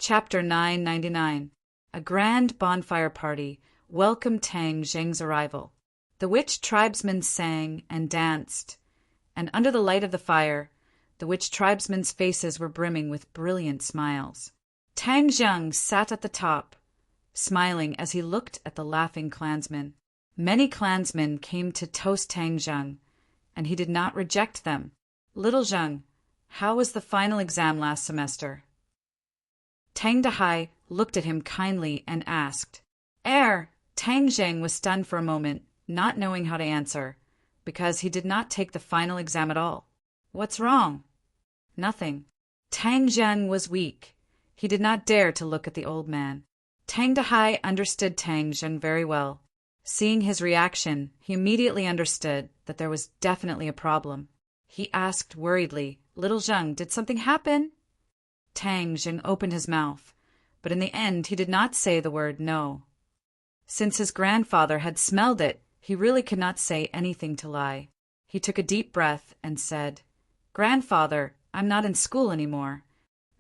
Chapter 999. A grand bonfire party welcomed Tang Zheng's arrival. The witch tribesmen sang and danced, and under the light of the fire, the witch tribesmen's faces were brimming with brilliant smiles. Tang Zheng sat at the top, smiling as he looked at the laughing clansmen. Many clansmen came to toast Tang Zheng, and he did not reject them. "Little Zheng, how was the final exam last semester?" Tang Dahai looked at him kindly and asked. Tang Zheng was stunned for a moment, not knowing how to answer, because he did not take the final exam at all. "What's wrong?" "Nothing." Tang Zheng was weak. He did not dare to look at the old man. Tang Dahai understood Tang Zheng very well. Seeing his reaction, he immediately understood that there was definitely a problem. He asked worriedly, "Little Zheng, did something happen?" Tang Zheng opened his mouth, but in the end he did not say the word no. Since his grandfather had smelled it, he really could not say anything to lie. He took a deep breath and said, "Grandfather, I'm not in school anymore."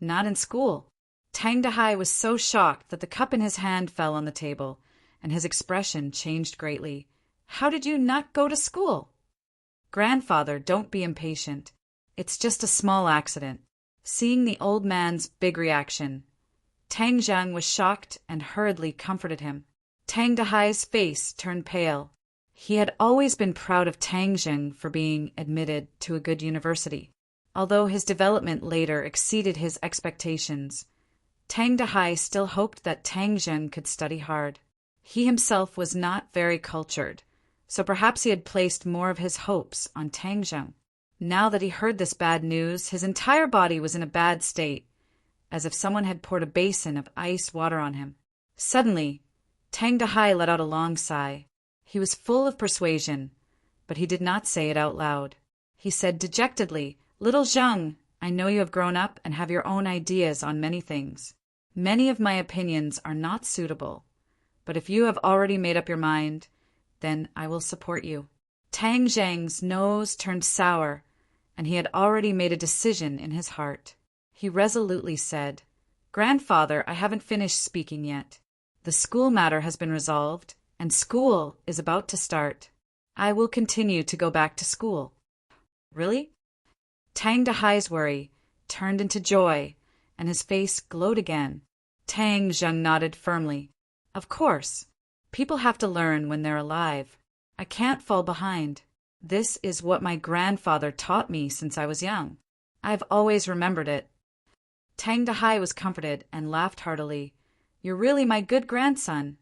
"Not in school?" Tang Dahai was so shocked that the cup in his hand fell on the table, and his expression changed greatly. "How did you not go to school?" "Grandfather, don't be impatient. It's just a small accident." Seeing the old man's big reaction, Tang Zheng was shocked and hurriedly comforted him. Tang Dahai's face turned pale. He had always been proud of Tang Zheng for being admitted to a good university. Although his development later exceeded his expectations, Tang Dahai still hoped that Tang Zheng could study hard. He himself was not very cultured, so perhaps he had placed more of his hopes on Tang Zheng. Now that he heard this bad news, his entire body was in a bad state, as if someone had poured a basin of ice water on him. Suddenly, Tang Dahai let out a long sigh. He was full of persuasion, but he did not say it out loud. He said dejectedly, "Little Zheng, I know you have grown up and have your own ideas on many things. Many of my opinions are not suitable, but if you have already made up your mind, then I will support you." Tang Zheng's nose turned sour, and he had already made a decision in his heart. He resolutely said, "Grandfather, I haven't finished speaking yet. The school matter has been resolved, and school is about to start. I will continue to go back to school." "Really?" Tang Dahai's worry turned into joy, and his face glowed again. Tang Zheng nodded firmly. "Of course. People have to learn when they're alive. I can't fall behind. This is what my grandfather taught me since I was young. I've always remembered it." Tang Dahai was comforted and laughed heartily. "You're really my good grandson."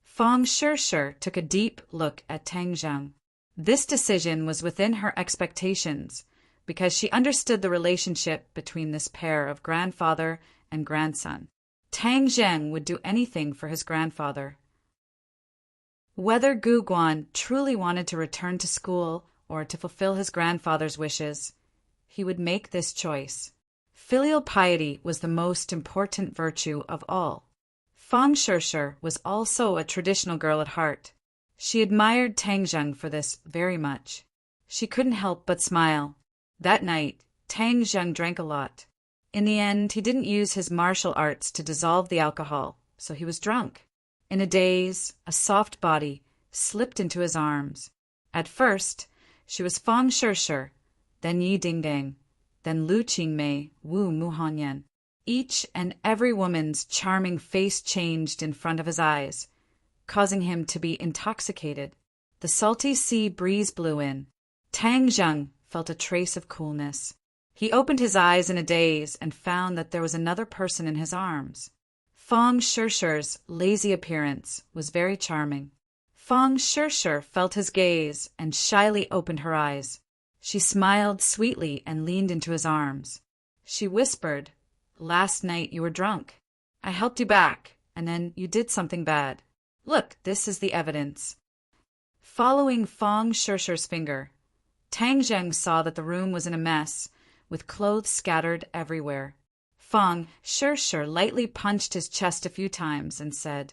Fang Shishir took a deep look at Tang Zheng. This decision was within her expectations, because she understood the relationship between this pair of grandfather and grandson. Tang Zheng would do anything for his grandfather. Whether Gu Guan truly wanted to return to school or to fulfill his grandfather's wishes, he would make this choice. Filial piety was the most important virtue of all. Fang Shishir was also a traditional girl at heart. She admired Tang Zheng for this very much. She couldn't help but smile. That night, Tang Zheng drank a lot. In the end, he didn't use his martial arts to dissolve the alcohol, so he was drunk. In a daze, a soft body slipped into his arms. At first, she was Fang Shishir, then Yi Dingdang, then Lu Qingmei, Wu Muhanyan. Each and every woman's charming face changed in front of his eyes, causing him to be intoxicated. The salty sea breeze blew in. Tang Zheng felt a trace of coolness. He opened his eyes in a daze and found that there was another person in his arms. Fang Shishir's lazy appearance was very charming. Fang Shishir felt his gaze and shyly opened her eyes. She smiled sweetly and leaned into his arms. She whispered, "Last night you were drunk. I helped you back, and then you did something bad. Look, this is the evidence." Following Fang Shishir's finger, Tang Zheng saw that the room was in a mess, with clothes scattered everywhere. Fang Shishir lightly punched his chest a few times and said,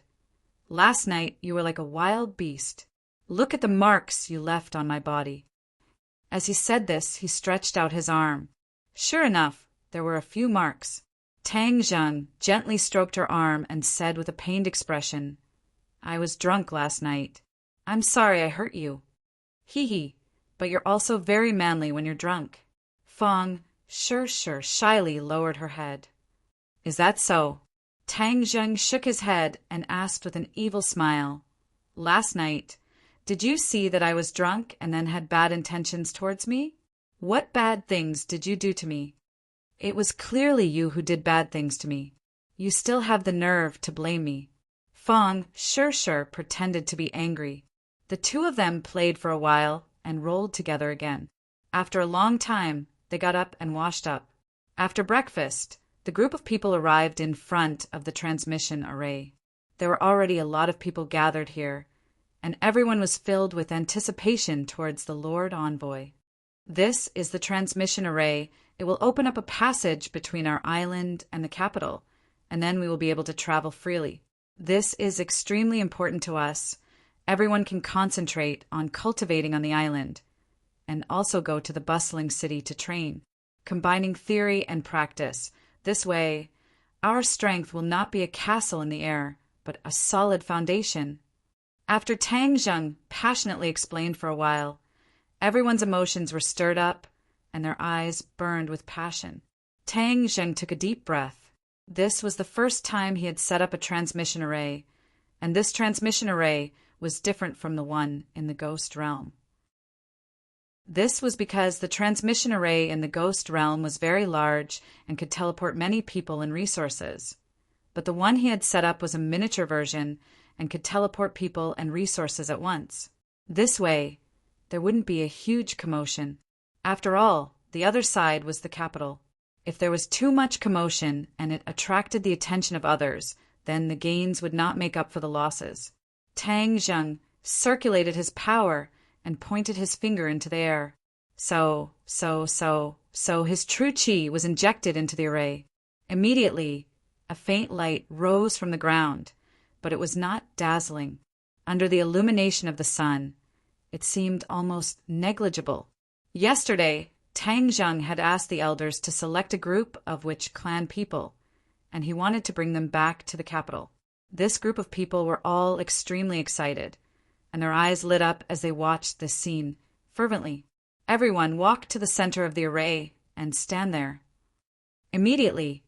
"Last night you were like a wild beast. Look at the marks you left on my body." As he said this, he stretched out his arm. Sure enough, there were a few marks. Tang Zheng gently stroked her arm and said with a pained expression, "I was drunk last night. I'm sorry I hurt you." "Hee hee, but you're also very manly when you're drunk." Fong shyly lowered her head. "Is that so?" Tang Zheng shook his head and asked with an evil smile, "Last night, did you see that I was drunk and then had bad intentions towards me? What bad things did you do to me?" "It was clearly you who did bad things to me. You still have the nerve to blame me." Fong pretended to be angry. The two of them played for a while and rolled together again. After a long time, they got up and washed up. After breakfast, the group of people arrived in front of the transmission array. There were already a lot of people gathered here, and everyone was filled with anticipation towards the Lord Envoy. "This is the transmission array. It will open up a passage between our island and the capital, and then we will be able to travel freely. This is extremely important to us. Everyone can concentrate on cultivating on the island, and also go to the bustling city to train, combining theory and practice. This way, our strength will not be a castle in the air, but a solid foundation." After Tang Zheng passionately explained for a while, everyone's emotions were stirred up, and their eyes burned with passion. Tang Zheng took a deep breath. This was the first time he had set up a transmission array, and this transmission array was different from the one in the ghost realm. This was because the transmission array in the ghost realm was very large and could teleport many people and resources. But the one he had set up was a miniature version and could teleport people and resources at once. This way, there wouldn't be a huge commotion. After all, the other side was the capital. If there was too much commotion and it attracted the attention of others, then the gains would not make up for the losses. Tang Zheng circulated his power and pointed his finger into the air. So his true qi was injected into the array. Immediately, a faint light rose from the ground, but it was not dazzling. Under the illumination of the sun, it seemed almost negligible. Yesterday, Tang Zheng had asked the elders to select a group of which clan people, and he wanted to bring them back to the capital. This group of people were all extremely excited, and their eyes lit up as they watched this scene fervently. Everyone walked to the center of the array and stand there. Immediately,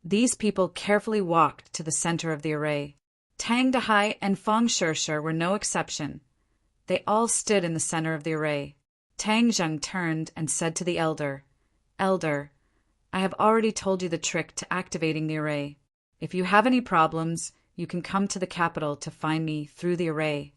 these people carefully walked to the center of the array. Tang Dahai and Fong Shishir were no exception. They all stood in the center of the array. Tang Zheng turned and said to the elder, "Elder, I have already told you the trick to activating the array. If you have any problems, you can come to the capital to find me through the array."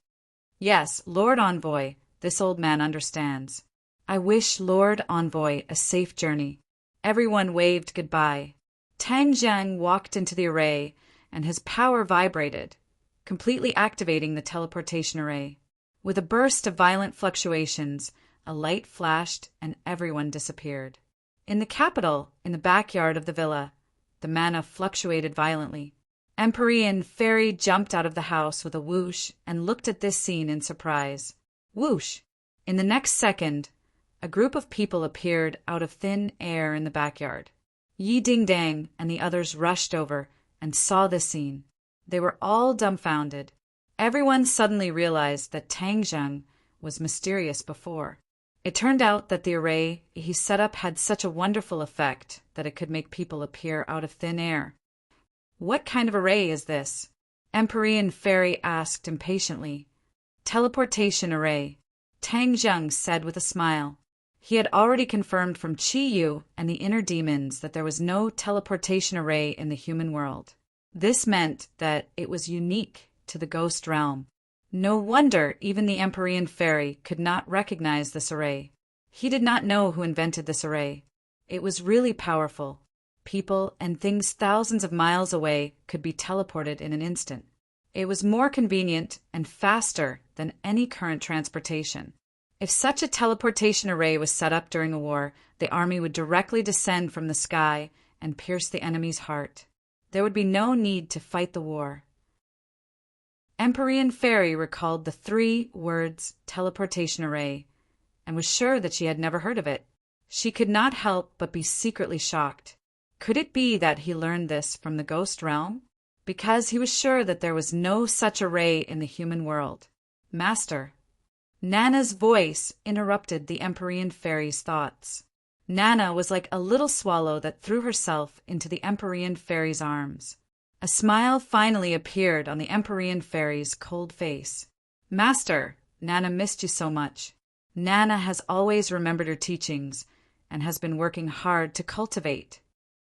"Yes, Lord Envoy, this old man understands." "I wish Lord Envoy a safe journey." Everyone waved goodbye. Tang Zheng walked into the array, and his power vibrated, completely activating the teleportation array. With a burst of violent fluctuations, a light flashed and everyone disappeared. In the capital, in the backyard of the villa, the mana fluctuated violently. Empyrean Fairy jumped out of the house with a whoosh and looked at this scene in surprise. Whoosh! In the next second, a group of people appeared out of thin air in the backyard. Yi Ding Dang and the others rushed over and saw this scene. They were all dumbfounded. Everyone suddenly realized that Tang Zheng was mysterious before. It turned out that the array he set up had such a wonderful effect that it could make people appear out of thin air. "What kind of array is this?" Empyrean Fairy asked impatiently. "Teleportation array," Tang Zheng said with a smile. He had already confirmed from Chi Yu and the inner demons that there was no teleportation array in the human world. This meant that it was unique to the ghost realm. No wonder even the Empyrean Fairy could not recognize this array. He did not know who invented this array. It was really powerful. People and things thousands of miles away could be teleported in an instant. It was more convenient and faster than any current transportation. If such a teleportation array was set up during a war, the army would directly descend from the sky and pierce the enemy's heart. There would be no need to fight the war. Empyrean Fairy recalled the 3 words teleportation array and was sure that she had never heard of it. She could not help but be secretly shocked. Could it be that he learned this from the ghost realm? Because he was sure that there was no such array in the human world. Master. Nana's voice interrupted the Empyrean fairy's thoughts. Nana was like a little swallow that threw herself into the Empyrean fairy's arms. A smile finally appeared on the Empyrean fairy's cold face. Master, Nana missed you so much. Nana has always remembered her teachings and has been working hard to cultivate.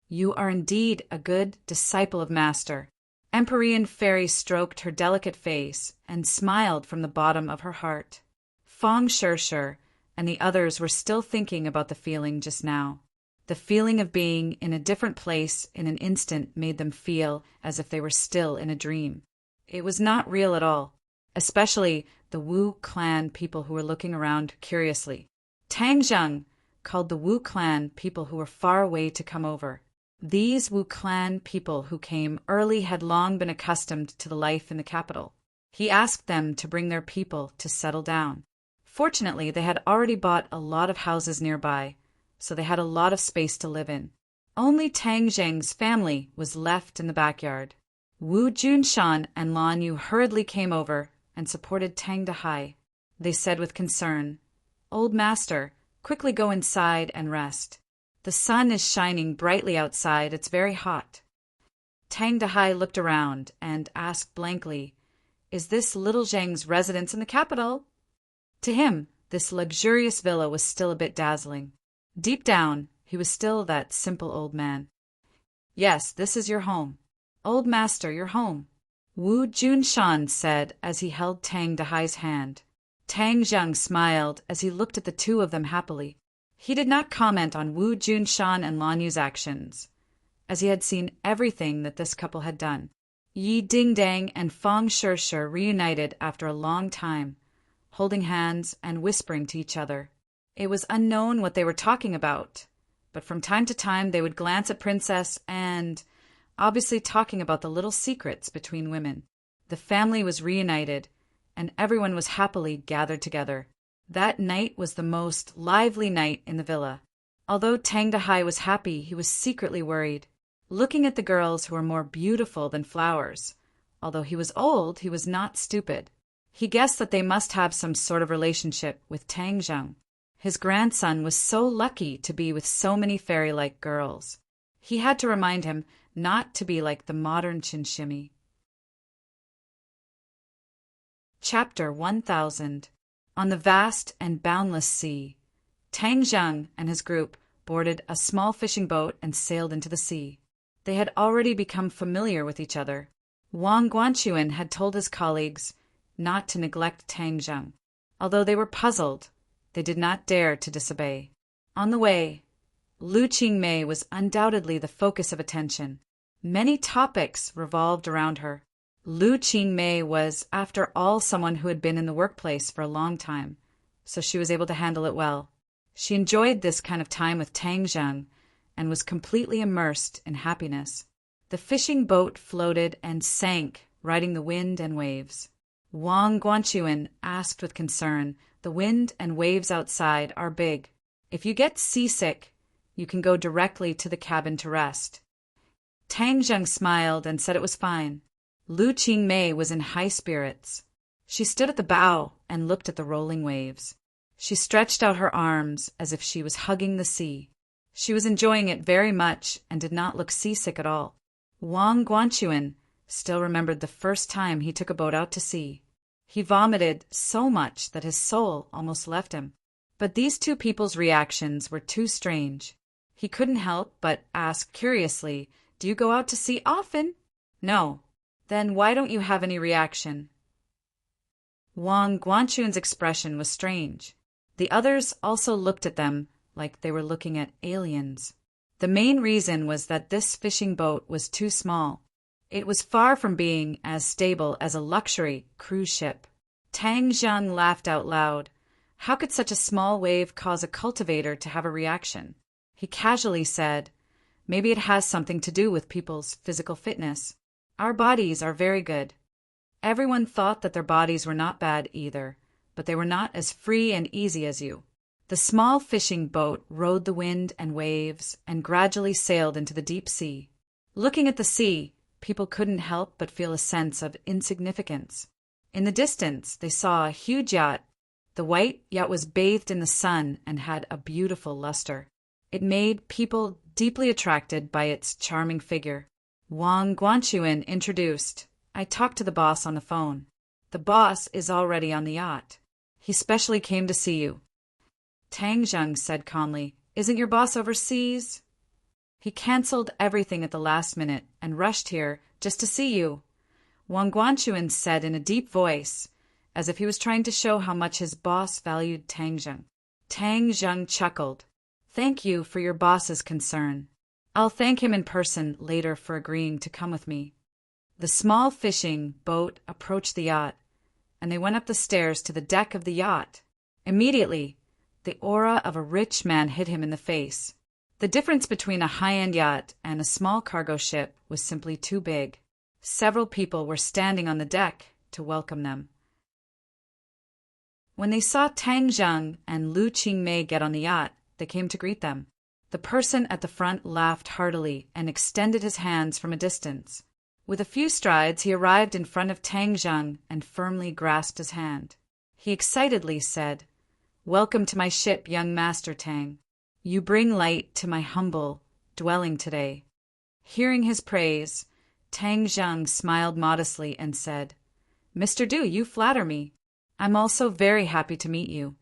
You are indeed a good disciple of Master. Empyrean fairy stroked her delicate face and smiled from the bottom of her heart. Fong Shirshir and the others were still thinking about the feeling just now. The feeling of being in a different place in an instant made them feel as if they were still in a dream. It was not real at all, especially the Wu clan people who were looking around curiously. Tang Zheng called the Wu clan people who were far away to come over. These Wu clan people who came early had long been accustomed to the life in the capital. He asked them to bring their people to settle down. Fortunately, they had already bought a lot of houses nearby, so they had a lot of space to live in. Only Tang Zheng's family was left in the backyard. Wu Junshan and Lan Yu hurriedly came over and supported Tang Dahai. They said with concern, "Old master, quickly go inside and rest. The sun is shining brightly outside, it's very hot." Tang Dahai looked around and asked blankly, "Is this little Zheng's residence in the capital?" To him, this luxurious villa was still a bit dazzling. Deep down, he was still that simple old man. "Yes, this is your home. Old master, your home," Wu Junshan said as he held Tang Dahai's hand. Tang Zheng smiled as he looked at the two of them happily. He did not comment on Wu Junshan and Lan Yu's actions, as he had seen everything that this couple had done. Yi Dingdang and Fong Shirshir reunited after a long time, holding hands and whispering to each other. It was unknown what they were talking about, but from time to time they would glance at Princess and, obviously talking about the little secrets between women. The family was reunited, and everyone was happily gathered together. That night was the most lively night in the villa. Although Tang Dahai was happy, he was secretly worried. Looking at the girls who were more beautiful than flowers. Although he was old, he was not stupid. He guessed that they must have some sort of relationship with Tang Zheng. His grandson was so lucky to be with so many fairy-like girls. He had to remind him not to be like the modern Chinshimi. Chapter 1000. On the vast and boundless sea, Tang Zheng and his group boarded a small fishing boat and sailed into the sea. They had already become familiar with each other. Wang Guanchuan had told his colleagues not to neglect Tang Zheng. Although they were puzzled, they did not dare to disobey. On the way, Lu Qingmei was undoubtedly the focus of attention. Many topics revolved around her. Lu Qingmei was, after all, someone who had been in the workplace for a long time, so she was able to handle it well. She enjoyed this kind of time with Tang Zheng and was completely immersed in happiness. The fishing boat floated and sank, riding the wind and waves. Wang Guanchuan asked with concern, "The wind and waves outside are big. If you get seasick, you can go directly to the cabin to rest." Tang Zheng smiled and said it was fine. Lu Qingmei was in high spirits. She stood at the bow and looked at the rolling waves. She stretched out her arms as if she was hugging the sea. She was enjoying it very much and did not look seasick at all. Wang Guanchuan still remembered the first time he took a boat out to sea. He vomited so much that his soul almost left him. But these two people's reactions were too strange. He couldn't help but ask curiously, "Do you go out to sea often?" "No." "Then why don't you have any reaction?" Wang Guanchuan's expression was strange. The others also looked at them like they were looking at aliens. The main reason was that this fishing boat was too small. It was far from being as stable as a luxury cruise ship. Tang Zheng laughed out loud. How could such a small wave cause a cultivator to have a reaction? He casually said, "Maybe it has something to do with people's physical fitness. Our bodies are very good." Everyone thought that their bodies were not bad either, but they were not as free and easy as you. The small fishing boat rode the wind and waves and gradually sailed into the deep sea. Looking at the sea, people couldn't help but feel a sense of insignificance. In the distance, they saw a huge yacht. The white yacht was bathed in the sun and had a beautiful luster. It made people deeply attracted by its charming figure. Wang Guanchuan introduced. I talked to the boss on the phone. The boss is already on the yacht. He specially came to see you. Tang Zheng said calmly, Isn't your boss overseas? He cancelled everything at the last minute and rushed here just to see you, Wang Guanchuan said in a deep voice, as if he was trying to show how much his boss valued Tang Zheng. Tang Zheng chuckled. Thank you for your boss's concern. I'll thank him in person later for agreeing to come with me. The small fishing boat approached the yacht, and they went up the stairs to the deck of the yacht. Immediately, the aura of a rich man hit him in the face. The difference between a high-end yacht and a small cargo ship was simply too big. Several people were standing on the deck to welcome them. When they saw Tang Zheng and Lu Qingmei get on the yacht, they came to greet them. The person at the front laughed heartily and extended his hands from a distance. With a few strides, he arrived in front of Tang Zheng and firmly grasped his hand. He excitedly said, Welcome to my ship, young Master Tang. You bring light to my humble dwelling today. Hearing his praise, Tang Zheng smiled modestly and said, Mr. Du, you flatter me. I'm also very happy to meet you.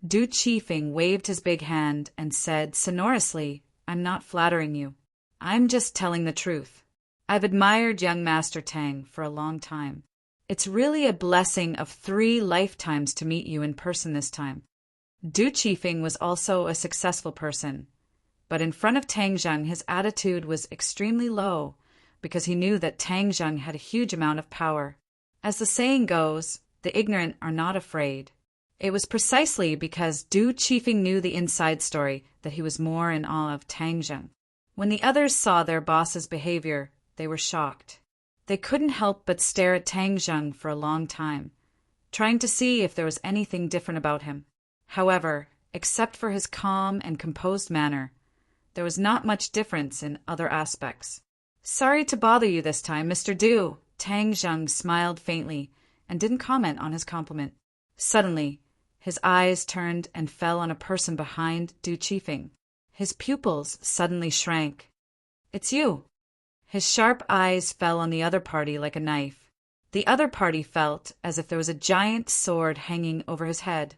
Du Qifeng waved his big hand and said sonorously, I'm not flattering you. I'm just telling the truth. I've admired young Master Tang for a long time. It's really a blessing of 3 lifetimes to meet you in person this time. Du Qifeng was also a successful person, but in front of Tang Zheng his attitude was extremely low because he knew that Tang Zheng had a huge amount of power. As the saying goes, the ignorant are not afraid. It was precisely because Du Qifeng knew the inside story that he was more in awe of Tang Zheng. When the others saw their boss's behavior, they were shocked. They couldn't help but stare at Tang Zheng for a long time, trying to see if there was anything different about him. However, except for his calm and composed manner, there was not much difference in other aspects. Sorry to bother you this time, Mr. Du. Tang Zheng smiled faintly and didn't comment on his compliment. Suddenly, his eyes turned and fell on a person behind Du Qifeng. His pupils suddenly shrank. It's you. His sharp eyes fell on the other party like a knife. The other party felt as if there was a giant sword hanging over his head,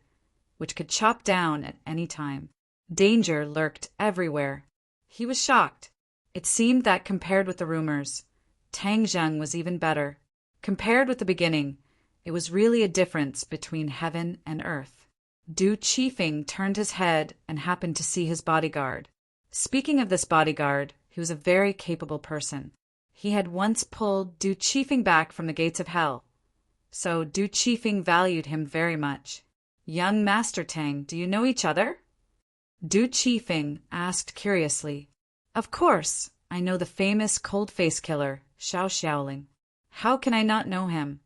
which could chop down at any time. Danger lurked everywhere. He was shocked. It seemed that compared with the rumors, Tang Zheng was even better. Compared with the beginning, it was really a difference between heaven and earth. Du Qifeng turned his head and happened to see his bodyguard. Speaking of this bodyguard, he was a very capable person. He had once pulled Du Qifeng back from the gates of hell, so Du Qifeng valued him very much. Young Master Tang, do you know each other? Du Qifeng asked curiously. Of course, I know the famous cold-face killer, Xiao Xiaoling. How can I not know him?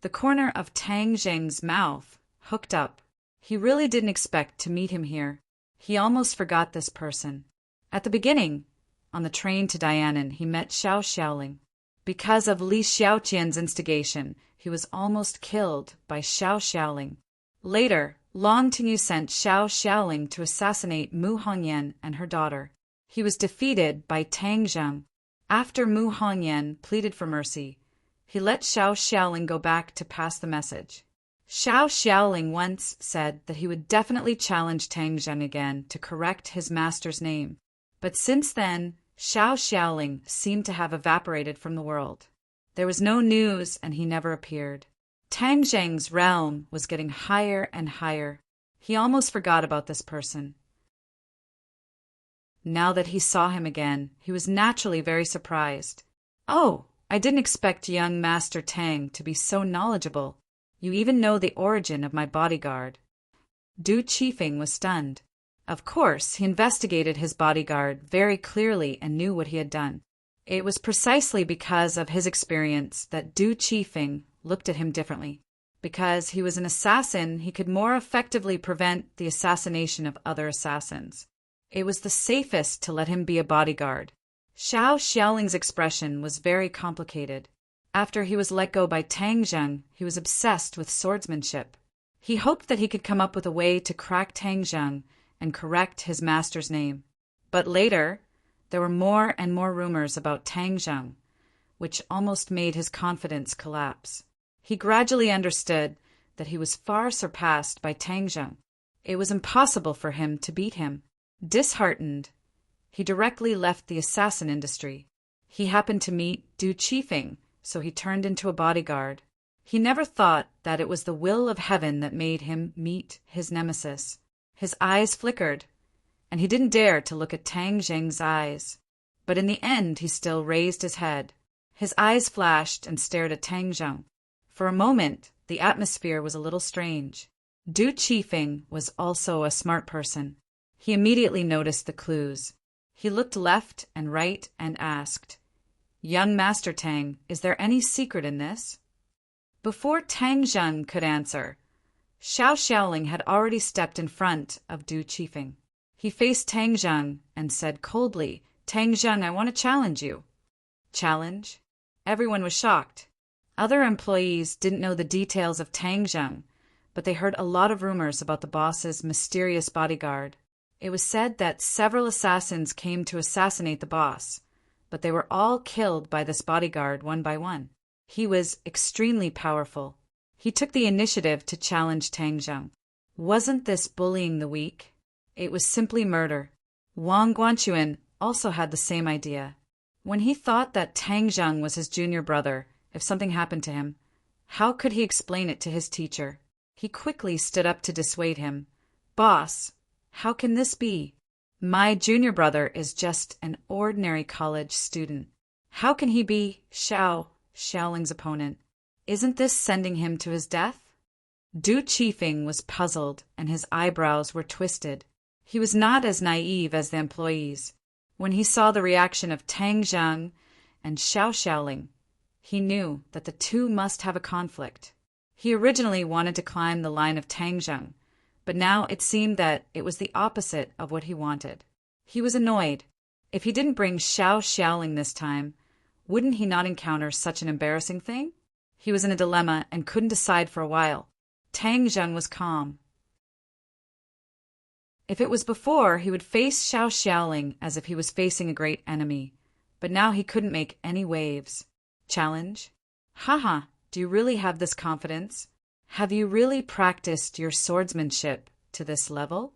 The corner of Tang Zheng's mouth hooked up. He really didn't expect to meet him here. He almost forgot this person. At the beginning, on the train to Dianan, he met Xiao Xiaoling. Because of Li Xiaoqian's instigation, he was almost killed by Xiao Xiaoling. Later, Long Tingyu sent Xiao Xiaoling to assassinate Mu Hongyan and her daughter. He was defeated by Tang Zheng. After Mu Hongyan pleaded for mercy, he let Xiao Xiaoling go back to pass the message. Xiao Xiaoling once said that he would definitely challenge Tang Zheng again to correct his master's name. But since then, Xiao Xiaoling seemed to have evaporated from the world. There was no news and he never appeared. Tang Zheng's realm was getting higher and higher. He almost forgot about this person. Now that he saw him again, he was naturally very surprised. Oh, I didn't expect young Master Tang to be so knowledgeable. You even know the origin of my bodyguard. Du Qifeng was stunned. Of course, he investigated his bodyguard very clearly and knew what he had done. It was precisely because of his experience that Du Qifeng looked at him differently. Because he was an assassin, he could more effectively prevent the assassination of other assassins. It was the safest to let him be a bodyguard. Xiao Xiaoling's expression was very complicated. After he was let go by Tang Zheng, he was obsessed with swordsmanship. He hoped that he could come up with a way to crack Tang Zheng and correct his master's name. But later, there were more and more rumors about Tang Zheng, which almost made his confidence collapse. He gradually understood that he was far surpassed by Tang Zheng. It was impossible for him to beat him. Disheartened, he directly left the assassin industry. He happened to meet Du Qifeng, so he turned into a bodyguard. He never thought that it was the will of heaven that made him meet his nemesis. His eyes flickered, and he didn't dare to look at Tang Zheng's eyes. But in the end, he still raised his head. His eyes flashed and stared at Tang Zheng. For a moment, the atmosphere was a little strange. Du Qifeng was also a smart person. He immediately noticed the clues. He looked left and right and asked, "Young Master Tang, is there any secret in this?" Before Tang Zheng could answer, Xiao Xiaoling had already stepped in front of Du Qifeng. He faced Tang Zheng and said coldly, "Tang Zheng, I want to challenge you." Challenge? Everyone was shocked. Other employees didn't know the details of Tang Zheng, but they heard a lot of rumors about the boss's mysterious bodyguard. It was said that several assassins came to assassinate the boss, but they were all killed by this bodyguard one by one. He was extremely powerful. He took the initiative to challenge Tang Zheng. Wasn't this bullying the weak? It was simply murder. Wang Guanquan also had the same idea. When he thought that Tang Zheng was his junior brother, if something happened to him, how could he explain it to his teacher? He quickly stood up to dissuade him. "Boss, how can this be? My junior brother is just an ordinary college student. How can he be Xiao Xiaoling's opponent? Isn't this sending him to his death?" Du Qifeng was puzzled and his eyebrows were twisted. He was not as naive as the employees. When he saw the reaction of Tang Zheng and Xiao Xiaoling, he knew that the two must have a conflict. He originally wanted to climb the line of Tang Zheng, but now it seemed that it was the opposite of what he wanted. He was annoyed. If he didn't bring Xiao Xiaoling this time, wouldn't he not encounter such an embarrassing thing? He was in a dilemma and couldn't decide for a while. Tang Zheng was calm. If it was before, he would face Xiao Xiaoling as if he was facing a great enemy, but now he couldn't make any waves. Challenge? Haha, do you really have this confidence? Have you really practiced your swordsmanship to this level?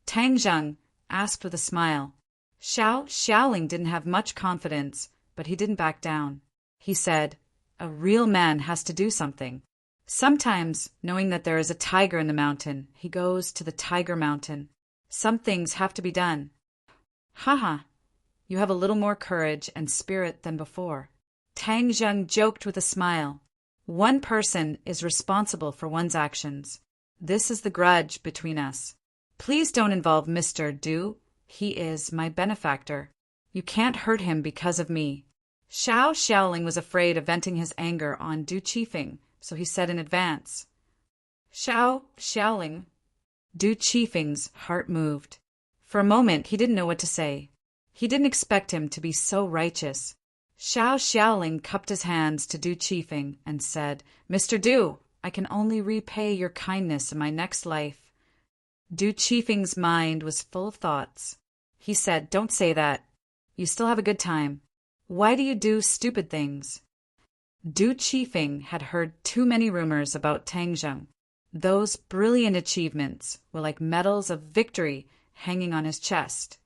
Tang Zheng asked with a smile. Xiao Xiaoling didn't have much confidence, but he didn't back down. He said, "A real man has to do something. Sometimes, knowing that there is a tiger in the mountain, he goes to the tiger mountain. Some things have to be done." Haha, you have a little more courage and spirit than before. Tang Zheng joked with a smile. One person is responsible for one's actions. This is the grudge between us. Please don't involve Mr. Du. He is my benefactor. You can't hurt him because of me. Xiao Xiaoling was afraid of venting his anger on Du Qifeng, so he said in advance, "Xiao Xiaoling." Du Qifeng's heart moved. For a moment, he didn't know what to say. He didn't expect him to be so righteous. Xiao Xiaoling cupped his hands to Du Qifeng and said, "Mr. Du, I can only repay your kindness in my next life." Du Qifeng's mind was full of thoughts. He said, "Don't say that. You still have a good time. Why do you do stupid things?" Du Qifeng had heard too many rumors about Tang Zheng. Those brilliant achievements were like medals of victory hanging on his chest,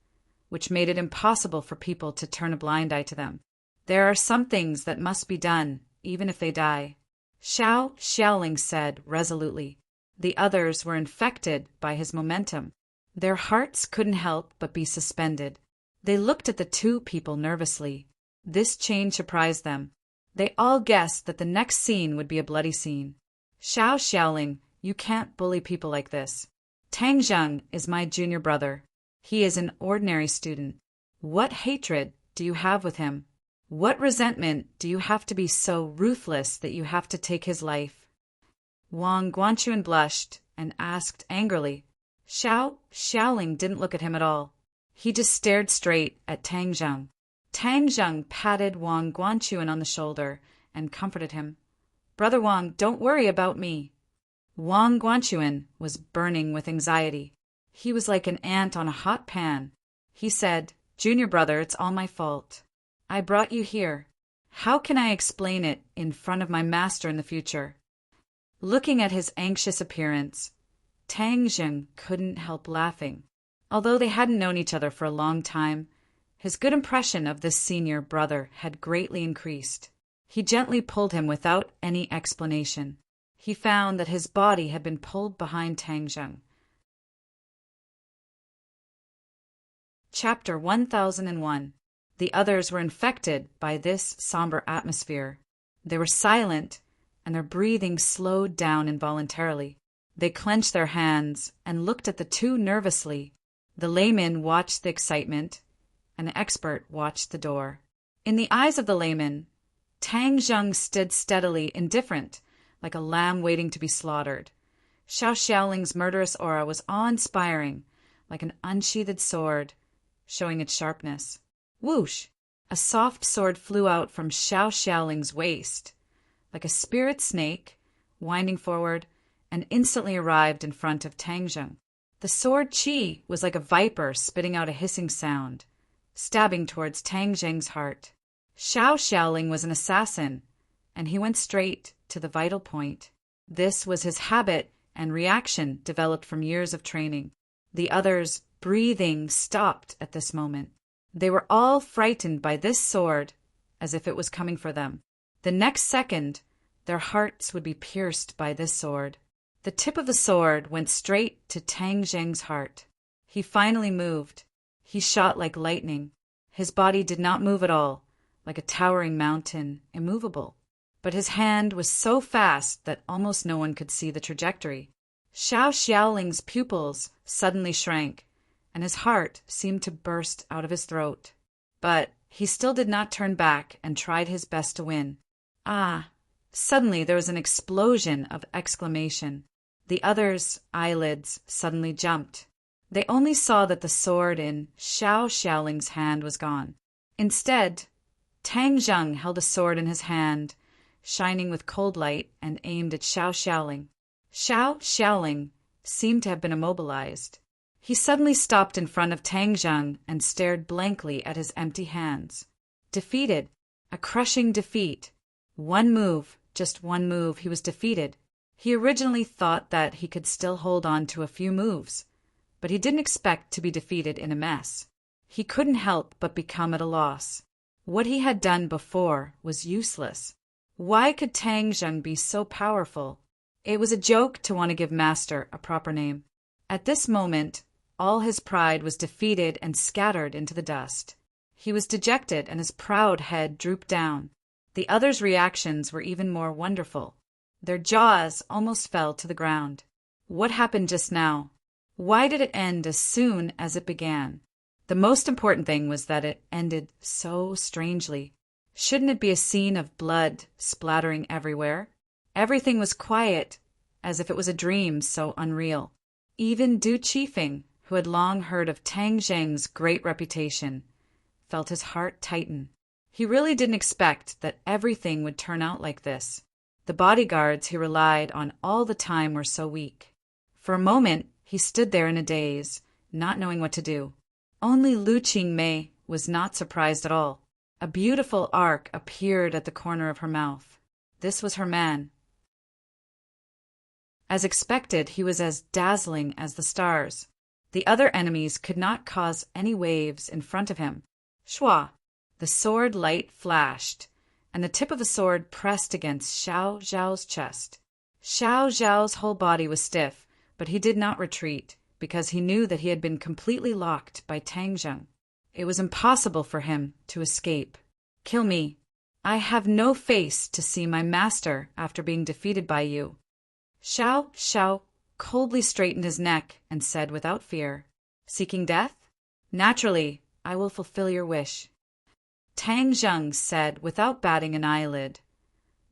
which made it impossible for people to turn a blind eye to them. There are some things that must be done, even if they die. Xiao Xiaoling said resolutely. The others were infected by his momentum. Their hearts couldn't help but be suspended. They looked at the two people nervously. This change surprised them. They all guessed that the next scene would be a bloody scene. Xiao Xiaoling, you can't bully people like this. Tang Zheng is my junior brother. He is an ordinary student. What hatred do you have with him? What resentment do you have to be so ruthless that you have to take his life? Wang Guanchuan blushed and asked angrily. Xiaoling didn't look at him at all. He just stared straight at Tang Zheng. Tang Zheng patted Wang Guanchuan on the shoulder and comforted him. "Brother Wang, don't worry about me." Wang Guanchuan was burning with anxiety. He was like an ant on a hot pan. He said, "Junior brother, it's all my fault. I brought you here. How can I explain it in front of my master in the future?" Looking at his anxious appearance, Tang Zheng couldn't help laughing. Although they hadn't known each other for a long time, his good impression of this senior brother had greatly increased. He gently pulled him without any explanation. He found that his body had been pulled behind Tang Zheng. Chapter 1001. The others were infected by this somber atmosphere. They were silent, and their breathing slowed down involuntarily. They clenched their hands and looked at the two nervously. The layman watched the excitement, and the expert watched the door. In the eyes of the layman, Tang Zheng stood steadily indifferent, like a lamb waiting to be slaughtered. Xiaoling's murderous aura was awe-inspiring, like an unsheathed sword, showing its sharpness. Whoosh! A soft sword flew out from Xiaoling's waist, like a spirit snake, winding forward, and instantly arrived in front of Tang Zheng. The sword Qi was like a viper spitting out a hissing sound, stabbing towards Tang Zheng's heart. Xiaoling was an assassin, and he went straight to the vital point. This was his habit and reaction developed from years of training. The others' breathing stopped at this moment. They were all frightened by this sword, as if it was coming for them. The next second, their hearts would be pierced by this sword. The tip of the sword went straight to Tang Zheng's heart. He finally moved. He shot like lightning. His body did not move at all, like a towering mountain, immovable. But his hand was so fast that almost no one could see the trajectory. Xiaoling's pupils suddenly shrank, and his heart seemed to burst out of his throat. But he still did not turn back and tried his best to win. Ah! Suddenly there was an explosion of exclamation. The others' eyelids suddenly jumped. They only saw that the sword in Xiaoling's hand was gone. Instead, Tang Zheng held a sword in his hand, shining with cold light, and aimed at Xiaoling. Xiaoling seemed to have been immobilized. He suddenly stopped in front of Tang Zheng and stared blankly at his empty hands. Defeated. A crushing defeat. One move, just one move, he was defeated. He originally thought that he could still hold on to a few moves, but he didn't expect to be defeated in a mess. He couldn't help but become at a loss. What he had done before was useless. Why could Tang Zheng be so powerful? It was a joke to want to give Master a proper name. At this moment, all his pride was defeated and scattered into the dust. He was dejected, and his proud head drooped down. The others' reactions were even more wonderful. Their jaws almost fell to the ground. What happened just now? Why did it end as soon as it began? The most important thing was that it ended so strangely. Shouldn't it be a scene of blood splattering everywhere? Everything was quiet, as if it was a dream so unreal. Even Du Qifeng, who had long heard of Tang Zheng's great reputation, felt his heart tighten. He really didn't expect that everything would turn out like this. The bodyguards he relied on all the time were so weak. For a moment, he stood there in a daze, not knowing what to do. Only Lu Qingmei was not surprised at all. A beautiful arc appeared at the corner of her mouth. This was her man. As expected, he was as dazzling as the stars. The other enemies could not cause any waves in front of him. Shua! The sword light flashed, and the tip of the sword pressed against Xiao Zhao's chest. Xiao Zhao's whole body was stiff, but he did not retreat, because he knew that he had been completely locked by Tang Zheng. It was impossible for him to escape. Kill me. I have no face to see my master after being defeated by you. Xiao coldly straightened his neck and said without fear, "Seeking death? Naturally, I will fulfill your wish." Tang Zheng said without batting an eyelid,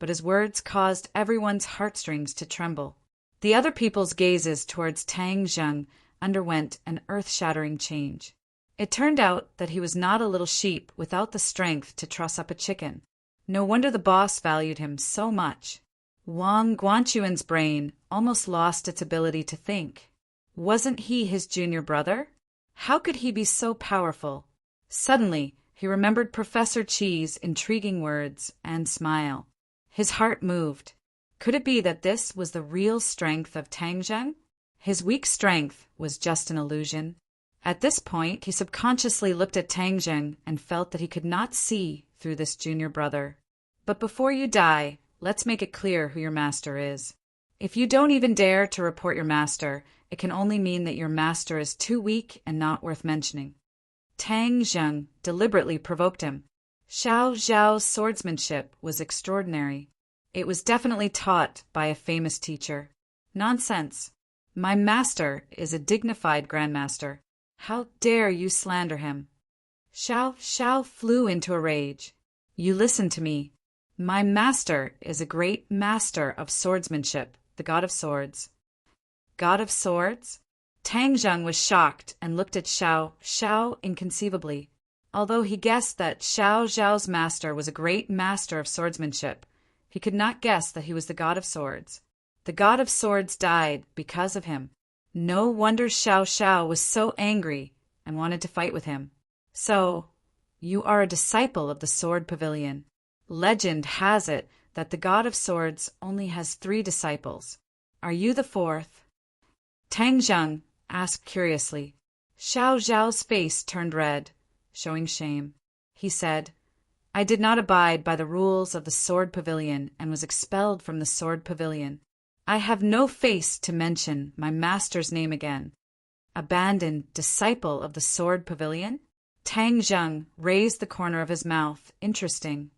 but his words caused everyone's heartstrings to tremble. The other people's gazes towards Tang Zheng underwent an earth-shattering change. It turned out that he was not a little sheep without the strength to truss up a chicken. No wonder the boss valued him so much. Wang Guanchuan's brain almost lost its ability to think. Wasn't he his junior brother? How could he be so powerful? Suddenly, he remembered Professor Qi's intriguing words and smile. His heart moved. Could it be that this was the real strength of Tang Zheng? His weak strength was just an illusion. At this point, he subconsciously looked at Tang Zheng and felt that he could not see through this junior brother. But before you die, let's make it clear who your master is. If you don't even dare to report your master, it can only mean that your master is too weak and not worth mentioning. Tang Zheng deliberately provoked him. Xiao Zhao's swordsmanship was extraordinary. It was definitely taught by a famous teacher. Nonsense. My master is a dignified grandmaster. How dare you slander him? Xiao Xiao flew into a rage. You listen to me. My master is a great master of swordsmanship, the god of swords. God of swords? Tang Zheng was shocked and looked at Xiao Xiao inconceivably. Although he guessed that Xiao Zhao's master was a great master of swordsmanship, he could not guess that he was the god of swords. The god of swords died because of him. No wonder Xiao Xiao was so angry and wanted to fight with him. So, you are a disciple of the Sword Pavilion. Legend has it that the god of swords only has 3 disciples. Are you the 4th? Tang Zheng asked curiously. Xiao Zhao's face turned red, showing shame. He said, I did not abide by the rules of the Sword Pavilion and was expelled from the Sword Pavilion. I have no face to mention my master's name again. Abandoned disciple of the Sword Pavilion? Tang Zheng raised the corner of his mouth. Interesting.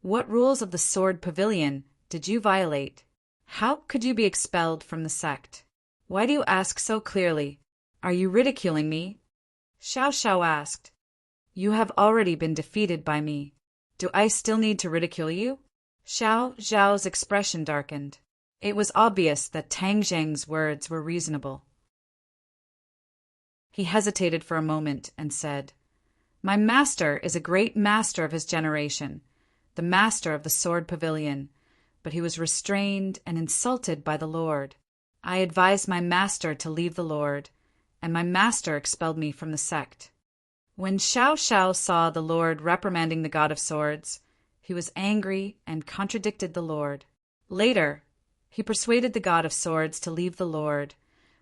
What rules of the Sword Pavilion did you violate? How could you be expelled from the sect? Why do you ask so clearly? Are you ridiculing me? Xiao Xiao asked. You have already been defeated by me. Do I still need to ridicule you? Xiao Zhao's expression darkened. It was obvious that Tang Zheng's words were reasonable. He hesitated for a moment and said, My master is a great master of his generation, the master of the Sword Pavilion, but he was restrained and insulted by the Lord. I advised my master to leave the Lord, and my master expelled me from the sect. When Xiao Xiao saw the Lord reprimanding the god of swords, he was angry and contradicted the Lord. Later, he persuaded the god of swords to leave the Lord,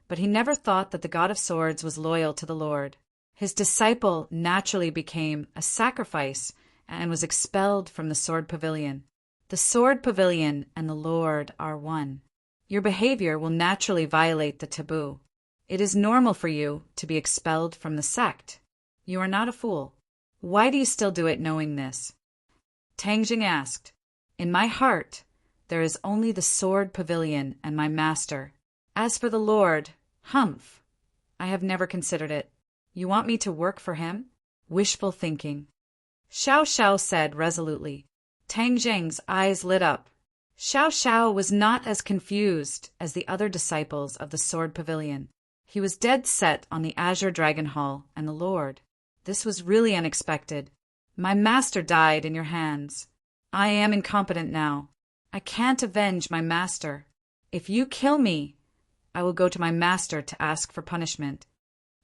but he never thought that the god of swords was loyal to the Lord. His disciple naturally became a sacrifice and was expelled from the Sword Pavilion. The Sword Pavilion and the Lord are one. Your behavior will naturally violate the taboo. It is normal for you to be expelled from the sect. You are not a fool. Why do you still do it knowing this? Tang Zheng asked. In my heart, there is only the Sword Pavilion and my master. As for the Lord, humph, I have never considered it. You want me to work for him? Wishful thinking. Xiao Xiao said resolutely. Tang Zheng's eyes lit up. Xiao Xiao was not as confused as the other disciples of the Sword Pavilion. He was dead set on the Azure Dragon Hall and the Lord. This was really unexpected. My master died in your hands. I am incompetent now. I can't avenge my master. If you kill me, I will go to my master to ask for punishment.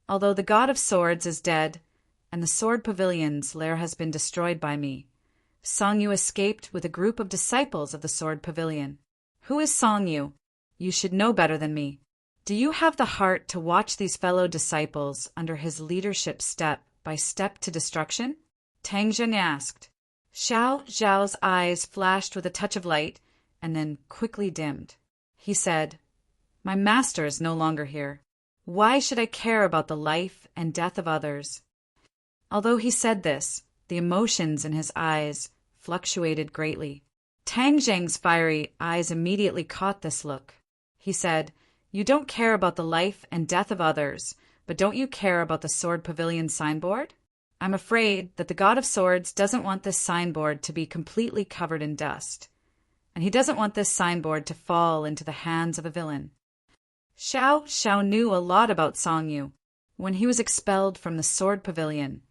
Although the god of swords is dead, and the Sword Pavilion's lair has been destroyed by me, Song Yu escaped with a group of disciples of the Sword Pavilion. Who is Song Yu? You should know better than me. Do you have the heart to watch these fellow disciples under his leadership step by step to destruction? Tang Zheng asked. Xiao Zhao's eyes flashed with a touch of light and then quickly dimmed. He said, My master is no longer here. Why should I care about the life and death of others? Although he said this, the emotions in his eyes fluctuated greatly. Tang Zheng's fiery eyes immediately caught this look. He said, You don't care about the life and death of others, but don't you care about the Sword Pavilion signboard? I'm afraid that the god of swords doesn't want this signboard to be completely covered in dust. and he doesn't want this signboard to fall into the hands of a villain. Xiao Xiao knew a lot about Song Yu. When he was expelled from the Sword Pavilion,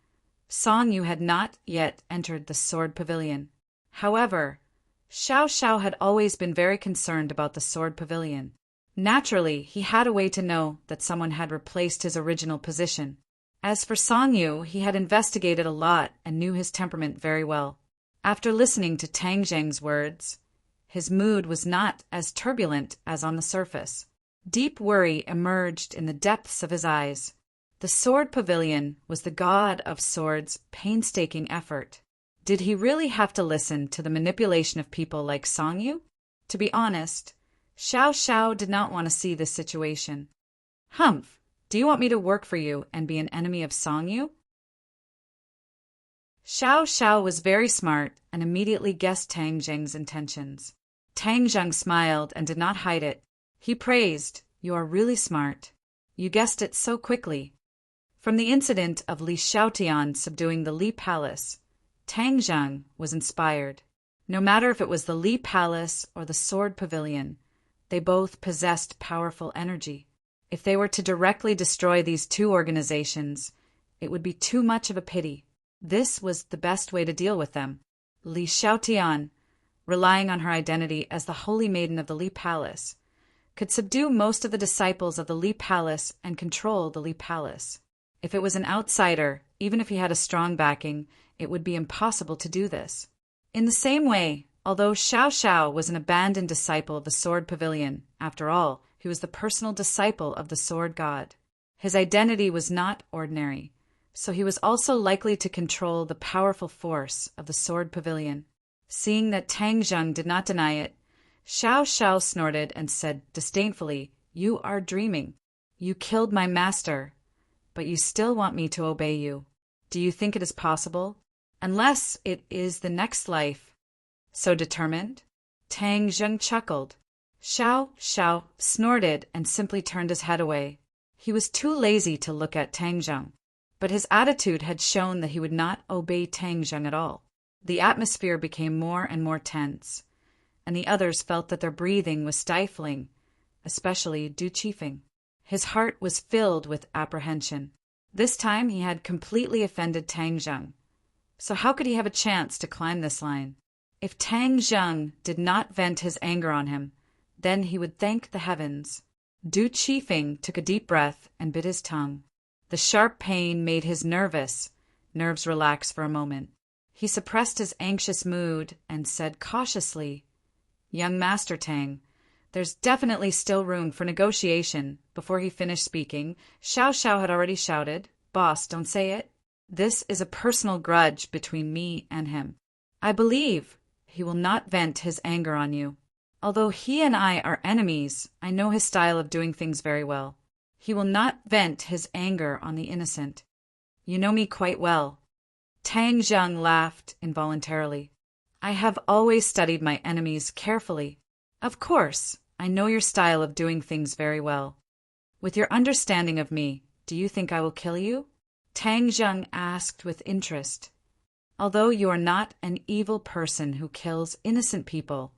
Song Yu had not yet entered the Sword Pavilion. However, Xiao Xiao had always been very concerned about the Sword Pavilion. Naturally, he had a way to know that someone had replaced his original position. As for Song Yu, he had investigated a lot and knew his temperament very well. After listening to Tang Zheng's words, his mood was not as turbulent as on the surface. Deep worry emerged in the depths of his eyes. The Sword Pavilion was the god of swords' painstaking effort. Did he really have to listen to the manipulation of people like Song Yu? To be honest, Xiao Xiao did not want to see this situation. Humph, do you want me to work for you and be an enemy of Song Yu? Xiao Xiao was very smart and immediately guessed Tang Zheng's intentions. Tang Zheng smiled and did not hide it. He praised, "You are really smart. You guessed it so quickly." From the incident of Li Xiaotian subduing the Li Palace, Tang Zheng was inspired. No matter if it was the Li Palace or the Sword Pavilion, they both possessed powerful energy. If they were to directly destroy these two organizations, it would be too much of a pity. This was the best way to deal with them. Li Xiaotian, relying on her identity as the Holy Maiden of the Li Palace, could subdue most of the disciples of the Li Palace and control the Li Palace. If it was an outsider, even if he had a strong backing, it would be impossible to do this. In the same way, although Xiao Xiao was an abandoned disciple of the Sword Pavilion, after all, he was the personal disciple of the Sword God. His identity was not ordinary, so he was also likely to control the powerful force of the Sword Pavilion. Seeing that Tang Zheng did not deny it, Xiao Xiao snorted and said disdainfully, "You are dreaming. You killed my master, but you still want me to obey you. Do you think it is possible? Unless it is the next life. So determined?" Tang Zheng chuckled. Xiao Xiao snorted and simply turned his head away. He was too lazy to look at Tang Zheng, but his attitude had shown that he would not obey Tang Zheng at all. The atmosphere became more and more tense, and the others felt that their breathing was stifling, especially Du Qifeng. His heart was filled with apprehension. This time he had completely offended Tang Zheng. So how could he have a chance to climb this line? If Tang Zheng did not vent his anger on him, then he would thank the heavens. Du Qifeng took a deep breath and bit his tongue. The sharp pain made his nerves relax for a moment. He suppressed his anxious mood and said cautiously, "Young Master Tang, there's definitely still room for negotiation." Before he finished speaking, Xiao Xiao had already shouted, "Boss, don't say it. This is a personal grudge between me and him. I believe he will not vent his anger on you. Although he and I are enemies, I know his style of doing things very well. He will not vent his anger on the innocent. You know me quite well." Tang Zheng laughed involuntarily. "I have always studied my enemies carefully. Of course, I know your style of doing things very well. With your understanding of me, do you think I will kill you?" Tang Zheng asked with interest. "Although you are not an evil person who kills innocent people,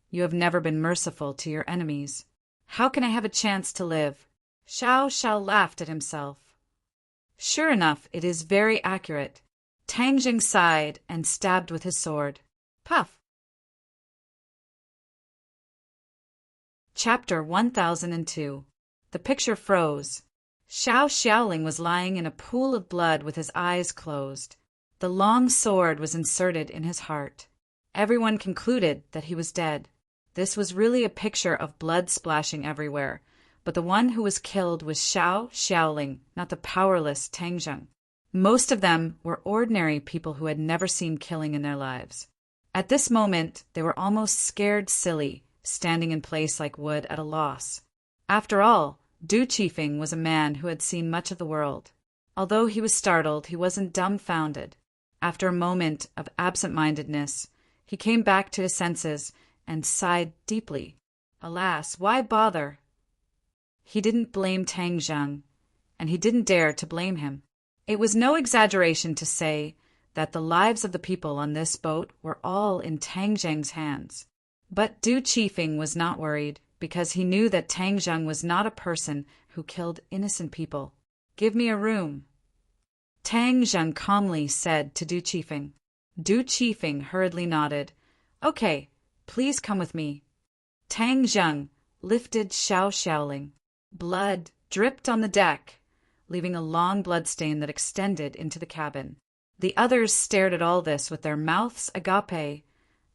you have never been merciful to your enemies. How can I have a chance to live?" Xiao Xiao laughed at himself. Sure enough, it is very accurate. Tang Zheng sighed and stabbed with his sword. Puff! Chapter 1002. The picture froze. Xiao Xiaoling was lying in a pool of blood with his eyes closed. The long sword was inserted in his heart. Everyone concluded that he was dead. This was really a picture of blood splashing everywhere, but the one who was killed was Xiao Xiaoling, not the powerless Tang Zheng. Most of them were ordinary people who had never seen killing in their lives. At this moment, they were almost scared silly, standing in place like wood at a loss. After all, Du Qifeng was a man who had seen much of the world. Although he was startled, he wasn't dumbfounded. After a moment of absent-mindedness, he came back to his senses and sighed deeply. Alas, why bother? He didn't blame Tang Zheng, and he didn't dare to blame him. It was no exaggeration to say that the lives of the people on this boat were all in Tang Zheng's hands. But Du Chifeng was not worried, because he knew that Tang Zheng was not a person who killed innocent people. "Give me a room," Tang Zheng calmly said to Du Chifeng. Du Chifeng hurriedly nodded. "Okay, please come with me." Tang Zheng lifted Xiao Xiaoling. Blood dripped on the deck, leaving a long bloodstain that extended into the cabin. The others stared at all this with their mouths agape,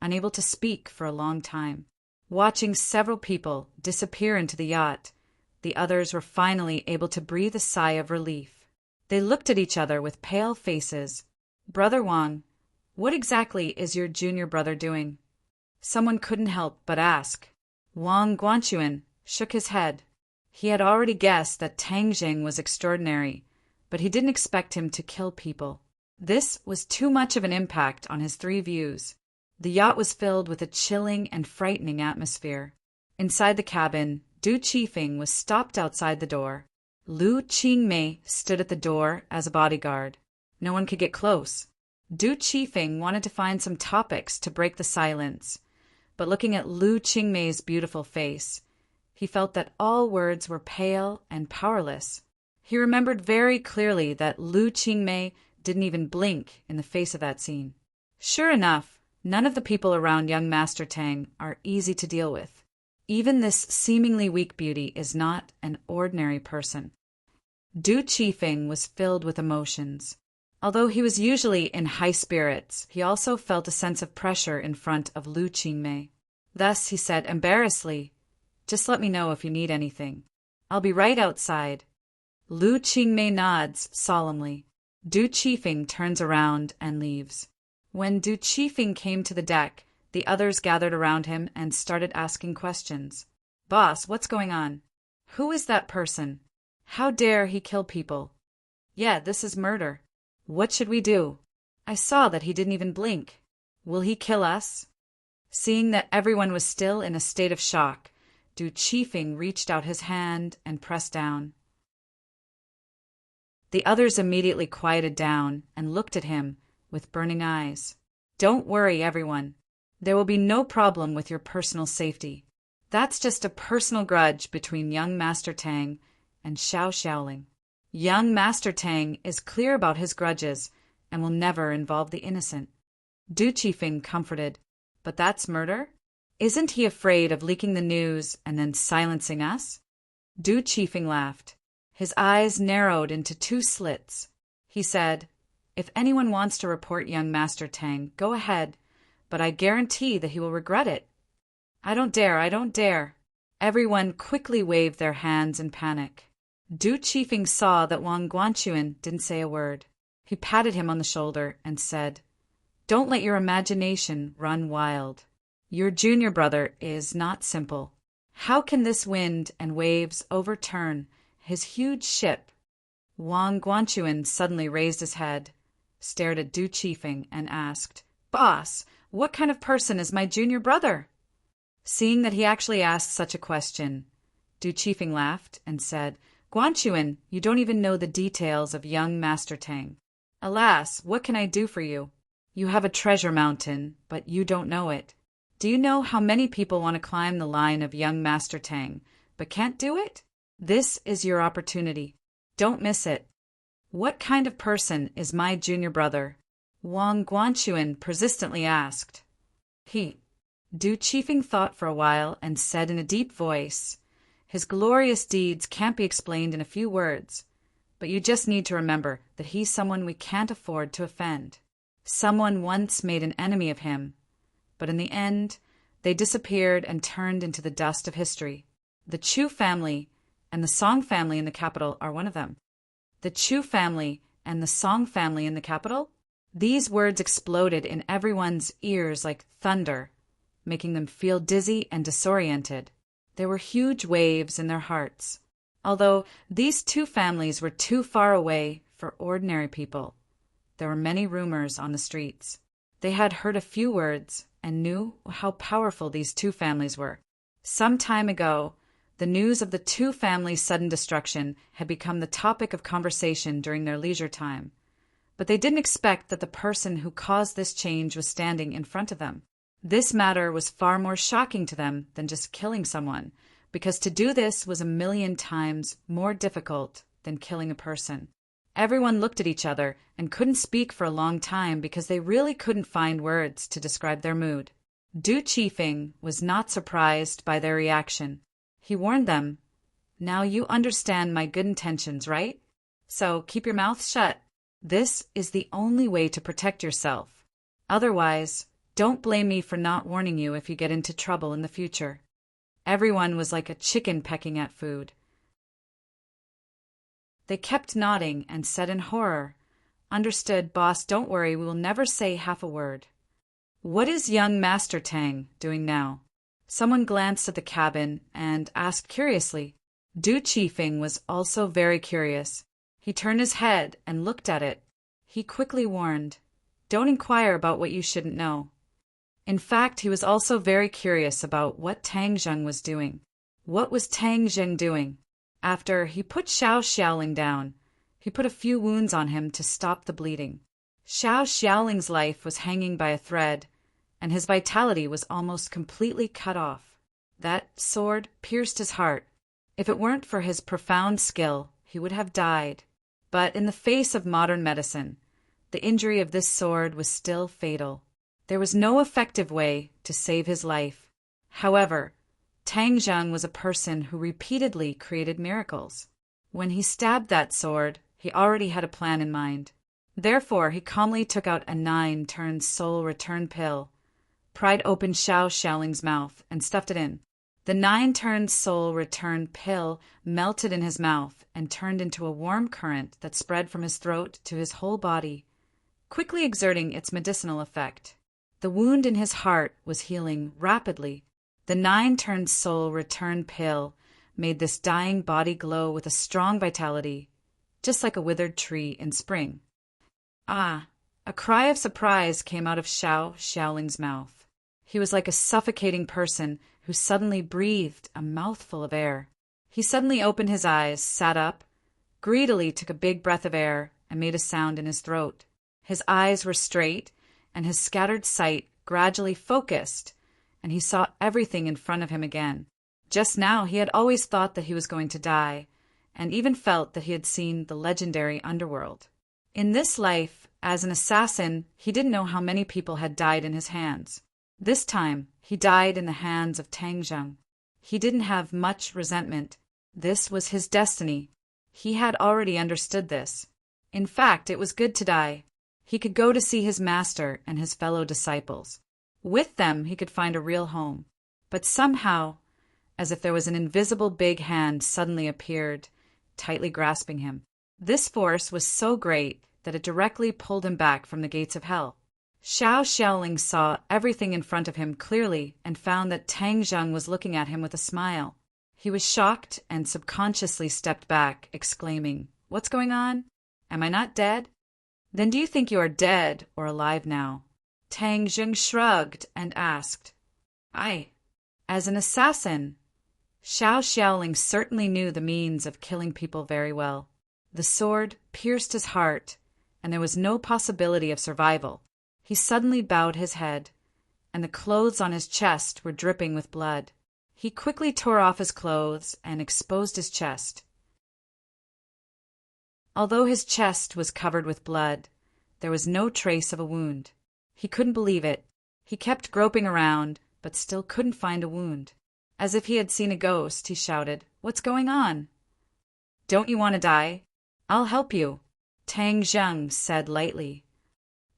unable to speak for a long time. Watching several people disappear into the yacht, the others were finally able to breathe a sigh of relief. They looked at each other with pale faces. "Brother Wang, what exactly is your junior brother doing?" Someone couldn't help but ask. Wang Guanchuan shook his head. He had already guessed that Tang Jing was extraordinary, but he didn't expect him to kill people. This was too much of an impact on his three views. The yacht was filled with a chilling and frightening atmosphere. Inside the cabin, Du Chifeng was stopped outside the door. Lu Qingmei stood at the door as a bodyguard. No one could get close. Du Chifeng wanted to find some topics to break the silence, but looking at Lu Qingmei's beautiful face, he felt that all words were pale and powerless. He remembered very clearly that Lu Qingmei didn't even blink in the face of that scene. Sure enough, none of the people around young Master Tang are easy to deal with. Even this seemingly weak beauty is not an ordinary person. Du Chifeng was filled with emotions. Although he was usually in high spirits, he also felt a sense of pressure in front of Lu Qingmei. Thus he said embarrassedly, "Just let me know if you need anything. I'll be right outside." Lu Qingmei nods solemnly. Du Chifeng turns around and leaves. When Du Chifeng came to the deck, the others gathered around him and started asking questions. "Boss, what's going on? Who is that person? How dare he kill people? Yeah, this is murder. What should we do? I saw that he didn't even blink. Will he kill us?" Seeing that everyone was still in a state of shock, Du Chifeng reached out his hand and pressed down. The others immediately quieted down and looked at him with burning eyes. "Don't worry, everyone. There will be no problem with your personal safety. That's just a personal grudge between young Master Tang and Xiao Xiaoling. Young Master Tang is clear about his grudges and will never involve the innocent." Du Chifeng comforted. "But that's murder? Isn't he afraid of leaking the news and then silencing us?" Du Chifeng laughed. His eyes narrowed into two slits. He said, "If anyone wants to report young Master Tang, go ahead, but I guarantee that he will regret it." I don't dare." Everyone quickly waved their hands in panic. Du Chifeng saw that Wang Guanchuan didn't say a word. He patted him on the shoulder and said, "Don't let your imagination run wild. Your junior brother is not simple. How can this wind and waves overturn his huge ship?" Wang Guanchuan suddenly raised his head, stared at Du Chifeng, and asked, "Boss, what kind of person is my junior brother?" Seeing that he actually asked such a question, Du Chifeng laughed and said, "Guanchuan, you don't even know the details of young Master Tang. Alas, what can I do for you? You have a treasure mountain, but you don't know it. Do you know how many people want to climb the line of young Master Tang, but can't do it? This is your opportunity. Don't miss it." "What kind of person is my junior brother?" Wang Guanchuan persistently asked. Du Chifeng thought for a while and said in a deep voice, "His glorious deeds can't be explained in a few words, but you just need to remember that he's someone we can't afford to offend. Someone once made an enemy of him, but in the end, they disappeared and turned into the dust of history. The Chu family and the Song family in the capital are one of them." The Chu family and the Song family in the capital? These words exploded in everyone's ears like thunder, making them feel dizzy and disoriented. There were huge waves in their hearts. Although these two families were too far away for ordinary people, there were many rumors on the streets. They had heard a few words and knew how powerful these two families were. Some time ago, the news of the two families' sudden destruction had become the topic of conversation during their leisure time, but they didn't expect that the person who caused this change was standing in front of them. This matter was far more shocking to them than just killing someone, because to do this was 1,000,000 times more difficult than killing a person. Everyone looked at each other and couldn't speak for a long time because they really couldn't find words to describe their mood. Du Chifeng was not surprised by their reaction. He warned them, "Now you understand my good intentions, right? So keep your mouth shut. This is the only way to protect yourself. Otherwise, don't blame me for not warning you if you get into trouble in the future." Everyone was like a chicken pecking at food. They kept nodding and said in horror, "Understood, boss, don't worry, we will never say half a word." "What is young Master Tang doing now?" Someone glanced at the cabin and asked curiously. Du Chifeng was also very curious. He turned his head and looked at it. He quickly warned, "Don't inquire about what you shouldn't know." In fact, he was also very curious about what Tang Zheng was doing. What was Tang Zheng doing? After he put Xiao Xiaoling down, he put a few wounds on him to stop the bleeding. Xiao Xiaoling's life was hanging by a thread, and his vitality was almost completely cut off. That sword pierced his heart. If it weren't for his profound skill, he would have died. But in the face of modern medicine, the injury of this sword was still fatal. There was no effective way to save his life. However, Tang Zheng was a person who repeatedly created miracles. When he stabbed that sword, he already had a plan in mind. Therefore, he calmly took out a 9-turn-soul return pill, pried open Xiao Xiaoling's mouth, and stuffed it in. The 9-turn-soul return pill melted in his mouth and turned into a warm current that spread from his throat to his whole body, quickly exerting its medicinal effect. The wound in his heart was healing rapidly. The 9-turn-soul return pill made this dying body glow with a strong vitality, just like a withered tree in spring. Ah! A cry of surprise came out of Xiao Xiaoling's mouth. He was like a suffocating person who suddenly breathed a mouthful of air. He suddenly opened his eyes, sat up, greedily took a big breath of air, and made a sound in his throat. His eyes were straight, and his scattered sight gradually focused, and he saw everything in front of him again. Just now he had always thought that he was going to die, and even felt that he had seen the legendary underworld. In this life, as an assassin, he didn't know how many people had died in his hands. This time, he died in the hands of Tang Zheng. He didn't have much resentment. This was his destiny. He had already understood this. In fact, it was good to die. He could go to see his master and his fellow disciples. With them, he could find a real home. But somehow, as if there was an invisible big hand suddenly appeared, tightly grasping him. This force was so great that it directly pulled him back from the gates of hell. Xiao Xiaoling saw everything in front of him clearly and found that Tang Zheng was looking at him with a smile. He was shocked and subconsciously stepped back, exclaiming, "What's going on? Am I not dead? Then do you think you are dead or alive now?" Tang Zheng shrugged and asked, "Aye." As an assassin, Xiao Xiaoling certainly knew the means of killing people very well. The sword pierced his heart, and there was no possibility of survival. He suddenly bowed his head, and the clothes on his chest were dripping with blood. He quickly tore off his clothes and exposed his chest. Although his chest was covered with blood, there was no trace of a wound. He couldn't believe it. He kept groping around, but still couldn't find a wound. As if he had seen a ghost, he shouted, "What's going on?" "Don't you want to die? I'll help you," Tang Zheng said lightly.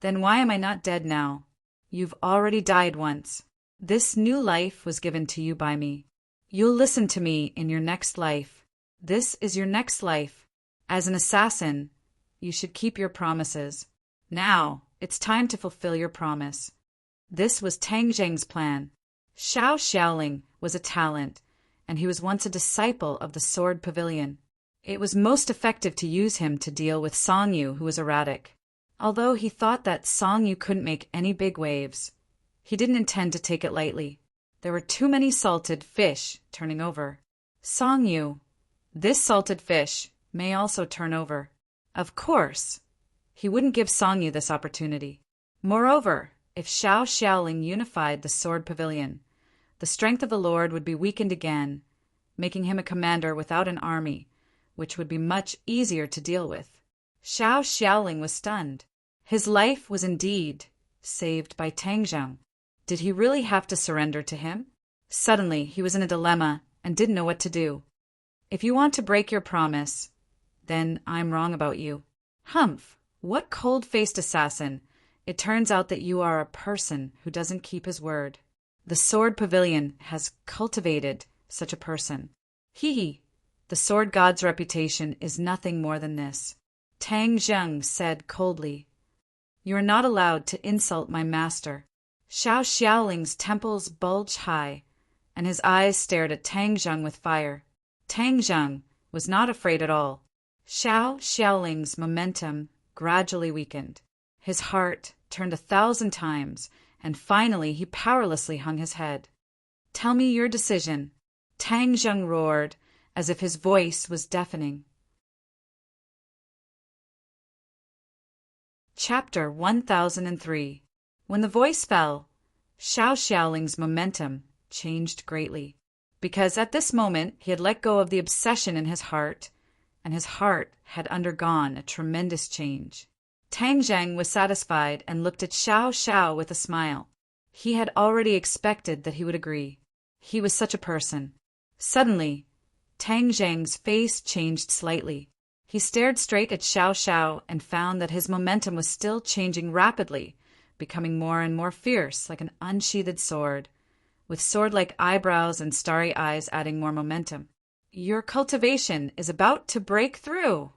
"Then why am I not dead now? You've already died once. This new life was given to you by me. You'll listen to me in your next life. This is your next life. As an assassin, you should keep your promises. Now, it's time to fulfill your promise." This was Tang Zheng's plan. Xiao Xiaoling was a talent, and he was once a disciple of the Sword Pavilion. It was most effective to use him to deal with Song Yu, who was erratic. Although he thought that Song Yu couldn't make any big waves, he didn't intend to take it lightly. There were too many salted fish turning over. Song Yu, this salted fish may also turn over. Of course, he wouldn't give Song Yu this opportunity. Moreover, if Xiao Xiaoling unified the sword pavilion, the strength of the Lord would be weakened again, making him a commander without an army, which would be much easier to deal with. Xiao Xiaoling was stunned. His life was indeed saved by Tang Zheng. Did he really have to surrender to him? Suddenly, he was in a dilemma and didn't know what to do. If you want to break your promise, then I'm wrong about you. Humph! What cold-faced assassin! It turns out that you are a person who doesn't keep his word. The sword pavilion has cultivated such a person. He, the sword god's reputation is nothing more than this. Tang Zheng said coldly, "You are not allowed to insult my master." Xiao Xiaoling's temples bulged high, and his eyes stared at Tang Zheng with fire. Tang Zheng was not afraid at all. Xiao Xiaoling's momentum gradually weakened. His heart turned 1,000 times, and finally he powerlessly hung his head. "Tell me your decision," Tang Zheng roared, as if his voice was deafening. Chapter 1003. When the voice fell, Xiao Xiaoling's momentum changed greatly, because at this moment he had let go of the obsession in his heart, and his heart had undergone a tremendous change. Tang Zheng was satisfied and looked at Xiao Xiao with a smile. He had already expected that he would agree. He was such a person. Suddenly, Tang Zheng's face changed slightly. He stared straight at Xiao Xiao and found that his momentum was still changing rapidly, becoming more and more fierce like an unsheathed sword, with sword-like eyebrows and starry eyes adding more momentum. "Your cultivation is about to break through."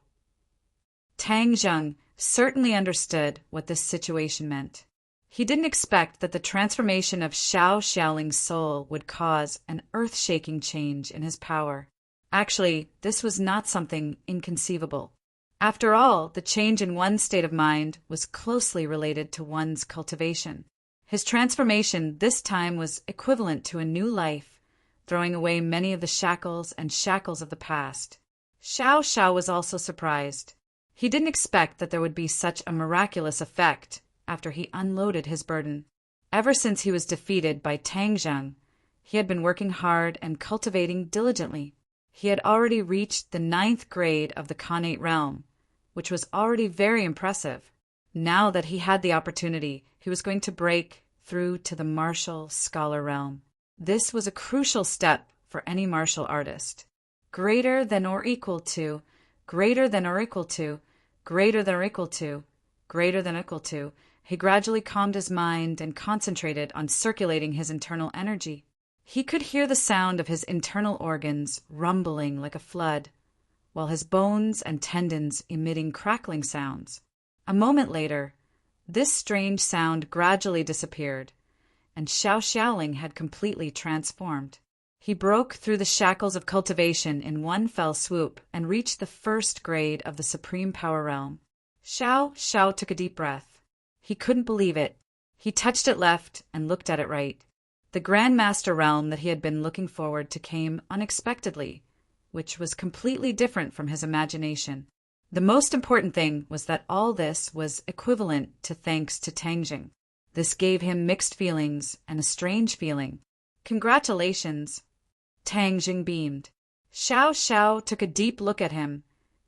Tang Zheng certainly understood what this situation meant. He didn't expect that the transformation of Xiao Xiaoling's soul would cause an earth-shaking change in his power. Actually, this was not something inconceivable. After all, the change in one's state of mind was closely related to one's cultivation. His transformation this time was equivalent to a new life, throwing away many of the shackles of the past. Xiao Xiao was also surprised. He didn't expect that there would be such a miraculous effect after he unloaded his burden. Ever since he was defeated by Tang Zheng, he had been working hard and cultivating diligently. He had already reached the 9th grade of the Khanate realm, which was already very impressive. Now that he had the opportunity, he was going to break through to the martial scholar realm. This was a crucial step for any martial artist. Greater than or equal to, greater than or equal to, greater than or equal to, greater than or equal to. He gradually calmed his mind and concentrated on circulating his internal energy. He could hear the sound of his internal organs rumbling like a flood, while his bones and tendons emitting crackling sounds. A moment later, this strange sound gradually disappeared, and Xiao Xiaoling had completely transformed. He broke through the shackles of cultivation in one fell swoop and reached the 1st grade of the Supreme Power Realm. Xiao Xiao took a deep breath. He couldn't believe it. He touched it left and looked at it right. The Grand Master realm that he had been looking forward to came unexpectedly, which was completely different from his imagination. The most important thing was that all this was equivalent to thanks to Tang Zheng. This gave him mixed feelings and a strange feeling. "Congratulations." Tang Zheng beamed. Xiao Xiao took a deep look at him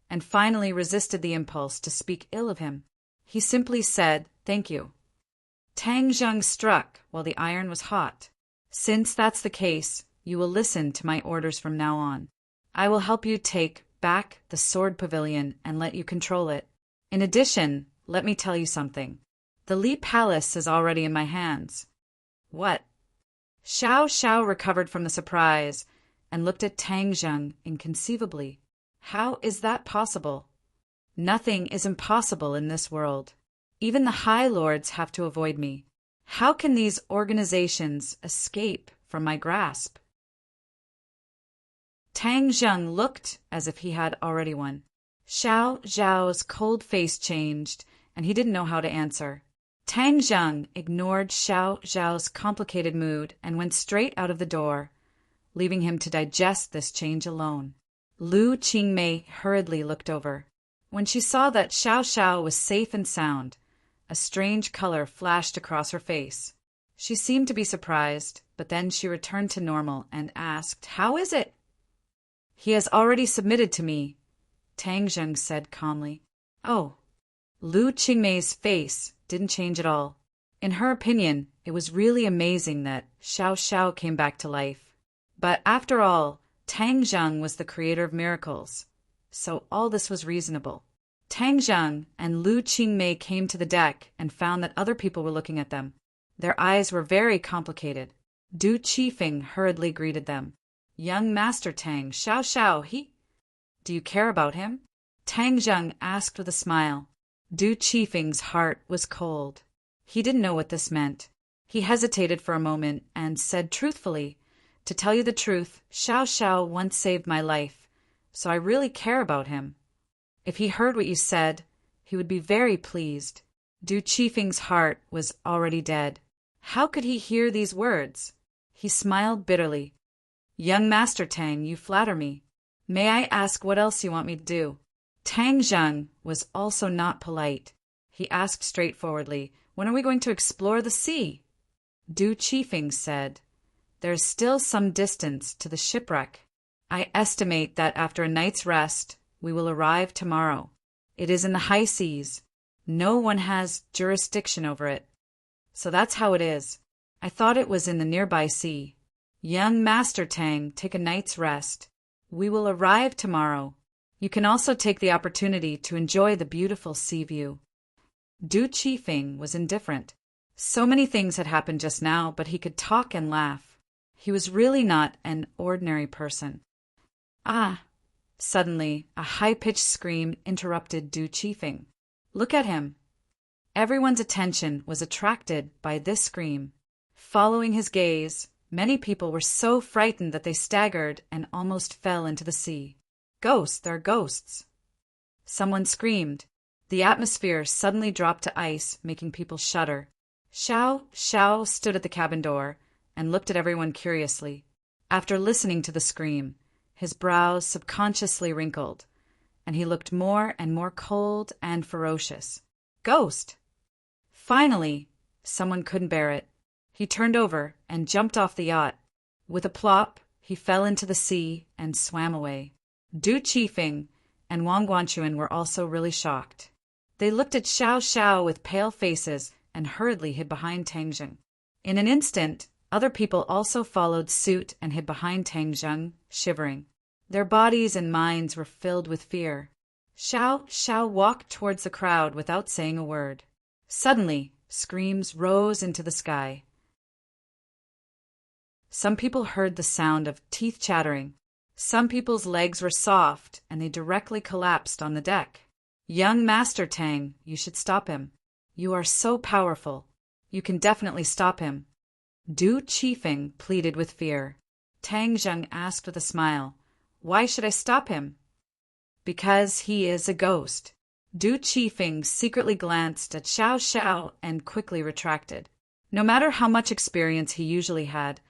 and finally resisted the impulse to speak ill of him. He simply said, "Thank you." Tang Zheng struck while the iron was hot. "Since that's the case, you will listen to my orders from now on. I will help you take back the sword pavilion and let you control it. In addition, let me tell you something. The Li Palace is already in my hands." "What?" Xiao Xiao recovered from the surprise and looked at Tang Zheng inconceivably. "How is that possible?" "Nothing is impossible in this world. Even the High Lords have to avoid me. How can these organizations escape from my grasp?" Tang Zheng looked as if he had already won. Xiao Zhao's cold face changed, and he didn't know how to answer. Tang Zheng ignored Xiao Zhao's complicated mood and went straight out of the door, leaving him to digest this change alone. Lu Qingmei hurriedly looked over. When she saw that Xiao Xiao was safe and sound, A strange color flashed across her face. She seemed to be surprised, but then she returned to normal and asked, "How is it?" "He has already submitted to me," Tang Zheng said calmly. "Oh." Lu Qingmei's face didn't change at all. In her opinion, it was really amazing that Xiao Xiao came back to life. But after all, Tang Zheng was the creator of miracles, so all this was reasonable. Tang Zheng and Lu Qingmei came to the deck and found that other people were looking at them. Their eyes were very complicated. Du Qifeng hurriedly greeted them. "Young Master Tang, Xiao Xiao, he... Do you care about him?" Tang Zheng asked with a smile. Du Qifeng's heart was cold. He didn't know what this meant. He hesitated for a moment and said truthfully, "To tell you the truth, Xiao Xiao once saved my life, so I really care about him. If he heard what you said, he would be very pleased." Du Qifeng's heart was already dead. How could he hear these words? He smiled bitterly. "Young Master Tang, you flatter me. May I ask what else you want me to do?" Tang Zheng was also not polite. He asked straightforwardly, "When are we going to explore the sea?" Du Qifeng said, "There is still some distance to the shipwreck. I estimate that after a night's rest, we will arrive tomorrow. It is in the high seas. No one has jurisdiction over it. So that's how it is. I thought it was in the nearby sea. Young Master Tang, take a night's rest. We will arrive tomorrow. You can also take the opportunity to enjoy the beautiful sea view." Du Qifeng was indifferent. So many things had happened just now, but he could talk and laugh. He was really not an ordinary person. "Ah!" Suddenly, a high-pitched scream interrupted Du Qifeng. "Look at him!" Everyone's attention was attracted by this scream. Following his gaze, many people were so frightened that they staggered and almost fell into the sea. "Ghosts! They're ghosts!" Someone screamed. The atmosphere suddenly dropped to ice, making people shudder. Xiao Xiao stood at the cabin door and looked at everyone curiously. After listening to the scream, his brows subconsciously wrinkled, and he looked more and more cold and ferocious. "Ghost!" Finally, someone couldn't bear it. He turned over and jumped off the yacht. With a plop, he fell into the sea and swam away. Du Qifeng and Wang Guanchuan were also really shocked. They looked at Xiao Xiao with pale faces and hurriedly hid behind Tang Zheng. In an instant, other people also followed suit and hid behind Tang Zheng, shivering. Their bodies and minds were filled with fear. Xiao Xiao walked towards the crowd without saying a word. Suddenly, screams rose into the sky. Some people heard the sound of teeth chattering. Some people's legs were soft, and they directly collapsed on the deck. "Young Master Tang, you should stop him. You are so powerful. You can definitely stop him." Du Qifeng pleaded with fear. Tang Zheng asked with a smile, "Why should I stop him?" "Because he is a ghost." Du Qifeng secretly glanced at Xiao Xiao and quickly retracted. No matter how much experience he usually had,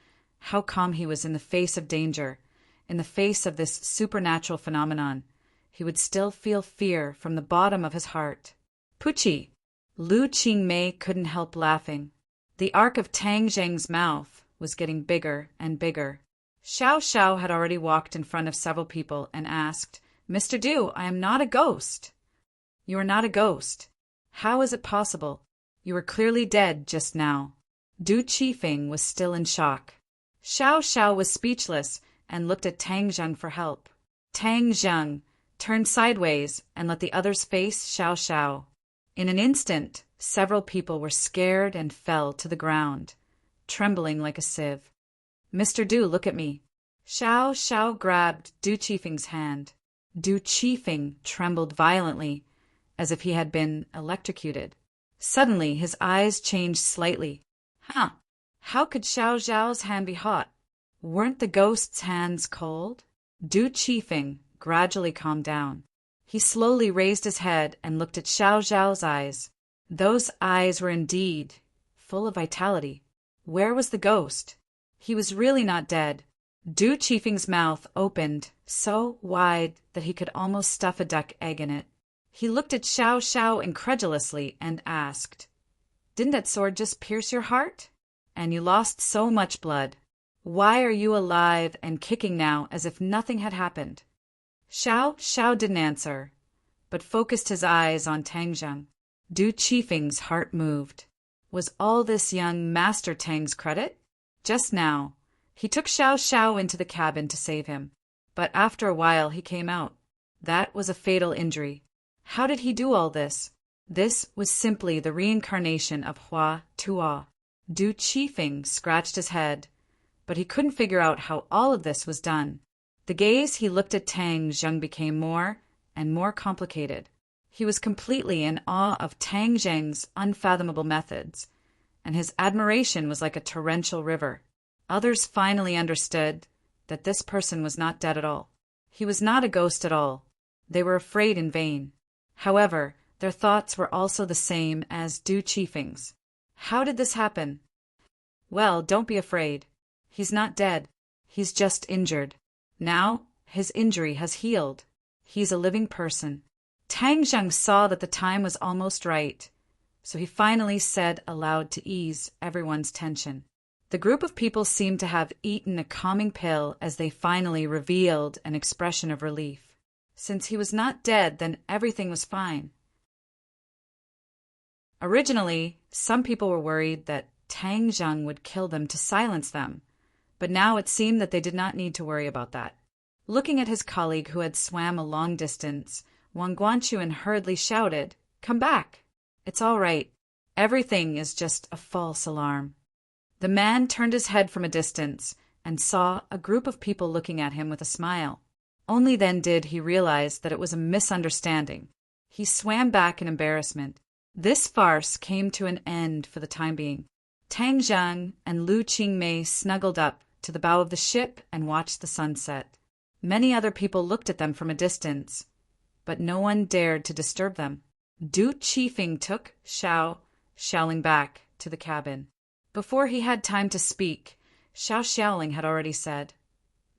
how calm he was in the face of danger, in the face of this supernatural phenomenon, he would still feel fear from the bottom of his heart. "Puchi!" Lu Qingmei couldn't help laughing. The arc of Tang Zheng's mouth was getting bigger and bigger. Xiao Xiao had already walked in front of several people and asked, "Mr. Du, I am not a ghost." "You are not a ghost. How is it possible? You were clearly dead just now." Du Qifeng was still in shock. Xiao Xiao was speechless and looked at Tang Zheng for help. Tang Zheng turned sideways and let the others face Xiao Xiao. In an instant, several people were scared and fell to the ground, trembling like a sieve. "Mr. Du, look at me." Xiao Xiao grabbed Du Qifeng's hand. Du Qifeng trembled violently, as if he had been electrocuted. Suddenly, his eyes changed slightly. "Huh! How could Xiao Xiao's hand be hot? Weren't the ghost's hands cold?" Du Qifeng gradually calmed down. He slowly raised his head and looked at Xiao Xiao's eyes. Those eyes were indeed full of vitality. Where was the ghost? He was really not dead. Du Qifeng's mouth opened so wide that he could almost stuff a duck egg in it. He looked at Xiao Xiao incredulously and asked, Didn't that sword just pierce your heart? And you lost so much blood. Why are you alive and kicking now as if nothing had happened?" Xiao didn't answer, but focused his eyes on Tang Zheng. Du Qifeng's heart moved. Was all this young Master Tang's credit? Just now, he took Xiao into the cabin to save him, but after a while he came out. That was a fatal injury. How did he do all this? This was simply the reincarnation of Hua Tuo. Du Qifeng scratched his head, but he couldn't figure out how all of this was done. The gaze he looked at Tang Zheng became more and more complicated. He was completely in awe of Tang Zheng's unfathomable methods, and his admiration was like a torrential river. Others finally understood that this person was not dead at all. He was not a ghost at all. They were afraid in vain. However, their thoughts were also the same as Du Qifeng's. How did this happen? Well, don't be afraid. He's not dead. He's just injured. Now, his injury has healed. He's a living person. Tang Zheng saw that the time was almost right, so he finally said aloud to ease everyone's tension. The group of people seemed to have eaten a calming pill as they finally revealed an expression of relief. Since he was not dead, then everything was fine. Originally, some people were worried that Tang Zheng would kill them to silence them, but now it seemed that they did not need to worry about that. Looking at his colleague who had swam a long distance, Wang Guanchuan hurriedly shouted, "Come back! It's all right. Everything is just a false alarm." The man turned his head from a distance and saw a group of people looking at him with a smile. Only then did he realize that it was a misunderstanding. He swam back in embarrassment. This farce came to an end for the time being. Tang Zheng and Lu Qingmei snuggled up to the bow of the ship and watched the sunset. Many other people looked at them from a distance, but no one dared to disturb them. Du Qifeng took Xiaoling back to the cabin. Before he had time to speak, Xiaoling had already said,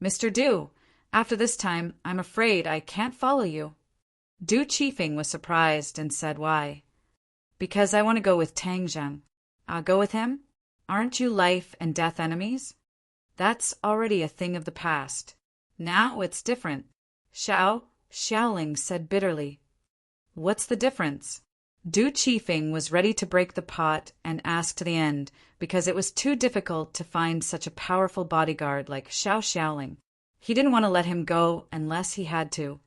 "Mr. Du, after this time, I'm afraid I can't follow you." Du Qifeng was surprised and said, "Why?" "Because I want to go with Tang Zheng." "Go with him? Aren't you life and death enemies?" "That's already a thing of the past. Now it's different," Xiaoling said bitterly. "What's the difference?" Du Qifeng was ready to break the pot and ask to the end, because it was too difficult to find such a powerful bodyguard like Xiaoling. He didn't want to let him go unless he had to.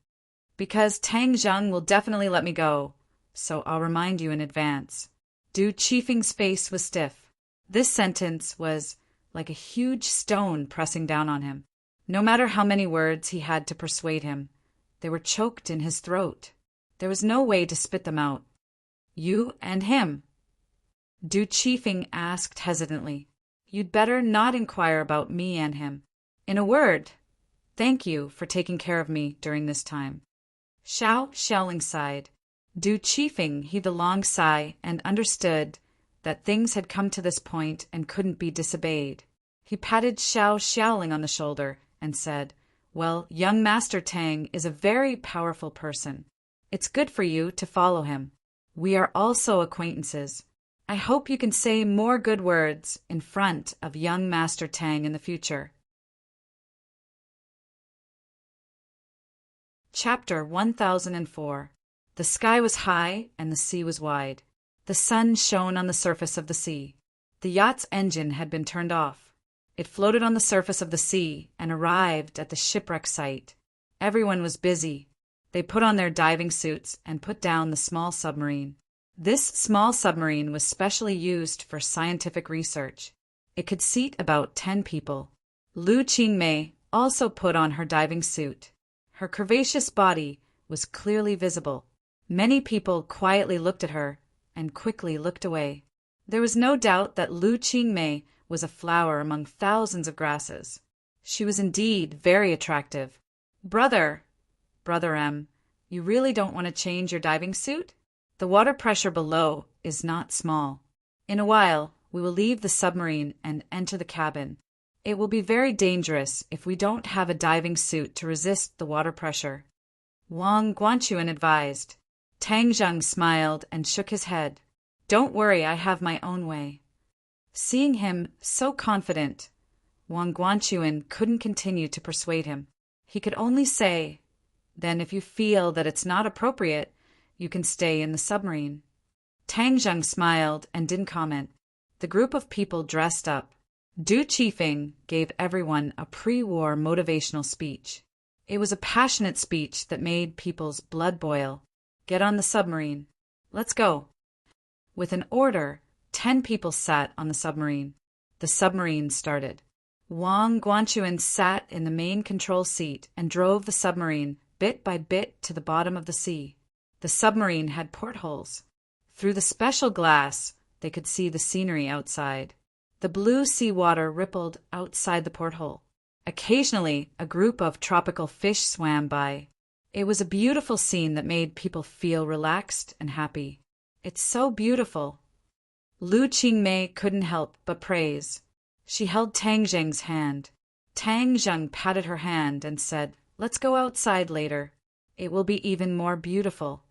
"Because Tang Zheng will definitely let me go, so I'll remind you in advance." Du Qifeng's face was stiff. This sentence was like a huge stone pressing down on him. No matter how many words he had to persuade him, they were choked in his throat. There was no way to spit them out. "You and him?" Du Qifeng asked hesitantly. "You'd better not inquire about me and him. In a word, thank you for taking care of me during this time." Xiaoling sighed. Du Qifeng heaved a long sigh and understood that things had come to this point and couldn't be disobeyed. He patted Xiaoling on the shoulder and said, "Well, young Master Tang is a very powerful person. It's good for you to follow him. We are also acquaintances. I hope you can say more good words in front of young Master Tang in the future." Chapter 1004. The sky was high and the sea was wide. The sun shone on the surface of the sea. The yacht's engine had been turned off. It floated on the surface of the sea and arrived at the shipwreck site. Everyone was busy. They put on their diving suits and put down the small submarine. This small submarine was specially used for scientific research. It could seat about 10 people. Lu Qingmei also put on her diving suit. Her curvaceous body was clearly visible. Many people quietly looked at her and quickly looked away. There was no doubt that Lu Qingmei was a flower among thousands of grasses. She was indeed very attractive. Brother M, you really don't want to change your diving suit? The water pressure below is not small. In a while, we will leave the submarine and enter the cabin. It will be very dangerous if we don't have a diving suit to resist the water pressure." Wang Guanchuan advised. Tang Zheng smiled and shook his head. Don't worry, I have my own way. Seeing him so confident, Wang Guanchuan couldn't continue to persuade him. He could only say, "Then if you feel that it's not appropriate, you can stay in the submarine." Tang Zheng smiled and didn't comment. The group of people dressed up. Du Qifeng gave everyone a pre-war motivational speech. It was a passionate speech that made people's blood boil. "Get on the submarine. Let's go." With an order, 10 people sat on the submarine. The submarine started. Wang Guanchuan sat in the main control seat and drove the submarine bit by bit to the bottom of the sea. The submarine had portholes. Through the special glass, they could see the scenery outside. The blue seawater rippled outside the porthole. Occasionally, a group of tropical fish swam by. It was a beautiful scene that made people feel relaxed and happy. "It's so beautiful." Lu Qingmei couldn't help but praise. She held Tang Zheng's hand. Tang Zheng patted her hand and said, "Let's go outside later. It will be even more beautiful."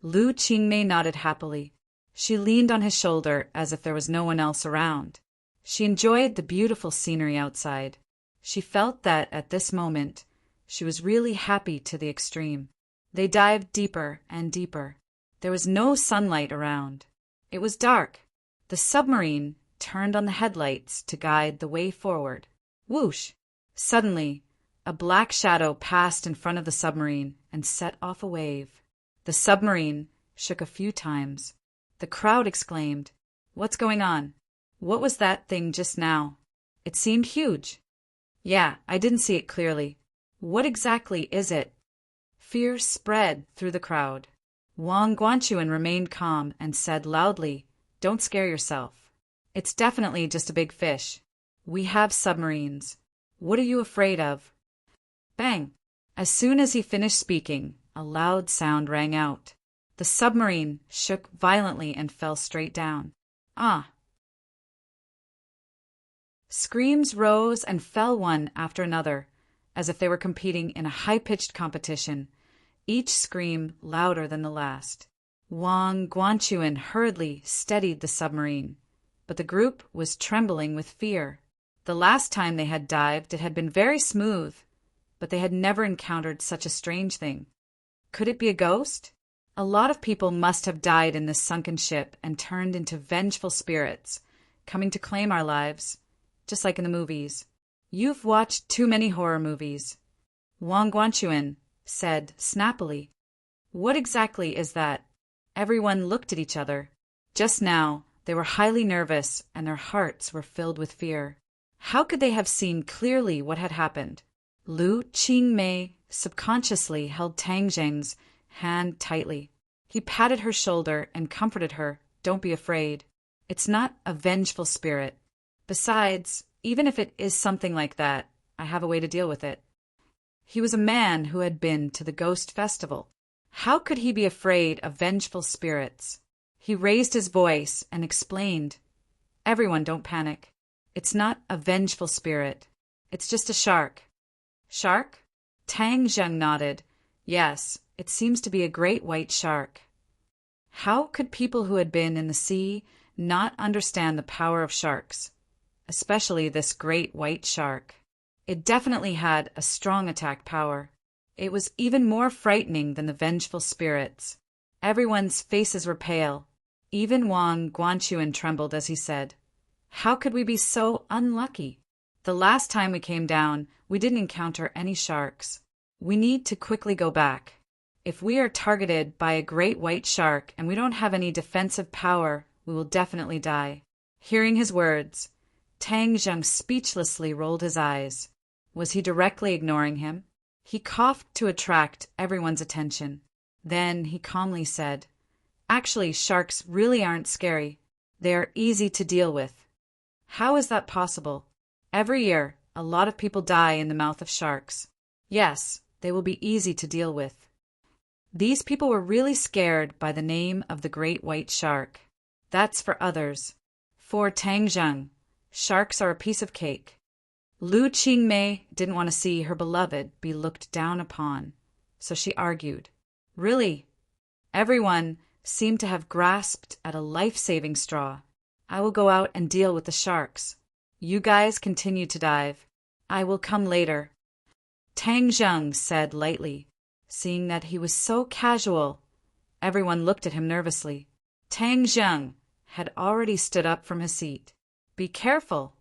Lu Qingmei nodded happily. She leaned on his shoulder as if there was no one else around. She enjoyed the beautiful scenery outside. She felt that at this moment, she was really happy to the extreme. They dived deeper and deeper. There was no sunlight around. It was dark. The submarine turned on the headlights to guide the way forward. Whoosh! Suddenly, a black shadow passed in front of the submarine and set off a wave. The submarine shook a few times. The crowd exclaimed, "What's going on? What was that thing just now? It seemed huge." "Yeah, I didn't see it clearly. What exactly is it?" Fear spread through the crowd. Wang Guanchuan remained calm and said loudly, "Don't scare yourself. It's definitely just a big fish. We have submarines. What are you afraid of?" Bang! As soon as he finished speaking, a loud sound rang out. The submarine shook violently and fell straight down. "Ah!" Screams rose and fell one after another, as if they were competing in a high-pitched competition, each scream louder than the last. Wang Guanchuan hurriedly steadied the submarine, but the group was trembling with fear. The last time they had dived, it had been very smooth, but they had never encountered such a strange thing. Could it be a ghost? A lot of people must have died in this sunken ship and turned into vengeful spirits, coming to claim our lives, just like in the movies. You've watched too many horror movies. Wang Guanchuan said snappily. What exactly is that? Everyone looked at each other. Just now, they were highly nervous and their hearts were filled with fear. How could they have seen clearly what had happened? Lu Qingmei subconsciously held Tang Zheng's hand tightly. He patted her shoulder and comforted her. Don't be afraid. It's not a vengeful spirit. Besides, even if it is something like that, I have a way to deal with it. He was a man who had been to the ghost festival. How could he be afraid of vengeful spirits? He raised his voice and explained. Everyone, don't panic. It's not a vengeful spirit. It's just a shark. Shark? Tang Zheng nodded. Yes, it seems to be a great white shark. How could people who had been in the sea not understand the power of sharks, especially this great white shark? It definitely had a strong attack power. It was even more frightening than the vengeful spirits. Everyone's faces were pale. Even Wang Guanchuan trembled as he said, How could we be so unlucky? The last time we came down, we didn't encounter any sharks. We need to quickly go back. If we are targeted by a great white shark and we don't have any defensive power, we will definitely die. Hearing his words, Tang Zheng speechlessly rolled his eyes. Was he directly ignoring him? He coughed to attract everyone's attention. Then he calmly said, Actually, sharks really aren't scary. They are easy to deal with. How is that possible? Every year, a lot of people die in the mouth of sharks. Yes, they will be easy to deal with. These people were really scared by the name of the great white shark. That's for others. For Tang Zheng, sharks are a piece of cake. Lu Qingmei didn't want to see her beloved be looked down upon, so she argued. Really? Everyone, seemed to have grasped at a life-saving straw. I will go out and deal with the sharks. You guys continue to dive. I will come later. Tang Zheng said lightly, seeing that he was so casual. Everyone looked at him nervously. Tang Zheng had already stood up from his seat. Be careful.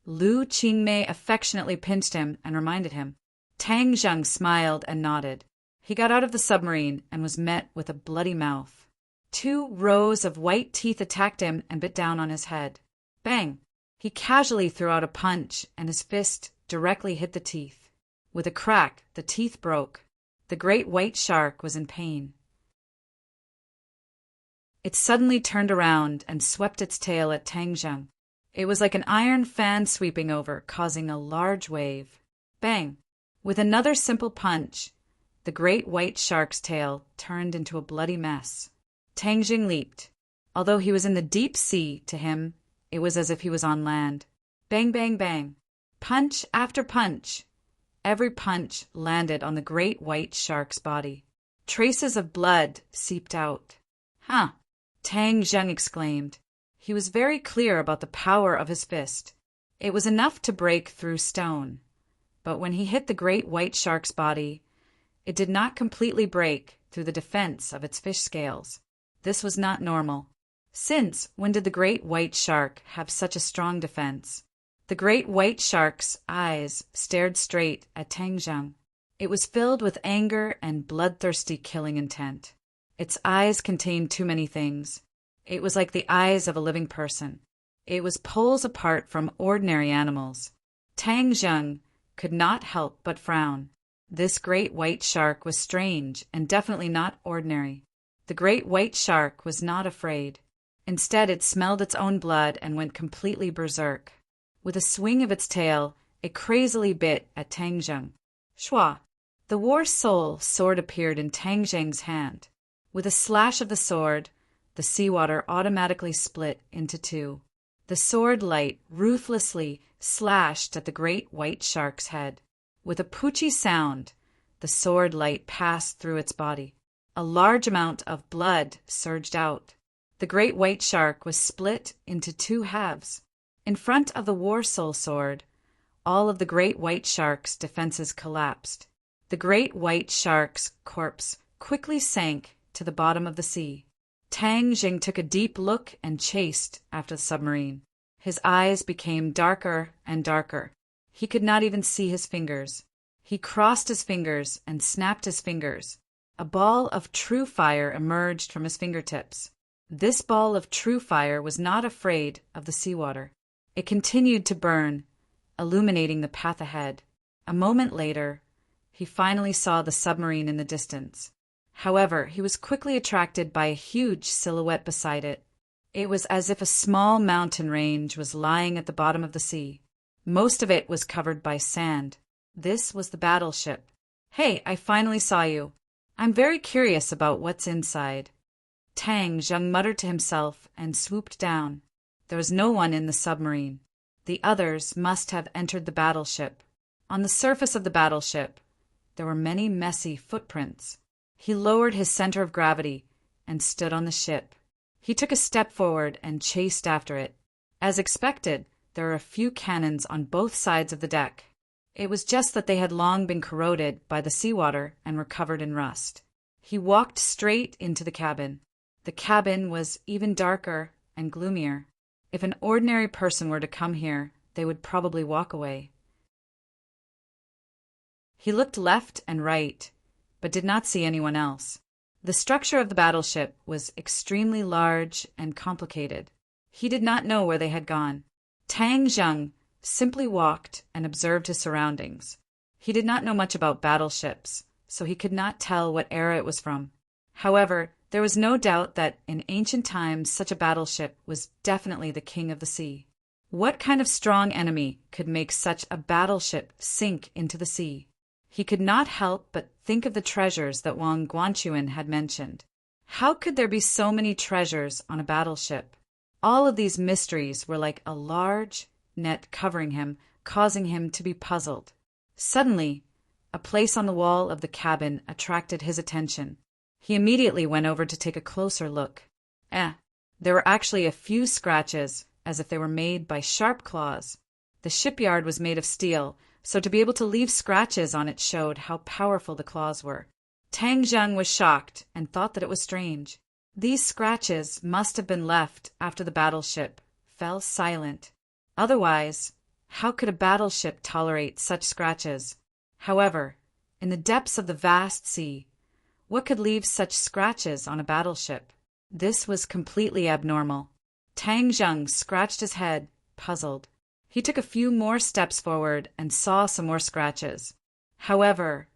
Lu Qingmei affectionately pinched him and reminded him. Tang Zheng smiled and nodded. He got out of the submarine and was met with a bloody mouth. 2 rows of white teeth attacked him and bit down on his head. Bang! He casually threw out a punch, and his fist directly hit the teeth. With a crack, the teeth broke. The great white shark was in pain. It suddenly turned around and swept its tail at Tang Zheng. It was like an iron fan sweeping over, causing a large wave. Bang! With another simple punch, the great white shark's tail turned into a bloody mess. Tang Zheng leaped. Although he was in the deep sea, to him, it was as if he was on land. Bang, bang, bang. Punch after punch. Every punch landed on the great white shark's body. Traces of blood seeped out. Huh! Tang Zheng exclaimed. He was very clear about the power of his fist. It was enough to break through stone. But when he hit the great white shark's body, it did not completely break through the defense of its fish scales. This was not normal. Since when did the great white shark have such a strong defense? The great white shark's eyes stared straight at Tang Zheng. It was filled with anger and bloodthirsty killing intent. Its eyes contained too many things. It was like the eyes of a living person. It was poles apart from ordinary animals. Tang Zheng could not help but frown. This great white shark was strange and definitely not ordinary. The great white shark was not afraid. Instead, it smelled its own blood and went completely berserk. With a swing of its tail, it crazily bit at Tang Zheng. Shua! The war soul sword appeared in Tang Zheng's hand. With a slash of the sword, the seawater automatically split into 2. The sword light ruthlessly slashed at the great white shark's head. With a poochie sound, the sword light passed through its body. A large amount of blood surged out. The great white shark was split into 2 halves. In front of the war soul sword, all of the great white shark's defenses collapsed. The great white shark's corpse quickly sank to the bottom of the sea. Tang Zheng took a deep look and chased after the submarine. His eyes became darker and darker. He could not even see his fingers. He crossed his fingers and snapped his fingers. A ball of true fire emerged from his fingertips. This ball of true fire was not afraid of the seawater. It continued to burn, illuminating the path ahead. A moment later, he finally saw the submarine in the distance. However, he was quickly attracted by a huge silhouette beside it. It was as if a small mountain range was lying at the bottom of the sea. Most of it was covered by sand. This was the battleship. Hey, I finally saw you. I'm very curious about what's inside. Tang Zheng muttered to himself and swooped down. There was no one in the submarine. The others must have entered the battleship. On the surface of the battleship, there were many messy footprints. He lowered his center of gravity and stood on the ship. He took a step forward and chased after it. As expected, there were a few cannons on both sides of the deck. It was just that they had long been corroded by the seawater and were covered in rust. He walked straight into the cabin. The cabin was even darker and gloomier. If an ordinary person were to come here, they would probably walk away. He looked left and right, but did not see anyone else. The structure of the battleship was extremely large and complicated. He did not know where they had gone. Tang Zheng simply walked and observed his surroundings. He did not know much about battleships, so he could not tell what era it was from. However, there was no doubt that in ancient times such a battleship was definitely the king of the sea. What kind of strong enemy could make such a battleship sink into the sea? He could not help but think of the treasures that Wang Guanchuan had mentioned. How could there be so many treasures on a battleship? All of these mysteries were like a large net covering him, causing him to be puzzled. Suddenly, a place on the wall of the cabin attracted his attention. He immediately went over to take a closer look. There were actually a few scratches, as if they were made by sharp claws. The shipyard was made of steel, so to be able to leave scratches on it showed how powerful the claws were. Tang Zheng was shocked and thought that it was strange. These scratches must have been left after the battleship fell silent. Otherwise, how could a battleship tolerate such scratches? However, in the depths of the vast sea, what could leave such scratches on a battleship? This was completely abnormal. Tang Zheng scratched his head, puzzled. He took a few more steps forward and saw some more scratches. However,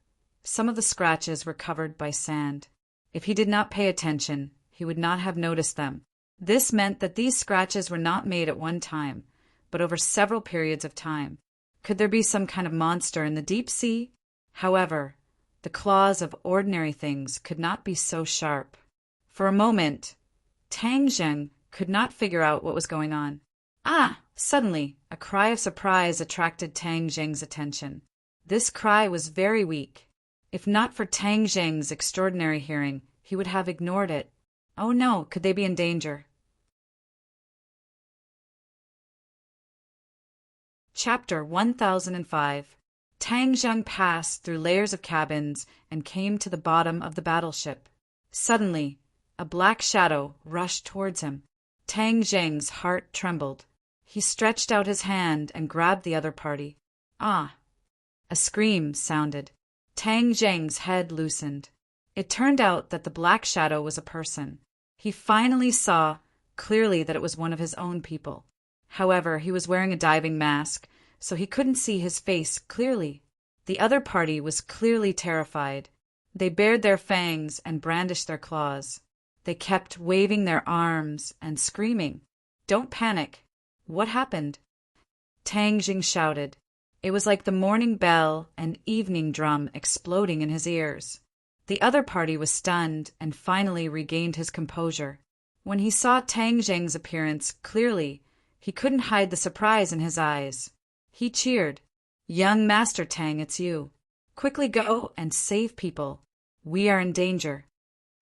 some of the scratches were covered by sand. If he did not pay attention, he would not have noticed them. This meant that these scratches were not made at one time, but over several periods of time. Could there be some kind of monster in the deep sea? However, the claws of ordinary things could not be so sharp. For a moment, Tang Zheng could not figure out what was going on. Suddenly, a cry of surprise attracted Tang Zheng's attention. This cry was very weak. If not for Tang Zheng's extraordinary hearing, he would have ignored it. Oh no, could they be in danger? Chapter 1005. Tang Zheng passed through layers of cabins and came to the bottom of the battleship. Suddenly, a black shadow rushed towards him. Tang Zheng's heart trembled. He stretched out his hand and grabbed the other party. A scream sounded. Tang Zheng's head loosened. It turned out that the black shadow was a person. He finally saw clearly that it was one of his own people. However, he was wearing a diving mask, so he couldn't see his face clearly. The other party was clearly terrified. They bared their fangs and brandished their claws. They kept waving their arms and screaming. "Don't panic. What happened?" Tang Zheng shouted. It was like the morning bell and evening drum exploding in his ears. The other party was stunned and finally regained his composure. When he saw Tang Zheng's appearance clearly, he couldn't hide the surprise in his eyes. He cheered. "Young Master Tang, it's you. Quickly go and save people. We are in danger."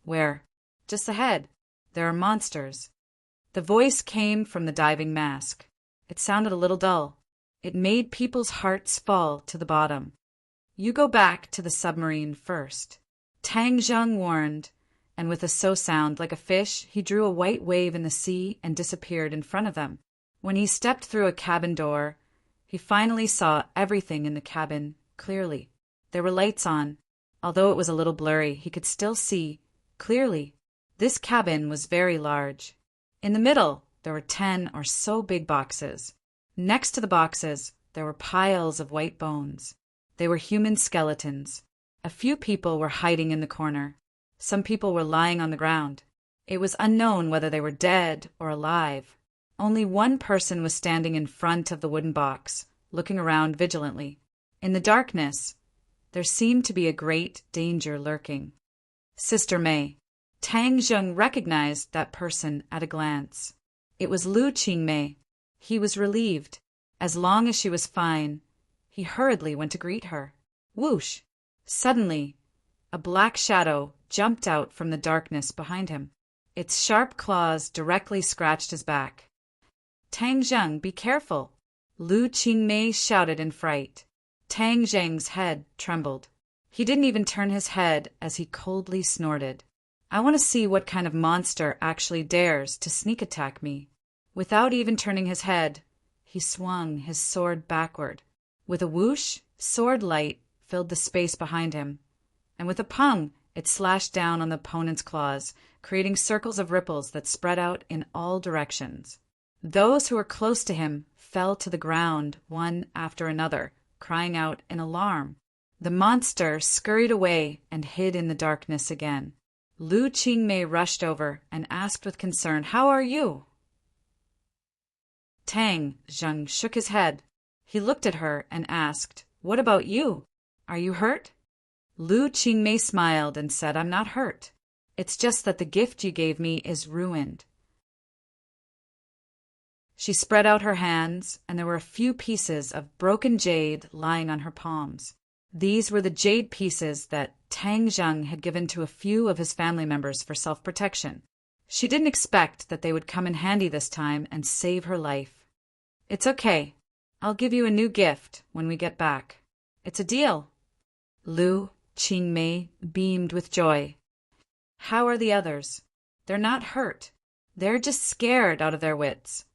"Where?" "Just ahead. There are monsters." The voice came from the diving mask. It sounded a little dull. It made people's hearts fall to the bottom. "You go back to the submarine first," Tang Zheng warned, and with a sound like a fish, he drew a white wave in the sea and disappeared in front of them. When he stepped through a cabin door, he finally saw everything in the cabin clearly. There were lights on. Although it was a little blurry, he could still see clearly. This cabin was very large. In the middle, there were 10 or so big boxes. Next to the boxes, there were piles of white bones. They were human skeletons. A few people were hiding in the corner. Some people were lying on the ground. It was unknown whether they were dead or alive. Only one person was standing in front of the wooden box, looking around vigilantly. In the darkness, there seemed to be a great danger lurking. Sister May. Tang Zheng recognized that person at a glance. It was Lu Qingmei. He was relieved. As long as she was fine, he hurriedly went to greet her. Whoosh! Suddenly, a black shadow jumped out from the darkness behind him. Its sharp claws directly scratched his back. "Tang Zheng, be careful!" Lu Qingmei shouted in fright. Tang Zheng's head trembled. He didn't even turn his head as he coldly snorted. "I want to see what kind of monster actually dares to sneak attack me." Without even turning his head, he swung his sword backward. With a whoosh, sword light filled the space behind him, and with a pung, it slashed down on the opponent's claws, creating circles of ripples that spread out in all directions. Those who were close to him fell to the ground one after another, crying out in alarm. The monster scurried away and hid in the darkness again. Lu Qingmei rushed over and asked with concern, "How are you?" Tang Zheng shook his head. He looked at her and asked, "What about you? Are you hurt?" Lu Qingmei smiled and said, "I'm not hurt. It's just that the gift you gave me is ruined." She spread out her hands, and there were a few pieces of broken jade lying on her palms. These were the jade pieces that Tang Zheng had given to a few of his family members for self-protection. She didn't expect that they would come in handy this time and save her life. "It's okay. I'll give you a new gift when we get back. It's a deal." Lu Qingmei beamed with joy. "How are the others?" "They're not hurt. They're just scared out of their wits,"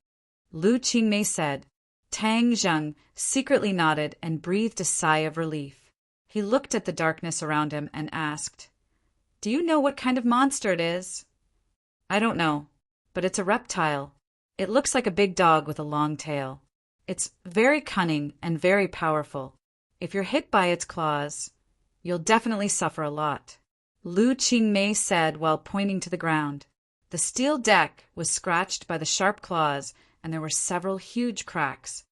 Lu Qingmei said. Tang Zheng secretly nodded and breathed a sigh of relief. He looked at the darkness around him and asked, "Do you know what kind of monster it is?" "I don't know, but it's a reptile. It looks like a big dog with a long tail. It's very cunning and very powerful. If you're hit by its claws, you'll definitely suffer a lot," Lu Qingmei said while pointing to the ground. The steel deck was scratched by the sharp claws, and there were several huge cracks.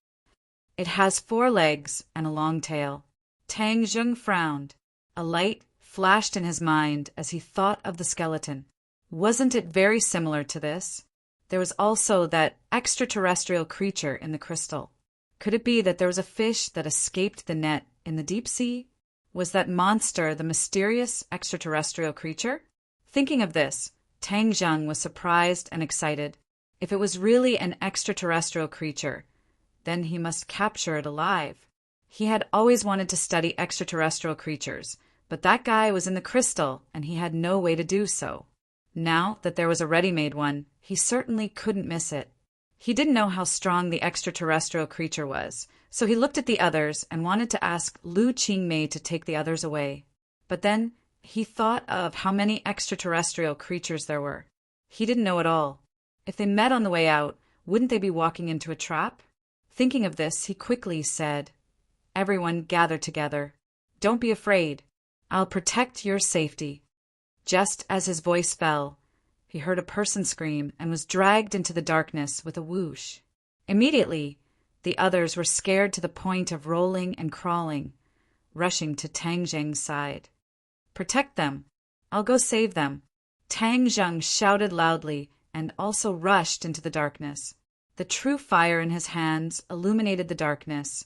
"It has 4 legs and a long tail." Tang Zheng frowned. A light flashed in his mind as he thought of the skeleton. Wasn't it very similar to this? There was also that extraterrestrial creature in the crystal. Could it be that there was a fish that escaped the net in the deep sea? Was that monster the mysterious extraterrestrial creature? Thinking of this, Tang Zheng was surprised and excited. If it was really an extraterrestrial creature, then he must capture it alive. He had always wanted to study extraterrestrial creatures, but that guy was in the crystal and he had no way to do so. Now that there was a ready-made one, he certainly couldn't miss it. He didn't know how strong the extraterrestrial creature was, so he looked at the others and wanted to ask Lu Qingmei to take the others away. But then he thought of how many extraterrestrial creatures there were. He didn't know it all. If they met on the way out, wouldn't they be walking into a trap? Thinking of this, he quickly said, "Everyone gather together. Don't be afraid. I'll protect your safety." Just as his voice fell, he heard a person scream and was dragged into the darkness with a whoosh. Immediately, the others were scared to the point of rolling and crawling, rushing to Tang Zheng's side. "Protect them. I'll go save them." Tang Zheng shouted loudly and also rushed into the darkness. The true fire in his hands illuminated the darkness,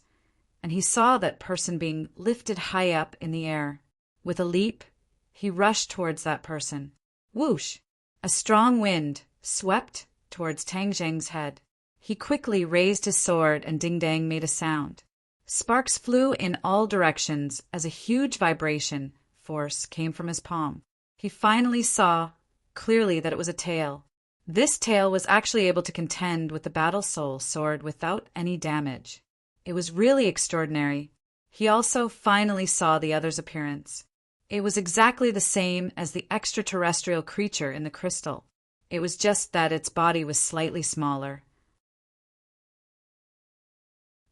and he saw that person being lifted high up in the air. With a leap, he rushed towards that person. Whoosh! A strong wind swept towards Tang Zheng's head. He quickly raised his sword and ding-dang made a sound. Sparks flew in all directions as a huge vibration force came from his palm. He finally saw clearly that it was a tail. This tail was actually able to contend with the battle soul sword without any damage. It was really extraordinary. He also finally saw the other's appearance. It was exactly the same as the extraterrestrial creature in the crystal. It was just that its body was slightly smaller.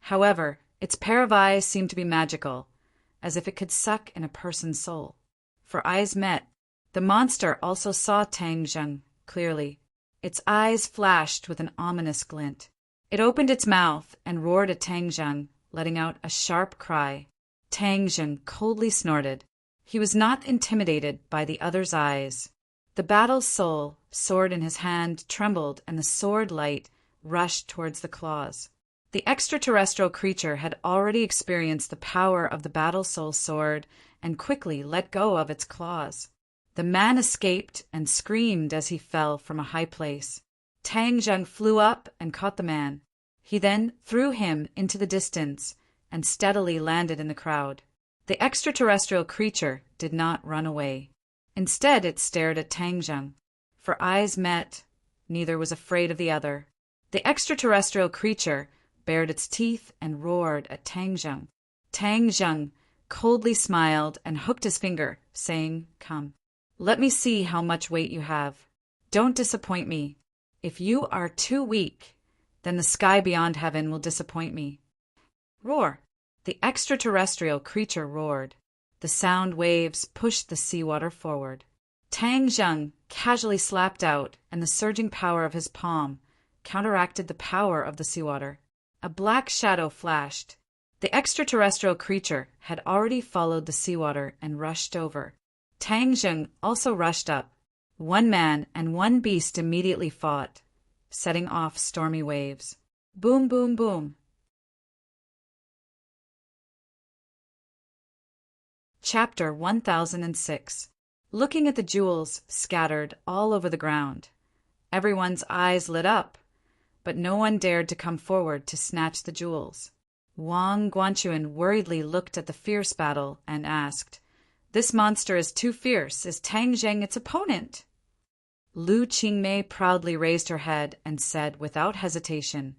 However, its pair of eyes seemed to be magical, as if it could suck in a person's soul. For eyes met. The monster also saw Tang Zheng clearly. Its eyes flashed with an ominous glint. It opened its mouth and roared at Tang Zheng, letting out a sharp cry. Tang Zheng coldly snorted. He was not intimidated by the other's eyes. The battle soul, sword in his hand, trembled, and the sword light rushed towards the claws. The extraterrestrial creature had already experienced the power of the battle soul sword and quickly let go of its claws. The man escaped and screamed as he fell from a high place. Tang Zheng flew up and caught the man. He then threw him into the distance and steadily landed in the crowd. The extraterrestrial creature did not run away. Instead, it stared at Tang Zheng. For eyes met, neither was afraid of the other. The extraterrestrial creature bared its teeth and roared at Tang Zheng. Tang Zheng coldly smiled and hooked his finger, saying, "Come, let me see how much weight you have. Don't disappoint me. If you are too weak, then the sky beyond heaven will disappoint me." Roar! The extraterrestrial creature roared. The sound waves pushed the seawater forward. Tang Zheng casually slapped out, and the surging power of his palm counteracted the power of the seawater. A black shadow flashed. The extraterrestrial creature had already followed the seawater and rushed over. Tang Zheng also rushed up. One man and one beast immediately fought, setting off stormy waves. Boom, boom, boom. Chapter 1006. Looking at the jewels scattered all over the ground, everyone's eyes lit up, but no one dared to come forward to snatch the jewels. Wang Guanchuan worriedly looked at the fierce battle and asked, "This monster is too fierce. Is Tang Zheng its opponent?" Lu Qingmei proudly raised her head and said without hesitation,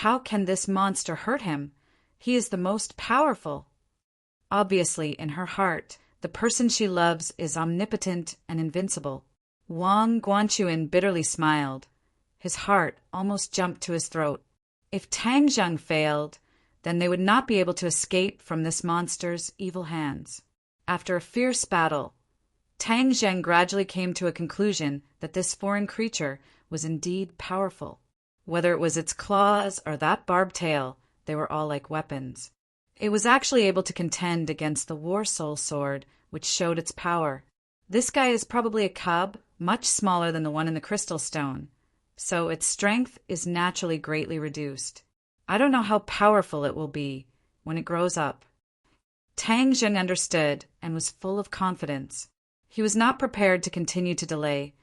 "How can this monster hurt him? He is the most powerful." Obviously, in her heart, the person she loves is omnipotent and invincible. Wang Guanchuan bitterly smiled. His heart almost jumped to his throat. If Tang Zheng failed, then they would not be able to escape from this monster's evil hands. After a fierce battle, Tang Zheng gradually came to a conclusion that this foreign creature was indeed powerful. Whether it was its claws or that barbed tail, they were all like weapons. It was actually able to contend against the War Soul sword, which showed its power. This guy is probably a cub, much smaller than the one in the crystal stone, so its strength is naturally greatly reduced. I don't know how powerful it will be when it grows up. Tang Zheng understood and was full of confidence. He was not prepared to continue to delay,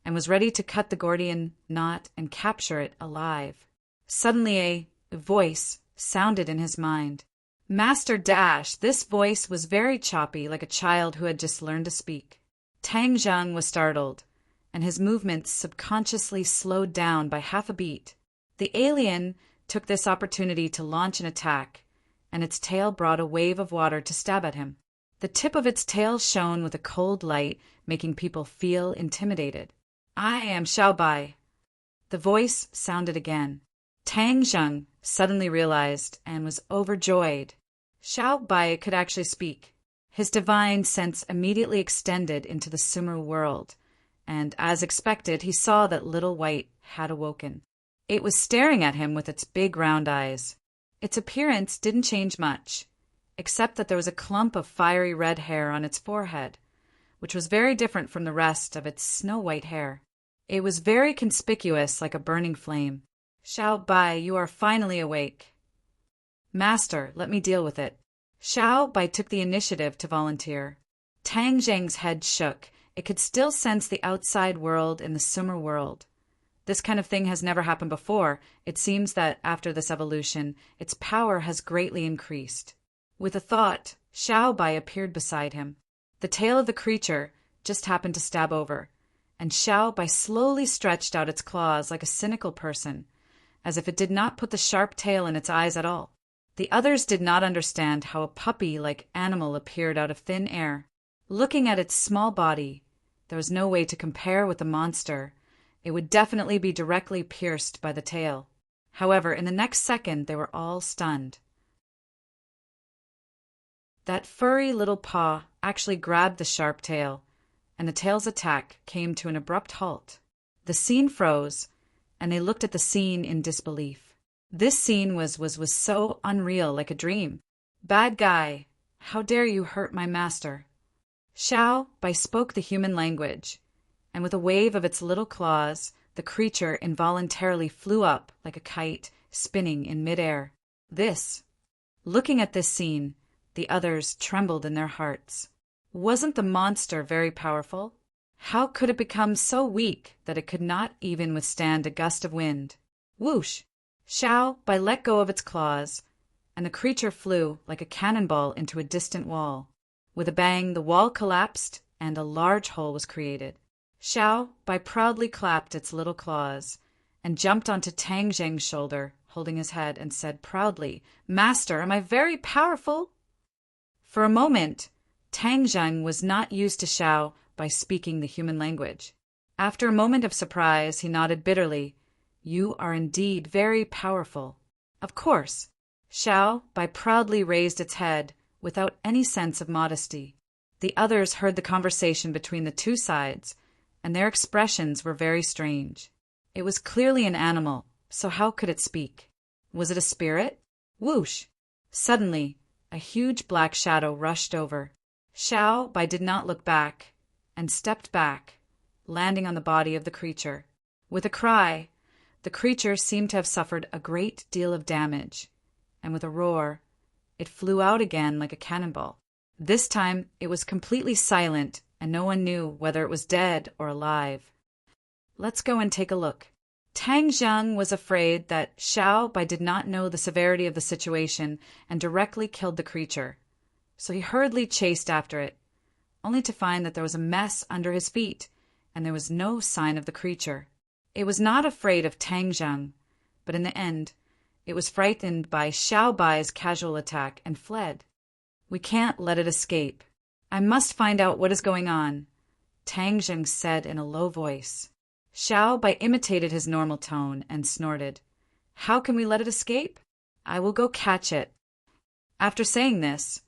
and was ready to cut the Gordian knot and capture it alive. Suddenly a voice sounded in his mind. Master Dash! This voice was very choppy, like a child who had just learned to speak. Tang Zheng was startled, and his movements subconsciously slowed down by half a beat. The alien took this opportunity to launch an attack, and its tail brought a wave of water to stab at him. The tip of its tail shone with a cold light, making people feel intimidated. "I am Xiaobai." The voice sounded again. Tang Zheng suddenly realized and was overjoyed. Xiaobai could actually speak. His divine sense immediately extended into the Sumer world, and as expected, he saw that Little White had awoken. It was staring at him with its big round eyes. Its appearance didn't change much, except that there was a clump of fiery red hair on its forehead, which was very different from the rest of its snow-white hair. It was very conspicuous, like a burning flame. "Xiao Bai, you are finally awake." "Master, let me deal with it." Xiao Bai took the initiative to volunteer. Tang Zheng's head shook. It could still sense the outside world in the Sumer world. This kind of thing has never happened before. It seems that after this evolution, its power has greatly increased. With a thought, Xiao Bai appeared beside him. The tail of the creature just happened to stab over, and Xiao Bai slowly stretched out its claws like a cynical person, as if it did not put the sharp tail in its eyes at all. The others did not understand how a puppy-like animal appeared out of thin air. Looking at its small body, there was no way to compare with the monster. It would definitely be directly pierced by the tail. However, in the next second, they were all stunned. That furry little paw actually grabbed the sharp tail, and the tail's attack came to an abrupt halt. The scene froze, and they looked at the scene in disbelief. This scene was so unreal, like a dream. "Bad guy, how dare you hurt my master?" Xiao Bai spoke the human language, and with a wave of its little claws, the creature involuntarily flew up like a kite, spinning in midair. Looking at this scene, the others trembled in their hearts. Wasn't the monster very powerful? How could it become so weak that it could not even withstand a gust of wind? Whoosh! Xiao Bai let go of its claws, and the creature flew like a cannonball into a distant wall. With a bang, the wall collapsed, and a large hole was created. Xiao Bai proudly clapped its little claws, and jumped onto Tang Zheng's shoulder, holding his head, and said proudly, "Master, am I very powerful?" For a moment, Tang Zheng was not used to Xiao Bai speaking the human language. After a moment of surprise, he nodded bitterly. "You are indeed very powerful." Of course. Xiao Bai proudly raised its head, without any sense of modesty. The others heard the conversation between the two sides, and their expressions were very strange. It was clearly an animal, so how could it speak? Was it a spirit? Whoosh! Suddenly, a huge black shadow rushed over. Xiao Bai did not look back, and stepped back, landing on the body of the creature. With a cry, the creature seemed to have suffered a great deal of damage, and with a roar, it flew out again like a cannonball. This time it was completely silent, and no one knew whether it was dead or alive. Let's go and take a look. Tang Zheng was afraid that Xiao Bai did not know the severity of the situation and directly killed the creature. So he hurriedly chased after it, only to find that there was a mess under his feet, and there was no sign of the creature. It was not afraid of Tang Zheng, but in the end, it was frightened by Xiao Bai's casual attack and fled. We can't let it escape. I must find out what is going on, Tang Zheng said in a low voice. Xiao Bai imitated his normal tone and snorted. How can we let it escape? I will go catch it. After saying this,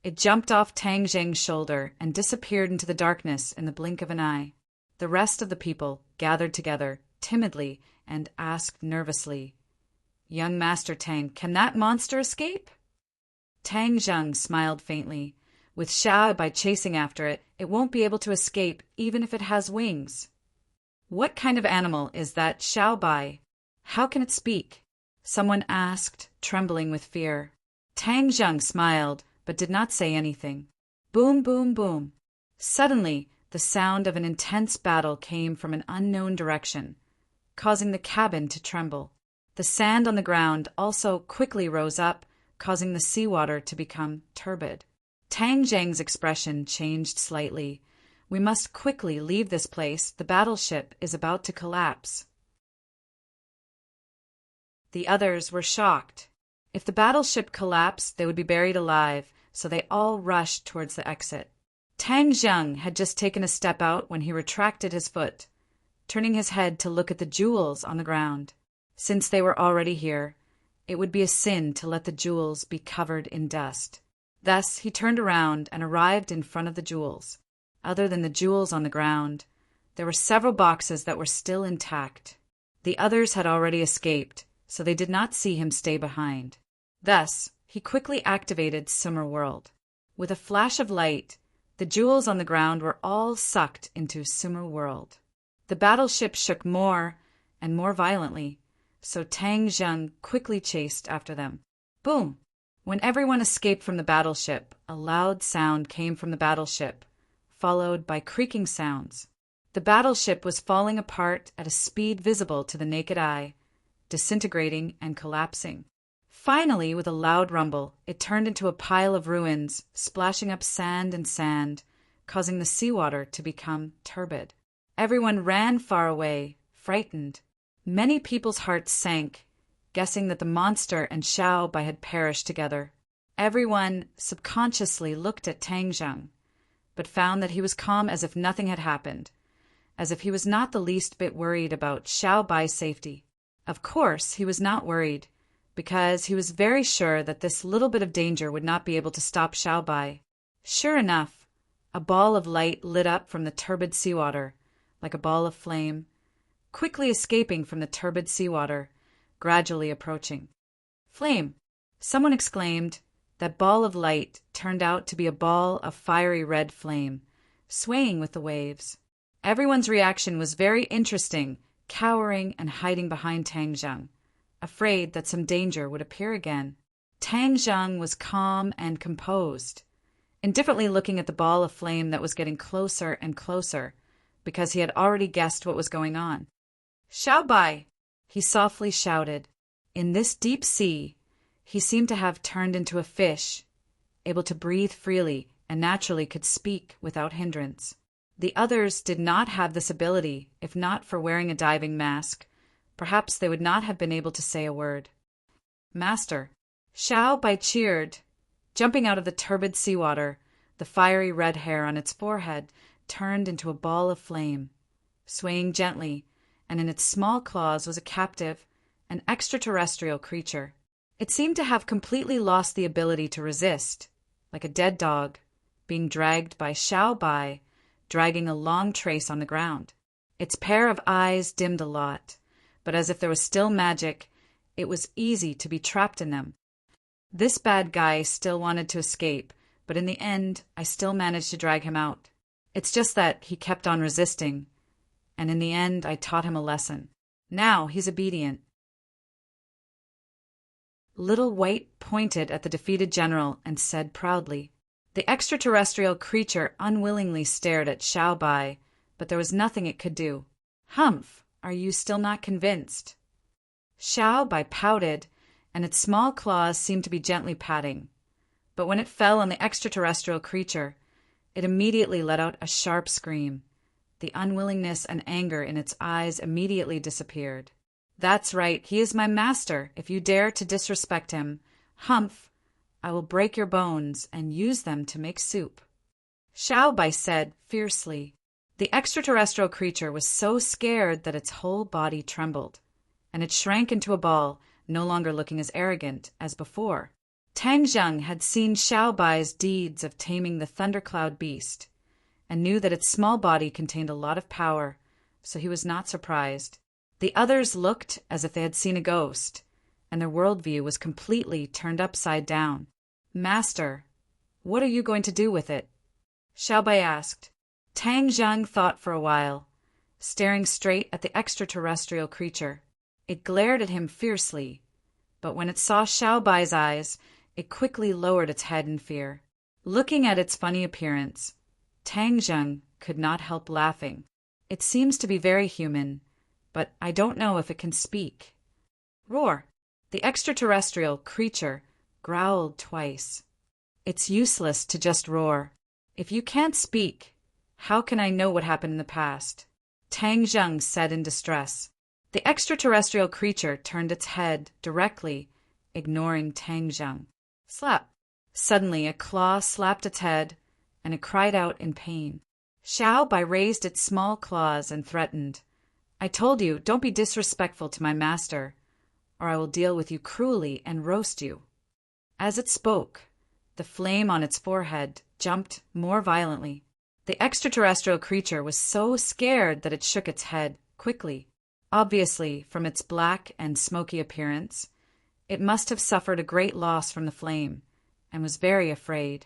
it jumped off Tang Zheng's shoulder and disappeared into the darkness in the blink of an eye. The rest of the people gathered together, timidly, and asked nervously, Young Master Tang, can that monster escape? Tang Zheng smiled faintly. With Xiao Bai chasing after it, it won't be able to escape even if it has wings. What kind of animal is that Xiao Bai? How can it speak? Someone asked, trembling with fear. Tang Zheng smiled, but did not say anything. Boom, boom, boom. Suddenly, the sound of an intense battle came from an unknown direction, causing the cabin to tremble. The sand on the ground also quickly rose up, causing the seawater to become turbid. Tang Zheng's expression changed slightly. We must quickly leave this place. The battleship is about to collapse. The others were shocked. If the battleship collapsed, they would be buried alive, so they all rushed towards the exit. Tang Zheng had just taken a step out when he retracted his foot, turning his head to look at the jewels on the ground. Since they were already here, it would be a sin to let the jewels be covered in dust. Thus he turned around and arrived in front of the jewels. Other than the jewels on the ground, there were several boxes that were still intact. The others had already escaped, so they did not see him stay behind. Thus, he quickly activated Summer World. With a flash of light, the jewels on the ground were all sucked into Summer World. The battleship shook more and more violently, so Tang Zheng quickly chased after them. Boom! When everyone escaped from the battleship, a loud sound came from the battleship, followed by creaking sounds. The battleship was falling apart at a speed visible to the naked eye, disintegrating and collapsing. Finally, with a loud rumble, it turned into a pile of ruins, splashing up sand and sand, causing the seawater to become turbid. Everyone ran far away, frightened. Many people's hearts sank, guessing that the monster and Xiao Bai had perished together. Everyone subconsciously looked at Tang Zheng, but found that he was calm as if nothing had happened, as if he was not the least bit worried about Xiao Bai's safety. Of course, he was not worried, because he was very sure that this little bit of danger would not be able to stop Xiao Bai. Sure enough, a ball of light lit up from the turbid seawater, like a ball of flame, quickly escaping from the turbid seawater, gradually approaching. Flame! Someone exclaimed. That ball of light turned out to be a ball of fiery red flame, swaying with the waves. Everyone's reaction was very interesting, cowering and hiding behind Tang Zheng, afraid that some danger would appear again. Tang Zheng was calm and composed, indifferently looking at the ball of flame that was getting closer and closer, because he had already guessed what was going on. Xiao Bai! He softly shouted. In this deep sea, he seemed to have turned into a fish, able to breathe freely and naturally could speak without hindrance. The others did not have this ability. If not for wearing a diving mask, perhaps they would not have been able to say a word. Master! Xiao Bai cheered. Jumping out of the turbid seawater, the fiery red hair on its forehead turned into a ball of flame, swaying gently, and in its small claws was a captive, an extraterrestrial creature. It seemed to have completely lost the ability to resist, like a dead dog, being dragged by Xiao Bai, dragging a long trace on the ground. Its pair of eyes dimmed a lot, but as if there was still magic, it was easy to be trapped in them. This bad guy still wanted to escape, but in the end, I still managed to drag him out. It's just that he kept on resisting, and in the end, I taught him a lesson. Now he's obedient. Little White pointed at the defeated general and said proudly, The extraterrestrial creature unwillingly stared at Xiao Bai, but there was nothing it could do. Humph, are you still not convinced? Xiao Bai pouted, and its small claws seemed to be gently patting. But when it fell on the extraterrestrial creature, it immediately let out a sharp scream. The unwillingness and anger in its eyes immediately disappeared. That's right, he is my master. If you dare to disrespect him, Humph, I will break your bones and use them to make soup. Xiao Bai said fiercely. The extraterrestrial creature was so scared that its whole body trembled, and it shrank into a ball, no longer looking as arrogant as before. Tang Zheng had seen Xiao Bai's deeds of taming the thundercloud beast, and knew that its small body contained a lot of power, so he was not surprised. The others looked as if they had seen a ghost, and their worldview was completely turned upside down. Master, what are you going to do with it? Xiao Bai asked. Tang Zheng thought for a while, staring straight at the extraterrestrial creature. It glared at him fiercely, but when it saw Xiao Bai's eyes, it quickly lowered its head in fear. Looking at its funny appearance, Tang Zheng could not help laughing. It seems to be very human, but I don't know if it can speak. Roar! The extraterrestrial creature growled twice. It's useless to just roar. If you can't speak, how can I know what happened in the past? Tang Zheng said in distress. The extraterrestrial creature turned its head directly, ignoring Tang Zheng. Slap! Suddenly a claw slapped its head, and it cried out in pain. Xiao Bai raised its small claws and threatened. I told you, don't be disrespectful to my master, or I will deal with you cruelly and roast you. As it spoke, the flame on its forehead jumped more violently. The extraterrestrial creature was so scared that it shook its head quickly. Obviously, from its black and smoky appearance, it must have suffered a great loss from the flame, and was very afraid.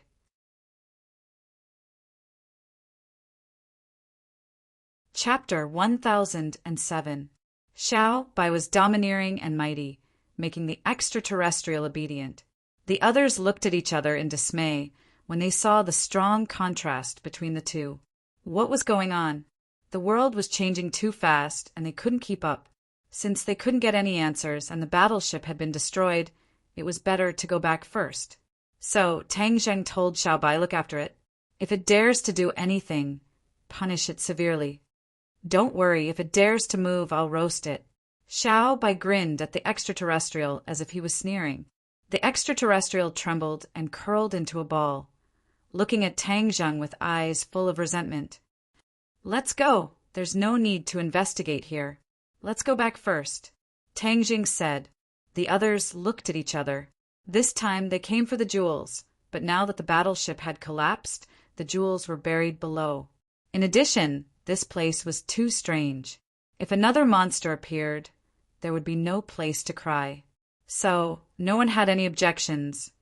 Chapter 1007. Xiao Bai was domineering and mighty, making the extraterrestrial obedient. The others looked at each other in dismay when they saw the strong contrast between the two. What was going on? The world was changing too fast, and they couldn't keep up. Since they couldn't get any answers and the battleship had been destroyed, it was better to go back first. So Tang Zheng told Xiao Bai, look after it. If it dares to do anything, punish it severely. Don't worry, if it dares to move, I'll roast it. Xiao Bai grinned at the extraterrestrial as if he was sneering. The extraterrestrial trembled and curled into a ball, looking at Tang Zheng with eyes full of resentment. Let's go. There's no need to investigate here. Let's go back first, Tang Zheng said. The others looked at each other. This time they came for the jewels, but now that the battleship had collapsed, the jewels were buried below. In addition, this place was too strange. If another monster appeared, there would be no place to cry. So, no one had any objections,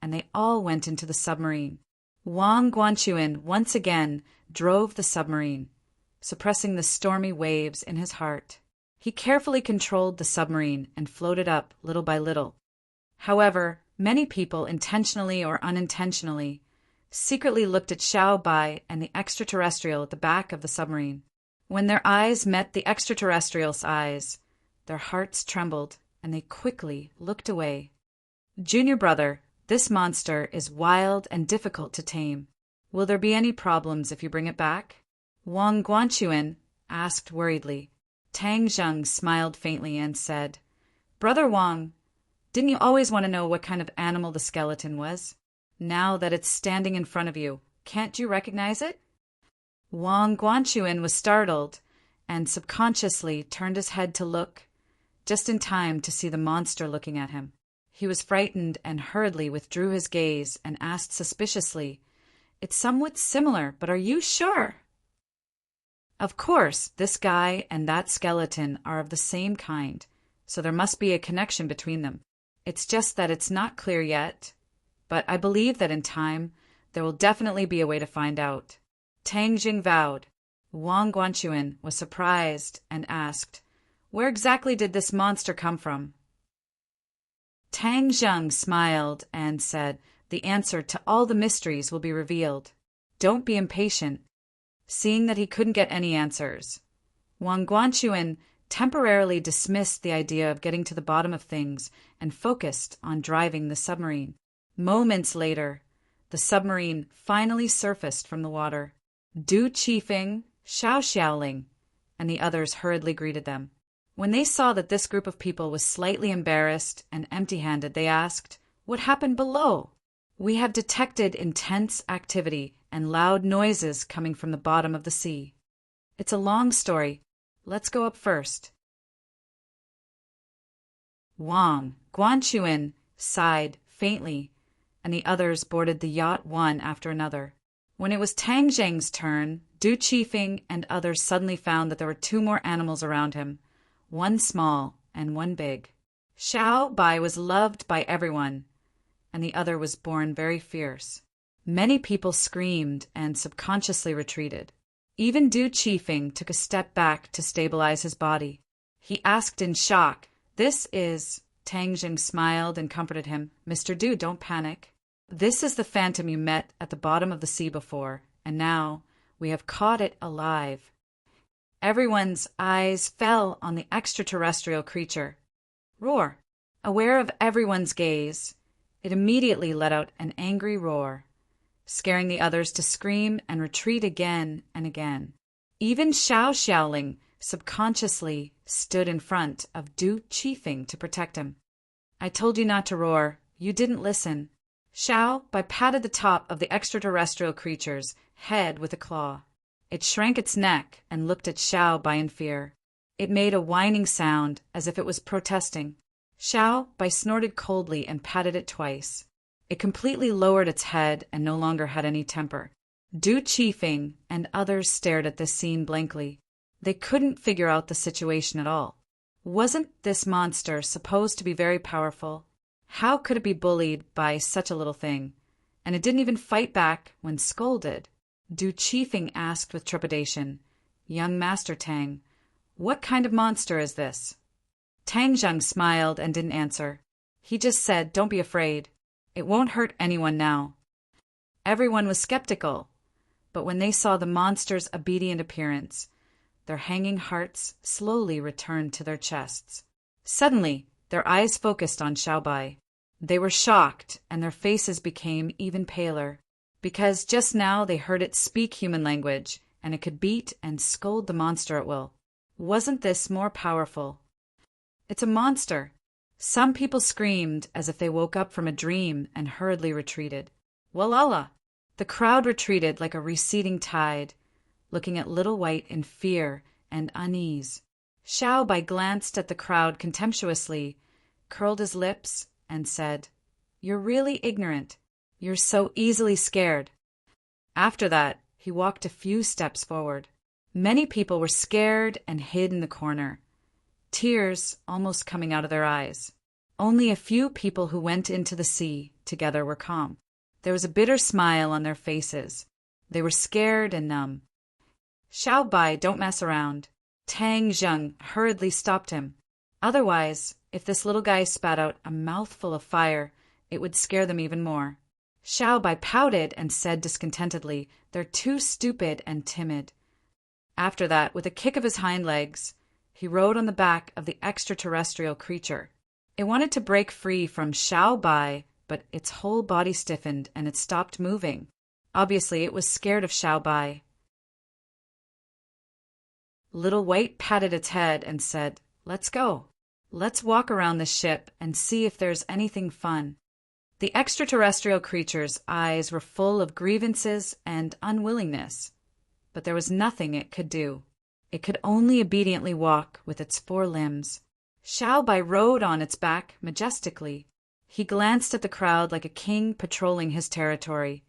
and they all went into the submarine. Wang Guanchuan once again drove the submarine, suppressing the stormy waves in his heart. He carefully controlled the submarine and floated up little by little. However, many people, intentionally or unintentionally, secretly looked at Xiao Bai and the extraterrestrial at the back of the submarine. When their eyes met the extraterrestrial's eyes, their hearts trembled, and they quickly looked away. Junior brother, this monster is wild and difficult to tame. Will there be any problems if you bring it back? Wang Guanchuan asked worriedly. Tang Zheng smiled faintly and said, Brother Wang, didn't you always want to know what kind of animal the skeleton was? Now that it's standing in front of you, can't you recognize it? Wang Guanchuan was startled and subconsciously turned his head to look, just in time to see the monster looking at him. He was frightened and hurriedly withdrew his gaze and asked suspiciously, It's somewhat similar, but are you sure? Of course, this guy and that skeleton are of the same kind, so there must be a connection between them. It's just that it's not clear yet, but I believe that in time there will definitely be a way to find out. Tang Jing vowed. Wang Guanchuan was surprised and asked, Where exactly did this monster come from? Tang Zheng smiled and said, The answer to all the mysteries will be revealed. Don't be impatient. Seeing that he couldn't get any answers, Wang Guanchuan temporarily dismissed the idea of getting to the bottom of things and focused on driving the submarine. Moments later, the submarine finally surfaced from the water. Du Qifeng, Xiao Xiaoling, and the others hurriedly greeted them. When they saw that this group of people was slightly embarrassed and empty-handed, they asked, "What happened below?" "We have detected intense activity and loud noises coming from the bottom of the sea." "It's a long story. Let's go up first." Wang Guanchuan sighed faintly, and the others boarded the yacht one after another. When it was Tang Zheng's turn, Du Qifeng and others suddenly found that there were two more animals around him, one small and one big. Xiao Bai was loved by everyone, and the other was born very fierce. Many people screamed and subconsciously retreated. Even Du Qifeng took a step back to stabilize his body. He asked in shock, "This is—" Tang Zheng smiled and comforted him. "Mr. Du, don't panic. This is the phantom you met at the bottom of the sea before, and now we have caught it alive." Everyone's eyes fell on the extraterrestrial creature. Roar! Aware of everyone's gaze, it immediately let out an angry roar, scaring the others to scream and retreat again and again. Even Xiao Xiaoling subconsciously stood in front of Du Qifeng to protect him. "I told you not to roar. You didn't listen." Xiao Bai patted the top of the extraterrestrial creature's head with a claw. It shrank its neck and looked at Xiao Bai in fear. It made a whining sound as if it was protesting. Xiao Bai snorted coldly and patted it twice. It completely lowered its head and no longer had any temper. Du Qifeng and others stared at this scene blankly. They couldn't figure out the situation at all. Wasn't this monster supposed to be very powerful? How could it be bullied by such a little thing? And it didn't even fight back when scolded. Du Qifeng asked with trepidation, "Young Master Tang, what kind of monster is this?" Tang Zheng smiled and didn't answer. He just said, "Don't be afraid. It won't hurt anyone now." Everyone was skeptical, but when they saw the monster's obedient appearance, their hanging hearts slowly returned to their chests. Suddenly, their eyes focused on Xiao Bai. They were shocked, and their faces became even paler, because just now they heard it speak human language, and it could beat and scold the monster at will. Wasn't this more powerful? "It's a monster!" Some people screamed as if they woke up from a dream and hurriedly retreated. Walala! The crowd retreated like a receding tide, looking at Little White in fear and unease. Xiao Bai glanced at the crowd contemptuously, curled his lips, and said, "You're really ignorant. You're so easily scared." After that, he walked a few steps forward. Many people were scared and hid in the corner, tears almost coming out of their eyes. Only a few people who went into the sea together were calm. There was a bitter smile on their faces. They were scared and numb. "Xiao Bai, don't mess around." Tang Zheng hurriedly stopped him. Otherwise, if this little guy spat out a mouthful of fire, it would scare them even more. Xiao Bai pouted and said discontentedly, "They're too stupid and timid." After that, with a kick of his hind legs, he rode on the back of the extraterrestrial creature. It wanted to break free from Xiao Bai, but its whole body stiffened and it stopped moving. Obviously, it was scared of Xiao Bai. Little White patted its head and said, "Let's go. Let's walk around the ship and see if there's anything fun." The extraterrestrial creature's eyes were full of grievances and unwillingness, but there was nothing it could do. It could only obediently walk with its four limbs. Xiao Bai rode on its back majestically. He glanced at the crowd like a king patrolling his territory,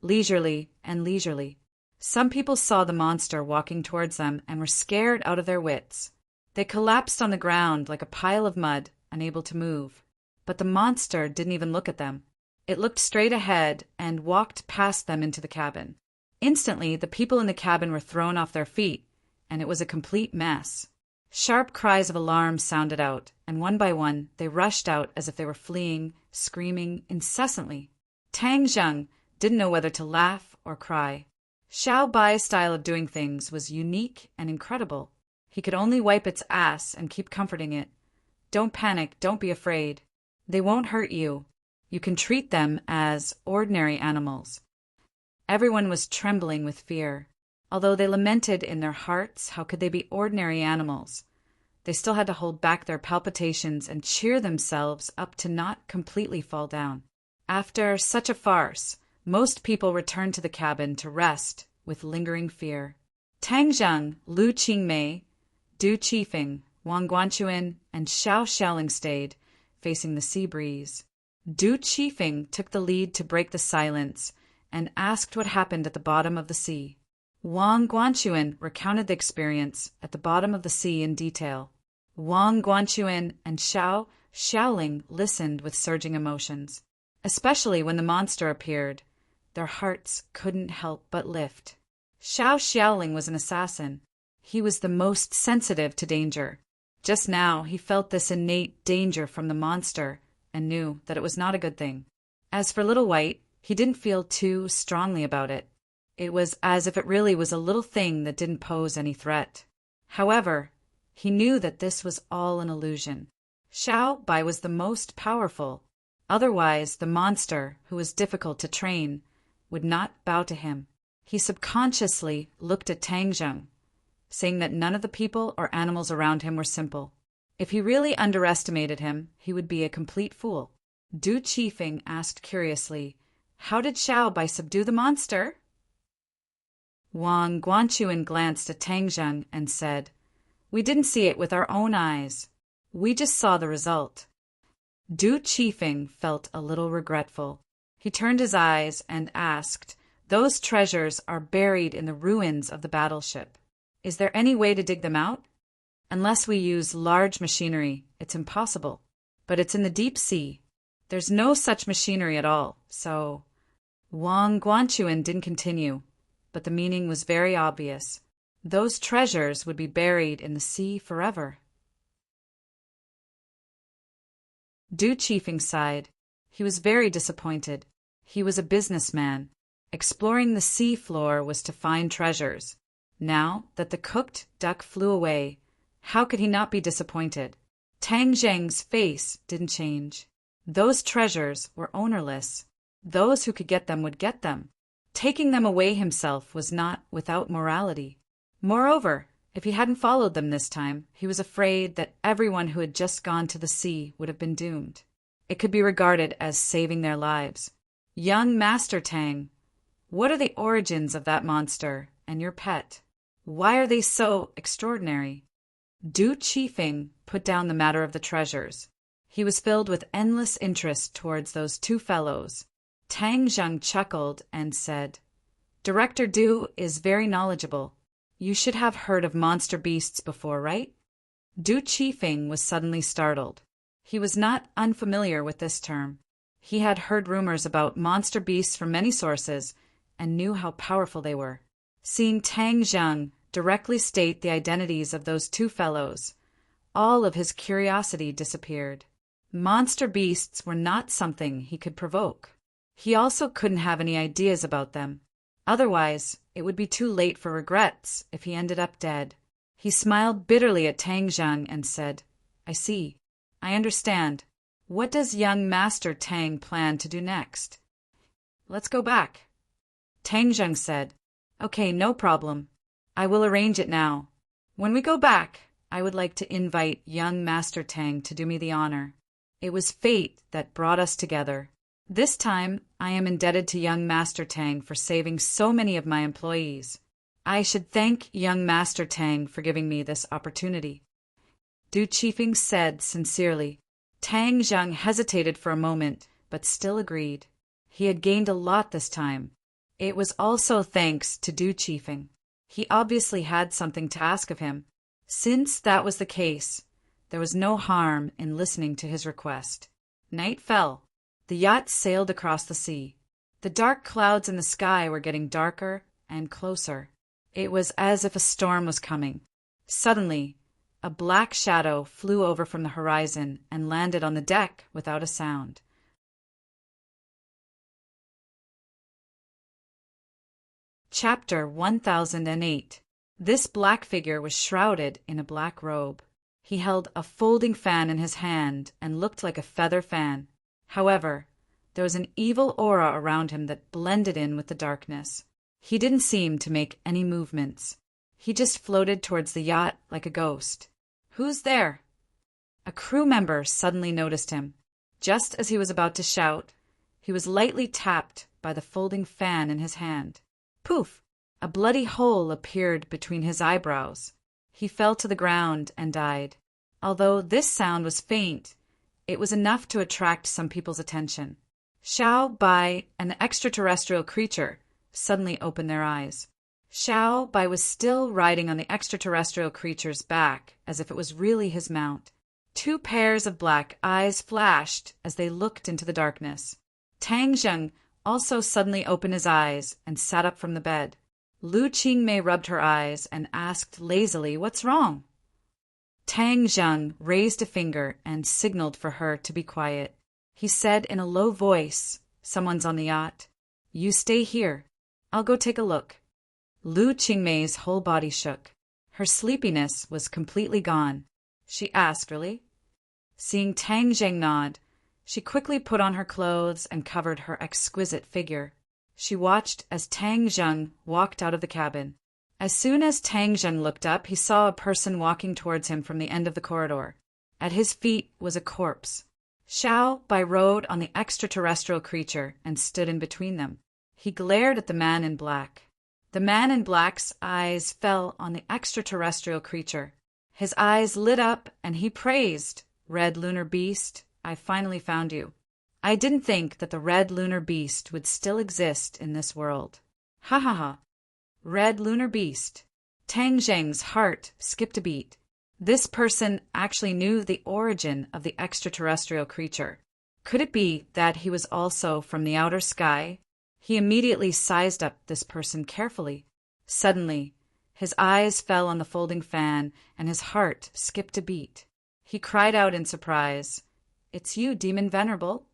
leisurely and leisurely. Some people saw the monster walking towards them and were scared out of their wits. They collapsed on the ground like a pile of mud, unable to move. But the monster didn't even look at them. It looked straight ahead and walked past them into the cabin. Instantly, the people in the cabin were thrown off their feet, and it was a complete mess. Sharp cries of alarm sounded out, and one by one they rushed out as if they were fleeing, screaming incessantly. Tang Zheng didn't know whether to laugh or cry. Xiao Bai's style of doing things was unique and incredible. He could only wipe its ass and keep comforting it. Don't panic, don't be afraid. They won't hurt you. You can treat them as ordinary animals. Everyone was trembling with fear. Although they lamented in their hearts, how could they be ordinary animals? They still had to hold back their palpitations and cheer themselves up to not completely fall down. After such a farce, most people returned to the cabin to rest with lingering fear. Tang Zheng, Lu Qingmei, Du Qifeng, Wang Guanchuan, and Xiao Xiaoling stayed, facing the sea breeze. Du Qifeng took the lead to break the silence and asked what happened at the bottom of the sea. Wang Guanchuan recounted the experience at the bottom of the sea in detail. Wang Guanchuan and Xiao Xiaoling listened with surging emotions. Especially when the monster appeared, their hearts couldn't help but lift. Xiao Xiaoling was an assassin. He was the most sensitive to danger. Just now he felt this innate danger from the monster and knew that it was not a good thing. As for Little White, he didn't feel too strongly about it. It was as if it really was a little thing that didn't pose any threat. However, he knew that this was all an illusion. Xiao Bai was the most powerful. Otherwise, the monster, who was difficult to train, would not bow to him. He subconsciously looked at Tang Zheng, saying that none of the people or animals around him were simple. If he really underestimated him, he would be a complete fool. Du Qifeng asked curiously, "How did Xiao Bai subdue the monster?" Wang Guanchuan glanced at Tang Zheng and said, "We didn't see it with our own eyes. We just saw the result." Du Qifeng felt a little regretful. He turned his eyes and asked, "Those treasures are buried in the ruins of the battleship. Is there any way to dig them out? Unless we use large machinery, it's impossible. But it's in the deep sea. There's no such machinery at all, so—" Wang Guanchuan didn't continue, but the meaning was very obvious. Those treasures would be buried in the sea forever. Du Qifeng sighed. He was very disappointed. He was a businessman. Exploring the sea floor was to find treasures. Now that the cooked duck flew away, how could he not be disappointed? Tang Zheng's face didn't change. Those treasures were ownerless. Those who could get them would get them. Taking them away himself was not without morality. Moreover, if he hadn't followed them this time, he was afraid that everyone who had just gone to the sea would have been doomed. It could be regarded as saving their lives. Young Master Tang, what are the origins of that monster and your pet? Why are they so extraordinary? Du Qifeng put down the matter of the treasures. He was filled with endless interest towards those two fellows. Tang Zheng chuckled and said, "Director Du is very knowledgeable. You should have heard of monster beasts before, right?" Du Qifeng was suddenly startled. He was not unfamiliar with this term. He had heard rumors about monster beasts from many sources and knew how powerful they were. Seeing Tang Zheng directly state the identities of those two fellows, all of his curiosity disappeared. Monster beasts were not something he could provoke. He also couldn't have any ideas about them. Otherwise, it would be too late for regrets if he ended up dead. He smiled bitterly at Tang Zheng and said, "I see. I understand. What does young Master Tang plan to do next?" "Let's go back." Tang Zheng said, "Okay, no problem. I will arrange it now. When we go back, I would like to invite young Master Tang to do me the honor. It was fate that brought us together. This time, I am indebted to young Master Tang for saving so many of my employees. I should thank young Master Tang for giving me this opportunity." Du Qifeng said sincerely. Tang Zheng hesitated for a moment, but still agreed. He had gained a lot this time. It was also thanks to Du Qifeng. He obviously had something to ask of him. Since that was the case, there was no harm in listening to his request. Night fell. The yacht sailed across the sea. The dark clouds in the sky were getting darker and closer. It was as if a storm was coming. Suddenly, a black shadow flew over from the horizon and landed on the deck without a sound. Chapter 1008. This black figure was shrouded in a black robe. He held a folding fan in his hand and looked like a feather fan. However, there was an evil aura around him that blended in with the darkness. He didn't seem to make any movements. He just floated towards the yacht like a ghost. "Who's there?" A crew member suddenly noticed him. Just as he was about to shout, he was lightly tapped by the folding fan in his hand. Poof! A bloody hole appeared between his eyebrows. He fell to the ground and died. Although this sound was faint, it was enough to attract some people's attention. Xiao Bai, an extraterrestrial creature, suddenly opened their eyes. Xiao Bai was still riding on the extraterrestrial creature's back as if it was really his mount. Two pairs of black eyes flashed as they looked into the darkness. Tang Zheng also suddenly opened his eyes and sat up from the bed. Lu Qingmei rubbed her eyes and asked lazily, "What's wrong?" Tang Zheng raised a finger and signaled for her to be quiet. He said in a low voice, "Someone's on the yacht. You stay here. I'll go take a look." Lu Qingmei's whole body shook. Her sleepiness was completely gone. She asked, "Really?" Seeing Tang Zheng nod, she quickly put on her clothes and covered her exquisite figure. She watched as Tang Zheng walked out of the cabin. As soon as Tang Zheng looked up, he saw a person walking towards him from the end of the corridor. At his feet was a corpse. Xiao Bai rode on the extraterrestrial creature and stood in between them. He glared at the man in black. The man in black's eyes fell on the extraterrestrial creature. His eyes lit up and he praised, "Red lunar beast, I finally found you. I didn't think that the red lunar beast would still exist in this world. Ha ha ha. Red lunar beast." Tang Zheng's heart skipped a beat. This person actually knew the origin of the extraterrestrial creature. Could it be that he was also from the outer sky? He immediately sized up this person carefully. Suddenly, his eyes fell on the folding fan and his heart skipped a beat. He cried out in surprise, "It's you, Demon Venerable."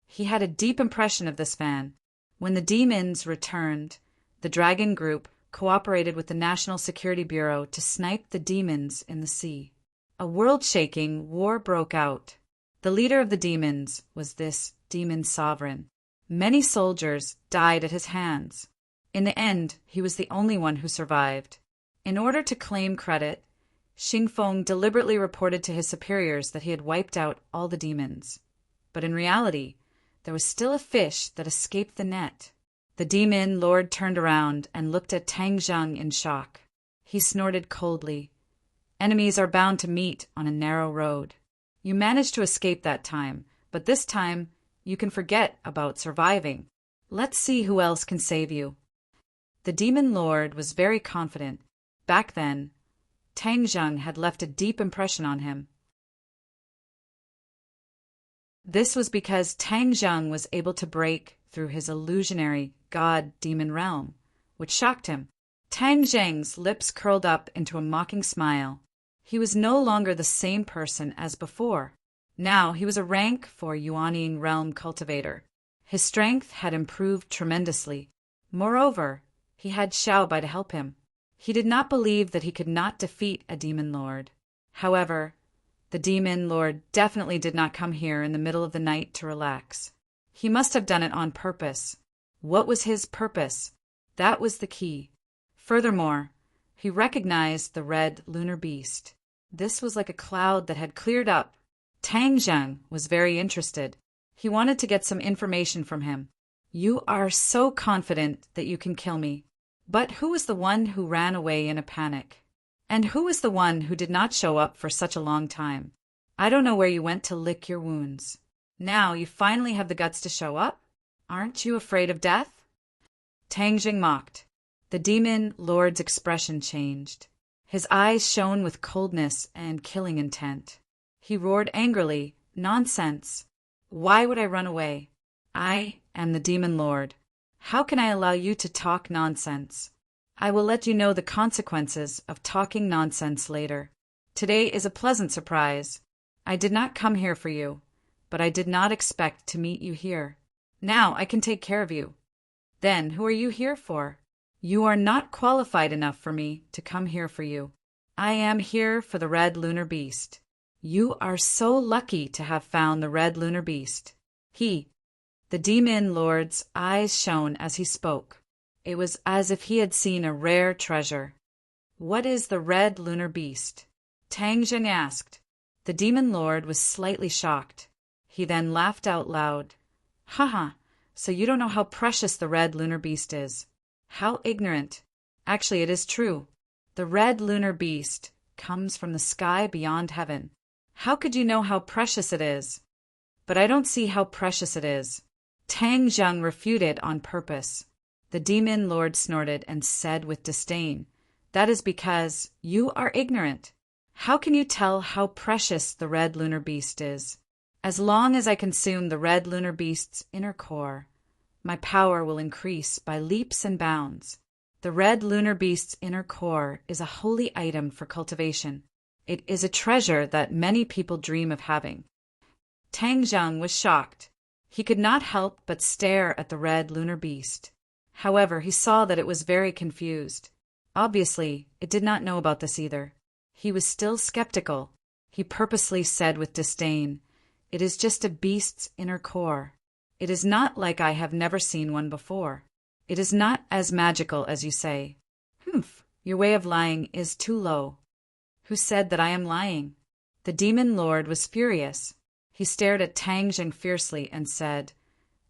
He had a deep impression of this fan. When the demons returned, the Dragon Group cooperated with the National Security Bureau to snipe the demons in the sea. A world-shaking war broke out. The leader of the demons was this demon sovereign. Many soldiers died at his hands. In the end, he was the only one who survived. In order to claim credit, Xingfeng deliberately reported to his superiors that he had wiped out all the demons. But in reality, there was still a fish that escaped the net. The demon lord turned around and looked at Tang Zheng in shock. He snorted coldly. "Enemies are bound to meet on a narrow road. You managed to escape that time, but this time you can forget about surviving. Let's see who else can save you." The demon lord was very confident. Back then, Tang Zheng had left a deep impression on him. This was because Tang Zheng was able to break through his illusionary god-demon realm, which shocked him. Tang Zheng's lips curled up into a mocking smile. He was no longer the same person as before. Now he was a rank 4 Yuanine realm cultivator. His strength had improved tremendously. Moreover, he had Xiao Bai to help him. He did not believe that he could not defeat a demon lord. However, the demon lord definitely did not come here in the middle of the night to relax. He must have done it on purpose. What was his purpose? That was the key. Furthermore, he recognized the red lunar beast. This was like a cloud that had cleared up. Tang Zheng was very interested. He wanted to get some information from him. "You are so confident that you can kill me. But who was the one who ran away in a panic? And who was the one who did not show up for such a long time? I don't know where you went to lick your wounds. Now you finally have the guts to show up? Aren't you afraid of death?" Tang Zheng mocked. The demon lord's expression changed. His eyes shone with coldness and killing intent. He roared angrily, "Nonsense! Why would I run away? I am the demon lord. How can I allow you to talk nonsense? I will let you know the consequences of talking nonsense later. Today is a pleasant surprise. I did not come here for you, but I did not expect to meet you here. Now I can take care of you. Then who are you here for? You are not qualified enough for me to come here for you. I am here for the red lunar beast. You are so lucky to have found the red lunar beast. The demon lord's eyes shone as he spoke. It was as if he had seen a rare treasure. What is the red lunar beast? Tang Jing asked. The demon lord was slightly shocked. He then laughed out loud. Haha, so you don't know how precious the red lunar beast is. How ignorant. Actually, it is true. The red lunar beast comes from the sky beyond heaven. How could you know how precious it is? But I don't see how precious it is. Tang Zheng refuted on purpose. The demon lord snorted and said with disdain, That is because you are ignorant. How can you tell how precious the red lunar beast is? As long as I consume the red lunar beast's inner core, my power will increase by leaps and bounds. The red lunar beast's inner core is a holy item for cultivation. It is a treasure that many people dream of having. Tang Zheng was shocked. He could not help but stare at the red lunar beast. However, he saw that it was very confused. Obviously, it did not know about this either. He was still skeptical. He purposely said with disdain, It is just a beast's inner core. It is not like I have never seen one before. It is not as magical as you say. Humph, your way of lying is too low. Who said that I am lying? The demon lord was furious. He stared at Tang Jing fiercely and said,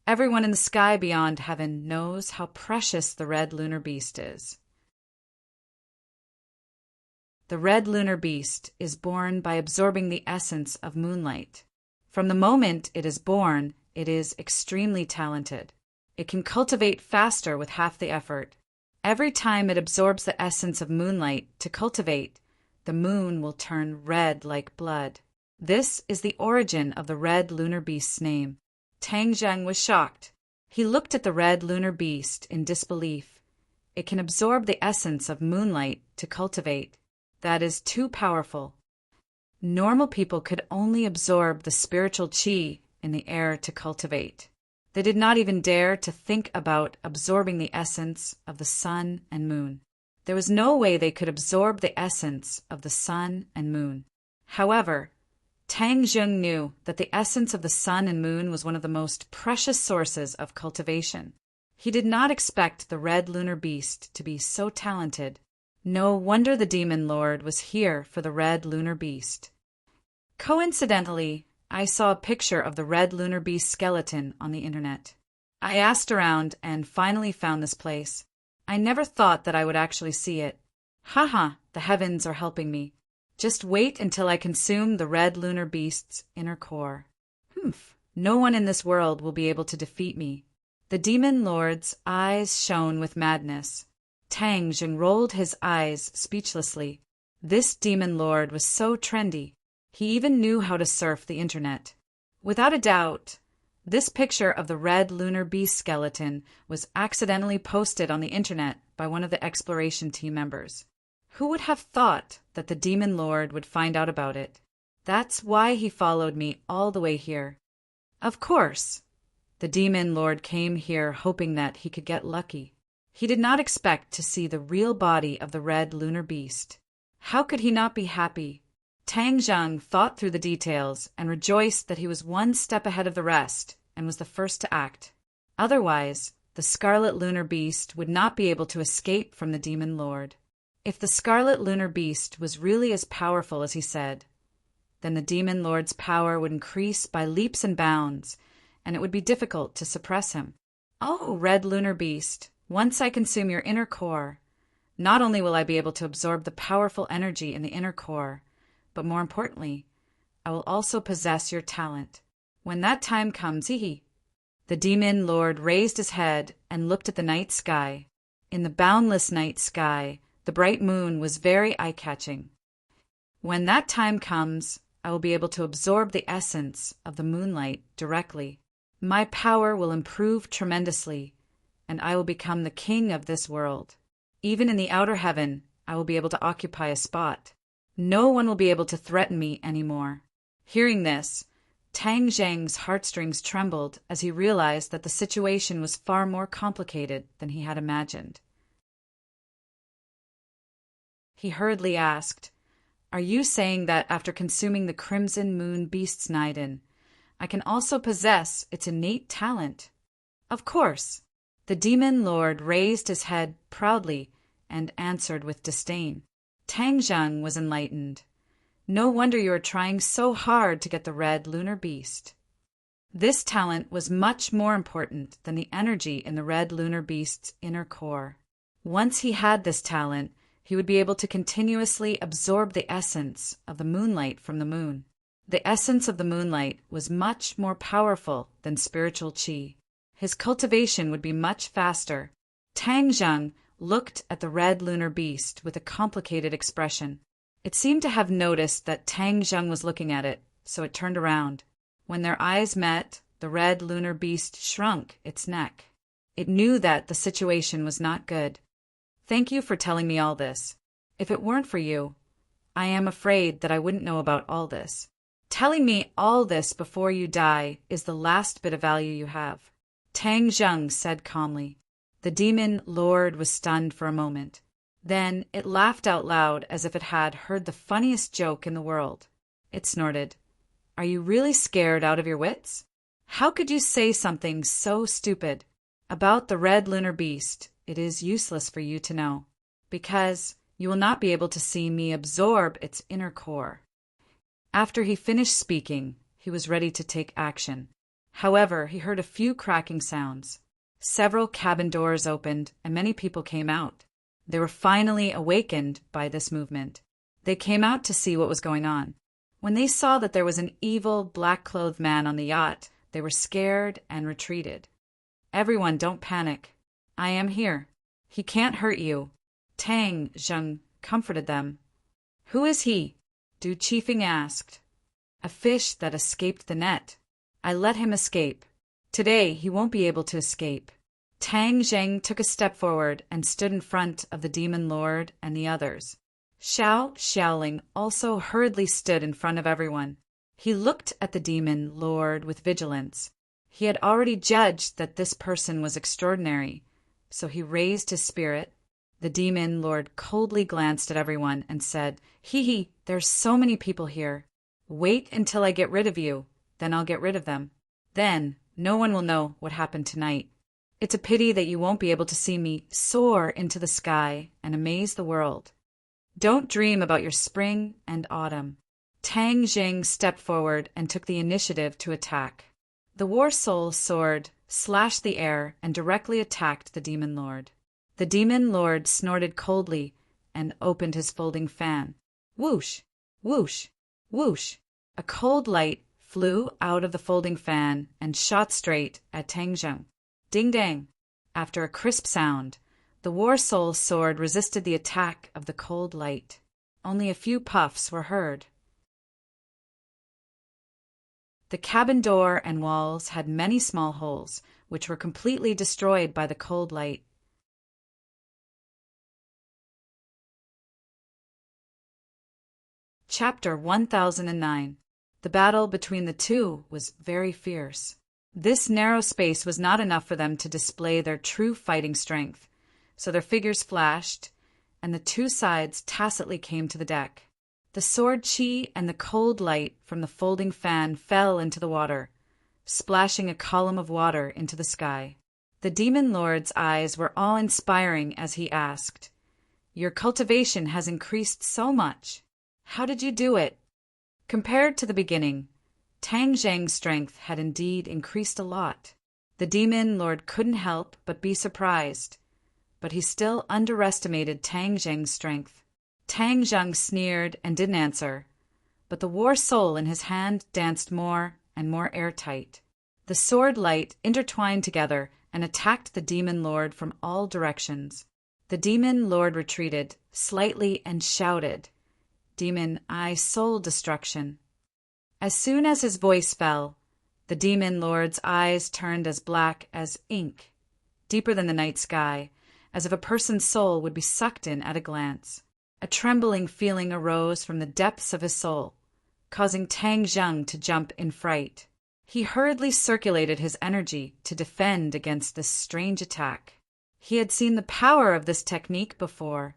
Everyone in the sky beyond heaven knows how precious the red lunar beast is. The red lunar beast is born by absorbing the essence of moonlight. From the moment it is born, it is extremely talented. It can cultivate faster with half the effort. Every time it absorbs the essence of moonlight to cultivate, the moon will turn red like blood. This is the origin of the red lunar beast's name. Tang Zheng was shocked. He looked at the red lunar beast in disbelief. It can absorb the essence of moonlight to cultivate. That is too powerful. Normal people could only absorb the spiritual qi in the air to cultivate. They did not even dare to think about absorbing the essence of the sun and moon. There was no way they could absorb the essence of the sun and moon. However, Tang Jing knew that the essence of the sun and moon was one of the most precious sources of cultivation. He did not expect the red lunar beast to be so talented. No wonder the demon lord was here for the red lunar beast. Coincidentally, I saw a picture of the red lunar beast skeleton on the internet. I asked around and finally found this place. I never thought that I would actually see it. Haha, the heavens are helping me. Just wait until I consume the red lunar beast's inner core. Humph, no one in this world will be able to defeat me. The demon lord's eyes shone with madness. Tang Jing rolled his eyes speechlessly. This demon lord was so trendy. He even knew how to surf the internet. Without a doubt, this picture of the red lunar beast skeleton was accidentally posted on the internet by one of the exploration team members. Who would have thought that the demon lord would find out about it? That's why he followed me all the way here. Of course, the demon lord came here hoping that he could get lucky. He did not expect to see the real body of the red lunar beast. How could he not be happy? Tang Zheng thought through the details and rejoiced that he was one step ahead of the rest and was the first to act. Otherwise, the scarlet lunar beast would not be able to escape from the demon lord. If the scarlet lunar beast was really as powerful as he said, then the demon lord's power would increase by leaps and bounds, and it would be difficult to suppress him. Oh, red lunar beast, once I consume your inner core, not only will I be able to absorb the powerful energy in the inner core, but more importantly, I will also possess your talent. When that time comes, the demon lord raised his head and looked at the night sky. In the boundless night sky, the bright moon was very eye-catching. When that time comes, I will be able to absorb the essence of the moonlight directly. My power will improve tremendously, and I will become the king of this world. Even in the outer heaven, I will be able to occupy a spot. No one will be able to threaten me anymore. Hearing this, Tang Zheng's heartstrings trembled as he realized that the situation was far more complicated than he had imagined. He hurriedly asked, "Are you saying that after consuming the Crimson Moon Beast's Niden, I can also possess its innate talent?" "Of course." The demon lord raised his head proudly and answered with disdain. Tang Zheng was enlightened. "No wonder you are trying so hard to get the red lunar beast." This talent was much more important than the energy in the red lunar beast's inner core. Once he had this talent, he would be able to continuously absorb the essence of the moonlight from the moon. The essence of the moonlight was much more powerful than spiritual qi. His cultivation would be much faster. Tang Zheng looked at the red lunar beast with a complicated expression. It seemed to have noticed that Tang Zheng was looking at it, so it turned around. When their eyes met, the red lunar beast shrunk its neck. It knew that the situation was not good. "Thank you for telling me all this. If it weren't for you, I am afraid that I wouldn't know about all this. Telling me all this before you die is the last bit of value you have," Tang Zheng said calmly. The demon lord was stunned for a moment. Then it laughed out loud as if it had heard the funniest joke in the world. It snorted, "Are you really scared out of your wits? How could you say something so stupid? About the red lunar beast, it is useless for you to know, because you will not be able to see me absorb its inner core." After he finished speaking, he was ready to take action. However, he heard a few cracking sounds. Several cabin doors opened, and many people came out. They were finally awakened by this movement. They came out to see what was going on. When they saw that there was an evil, black-clothed man on the yacht, they were scared and retreated. "Everyone, don't panic. I am here. He can't hurt you." Tang Zheng comforted them. "Who is he?" Du Qifeng asked. "A fish that escaped the net. I let him escape. Today he won't be able to escape." Tang Zheng took a step forward and stood in front of the demon lord and the others. Xiao Xiaoling also hurriedly stood in front of everyone. He looked at the demon lord with vigilance. He had already judged that this person was extraordinary, so he raised his spirit. The demon lord coldly glanced at everyone and said, Hee, there's so many people here. Wait until I get rid of you, then I'll get rid of them. Then no one will know what happened tonight. It's a pity that you won't be able to see me soar into the sky and amaze the world. Don't dream about your spring and autumn." Tang Jing stepped forward and took the initiative to attack. The war soul sword slashed the air and directly attacked the demon lord. The demon lord snorted coldly and opened his folding fan. Whoosh, whoosh, whoosh. A cold light flew out of the folding fan and shot straight at Tang Jing. Ding dang. After a crisp sound, the war soul sword resisted the attack of the cold light. Only a few puffs were heard. The cabin door and walls had many small holes, which were completely destroyed by the cold light. Chapter 1009. The battle between the two was very fierce. This narrow space was not enough for them to display their true fighting strength, so their figures flashed, and the two sides tacitly came to the deck. The sword chi and the cold light from the folding fan fell into the water, splashing a column of water into the sky. The demon lord's eyes were awe-inspiring as he asked, "Your cultivation has increased so much. How did you do it?" Compared to the beginning, Tang Zheng's strength had indeed increased a lot. The demon lord couldn't help but be surprised, but he still underestimated Tang Zheng's strength. Tang Zheng sneered and didn't answer, but the war soul in his hand danced more and more airtight. The sword light intertwined together and attacked the demon lord from all directions. The demon lord retreated slightly and shouted, "Demon eye soul destruction." As soon as his voice fell, the demon lord's eyes turned as black as ink, deeper than the night sky, as if a person's soul would be sucked in at a glance. A trembling feeling arose from the depths of his soul, causing Tang Zheng to jump in fright. He hurriedly circulated his energy to defend against this strange attack. He had seen the power of this technique before,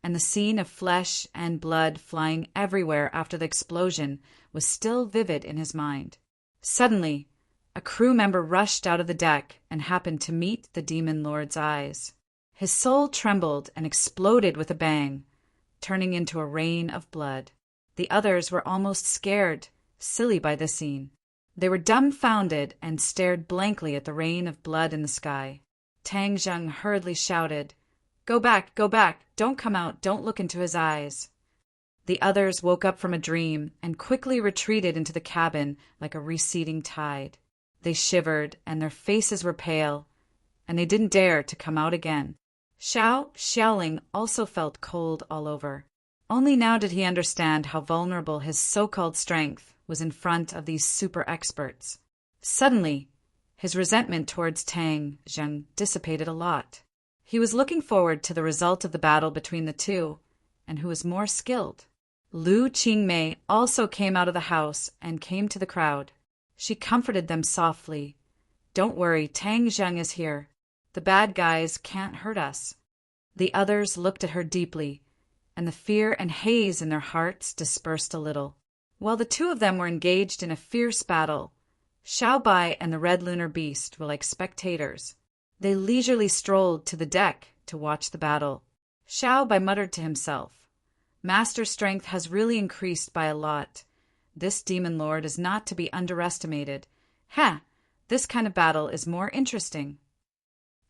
and the scene of flesh and blood flying everywhere after the explosion was still vivid in his mind. Suddenly, a crew member rushed out of the deck and happened to meet the demon lord's eyes. His soul trembled and exploded with a bang, turning into a rain of blood. The others were almost scared, silly by this scene. They were dumbfounded and stared blankly at the rain of blood in the sky. Tang Zheng hurriedly shouted, go back, don't come out, don't look into his eyes." The others woke up from a dream and quickly retreated into the cabin like a receding tide. They shivered, and their faces were pale, and they didn't dare to come out again. Xiaoling also felt cold all over. Only now did he understand how vulnerable his so-called strength was in front of these super experts. Suddenly, his resentment towards Tang Zheng dissipated a lot. He was looking forward to the result of the battle between the two, and who was more skilled. Lu Qingmei also came out of the house and came to the crowd. She comforted them softly. "Don't worry, Tang Zheng is here. The bad guys can't hurt us." The others looked at her deeply, and the fear and haze in their hearts dispersed a little. While the two of them were engaged in a fierce battle, Xiao Bai and the Red Lunar Beast were like spectators. They leisurely strolled to the deck to watch the battle. Xiao Bai muttered to himself, "Master strength has really increased by a lot. This demon lord is not to be underestimated. This kind of battle is more interesting."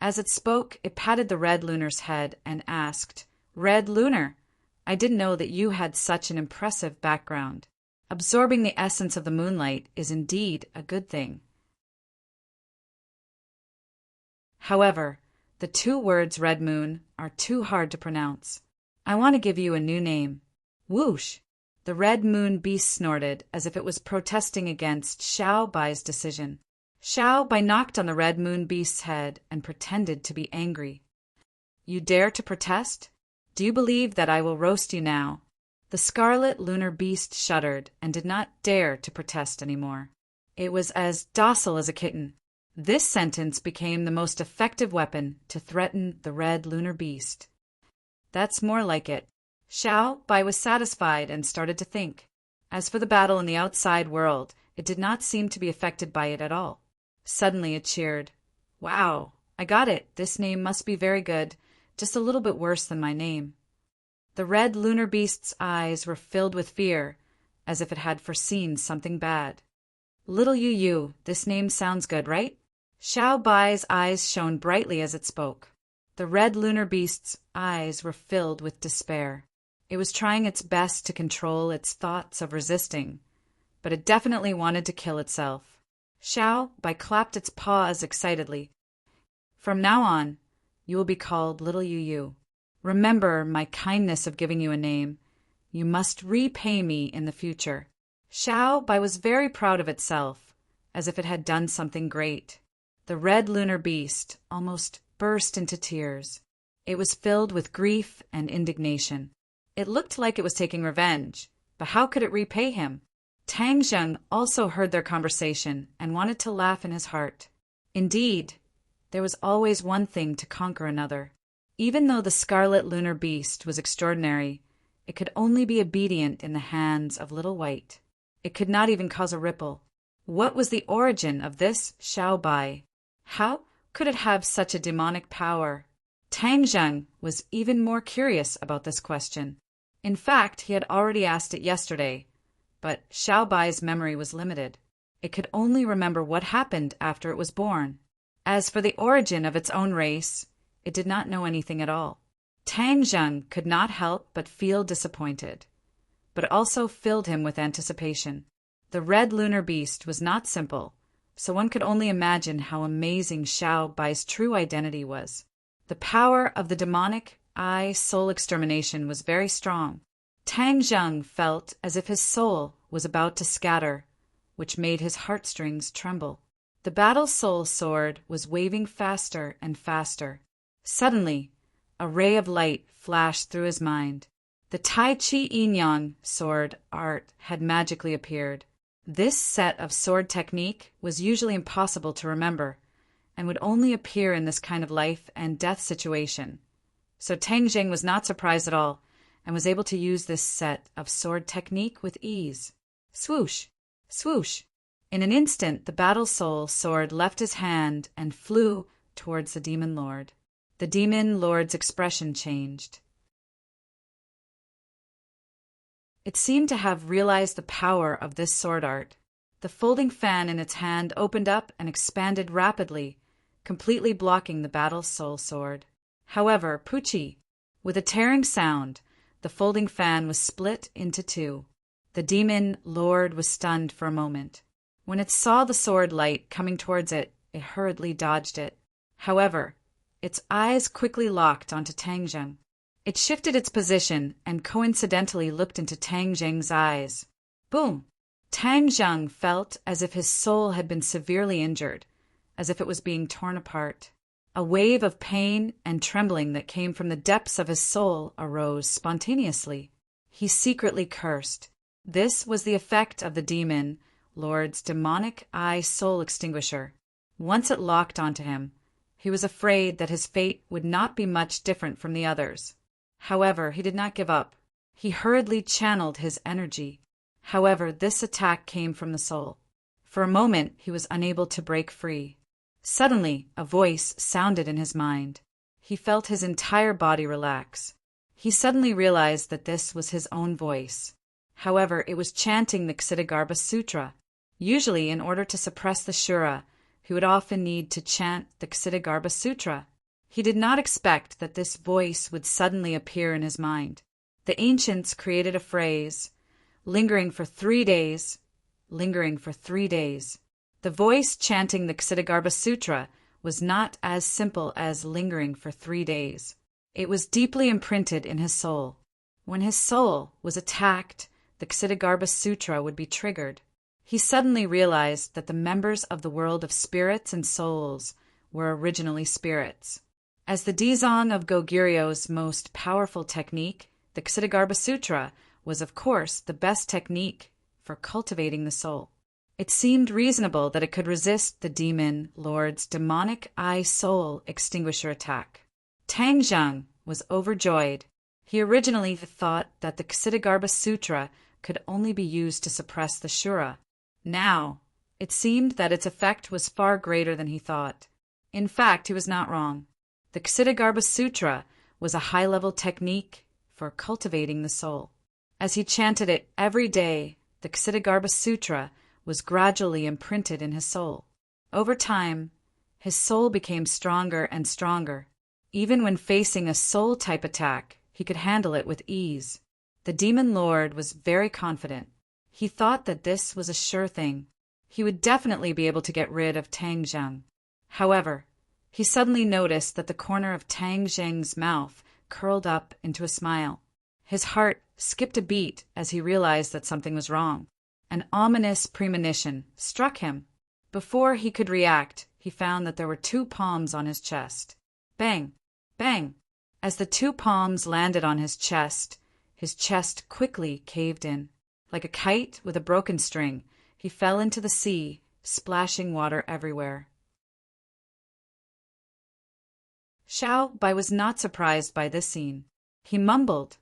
As it spoke, it patted the Red Lunar's head and asked, "Red Lunar, I didn't know that you had such an impressive background. Absorbing the essence of the moonlight is indeed a good thing." However, the two words Red Moon are too hard to pronounce. I want to give you a new name. Whoosh! The Red Moon Beast snorted as if it was protesting against Xiao Bai's decision. Xiao Bai knocked on the Red Moon Beast's head and pretended to be angry. "You dare to protest? Do you believe that I will roast you now?" The Scarlet Lunar Beast shuddered and did not dare to protest anymore. It was as docile as a kitten. This sentence became the most effective weapon to threaten the Red Lunar Beast. "That's more like it." Xiao Bai was satisfied and started to think. As for the battle in the outside world, it did not seem to be affected by it at all. Suddenly it cheered. "Wow, I got it. This name must be very good, just a little bit worse than my name." The Red Lunar Beast's eyes were filled with fear, as if it had foreseen something bad. "Little Yu, this name sounds good, right?" Xiao Bai's eyes shone brightly as it spoke. The Red Lunar Beast's eyes were filled with despair. It was trying its best to control its thoughts of resisting, but it definitely wanted to kill itself. Xiao Bai clapped its paws excitedly. "From now on, you will be called Little Yu. Remember my kindness of giving you a name. You must repay me in the future." Xiao Bai was very proud of itself, as if it had done something great. The Red Lunar Beast almost burst into tears. It was filled with grief and indignation. It looked like it was taking revenge, but how could it repay him? Tang Zheng also heard their conversation and wanted to laugh in his heart. Indeed, there was always one thing to conquer another. Even though the Scarlet Lunar Beast was extraordinary, it could only be obedient in the hands of Little White. It could not even cause a ripple. What was the origin of this Xiao Bai? How could it have such a demonic power? Tang Zheng was even more curious about this question. In fact, he had already asked it yesterday, but Xiao Bai's memory was limited. It could only remember what happened after it was born. As for the origin of its own race, it did not know anything at all. Tang Zheng could not help but feel disappointed, but it also filled him with anticipation. The Red Lunar Beast was not simple, so one could only imagine how amazing Xiao Bai's true identity was. The power of the demonic soul extermination was very strong. Tang Zheng felt as if his soul was about to scatter, which made his heartstrings tremble. The battle soul sword was waving faster and faster. Suddenly, a ray of light flashed through his mind. The Tai Chi Yin-Yang sword art had magically appeared. This set of sword technique was usually impossible to remember, and would only appear in this kind of life and death situation. So Tang Jing was not surprised at all, and was able to use this set of sword technique with ease. Swoosh! Swoosh! In an instant, the battle soul sword left his hand and flew towards the demon lord. The demon lord's expression changed. It seemed to have realized the power of this sword art. The folding fan in its hand opened up and expanded rapidly, completely blocking the battle soul sword. However, Pucci, with a tearing sound, the folding fan was split into two. The demon lord was stunned for a moment. When it saw the sword light coming towards it, it hurriedly dodged it. However, its eyes quickly locked onto Tang Jing. It shifted its position and coincidentally looked into Tang Jing's eyes. Boom! Tang Jing felt as if his soul had been severely injured, as if it was being torn apart. A wave of pain and trembling that came from the depths of his soul arose spontaneously. He secretly cursed. This was the effect of the demon lord's demonic eye soul extinguisher. Once it locked onto him, he was afraid that his fate would not be much different from the others. However, he did not give up. He hurriedly channeled his energy. However, this attack came from the soul. For a moment, he was unable to break free. Suddenly, a voice sounded in his mind. He felt his entire body relax. He suddenly realized that this was his own voice. However, it was chanting the Ksitigarbha Sutra. Usually, in order to suppress the Shura, he would often need to chant the Ksitigarbha Sutra. He did not expect that this voice would suddenly appear in his mind. The ancients created a phrase, lingering for 3 days, lingering for 3 days. The voice chanting the Ksitigarbha Sutra was not as simple as lingering for 3 days. It was deeply imprinted in his soul. When his soul was attacked, the Ksitigarbha Sutra would be triggered. He suddenly realized that the members of the world of spirits and souls were originally spirits. As the Dzong of Goguryyo's most powerful technique, the Ksitigarbha Sutra was, of course, the best technique for cultivating the soul. It seemed reasonable that it could resist the demon lord's demonic eye soul extinguisher attack. Tang Jing was overjoyed. He originally thought that the Ksitigarbha Sutra could only be used to suppress the Shura. Now, it seemed that its effect was far greater than he thought. In fact, he was not wrong. The Ksitigarbha Sutra was a high-level technique for cultivating the soul. As he chanted it every day, the Ksitigarbha Sutra was gradually imprinted in his soul. Over time, his soul became stronger and stronger. Even when facing a soul-type attack, he could handle it with ease. The demon lord was very confident. He thought that this was a sure thing. He would definitely be able to get rid of Tang Jing. However, he suddenly noticed that the corner of Tang Jing's mouth curled up into a smile. His heart skipped a beat as he realized that something was wrong. An ominous premonition struck him. Before he could react, he found that there were 2 palms on his chest. Bang! Bang! As the 2 palms landed on his chest quickly caved in. Like a kite with a broken string, he fell into the sea, splashing water everywhere. Xiao Bai was not surprised by this scene. He mumbled,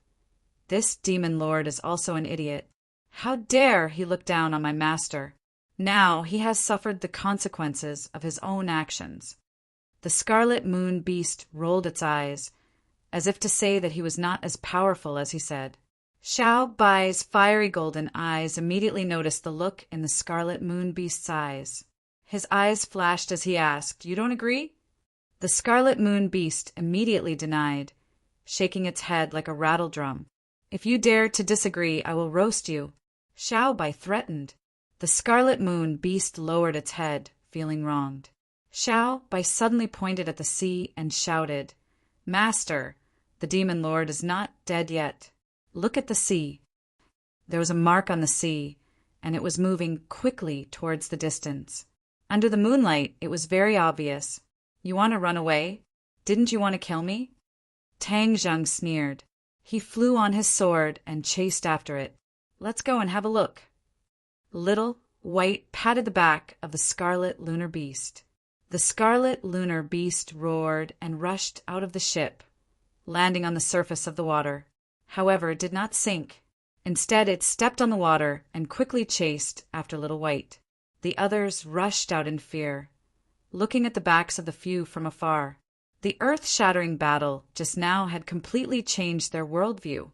"This demon lord is also an idiot. How dare he look down on my master? Now he has suffered the consequences of his own actions." The scarlet moon beast rolled its eyes, as if to say that he was not as powerful as he said. Xiao Bai's fiery golden eyes immediately noticed the look in the scarlet moon beast's eyes. His eyes flashed as he asked, "You don't agree?" The scarlet moon beast immediately denied, shaking its head like a rattle drum. "If you dare to disagree, I will roast you," Xiao Bai threatened. The scarlet moon beast lowered its head, feeling wronged. Xiao Bai suddenly pointed at the sea and shouted, "Master, the demon lord is not dead yet. Look at the sea." There was a mark on the sea, and it was moving quickly towards the distance. Under the moonlight, it was very obvious. "You want to run away? Didn't you want to kill me?" Tang Jing sneered. He flew on his sword and chased after it. "Let's go and have a look." Little White patted the back of the scarlet lunar beast. The scarlet lunar beast roared and rushed out of the ship. landing on the surface of the water. However, it did not sink. Instead, it stepped on the water and quickly chased after Little White. The others rushed out in fear, looking at the backs of the few from afar. The earth-shattering battle just now had completely changed their worldview,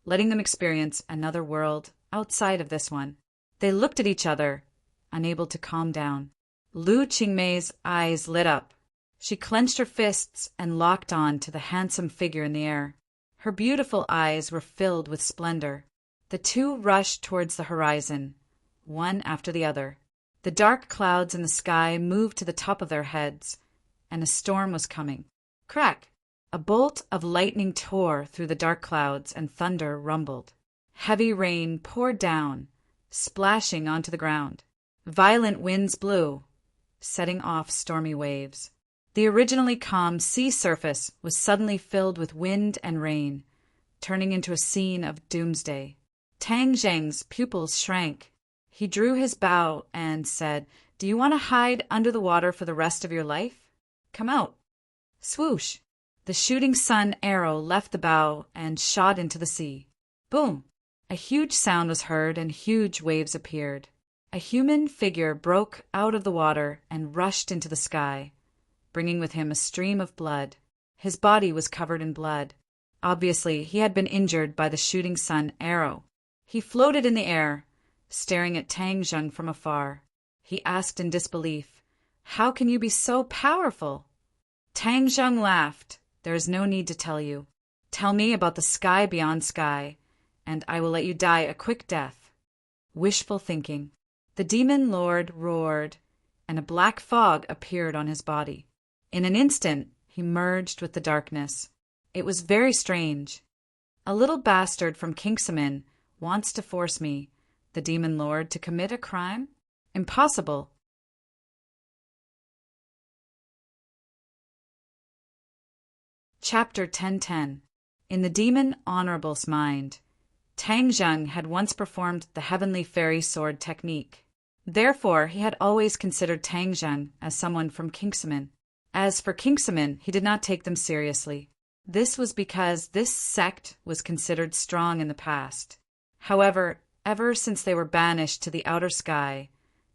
letting them experience another world outside of this one. They looked at each other, unable to calm down. Lu Qingmei's eyes lit up. She clenched her fists and locked on to the handsome figure in the air. Her beautiful eyes were filled with splendor. The two rushed towards the horizon, one after the other. The dark clouds in the sky moved to the top of their heads, and a storm was coming. Crack! A bolt of lightning tore through the dark clouds, and thunder rumbled. Heavy rain poured down, splashing onto the ground. Violent winds blew, setting off stormy waves. The originally calm sea surface was suddenly filled with wind and rain, turning into a scene of doomsday. Tang Zheng's pupils shrank. He drew his bow and said, "Do you want to hide under the water for the rest of your life? Come out." Swoosh! The shooting sun arrow left the bow and shot into the sea. Boom! A huge sound was heard and huge waves appeared. A human figure broke out of the water and rushed into the sky, bringing with him a stream of blood. His body was covered in blood. Obviously, he had been injured by the shooting sun arrow. He floated in the air, staring at Tang Zheng from afar. He asked in disbelief, "How can you be so powerful?" Tang Zheng laughed. "There is no need to tell you. Tell me about the sky beyond sky, and I will let you die a quick death." Wishful thinking. The demon lord roared, and a black fog appeared on his body. In an instant, he merged with the darkness. It was very strange. "A little bastard from Kingsman wants to force me, the demon lord, to commit a crime? Impossible." Chapter 1010. In the demon Honorable's mind, Tang Zheng had once performed the heavenly fairy sword technique. Therefore, he had always considered Tang Zheng as someone from Kingsman. As for Kingsman, he did not take them seriously. This was because this sect was considered strong in the past. However, ever since they were banished to the outer sky,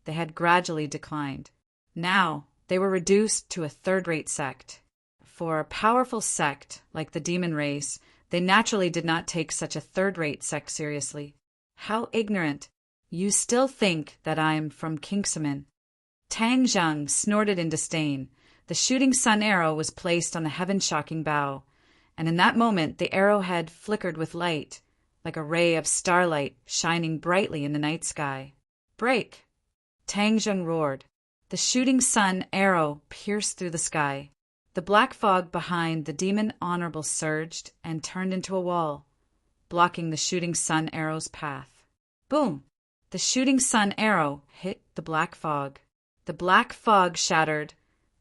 they had gradually declined. Now, they were reduced to a third-rate sect. For a powerful sect like the demon race, they naturally did not take such a third-rate sect seriously. How ignorant! You still think that I'm from Kingsman. Tang Zheng snorted in disdain. The shooting sun arrow was placed on the heaven-shocking bow, and in that moment the arrowhead flickered with light, like a ray of starlight shining brightly in the night sky. "Break!" Tang Zheng roared. The shooting sun arrow pierced through the sky. The black fog behind the demon Honorable surged and turned into a wall, blocking the shooting sun arrow's path. Boom! The shooting sun arrow hit the black fog. The black fog shattered,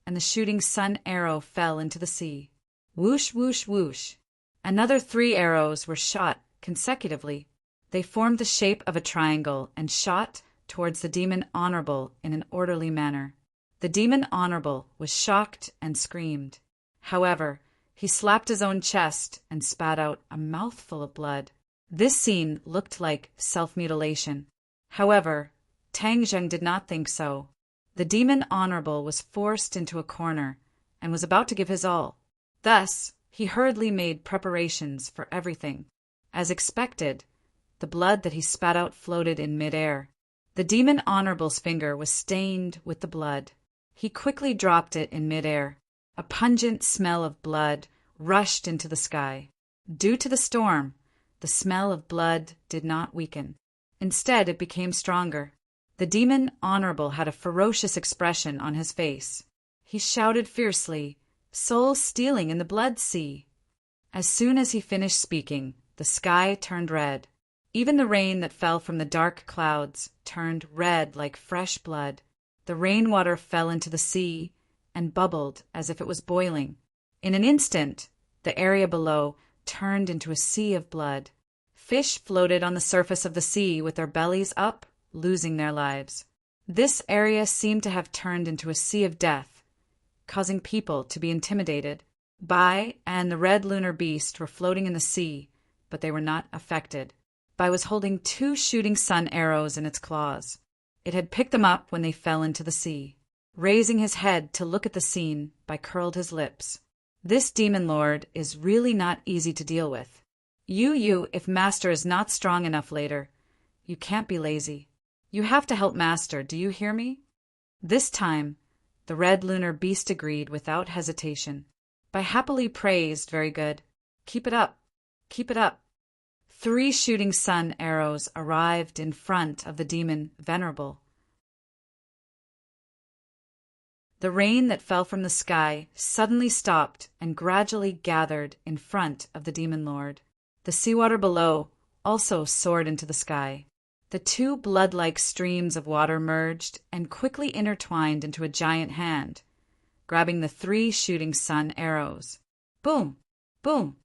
and the shooting sun arrow fell into the sea. Whoosh, whoosh, whoosh. Another 3 arrows were shot consecutively. They formed the shape of a triangle and shot towards the demon Honorable in an orderly manner. The demon Honorable was shocked and screamed. However, he slapped his own chest and spat out a mouthful of blood. This scene looked like self-mutilation. However, Tang Zheng did not think so. The demon Honorable was forced into a corner and was about to give his all. Thus, he hurriedly made preparations for everything. As expected, the blood that he spat out floated in midair. The demon Honorable's finger was stained with the blood. He quickly dropped it in midair. A pungent smell of blood rushed into the sky. Due to the storm, the smell of blood did not weaken. Instead, it became stronger. The demon Honorable had a ferocious expression on his face. He shouted fiercely, "Soul stealing in the blood sea!" As soon as he finished speaking, the sky turned red. Even the rain that fell from the dark clouds turned red like fresh blood. The rainwater fell into the sea and bubbled as if it was boiling. In an instant, the area below turned into a sea of blood. Fish floated on the surface of the sea with their bellies up, losing their lives. This area seemed to have turned into a sea of death, causing people to be intimidated. Bai and the red lunar beast were floating in the sea, but they were not affected. Bai was holding 2 shooting sun arrows in its claws. It had picked them up when they fell into the sea. Raising his head to look at the scene, Bai curled his lips. This demon lord is really not easy to deal with. If master is not strong enough later, you can't be lazy. You have to help master, do you hear me? This time, the red lunar beast agreed without hesitation. Bai happily praised, very good. Keep it up. Keep it up. 3 shooting sun arrows arrived in front of the demon venerable. The rain that fell from the sky suddenly stopped and gradually gathered in front of the demon lord. The seawater below also soared into the sky. The 2 blood-like streams of water merged and quickly intertwined into a giant hand, grabbing the 3 shooting sun arrows. Boom! Boom!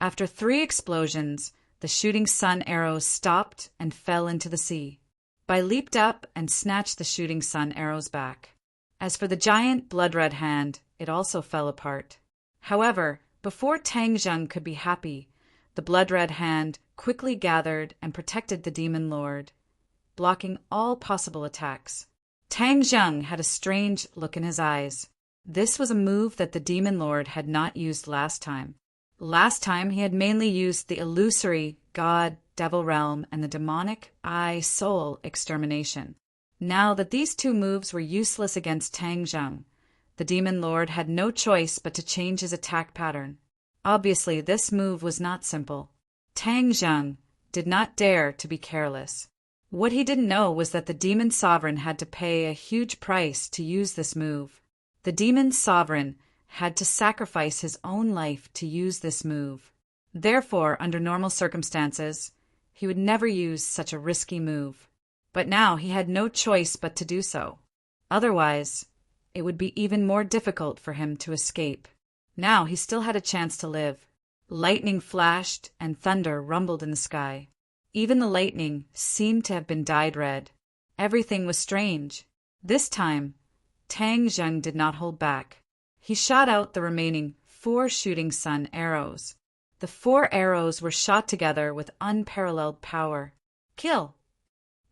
After 3 explosions, the shooting sun arrows stopped and fell into the sea. Bai leaped up and snatched the shooting sun arrows back. As for the giant blood-red hand, it also fell apart. However, before Tang Zheng could be happy, the blood-red hand quickly gathered and protected the demon lord, blocking all possible attacks. Tang Zheng had a strange look in his eyes. This was a move that the demon lord had not used last time. Last time he had mainly used the illusory God-devil realm and the demonic eye-soul extermination. Now that these 2 moves were useless against Tang Zheng, the demon lord had no choice but to change his attack pattern. Obviously, this move was not simple. Tang Zheng did not dare to be careless. What he didn't know was that the demon sovereign had to pay a huge price to use this move. The demon sovereign had to sacrifice his own life to use this move. Therefore, under normal circumstances, he would never use such a risky move. But now he had no choice but to do so. Otherwise, it would be even more difficult for him to escape. Now he still had a chance to live. Lightning flashed and thunder rumbled in the sky. Even the lightning seemed to have been dyed red. Everything was strange. This time, Tang Zheng did not hold back. He shot out the remaining 4 shooting sun arrows. The 4 arrows were shot together with unparalleled power. Kill!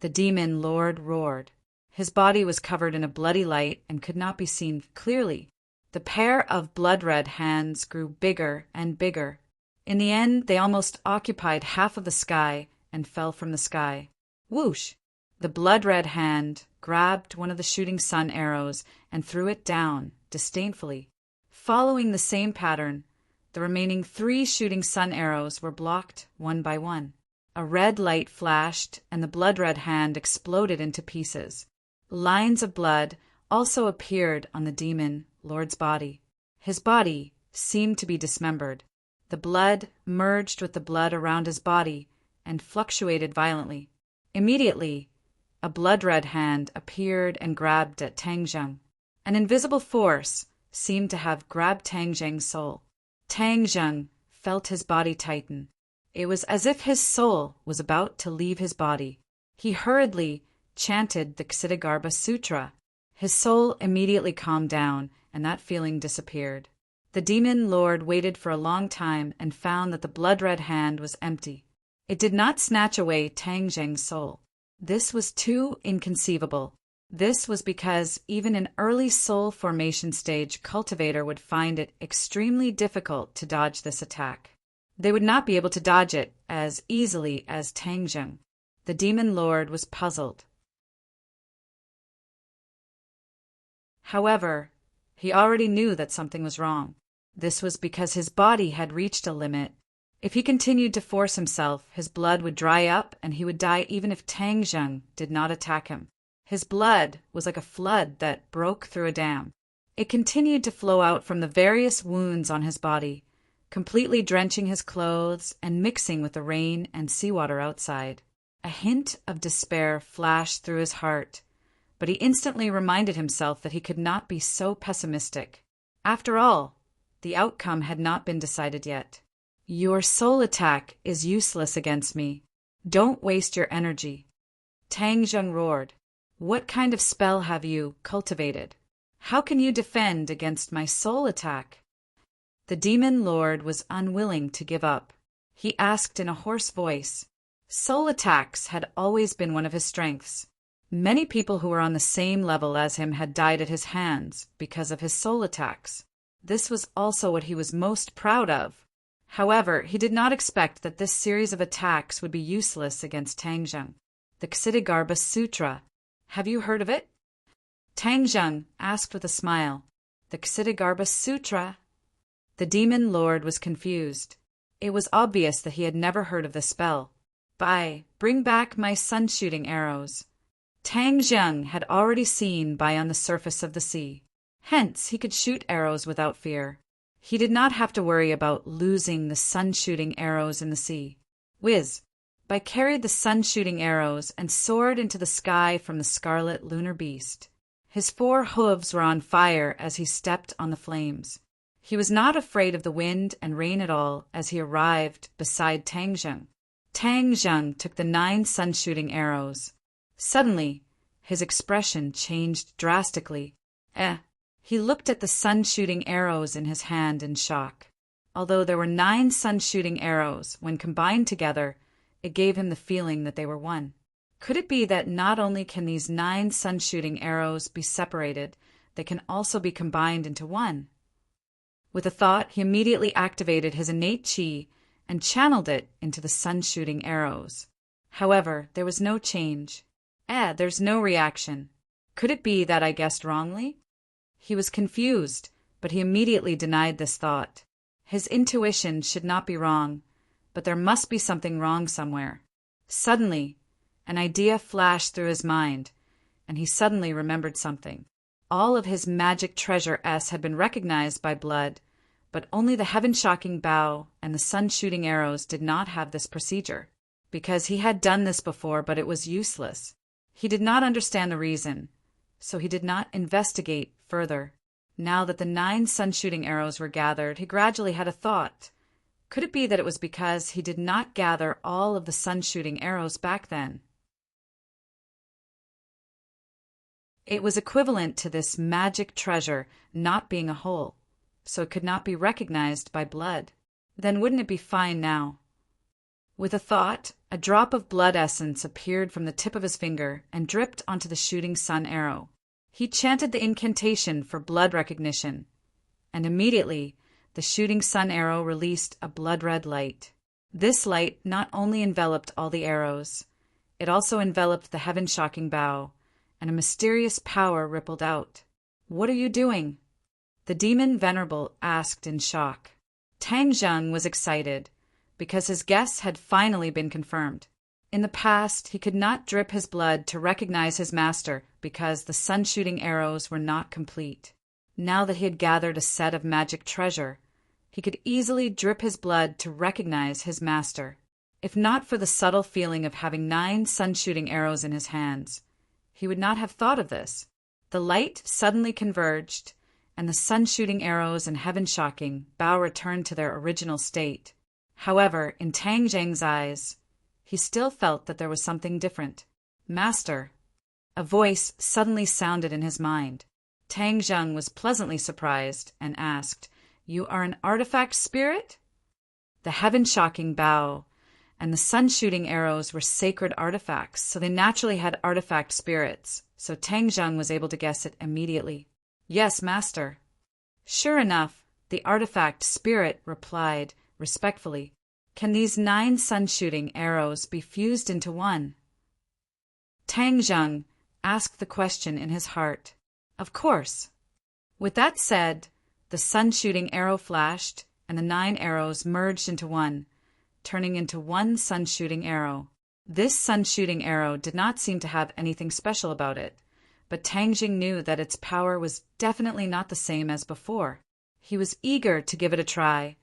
The demon lord roared. His body was covered in a bloody light and could not be seen clearly. The pair of blood-red hands grew bigger and bigger. In the end, they almost occupied half of the sky and fell from the sky. Whoosh! The blood-red hand grabbed one of the shooting sun arrows and threw it down disdainfully. Following the same pattern, the remaining 3 shooting sun arrows were blocked one by one. A red light flashed, and the blood-red hand exploded into pieces. Lines of blood also appeared on the demon lord's body. His body seemed to be dismembered. The blood merged with the blood around his body and fluctuated violently. Immediately, a blood-red hand appeared and grabbed at Tang Zheng. An invisible force seemed to have grabbed Tang Zheng's soul. Tang Zheng felt his body tighten. It was as if his soul was about to leave his body. He hurriedly chanted the Ksitigarbha Sutra. His soul immediately calmed down, and that feeling disappeared. The demon lord waited for a long time and found that the blood-red hand was empty. It did not snatch away Tang Zheng's soul. This was too inconceivable. This was because even an early soul formation stage cultivator would find it extremely difficult to dodge this attack. They would not be able to dodge it as easily as Tang Zheng. The demon lord was puzzled. However, he already knew that something was wrong. This was because his body had reached a limit. If he continued to force himself, his blood would dry up and he would die even if Tang Zheng did not attack him. His blood was like a flood that broke through a dam. It continued to flow out from the various wounds on his body, completely drenching his clothes and mixing with the rain and seawater outside. A hint of despair flashed through his heart, but he instantly reminded himself that he could not be so pessimistic. After all, the outcome had not been decided yet. Your soul attack is useless against me. Don't waste your energy. Tang Zheng roared. What kind of spell have you cultivated? How can you defend against my soul attack? The demon lord was unwilling to give up. He asked in a hoarse voice. Soul attacks had always been one of his strengths. Many people who were on the same level as him had died at his hands because of his soul attacks. This was also what he was most proud of. However, he did not expect that this series of attacks would be useless against Tang Zheng. The Ksitigarbha Sutra. Have you heard of it? Tang Zheng asked with a smile. The Ksitigarbha Sutra. The demon lord was confused. It was obvious that he had never heard of the spell. Bring back my sun-shooting arrows. Tang Zheng had already seen Bai on the surface of the sea. Hence, he could shoot arrows without fear. He did not have to worry about losing the sun-shooting arrows in the sea. Whiz! Bai carried the sun-shooting arrows and soared into the sky from the scarlet lunar beast. His 4 hooves were on fire as he stepped on the flames. He was not afraid of the wind and rain at all as he arrived beside Tang Zheng. Tang Zheng took the 9 sun-shooting arrows. Suddenly, his expression changed drastically. He looked at the sun-shooting arrows in his hand in shock. Although there were 9 sun-shooting arrows, when combined together, it gave him the feeling that they were one. Could it be that not only can these 9 sun-shooting arrows be separated, they can also be combined into one? With a thought, he immediately activated his innate qi and channeled it into the sun-shooting arrows. However, there was no change. There's no reaction. Could it be that I guessed wrongly? He was confused, but he immediately denied this thought. His intuition should not be wrong, but there must be something wrong somewhere. Suddenly, an idea flashed through his mind, and he suddenly remembered something. All of his magic treasure had been recognized by blood, but only the heaven-shocking bow and the sun-shooting arrows did not have this procedure. Because he had done this before, but it was useless. He did not understand the reason, so he did not investigate further. Now that the 9 sun-shooting arrows were gathered, he gradually had a thought. Could it be that it was because he did not gather all of the sun-shooting arrows back then? It was equivalent to this magic treasure not being a whole, so it could not be recognized by blood. Then wouldn't it be fine now? With a thought, a drop of blood essence appeared from the tip of his finger and dripped onto the shooting sun arrow. He chanted the incantation for blood recognition, and immediately the shooting sun arrow released a blood-red light. This light not only enveloped all the arrows, it also enveloped the heaven-shocking bow, and a mysterious power rippled out. "What are you doing?" The demon venerable asked in shock. Tang Zheng was excited, because his guess had finally been confirmed. In the past, he could not drip his blood to recognize his master because the sun-shooting arrows were not complete. Now that he had gathered a set of magic treasure, he could easily drip his blood to recognize his master. If not for the subtle feeling of having 9 sun-shooting arrows in his hands, he would not have thought of this. The light suddenly converged, and the sun-shooting arrows and heaven-shocking bow returned to their original state. However, in Tang Zheng's eyes, he still felt that there was something different. "Master!" A voice suddenly sounded in his mind. Tang Zheng was pleasantly surprised and asked, "You are an artifact spirit?" The heaven-shocking bow and the sun-shooting arrows were sacred artifacts, so they naturally had artifact spirits, so Tang Zheng was able to guess it immediately. "Yes, master." Sure enough, the artifact spirit replied respectfully, "Can these 9 sun-shooting arrows be fused into one?" Tang Zheng asked the question in his heart. "Of course." With that said, the sun-shooting arrow flashed, and the 9 arrows merged into one, turning into one sun-shooting arrow. This sun-shooting arrow did not seem to have anything special about it, but Tang Zheng knew that its power was definitely not the same as before. He was eager to give it a try,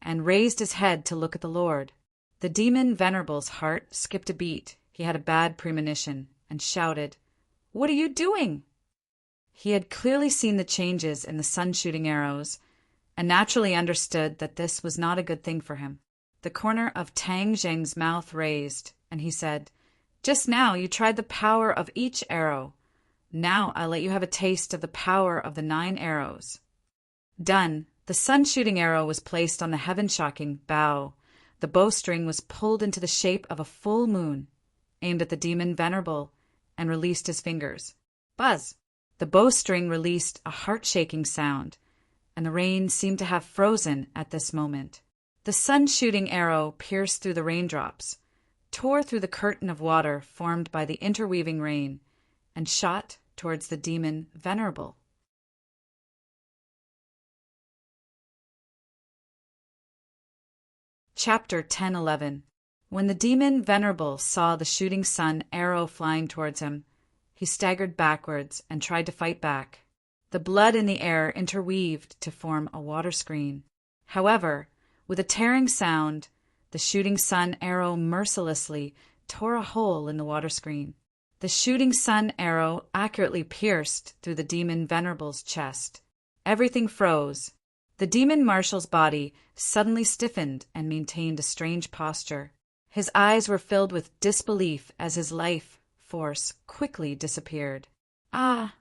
and raised his head to look at the Lord. The demon venerable's heart skipped a beat. He had a bad premonition, and shouted, "What are you doing?" He had clearly seen the changes in the sun-shooting arrows, and naturally understood that this was not a good thing for him. The corner of Tang Zheng's mouth raised, and he said, "Just now you tried the power of each arrow. Now I'll let you have a taste of the power of the 9 arrows." Done. The sun-shooting arrow was placed on the heaven-shocking bow. The bowstring was pulled into the shape of a full moon, aimed at the demon Venerable, and released his fingers. Buzz! The bowstring released a heart-shaking sound, and the rain seemed to have frozen at this moment. The sun-shooting arrow pierced through the raindrops, tore through the curtain of water formed by the interweaving rain, and shot towards the demon Venerable. Chapter 10:11. When the demon Venerable saw the shooting sun arrow flying towards him, he staggered backwards and tried to fight back. The blood in the air interweaved to form a water screen. However, with a tearing sound, the shooting sun arrow mercilessly tore a hole in the water screen. The shooting sun arrow accurately pierced through the demon Venerable's chest. Everything froze. The demon marshal's body suddenly stiffened and maintained a strange posture. His eyes were filled with disbelief as his life force quickly disappeared. Ah!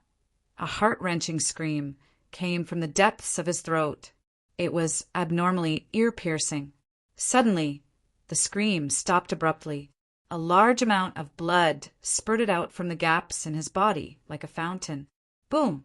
A heart-wrenching scream came from the depths of his throat. It was abnormally ear-piercing. Suddenly, the scream stopped abruptly. A large amount of blood spurted out from the gaps in his body like a fountain. Boom!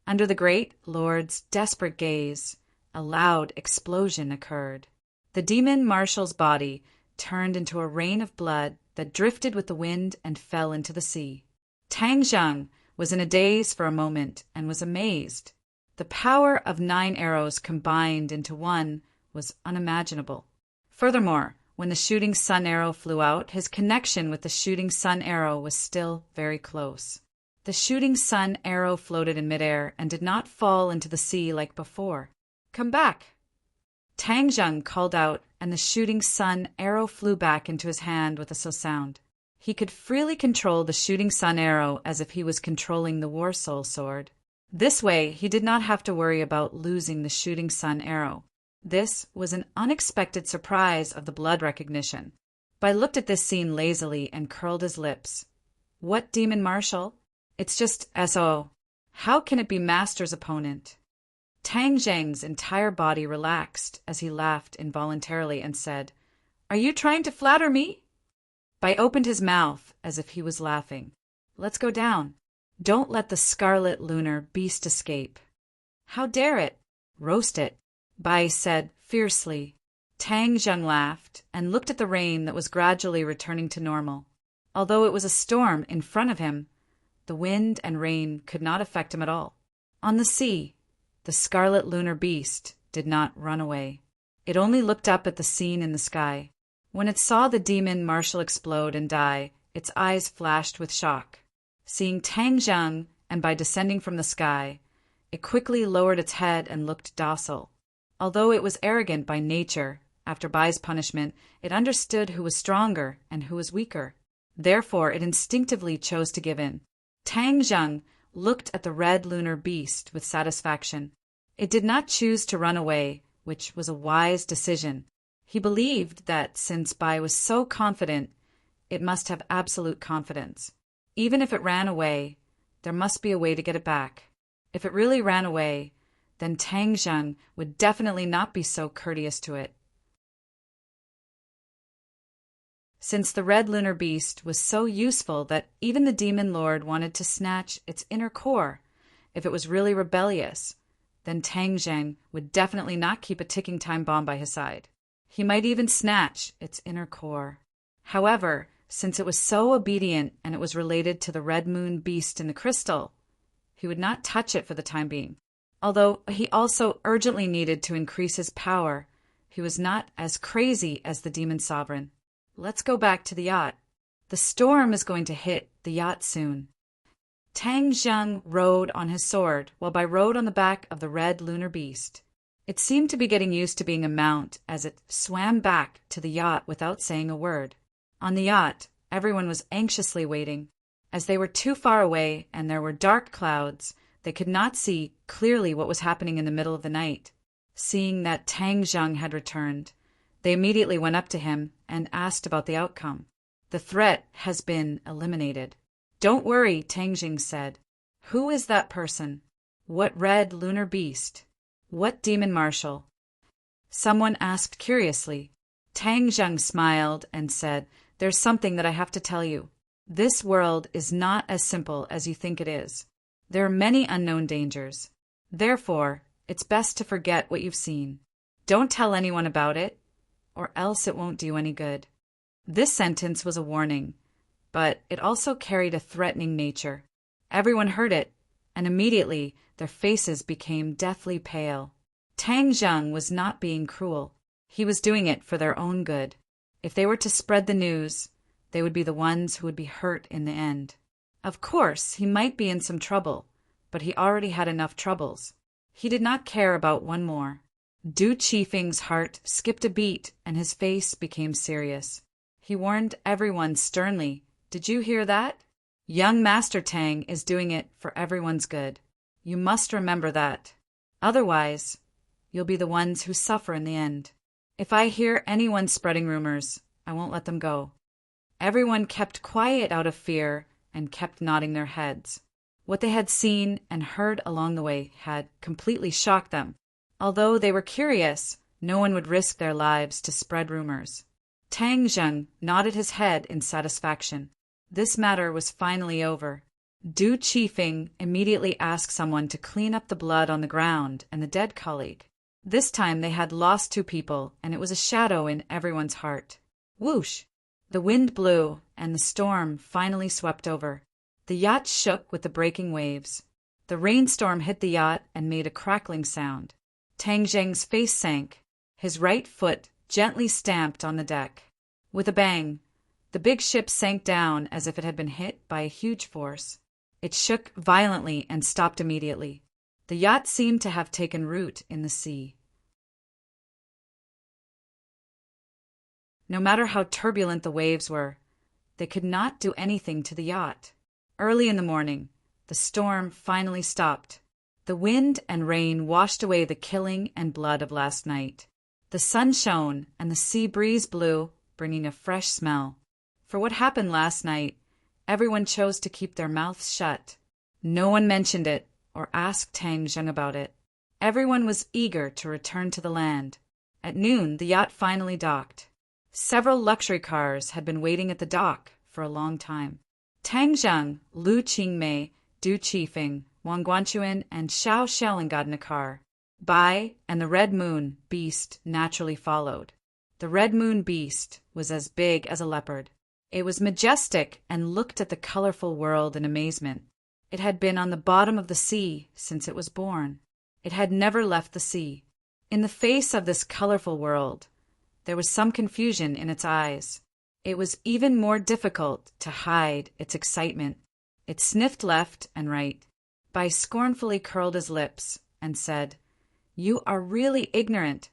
Under the great lord's desperate gaze, a loud explosion occurred. The demon marshal's body turned into a rain of blood that drifted with the wind and fell into the sea. Tang Zhang was in a daze for a moment and was amazed. The power of 9 arrows combined into one was unimaginable. Furthermore, when the shooting sun arrow flew out, his connection with the shooting sun arrow was still very close. The shooting sun arrow floated in midair and did not fall into the sea like before. Come back! Tang Zheng called out, and the shooting sun arrow flew back into his hand with a sound. He could freely control the shooting sun arrow as if he was controlling the war soul sword. This way, he did not have to worry about losing the shooting sun arrow. This was an unexpected surprise of the blood recognition. Bai looked at this scene lazily and curled his lips. What demon marshal? It's just S.O. How can it be Master's opponent? Tang Zheng's entire body relaxed as he laughed involuntarily and said, Are you trying to flatter me? Bai opened his mouth as if he was laughing. Let's go down. Don't let the scarlet lunar beast escape. How dare it? Roast it, Bai said fiercely. Tang Zheng laughed and looked at the rain that was gradually returning to normal. Although it was a storm in front of him, the wind and rain could not affect him at all. On the sea, the scarlet lunar beast did not run away. It only looked up at the scene in the sky. When it saw the demon marshal explode and die, its eyes flashed with shock. Seeing Tang Zheng, and by descending from the sky, it quickly lowered its head and looked docile. Although it was arrogant by nature, after Bai's punishment, it understood who was stronger and who was weaker. Therefore, it instinctively chose to give in. Tang Zheng looked at the red lunar beast with satisfaction. It did not choose to run away, which was a wise decision. He believed that since Bai was so confident, it must have absolute confidence. Even if it ran away, there must be a way to get it back. If it really ran away, then Tang Zheng would definitely not be so courteous to it. Since the red lunar beast was so useful that even the demon lord wanted to snatch its inner core, if it was really rebellious, then Tang Zheng would definitely not keep a ticking time bomb by his side. He might even snatch its inner core. However, since it was so obedient and it was related to the red moon beast in the crystal, he would not touch it for the time being. Although he also urgently needed to increase his power, he was not as crazy as the demon sovereign. Let's go back to the yacht. The storm is going to hit the yacht soon. Tang Zheng rode on his sword, while Bai rode on the back of the red lunar beast. It seemed to be getting used to being a mount as it swam back to the yacht without saying a word. On the yacht, everyone was anxiously waiting. As they were too far away and there were dark clouds, they could not see clearly what was happening in the middle of the night. Seeing that Tang Zheng had returned, they immediately went up to him and asked about the outcome. The threat has been eliminated. Don't worry, Tang Zheng said. Who is that person? What red lunar beast? What demon marshal? Someone asked curiously. Tang Zheng smiled and said, There's something that I have to tell you. This world is not as simple as you think it is. There are many unknown dangers. Therefore, it's best to forget what you've seen. Don't tell anyone about it, or else it won't do you any good. This sentence was a warning, but it also carried a threatening nature. Everyone heard it, and immediately their faces became deathly pale. Tang Zheng was not being cruel. He was doing it for their own good. If they were to spread the news, they would be the ones who would be hurt in the end. Of course, he might be in some trouble, but he already had enough troubles. He did not care about one more. Du Qifeng's heart skipped a beat and his face became serious. He warned everyone sternly, Did you hear that? Young Master Tang is doing it for everyone's good. You must remember that. Otherwise, you'll be the ones who suffer in the end. If I hear anyone spreading rumors, I won't let them go. Everyone kept quiet out of fear and kept nodding their heads. What they had seen and heard along the way had completely shocked them. Although they were curious, no one would risk their lives to spread rumors. Tang Zheng nodded his head in satisfaction. This matter was finally over. Du Qifeng immediately asked someone to clean up the blood on the ground and the dead colleague. This time they had lost 2 people, and it was a shadow in everyone's heart. Whoosh! The wind blew, and the storm finally swept over. The yacht shook with the breaking waves. The rainstorm hit the yacht and made a crackling sound. Tang Zheng's face sank. His right foot gently stamped on the deck. With a bang, the big ship sank down as if it had been hit by a huge force. It shook violently and stopped immediately. The yacht seemed to have taken root in the sea. No matter how turbulent the waves were, they could not do anything to the yacht. Early in the morning, the storm finally stopped. The wind and rain washed away the killing and blood of last night. The sun shone and the sea breeze blew, bringing a fresh smell. For what happened last night, everyone chose to keep their mouths shut. No one mentioned it or asked Tang Zheng about it. Everyone was eager to return to the land. At noon, the yacht finally docked. Several luxury cars had been waiting at the dock for a long time. Tang Zheng, Lu Qingmei, Du Qifeng, Wang Guanchuan, and Xiao Xiaolin got in a car. Bai and the Red Moon Beast naturally followed. The Red Moon Beast was as big as a leopard. It was majestic and looked at the colorful world in amazement. It had been on the bottom of the sea since it was born. It had never left the sea. In the face of this colorful world, there was some confusion in its eyes. It was even more difficult to hide its excitement. It sniffed left and right. Bai scornfully curled his lips and said, You are really ignorant.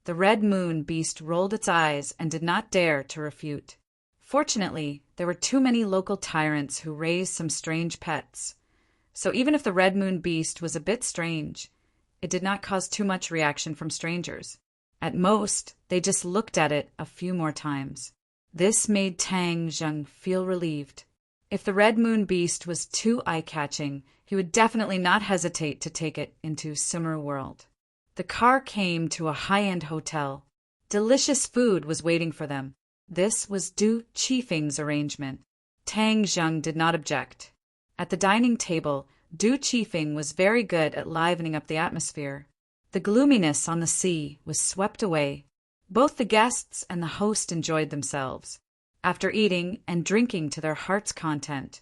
The Red Moon Beast rolled its eyes and did not dare to refute. Fortunately, there were too many local tyrants who raised some strange pets. So even if the Red Moon Beast was a bit strange, it did not cause too much reaction from strangers. At most, they just looked at it a few more times. This made Tang Zheng feel relieved. If the Red Moon Beast was too eye-catching, he would definitely not hesitate to take it into Simmer World. The car came to a high-end hotel. Delicious food was waiting for them. This was Du Qifeng's arrangement. Tang Zheng did not object. At the dining table, Du Qifeng was very good at livening up the atmosphere. The gloominess on the sea was swept away. Both the guests and the host enjoyed themselves. After eating and drinking to their heart's content,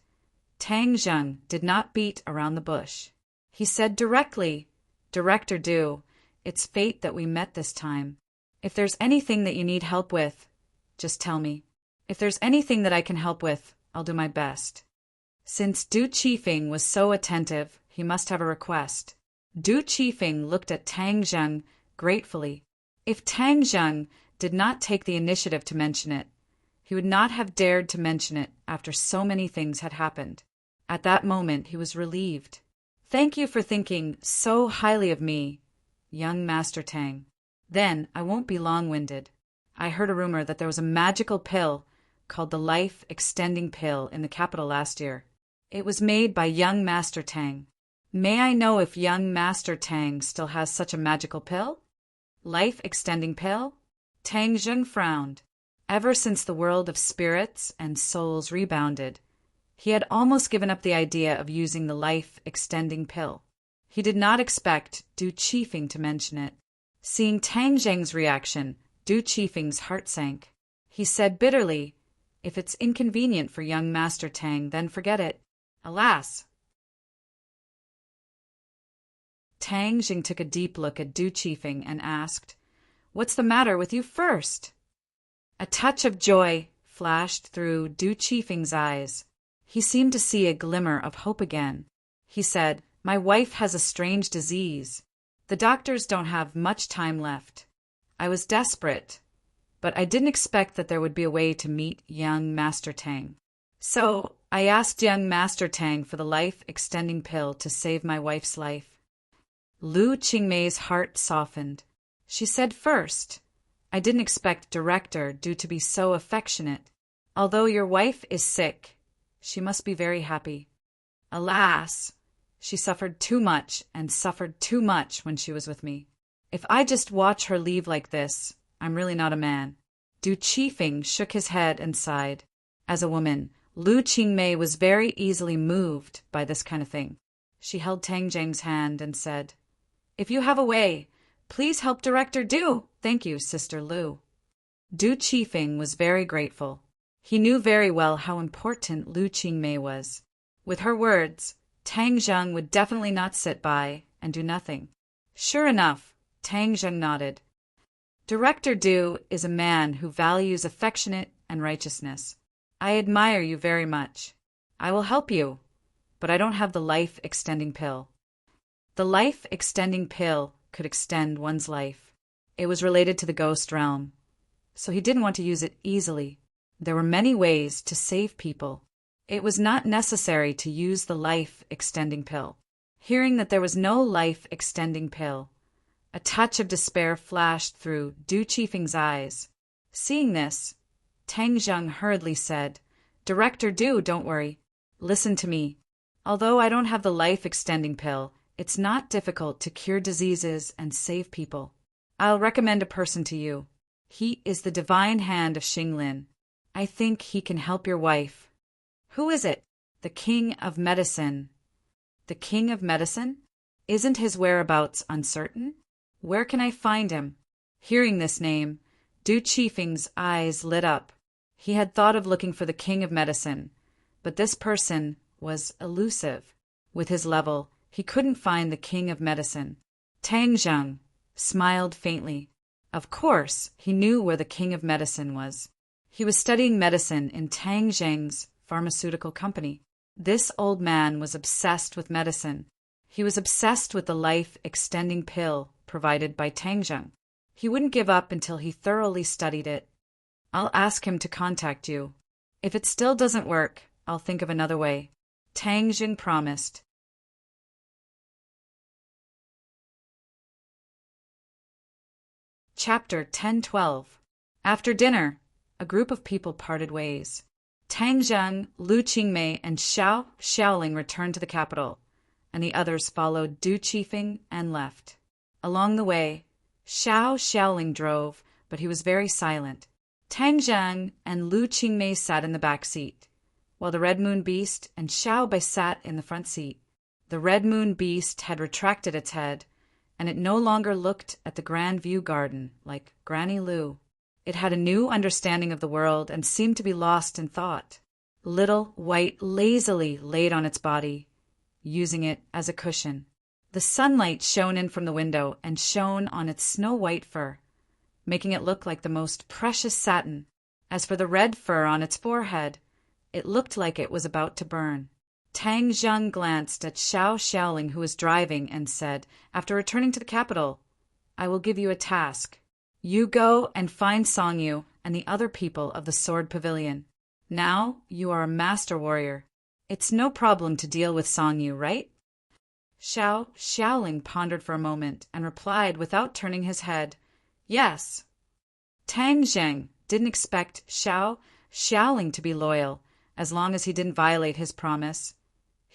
Tang Zheng did not beat around the bush. He said directly, Director Du, it's fate that we met this time. If there's anything that you need help with, just tell me. If there's anything that I can help with, I'll do my best. Since Du Qifeng was so attentive, he must have a request. Du Qifeng looked at Tang Zheng gratefully. If Tang Zheng did not take the initiative to mention it, he would not have dared to mention it after so many things had happened. At that moment, he was relieved. Thank you for thinking so highly of me, young Master Tang. Then I won't be long-winded. I heard a rumor that there was a magical pill called the Life Extending Pill in the capital last year. It was made by young Master Tang. May I know if young Master Tang still has such a magical pill? Life-extending pill? Tang Zheng frowned. Ever since the world of spirits and souls rebounded, he had almost given up the idea of using the life-extending pill. He did not expect Du Qifeng to mention it. Seeing Tang Zheng's reaction, Du Qifeng's heart sank. He said bitterly, "If it's inconvenient for young Master Tang, then forget it." Alas! Tang Jing took a deep look at Du Qifeng and asked, "What's the matter with you first?" A touch of joy flashed through Du Qifeng's eyes. He seemed to see a glimmer of hope again. He said, "My wife has a strange disease. The doctors don't have much time left. I was desperate, but I didn't expect that there would be a way to meet young Master Tang. So I asked young Master Tang for the life-extending pill to save my wife's life." Lu Qingmei's heart softened. She said, "First, I didn't expect Director Du to be so affectionate. Although your wife is sick, she must be very happy. Alas, she suffered too much and suffered too much when she was with me. If I just watch her leave like this, I'm really not a man." Du Qifeng shook his head and sighed. As a woman, Lu Qingmei was very easily moved by this kind of thing. She held Tang Zheng's hand and said, "If you have a way, please help Director Du. Thank you, Sister Lu." Du Qifeng was very grateful. He knew very well how important Lu Qingmei was. With her words, Tang Zheng would definitely not sit by and do nothing. Sure enough, Tang Zheng nodded. "Director Du is a man who values affectionate and righteousness. I admire you very much. I will help you, but I don't have the life-extending pill." The life-extending pill could extend one's life. It was related to the ghost realm, so he didn't want to use it easily. There were many ways to save people. It was not necessary to use the life-extending pill. Hearing that there was no life-extending pill, a touch of despair flashed through Du Qifeng's eyes. Seeing this, Tang Zheng hurriedly said, "Director Du, don't worry. Listen to me. Although I don't have the life-extending pill, it's not difficult to cure diseases and save people. I'll recommend a person to you. He is the divine hand of Xinglin. I think he can help your wife." "Who is it?" "The King of Medicine." "The King of Medicine? Isn't his whereabouts uncertain? Where can I find him?" Hearing this name, Du Qifeng's eyes lit up. He had thought of looking for the King of Medicine, but this person was elusive. With his level, he couldn't find the King of Medicine. Tang Zheng smiled faintly. Of course, he knew where the King of Medicine was. He was studying medicine in Tang Zheng's pharmaceutical company. This old man was obsessed with medicine. He was obsessed with the life-extending pill provided by Tang Zheng. He wouldn't give up until he thoroughly studied it. "I'll ask him to contact you. If it still doesn't work, I'll think of another way," Tang Zheng promised. Chapter 10-12. After dinner, a group of people parted ways. Tang Zheng, Lu Qingmei, and Xiao Xiaoling returned to the capital, and the others followed Du Qifeng and left. Along the way, Xiao Xiaoling drove, but he was very silent. Tang Zheng and Lu Qingmei sat in the back seat, while the Red Moon Beast and Xiao Bai sat in the front seat. The Red Moon Beast had retracted its head, and it no longer looked at the Grand View Garden like Granny Lu. It had a new understanding of the world and seemed to be lost in thought. Little White lazily laid on its body, using it as a cushion. The sunlight shone in from the window and shone on its snow-white fur, making it look like the most precious satin. As for the red fur on its forehead, it looked like it was about to burn. Tang Zheng glanced at Xiao Xiaoling, who was driving, and said, after returning to the capital, "I will give you a task. You go and find Song Yu and the other people of the Sword Pavilion. Now you are a master warrior. It's no problem to deal with Song Yu, right?" Xiao Xiaoling pondered for a moment and replied without turning his head, "Yes." Tang Zheng didn't expect Xiao Xiaoling to be loyal as long as he didn't violate his promise.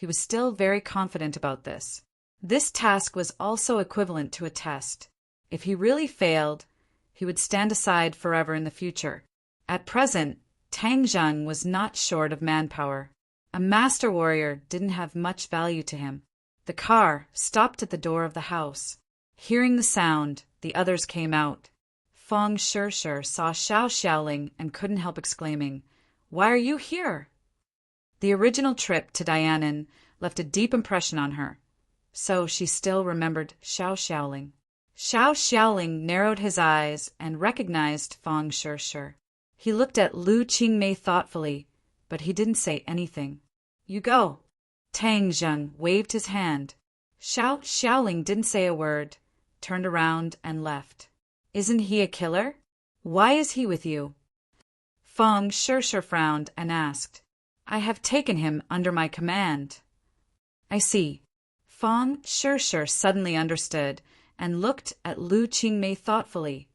He was still very confident about this. This task was also equivalent to a test. If he really failed, he would stand aside forever in the future. At present, Tang Zheng was not short of manpower. A master warrior didn't have much value to him. The car stopped at the door of the house. Hearing the sound, the others came out. Feng Shishir saw Xiao Xiaoling and couldn't help exclaiming, "Why are you here?" The original trip to Dianan left a deep impression on her, so she still remembered Xiao Xiaoling. Xiao Xiaoling narrowed his eyes and recognized Feng Shishir. He looked at Lu Qingmei thoughtfully, but he didn't say anything. "You go." Tang Zheng waved his hand. Xiao Xiaoling didn't say a word, turned around and left. "Isn't he a killer? Why is he with you?" Feng Shishir frowned and asked, "I have taken him under my command." "I see." Feng Shishir suddenly understood and looked at Lu Qingmei thoughtfully,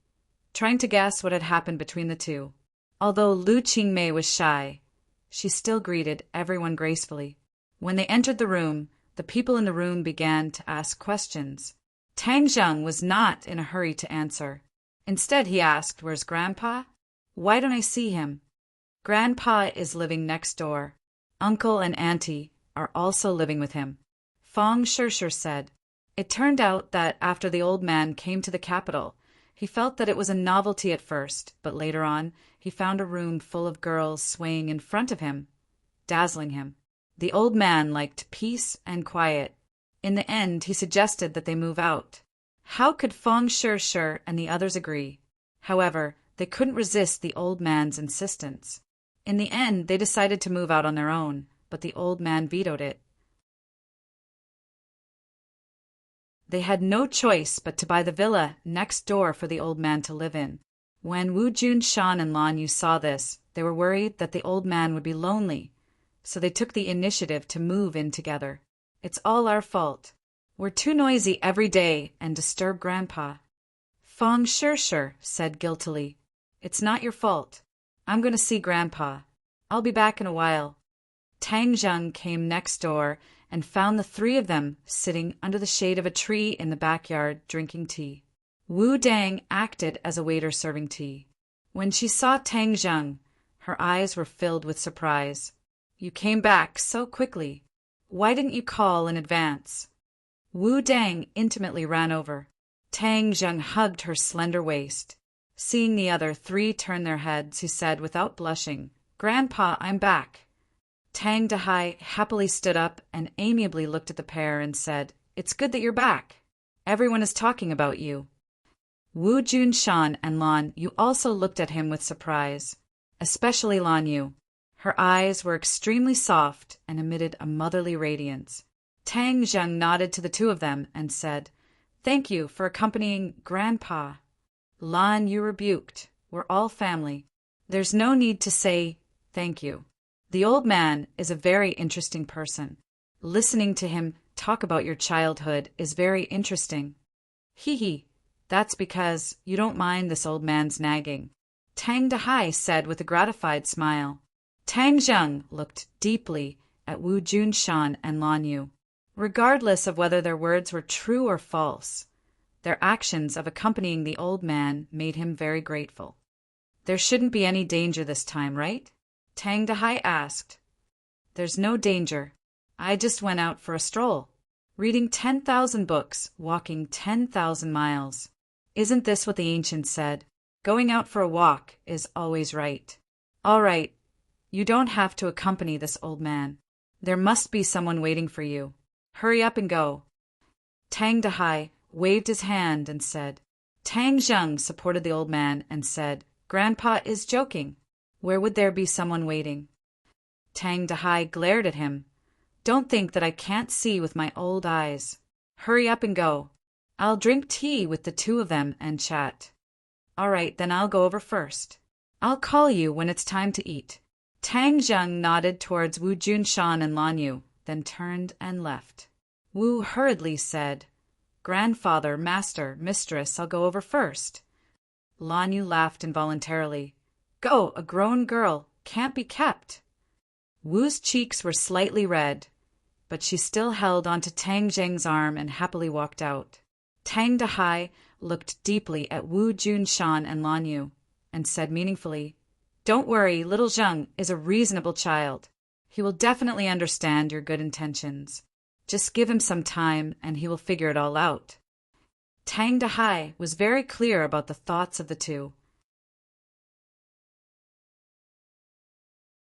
trying to guess what had happened between the two. Although Lu Qingmei was shy, she still greeted everyone gracefully. When they entered the room, the people in the room began to ask questions. Tang Zheng was not in a hurry to answer. Instead, he asked, "Where's Grandpa? Why don't I see him?" "Grandpa is living next door. Uncle and Auntie are also living with him," Feng Shishir said. It turned out that after the old man came to the capital, he felt that it was a novelty at first, but later on, he found a room full of girls swaying in front of him, dazzling him. The old man liked peace and quiet. In the end, he suggested that they move out. How could Feng Shishir and the others agree? However, they couldn't resist the old man's insistence. In the end, they decided to move out on their own, but the old man vetoed it. They had no choice but to buy the villa next door for the old man to live in. When Wu Junshan and Lan Yu saw this, they were worried that the old man would be lonely, so they took the initiative to move in together. "It's all our fault. We're too noisy every day and disturb Grandpa." Feng Shishir said guiltily, "It's not your fault. I'm going to see Grandpa. I'll be back in a while." Tang Zheng came next door and found the three of them sitting under the shade of a tree in the backyard drinking tea. Wu Dang acted as a waiter serving tea. When she saw Tang Zheng, her eyes were filled with surprise. "You came back so quickly. Why didn't you call in advance?" Wu Dang intimately ran over. Tang Zheng hugged her slender waist. Seeing the other three turn their heads, he said without blushing, "Grandpa, I'm back." Tang Dahai happily stood up and amiably looked at the pair and said, "It's good that you're back. Everyone is talking about you." Wu Junshan and Lan Yu also looked at him with surprise, especially Lan Yu. Her eyes were extremely soft and emitted a motherly radiance. Tang Zheng nodded to the two of them and said, "Thank you for accompanying Grandpa." Lan Yu rebuked, "We're all family. There's no need to say thank you. The old man is a very interesting person. Listening to him talk about your childhood is very interesting." "Hee hee, that's because you don't mind this old man's nagging," Tang Dahai said with a gratified smile. Tang Zheng looked deeply at Wu Junshan and Lan Yu. Regardless of whether their words were true or false, their actions of accompanying the old man made him very grateful. "There shouldn't be any danger this time, right?" Tang Dahai asked. "There's no danger. I just went out for a stroll. Reading 10,000 books, walking 10,000 miles. Isn't this what the ancients said? Going out for a walk is always right." "All right. You don't have to accompany this old man. There must be someone waiting for you. Hurry up and go." Tang Dahai waved his hand and said. Tang Zheng supported the old man and said, "Grandpa is joking. Where would there be someone waiting?" Tang Dahai glared at him. "Don't think that I can't see with my old eyes. Hurry up and go. I'll drink tea with the two of them and chat." "All right, then I'll go over first. I'll call you when it's time to eat." Tang Zheng nodded towards Wu Junshan and Lan Yu, then turned and left. Wu hurriedly said, "Grandfather, master, mistress, I'll go over first." Lan Yu laughed involuntarily. "Go, a grown girl, can't be kept." Wu's cheeks were slightly red. but she still held onto Tang Zheng's arm and happily walked out. Tang Dahai looked deeply at Wu Junshan and Lan Yu and said meaningfully, "Don't worry, little Zheng is a reasonable child. He will definitely understand your good intentions. Just give him some time and he will figure it all out." Tang Dahai was very clear about the thoughts of the two.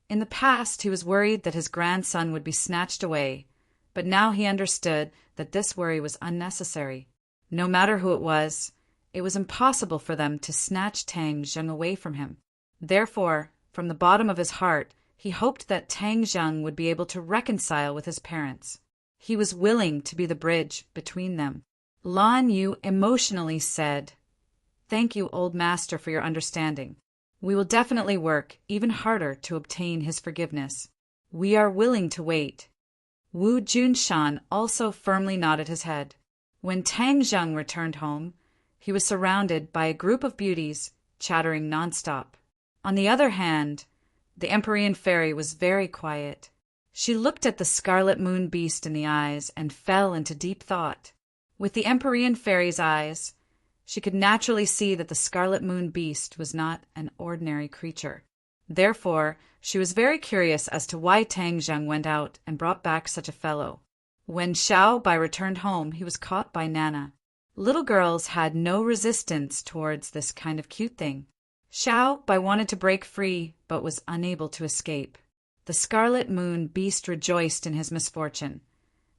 In the past, he was worried that his grandson would be snatched away, but now he understood that this worry was unnecessary. No matter who it was impossible for them to snatch Tang Zheng away from him. Therefore, from the bottom of his heart, he hoped that Tang Zheng would be able to reconcile with his parents. He was willing to be the bridge between them. Lan Yu emotionally said, "Thank you, old master, for your understanding. We will definitely work even harder to obtain his forgiveness. We are willing to wait." Wu Junshan also firmly nodded his head. When Tang Zheng returned home, he was surrounded by a group of beauties chattering nonstop. On the other hand, the Empyrean fairy was very quiet. She looked at the scarlet moon beast in the eyes and fell into deep thought. With the Empyrean fairy's eyes, she could naturally see that the scarlet moon beast was not an ordinary creature. Therefore, she was very curious as to why Tang Zheng went out and brought back such a fellow. When Xiao Bai returned home, he was caught by Nana. Little girls had no resistance towards this kind of cute thing. Xiao Bai wanted to break free, but was unable to escape. The scarlet moon beast rejoiced in his misfortune,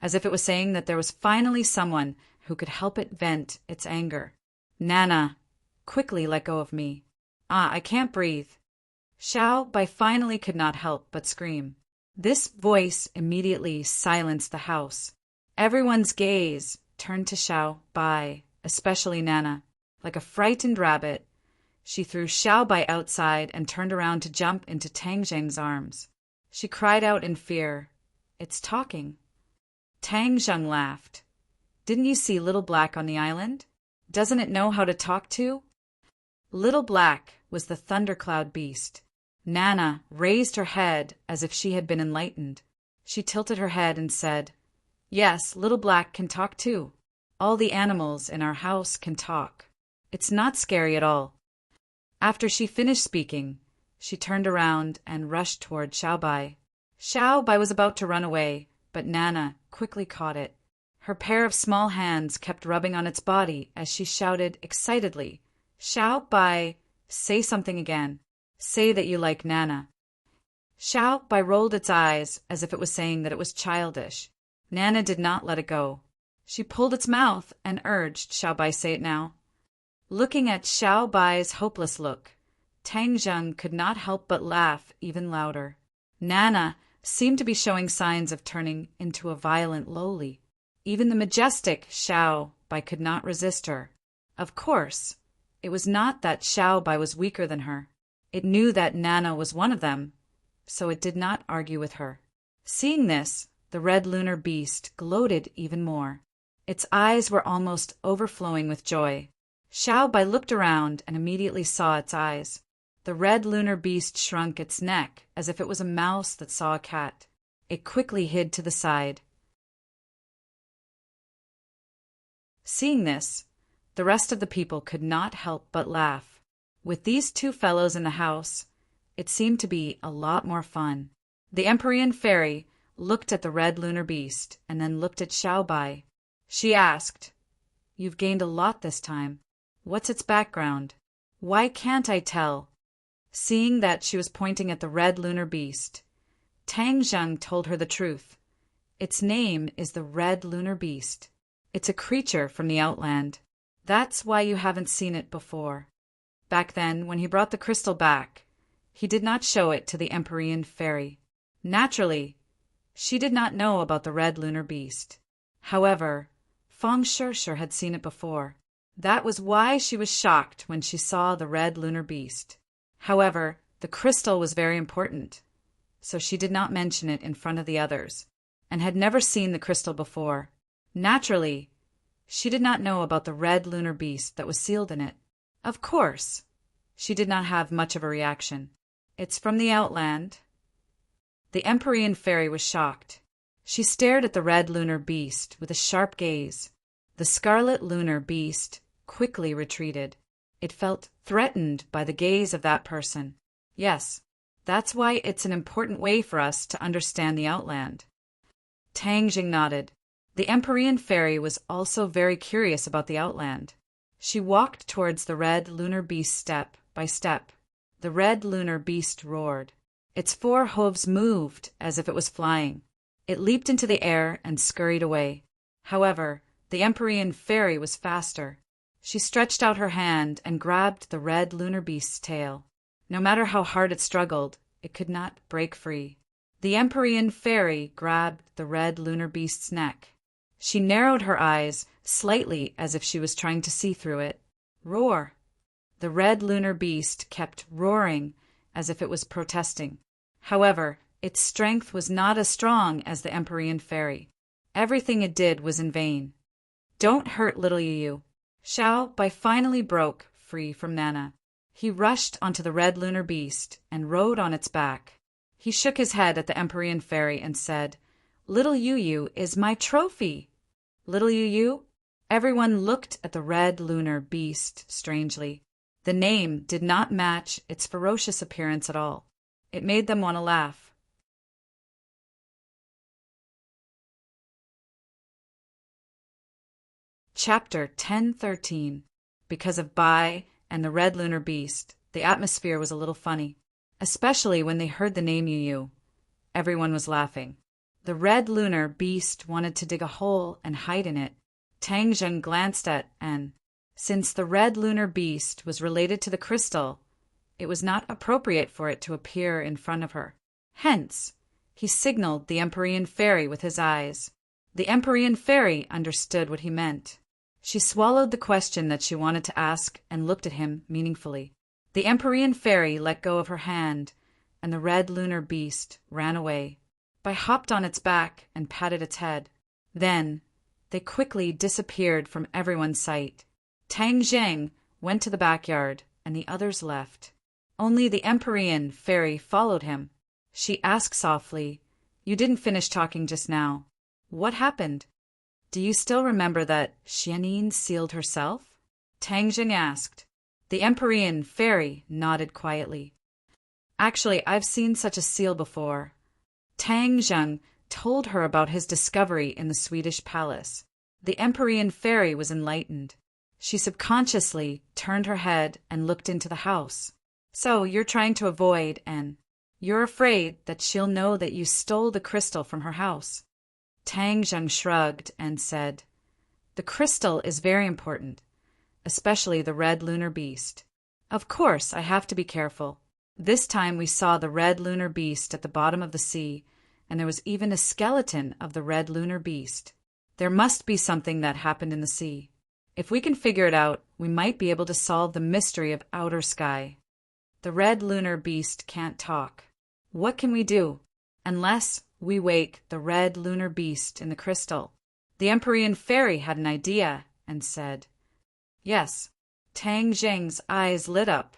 as if it was saying that there was finally someone who could help it vent its anger. "Nana, quickly let go of me. I can't breathe." Xiao Bai finally could not help but scream. This voice immediately silenced the house. Everyone's gaze turned to Xiao Bai, especially Nana. Like a frightened rabbit, she threw Xiao Bai outside and turned around to jump into Tang Zheng's arms. She cried out in fear, "It's talking." Tang Zheng laughed. "Didn't you see Little Black on the island? Doesn't it know how to talk to?" Little Black was the thundercloud beast. Nana raised her head as if she had been enlightened. She tilted her head and said, "Yes, Little Black can talk too. All the animals in our house can talk. It's not scary at all." After she finished speaking, she turned around and rushed toward Xiao Bai. Xiao Bai was about to run away, but Nana quickly caught it. Her pair of small hands kept rubbing on its body as she shouted excitedly, "Xiao Bai, say something again. Say that you like Nana." Xiao Bai rolled its eyes as if it was saying that it was childish. Nana did not let it go. She pulled its mouth and urged Xiao Bai say it now. Looking at Xiao Bai's hopeless look, Tang Zheng could not help but laugh even louder. Nana seemed to be showing signs of turning into a violent loli. Even the majestic Xiao Bai could not resist her. Of course, it was not that Xiao Bai was weaker than her. It knew that Nana was one of them, so it did not argue with her. Seeing this, the red lunar beast gloated even more. Its eyes were almost overflowing with joy. Xiao Bai looked around and immediately saw its eyes. The red lunar beast shrunk its neck as if it was a mouse that saw a cat. It quickly hid to the side. Seeing this, the rest of the people could not help but laugh. With these two fellows in the house, it seemed to be a lot more fun. The Empyrean fairy looked at the red lunar beast and then looked at Xiao Bai. She asked, "You've gained a lot this time. What's its background? Why can't I tell?" Seeing that she was pointing at the red lunar beast, Tang Zheng told her the truth. Its name is the red lunar beast. It's a creature from the outland. That's why you haven't seen it before. Back then, when he brought the crystal back, he did not show it to the Empyrean fairy. Naturally, she did not know about the red lunar beast. However, Feng Shirshir had seen it before. That was why she was shocked when she saw the red lunar beast. However, the crystal was very important, so she did not mention it in front of the others, and had never seen the crystal before. Naturally, she did not know about the red lunar beast that was sealed in it. Of course, she did not have much of a reaction. It's from the outland. The Empyrean fairy was shocked. She stared at the red lunar beast with a sharp gaze. The scarlet lunar beast quickly retreated. It felt threatened by the gaze of that person. Yes, that's why it's an important way for us to understand the Outland. Tang Jing nodded. The Empyrean fairy was also very curious about the Outland. She walked towards the red lunar beast step by step. The red lunar beast roared. Its four hooves moved as if it was flying. It leaped into the air and scurried away. However, the Empyrean fairy was faster. She stretched out her hand and grabbed the red lunar beast's tail. No matter how hard it struggled, it could not break free. The Empyrean fairy grabbed the red lunar beast's neck. She narrowed her eyes slightly as if she was trying to see through it. Roar! The red lunar beast kept roaring as if it was protesting. However, its strength was not as strong as the Empyrean fairy. Everything it did was in vain. Don't hurt little Yu. Xiao Bai finally broke free from Nana. He rushed onto the red lunar beast and rode on its back. He shook his head at the Empyrean fairy and said, "Little Yu is my trophy." Little Yu? Everyone looked at the red lunar beast strangely. The name did not match its ferocious appearance at all. It made them want to laugh. Chapter 10:13. Because of Bai and the red lunar beast, the atmosphere was a little funny, especially when they heard the name Yu. Everyone was laughing. The red lunar beast wanted to dig a hole and hide in it. Tang Zheng glanced at N. Since the red lunar beast was related to the crystal, it was not appropriate for it to appear in front of her. Hence, he signaled the Empyrean fairy with his eyes. The Empyrean fairy understood what he meant. She swallowed the question that she wanted to ask and looked at him meaningfully. The Empyrean fairy let go of her hand, and the red lunar beast ran away. Bai hopped on its back and patted its head. Then, they quickly disappeared from everyone's sight. Tang Zheng went to the backyard, and the others left. Only the Empyrean fairy followed him. She asked softly, "You didn't finish talking just now. What happened? Do you still remember that Xianin sealed herself?" Tang Zheng asked. The Empyrean fairy nodded quietly. "Actually, I've seen such a seal before." Tang Zheng told her about his discovery in the Swedish palace. The Empyrean fairy was enlightened. She subconsciously turned her head and looked into the house. "So you're trying to avoid N. You're afraid that she'll know that you stole the crystal from her house." Tang Zheng shrugged and said, "The crystal is very important, especially the red lunar beast. Of course, I have to be careful. This time we saw the red lunar beast at the bottom of the sea, and there was even a skeleton of the red lunar beast. There must be something that happened in the sea. If we can figure it out, we might be able to solve the mystery of outer sky. The red lunar beast can't talk. What can we do? Unless we wake the red lunar beast in the crystal." The Empyrean fairy had an idea and said, "Yes." Tang Zheng's eyes lit up.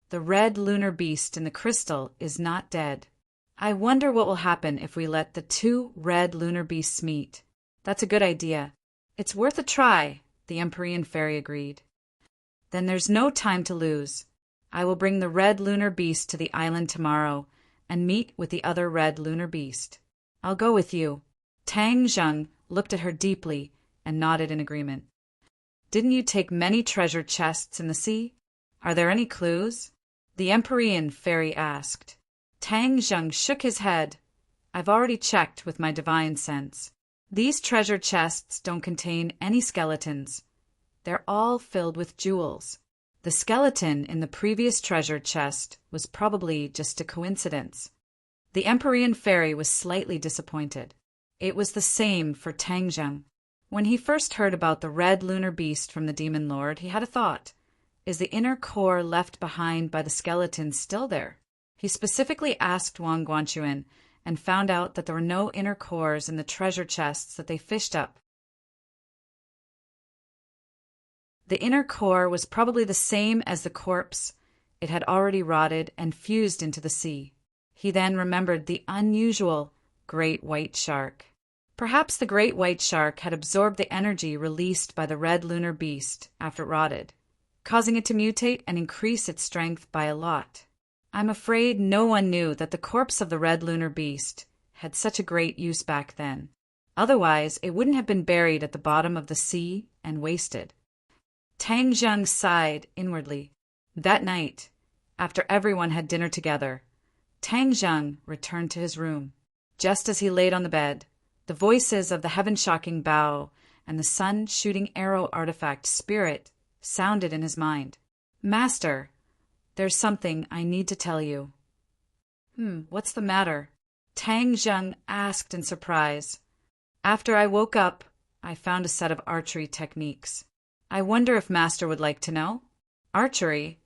"The red lunar beast in the crystal is not dead. I wonder what will happen if we let the two red lunar beasts meet." "That's a good idea. It's worth a try," the Empyrean fairy agreed. "Then there's no time to lose. I will bring the red lunar beast to the island tomorrow and meet with the other red lunar beast. I'll go with you." Tang Zheng looked at her deeply and nodded in agreement. "Didn't you take many treasure chests in the sea? Are there any clues?" the Empyrean fairy asked. Tang Zheng shook his head. "I've already checked with my divine sense. These treasure chests don't contain any skeletons. They're all filled with jewels. The skeleton in the previous treasure chest was probably just a coincidence." The Empyrean fairy was slightly disappointed. It was the same for Tang Zheng. When he first heard about the red lunar beast from the demon lord, he had a thought. Is the inner core left behind by the skeleton still there? He specifically asked Wang Guanchuan and found out that there were no inner cores in the treasure chests that they fished up. The inner core was probably the same as the corpse. It had already rotted and fused into the sea. He then remembered the unusual great white shark. Perhaps the great white shark had absorbed the energy released by the red lunar beast after it rotted, causing it to mutate and increase its strength by a lot. I'm afraid no one knew that the corpse of the red lunar beast had such a great use back then. Otherwise, it wouldn't have been buried at the bottom of the sea and wasted. Tang Zheng sighed inwardly. That night, after everyone had dinner together, Tang Zheng returned to his room. Just as he laid on the bed, the voices of the heaven-shocking bow and the sun-shooting arrow artifact spirit sounded in his mind. Master, there's something I need to tell you. What's the matter? Tang Zheng asked in surprise. After I woke up, I found a set of archery techniques. I wonder if Master would like to know? Archery?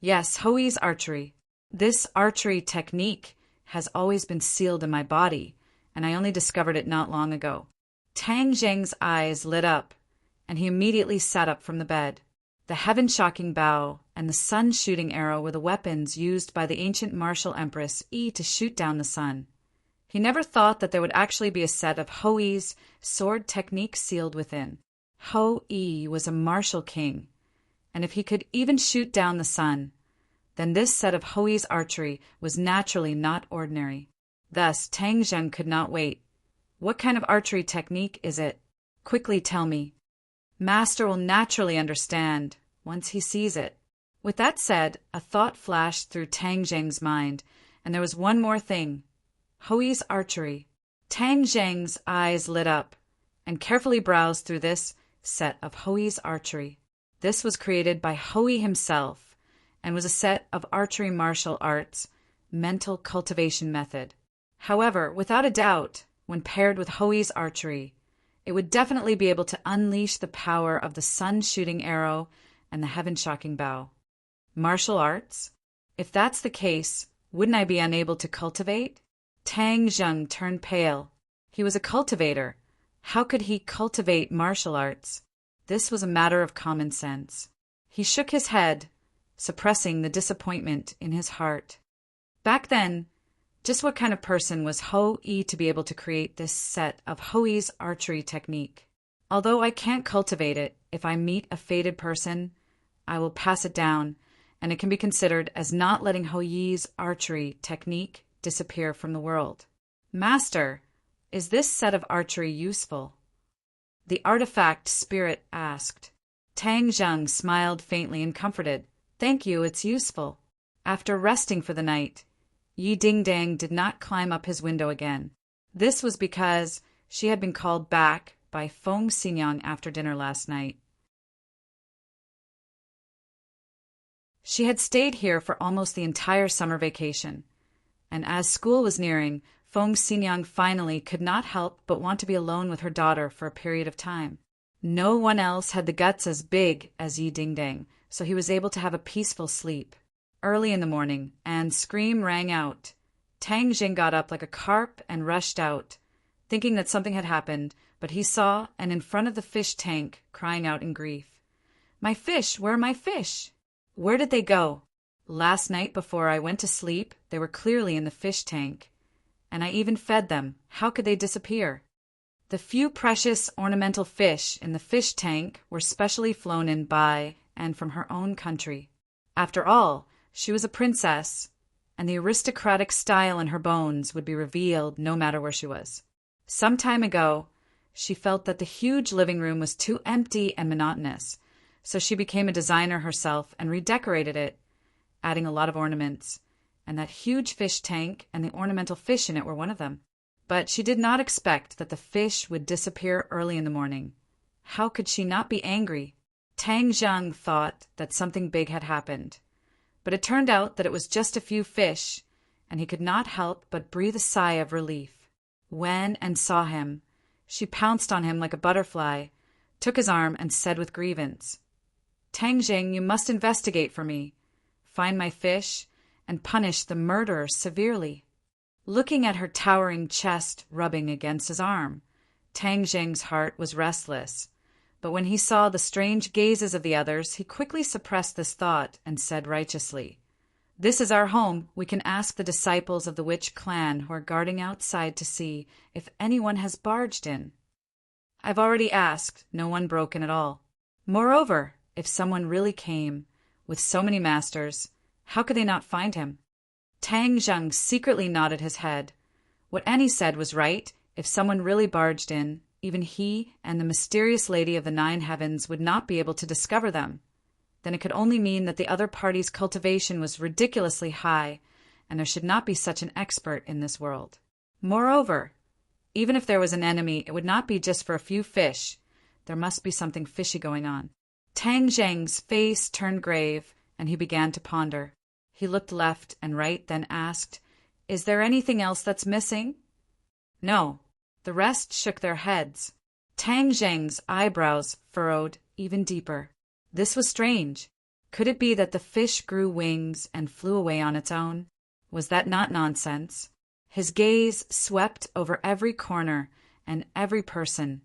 Yes, Hoi's archery. This archery technique has always been sealed in my body, and I only discovered it not long ago. Tang Zheng's eyes lit up, and he immediately sat up from the bed. The heaven-shocking bow and the sun-shooting arrow were the weapons used by the ancient martial empress Yi to shoot down the sun. He never thought that there would actually be a set of Hoi's sword technique sealed within. Ho-Yi was a martial king, and if he could even shoot down the sun, then this set of Hoi's archery was naturally not ordinary. Thus, Tang Zheng could not wait. What kind of archery technique is it? Quickly tell me. Master will naturally understand once he sees it. With that said, a thought flashed through Tang Zheng's mind, and there was one more thing. Hoi's archery. Tang Zheng's eyes lit up, and carefully browsed through this set of Hoi's archery. This was created by Hoi himself, and was a set of archery martial arts, mental cultivation method. However, without a doubt, when paired with Hoi's archery, it would definitely be able to unleash the power of the sun-shooting arrow and the heaven-shocking bow. Martial arts? If that's the case, wouldn't I be unable to cultivate? Tang Zheng turned pale. He was a cultivator. How could he cultivate martial arts? This was a matter of common sense. He shook his head, suppressing the disappointment in his heart. Back then, just what kind of person was Ho-Yi to be able to create this set of Hoi's archery technique? Although I can't cultivate it, if I meet a fated person, I will pass it down, and it can be considered as not letting Ho-Yi's archery technique disappear from the world. Master, is this set of archery useful? The artifact spirit asked. Tang Zheng smiled faintly and comforted. Thank you, it's useful. After resting for the night, Yi Dingdang did not climb up his window again. This was because she had been called back by Feng Xinyang after dinner last night. She had stayed here for almost the entire summer vacation, and as school was nearing, Feng Xinyang finally could not help but want to be alone with her daughter for a period of time. No one else had the guts as big as Yi Dingdang, so he was able to have a peaceful sleep. Early in the morning, Anne's scream rang out. Tang Zheng got up like a carp and rushed out, thinking that something had happened, but he saw and in front of the fish tank, crying out in grief. My fish! Where are my fish? Where did they go? Last night before I went to sleep, they were clearly in the fish tank, and I even fed them. How could they disappear? The few precious ornamental fish in the fish tank were specially flown in by and from her own country. After all, she was a princess, and the aristocratic style in her bones would be revealed no matter where she was. Some time ago, she felt that the huge living room was too empty and monotonous, so she became a designer herself and redecorated it, adding a lot of ornaments, and that huge fish tank and the ornamental fish in it were one of them. But she did not expect that the fish would disappear early in the morning. How could she not be angry? Tang Zheng thought that something big had happened, but it turned out that it was just a few fish, and he could not help but breathe a sigh of relief. When Anne saw him, she pounced on him like a butterfly, took his arm, and said with grievance, Tang Zheng, you must investigate for me, find my fish, and punish the murderer severely. Looking at her towering chest rubbing against his arm, Tang Zheng's heart was restless, but when he saw the strange gazes of the others, he quickly suppressed this thought and said righteously, This is our home. We can ask the disciples of the witch clan who are guarding outside to see if anyone has barged in. I've already asked. No one broke in at all. Moreover, if someone really came, with so many masters, how could they not find him? Tang Zheng secretly nodded his head. What Annie said was right. If someone really barged in, even he and the mysterious Lady of the Nine Heavens would not be able to discover them. Then it could only mean that the other party's cultivation was ridiculously high, and there should not be such an expert in this world. Moreover, even if there was an enemy, it would not be just for a few fish. There must be something fishy going on. Tang Zheng's face turned grave, and he began to ponder. He looked left and right, then asked, "Is there anything else that's missing?" "No." The rest shook their heads. Tang Zheng's eyebrows furrowed even deeper. This was strange. Could it be that the fish grew wings and flew away on its own? Was that not nonsense? His gaze swept over every corner and every person,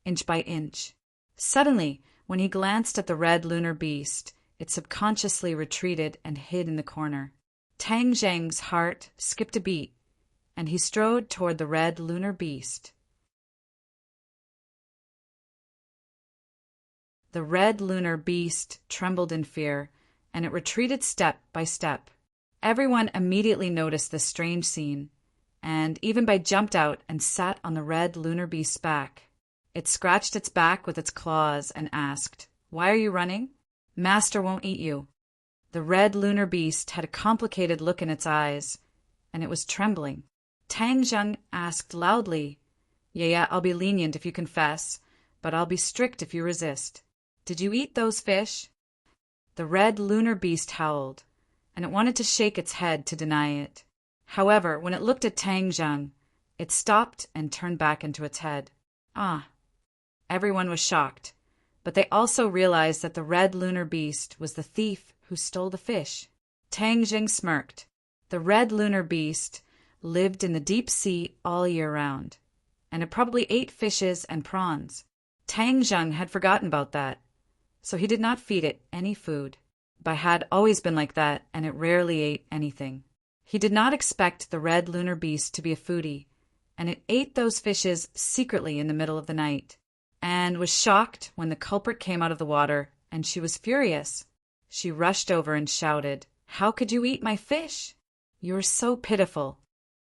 inch by inch. Suddenly, when he glanced at the red lunar beast, it subconsciously retreated and hid in the corner. Tang Zheng's heart skipped a beat, and he strode toward the red lunar beast. The red lunar beast trembled in fear, and it retreated step by step. Everyone immediately noticed this strange scene, and even jumped out and sat on the red lunar beast's back. It scratched its back with its claws and asked, "Why are you running?" "Master won't eat you." The red lunar beast had a complicated look in its eyes, and it was trembling. Tang Zheng asked loudly, Yeah, I'll be lenient if you confess, but I'll be strict if you resist. Did you eat those fish?" The red lunar beast howled, and it wanted to shake its head to deny it. However, when it looked at Tang Zheng, it stopped and turned back into its head. Ah! Everyone was shocked, but they also realized that the red lunar beast was the thief who stole the fish. Tang Zheng smirked. The red lunar beast lived in the deep sea all year round, and it probably ate fishes and prawns. Tang Zheng had forgotten about that, so he did not feed it any food. Bai had always been like that, and it rarely ate anything. He did not expect the red lunar beast to be a foodie, and it ate those fishes secretly in the middle of the night, and was shocked when the culprit came out of the water, and she was furious. She rushed over and shouted, "How could you eat my fish? You are so pitiful."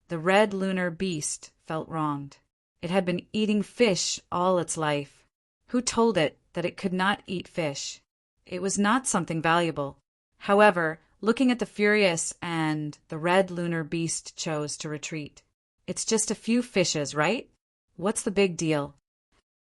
The red lunar beast felt wronged. It had been eating fish all its life. Who told it that it could not eat fish? It was not something valuable. However, looking at the furious and the red lunar beast chose to retreat. It's just a few fishes, right? What's the big deal?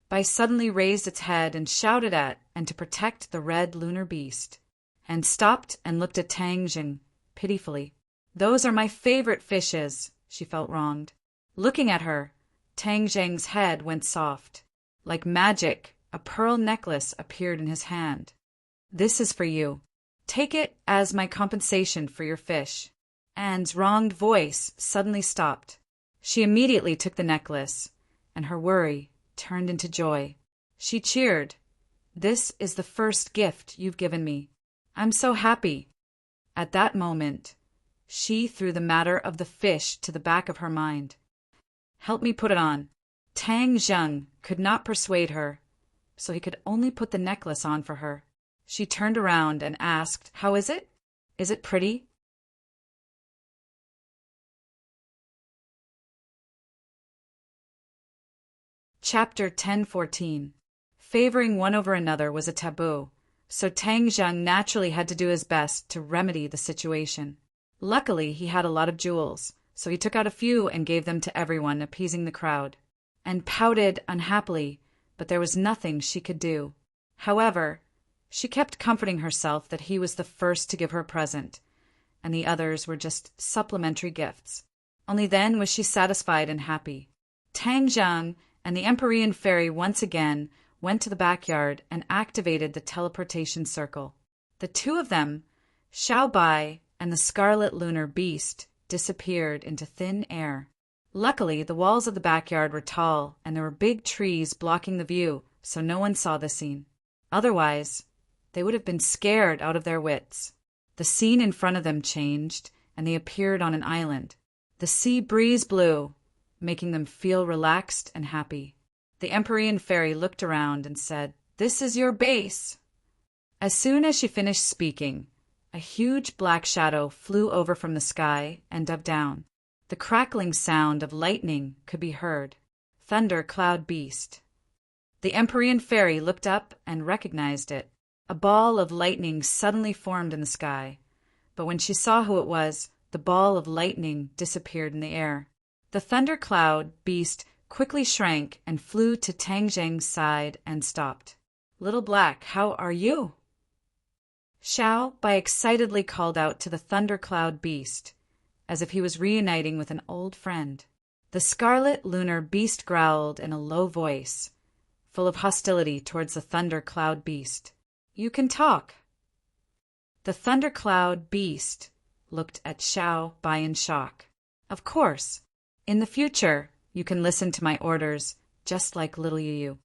Bai suddenly raised its head and shouted at and to protect the red lunar beast, and stopped and looked at Tang Zheng pitifully. "Those are my favorite fishes." She felt wronged. Looking at her, Tang Zheng's head went soft. Like magic, a pearl necklace appeared in his hand. "This is for you. Take it as my compensation for your fish." Anne's wronged voice suddenly stopped. She immediately took the necklace, and her worry turned into joy. She cheered. "This is the first gift you've given me. I'm so happy." At that moment, she threw the matter of the fish to the back of her mind. "Help me put it on." Tang Zheng could not persuade her, so he could only put the necklace on for her. She turned around and asked, "How is it? Is it pretty?" Chapter 10:14. Favoring one over another was a taboo, so Tang Zheng naturally had to do his best to remedy the situation. Luckily, he had a lot of jewels, so he took out a few and gave them to everyone, appeasing the crowd, and pouted unhappily, but there was nothing she could do. However, she kept comforting herself that he was the first to give her a present, and the others were just supplementary gifts. Only then was she satisfied and happy. Tang Zheng and the Empyrean fairy once again went to the backyard and activated the teleportation circle. The two of them, Xiao Bai and the scarlet lunar beast, disappeared into thin air. Luckily, the walls of the backyard were tall, and there were big trees blocking the view, so no one saw the scene. Otherwise, they would have been scared out of their wits. The scene in front of them changed, and they appeared on an island. The sea breeze blew, making them feel relaxed and happy. The Empyrean fairy looked around and said, "This is your base." As soon as she finished speaking, a huge black shadow flew over from the sky and dove down. The crackling sound of lightning could be heard. Thunder Cloud Beast. The Empyrean fairy looked up and recognized it. A ball of lightning suddenly formed in the sky, but when she saw who it was, the ball of lightning disappeared in the air. The Thunder Cloud Beast quickly shrank and flew to Tang Zheng's side and stopped. "Little Black, how are you?" Xiao Bai excitedly called out to the Thunder Cloud Beast, as if he was reuniting with an old friend. The Scarlet Lunar Beast growled in a low voice, full of hostility towards the Thunder Cloud Beast. "You can talk." The Thunder Cloud Beast looked at Xiao Bai in shock. "Of course. In the future, you can listen to my orders, just like Little Yu.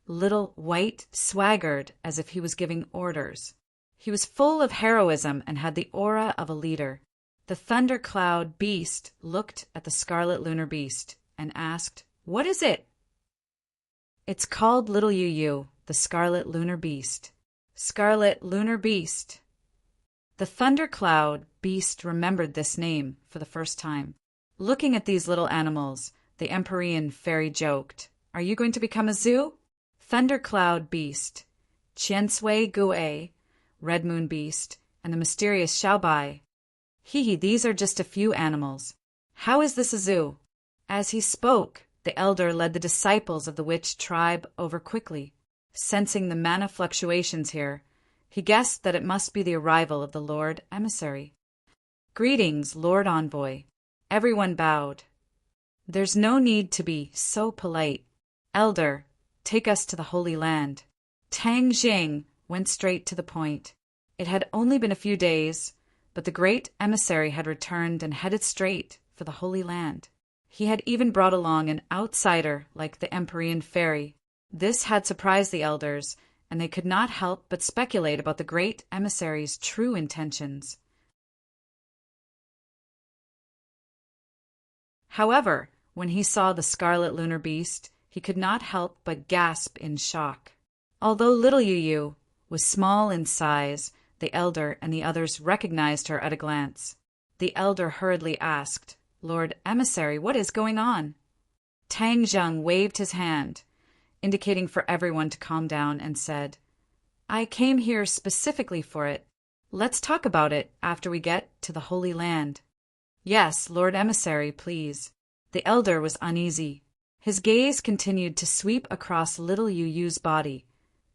Little White swaggered as if he was giving orders. He was full of heroism and had the aura of a leader. The Thunder Cloud Beast looked at the Scarlet Lunar Beast and asked, "What is it?" "It's called Little Yu, the Scarlet Lunar Beast." Scarlet Lunar Beast. The Thunder Cloud Beast remembered this name for the first time. Looking at these little animals, the Empyrean fairy joked, "Are you going to become a zoo?" Thunder Cloud Beast, Qiansui Gue, Red Moon Beast, and the mysterious Xiao Bai. "Hee, these are just a few animals. How is this a zoo?" As he spoke, the elder led the disciples of the witch tribe over quickly. Sensing the mana fluctuations here, he guessed that it must be the arrival of the Lord Emissary. "Greetings, Lord Envoy." Everyone bowed. "There's no need to be so polite. Elder, take us to the Holy Land." Tang Jing went straight to the point. It had only been a few days, but the great emissary had returned and headed straight for the Holy Land. He had even brought along an outsider like the Empyrean fairy. This had surprised the elders, and they could not help but speculate about the great emissary's true intentions. However, when he saw the Scarlet Lunar Beast, he could not help but gasp in shock. Although Little Yu was small in size, the elder and the others recognized her at a glance. The elder hurriedly asked, "Lord Emissary, what is going on?" Tang Zheng waved his hand, indicating for everyone to calm down, and said, "I came here specifically for it. Let's talk about it after we get to the Holy Land." "Yes, Lord Emissary, please." The elder was uneasy. His gaze continued to sweep across Little Yu's body,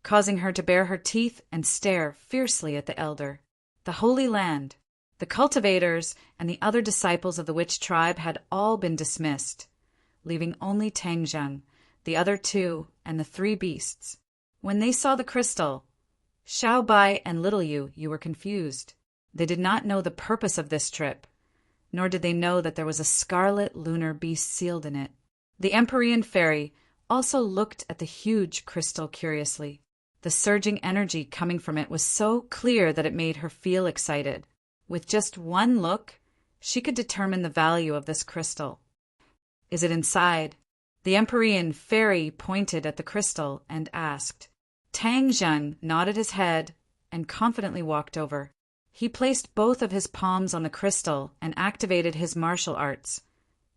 causing her to bare her teeth and stare fiercely at the elder. The Holy Land. The cultivators and the other disciples of the witch tribe had all been dismissed, leaving only Tang Zheng, the other two, and the three beasts. When they saw the crystal, Xiao Bai and Little Yu were confused. They did not know the purpose of this trip, nor did they know that there was a Scarlet Lunar Beast sealed in it. The Empyrean fairy also looked at the huge crystal curiously. The surging energy coming from it was so clear that it made her feel excited. With just one look, she could determine the value of this crystal. "Is it inside?" The Empyrean fairy pointed at the crystal and asked. Tang Zheng nodded his head and confidently walked over. He placed both of his palms on the crystal and activated his martial arts,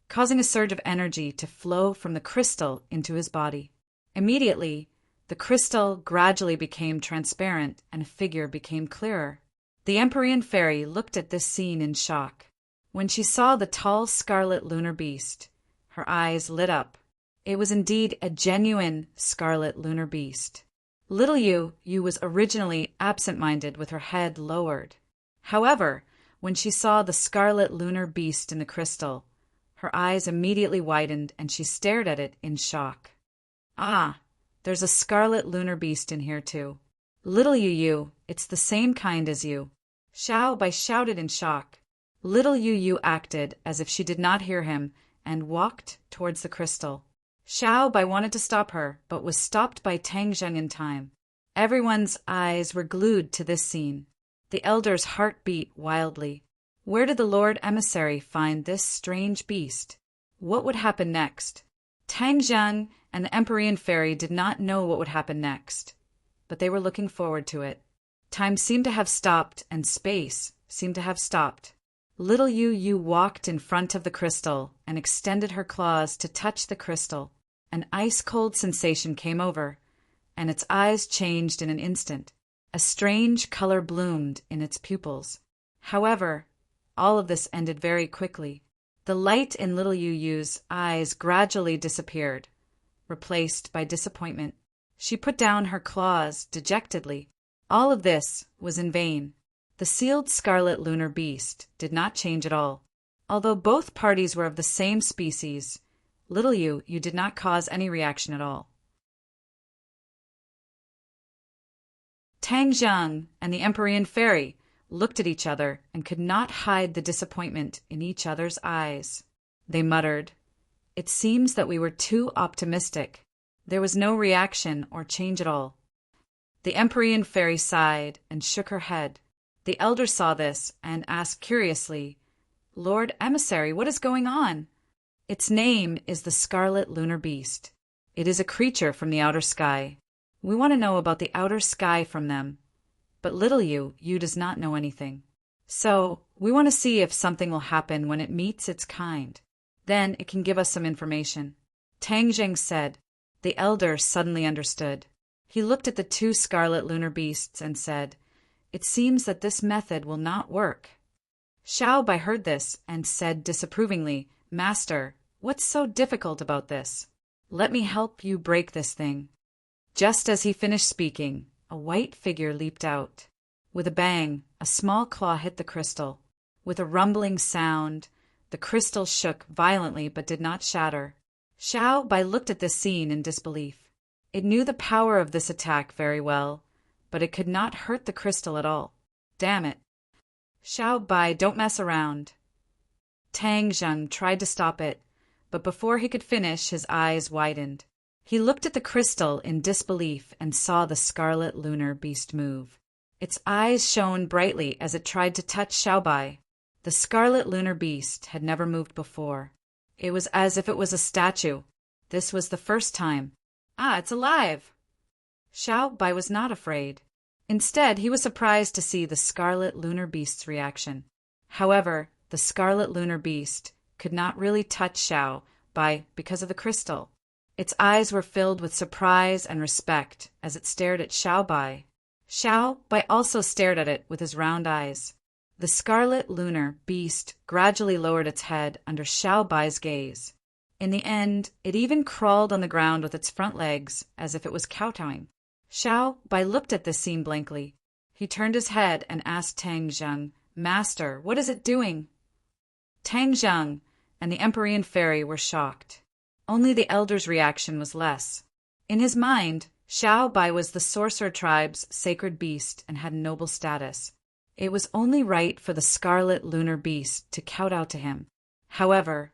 causing a surge of energy to flow from the crystal into his body. Immediately, the crystal gradually became transparent and a figure became clearer. The Empyrean fairy looked at this scene in shock. When she saw the tall Scarlet Lunar Beast, her eyes lit up. It was indeed a genuine Scarlet Lunar Beast. Little Yu was originally absent-minded with her head lowered. However, when she saw the Scarlet Lunar Beast in the crystal, her eyes immediately widened and she stared at it in shock. "Ah, there's a Scarlet Lunar Beast in here too. Little Yu, it's the same kind as you." Xiao Bai shouted in shock. Little Yu acted as if she did not hear him and walked towards the crystal. Xiao Bai wanted to stop her, but was stopped by Tang Zheng in time. Everyone's eyes were glued to this scene. The elder's heart beat wildly. Where did the Lord Emissary find this strange beast? What would happen next? Tang Jiang and the Empyrean Fairy did not know what would happen next, but they were looking forward to it. Time seemed to have stopped, and space seemed to have stopped. Little Yu Yu walked in front of the crystal and extended her claws to touch the crystal. An ice-cold sensation came over, and its eyes changed in an instant. A strange color bloomed in its pupils. However, all of this ended very quickly. The light in little Yu Yu's eyes gradually disappeared, replaced by disappointment. She put down her claws dejectedly. All of this was in vain. The sealed scarlet lunar beast did not change at all. Although both parties were of the same species, little Yu Yu did not cause any reaction at all. Tang Jiang and the Empyrean Fairy looked at each other and could not hide the disappointment in each other's eyes. They muttered, "It seems that we were too optimistic." There was no reaction or change at all. The Empyrean Fairy sighed and shook her head. The elder saw this and asked curiously, "Lord Emissary, what is going on?" "Its name is the Scarlet Lunar Beast. It is a creature from the outer sky. We want to know about the outer sky from them. But little Yu Yu does not know anything. So, we want to see if something will happen when it meets its kind. Then it can give us some information." Tang Jiang said. The elder suddenly understood. He looked at the two scarlet lunar beasts and said, "It seems that this method will not work." Xiao Bai heard this and said disapprovingly, "Master, what's so difficult about this? Let me help you break this thing." Just as he finished speaking, a white figure leaped out. With a bang, a small claw hit the crystal. With a rumbling sound, the crystal shook violently but did not shatter. Xiao Bai looked at this scene in disbelief. It knew the power of this attack very well, but it could not hurt the crystal at all. Damn it. "Xiao Bai, don't mess around." Tang Jiang tried to stop it, but before he could finish, his eyes widened. He looked at the crystal in disbelief and saw the scarlet lunar beast move. Its eyes shone brightly as it tried to touch Xiao Bai. The scarlet lunar beast had never moved before. It was as if it was a statue. This was the first time. "Ah, it's alive!" Xiao Bai was not afraid. Instead, he was surprised to see the scarlet lunar beast's reaction. However, the scarlet lunar beast could not really touch Xiao Bai because of the crystal. Its eyes were filled with surprise and respect as it stared at Xiao Bai. Xiao Bai also stared at it with his round eyes. The scarlet lunar beast gradually lowered its head under Xiao Bai's gaze. In the end, it even crawled on the ground with its front legs as if it was kowtowing. Xiao Bai looked at this scene blankly. He turned his head and asked Tang Jiang, "Master, what is it doing?" Tang Jiang and the Empyrean Fairy were shocked. Only the elder's reaction was less. In his mind, Xiao Bai was the sorcerer tribe's sacred beast and had noble status. It was only right for the scarlet lunar beast to kowtow to him. However,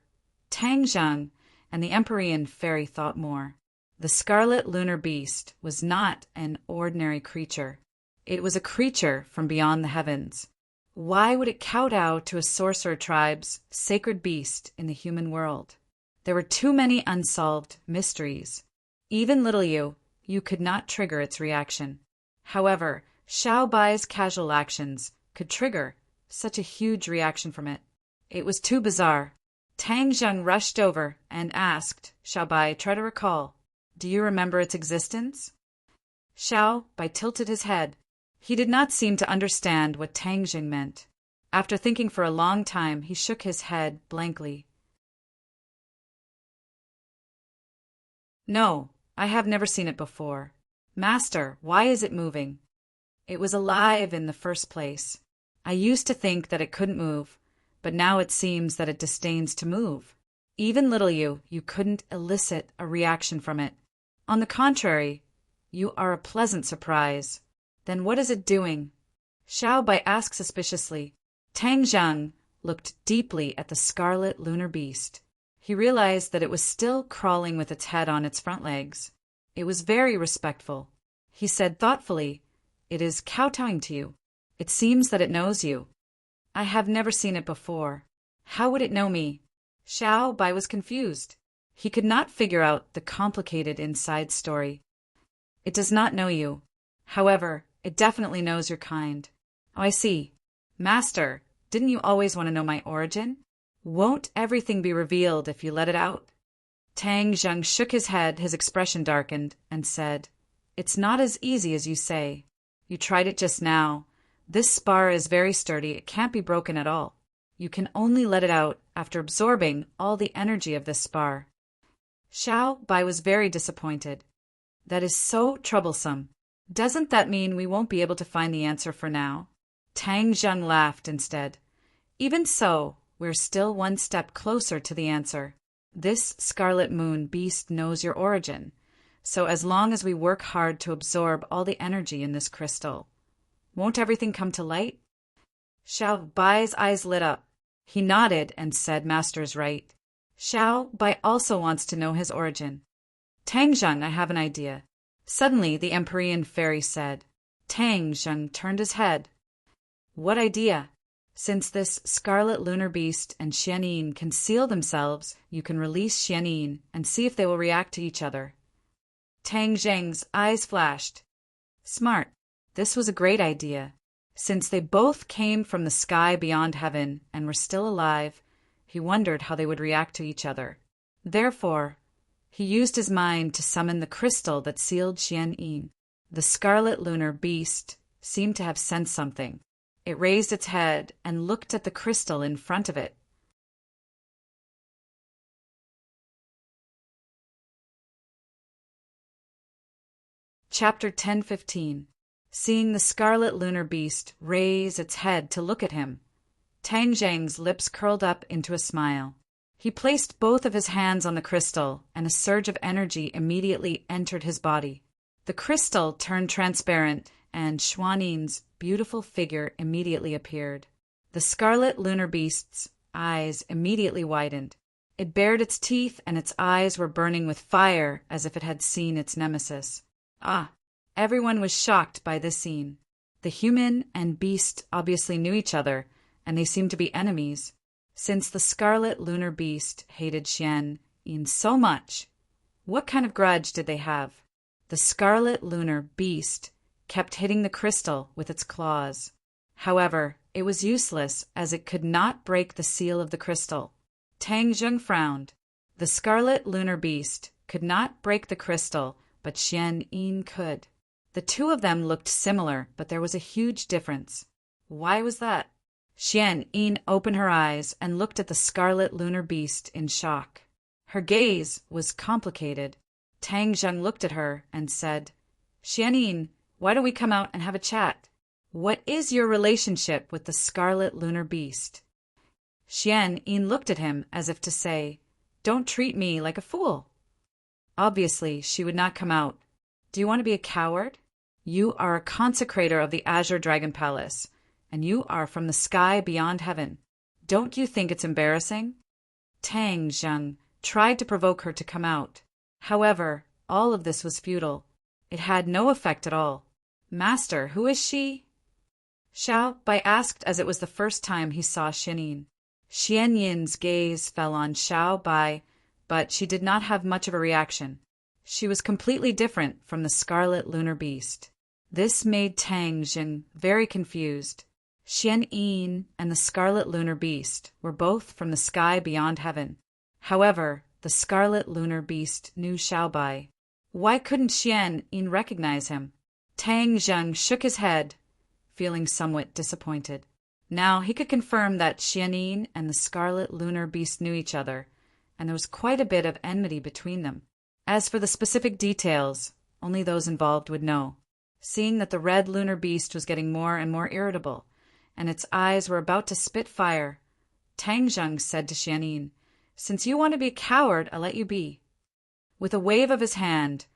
Tang Jiang and the Empyrean Fairy thought more. The scarlet lunar beast was not an ordinary creature. It was a creature from beyond the heavens. Why would it kowtow to a sorcerer tribe's sacred beast in the human world? There were too many unsolved mysteries. Even little Yu could not trigger its reaction. However, Xiao Bai's casual actions could trigger such a huge reaction from it. It was too bizarre. Tang Jiang rushed over and asked Xiao Bai, "Try to recall. Do you remember its existence?" Xiao Bai tilted his head. He did not seem to understand what Tang Jiang meant. After thinking for a long time, he shook his head blankly. "No, I have never seen it before. Master, why is it moving? It was alive in the first place. I used to think that it couldn't move, but now it seems that it disdains to move. Even little you couldn't elicit a reaction from it. On the contrary, you are a pleasant surprise. Then what is it doing?" Xiao Bai asked suspiciously. Tang Jiang looked deeply at the scarlet lunar beast. He realized that it was still crawling with its head on its front legs. It was very respectful. He said thoughtfully, "It is kowtowing to you. It seems that it knows you. I have never seen it before. How would it know me? Xiao Bai was confused. He could not figure out the complicated inside story. It does not know you. However, it definitely knows your kind. Oh, I see. Master, didn't you always want to know my origin? Won't everything be revealed if you let it out? Tang Zheng shook his head, his expression darkened, and said, It's not as easy as you say. You tried it just now. This spar is very sturdy, it can't be broken at all. You can only let it out after absorbing all the energy of this spar. Xiao Bai was very disappointed. That is so troublesome. Doesn't that mean we won't be able to find the answer for now? Tang Zheng laughed instead. Even so, we're still one step closer to the answer. This Scarlet Moon beast knows your origin, so as long as we work hard to absorb all the energy in this crystal, won't everything come to light? Xiao Bai's eyes lit up. He nodded and said, Master's right. Xiao Bai also wants to know his origin. Tang Zheng, I have an idea. Suddenly, the Empyrean fairy said. Tang Zheng turned his head. What idea? Since this scarlet lunar beast and Xianyin can seal themselves, you can release Xianyin and see if they will react to each other. Tang Zheng's eyes flashed. Smart. This was a great idea. Since they both came from the sky beyond heaven and were still alive, he wondered how they would react to each other. Therefore, he used his mind to summon the crystal that sealed Xianyin. The scarlet lunar beast seemed to have sensed something. It raised its head and looked at the crystal in front of it. Chapter 10:15. Seeing the scarlet lunar beast raise its head to look at him, Tang Zheng's lips curled up into a smile. He placed both of his hands on the crystal, and a surge of energy immediately entered his body. The crystal turned transparent, and Xuanyin's beautiful figure immediately appeared. The scarlet lunar beast's eyes immediately widened. It bared its teeth, and its eyes were burning with fire as if it had seen its nemesis. Ah! Everyone was shocked by this scene. The human and beast obviously knew each other, and they seemed to be enemies. Since the scarlet lunar beast hated Xianyin so much, what kind of grudge did they have? The scarlet lunar beast kept hitting the crystal with its claws. However, it was useless as it could not break the seal of the crystal. Tang Zheng frowned. The scarlet lunar beast could not break the crystal, but Xianyin could. The two of them looked similar, but there was a huge difference. Why was that? Xianyin opened her eyes and looked at the scarlet lunar beast in shock. Her gaze was complicated. Tang Zheng looked at her and said, Xianyin, why don't we come out and have a chat? What is your relationship with the scarlet lunar beast? Xianyin looked at him as if to say, Don't treat me like a fool. Obviously, she would not come out. Do you want to be a coward? You are a consecrator of the Azure Dragon Palace, and you are from the sky beyond heaven. Don't you think it's embarrassing? Tang Zheng tried to provoke her to come out. However, all of this was futile. It had no effect at all. Master, who is she? Xiao Bai asked as it was the first time he saw Xianyin. Xianyin's gaze fell on Xiao Bai, but she did not have much of a reaction. She was completely different from the scarlet lunar beast. This made Tang Zheng very confused. Xianyin and the scarlet lunar beast were both from the sky beyond heaven. However, the scarlet lunar beast knew Xiao Bai. Why couldn't Xianyin recognize him? Tang Zheng shook his head, feeling somewhat disappointed. Now he could confirm that Xianyin and the scarlet lunar beast knew each other, and there was quite a bit of enmity between them. As for the specific details, only those involved would know. Seeing that the red lunar beast was getting more and more irritable, and its eyes were about to spit fire, Tang Zheng said to Xianyin, Since you want to be a coward, I'll let you be. With a wave of his hand,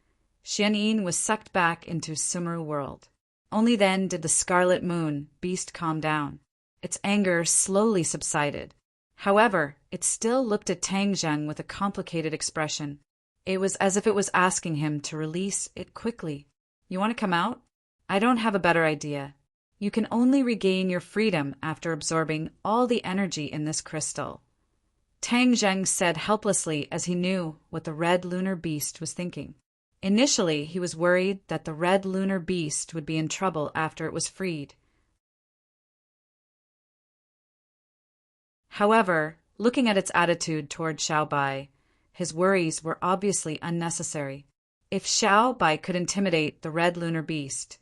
Xianyin was sucked back into Sumeru world. Only then did the scarlet moon beast calm down. Its anger slowly subsided. However, it still looked at Tang Zheng with a complicated expression. It was as if it was asking him to release it quickly. You want to come out? I don't have a better idea. You can only regain your freedom after absorbing all the energy in this crystal. Tang Zheng said helplessly as he knew what the red lunar beast was thinking. Initially, he was worried that the red lunar beast would be in trouble after it was freed. However, looking at its attitude toward Xiao Bai, his worries were obviously unnecessary. If Xiao Bai could intimidate the red lunar beast,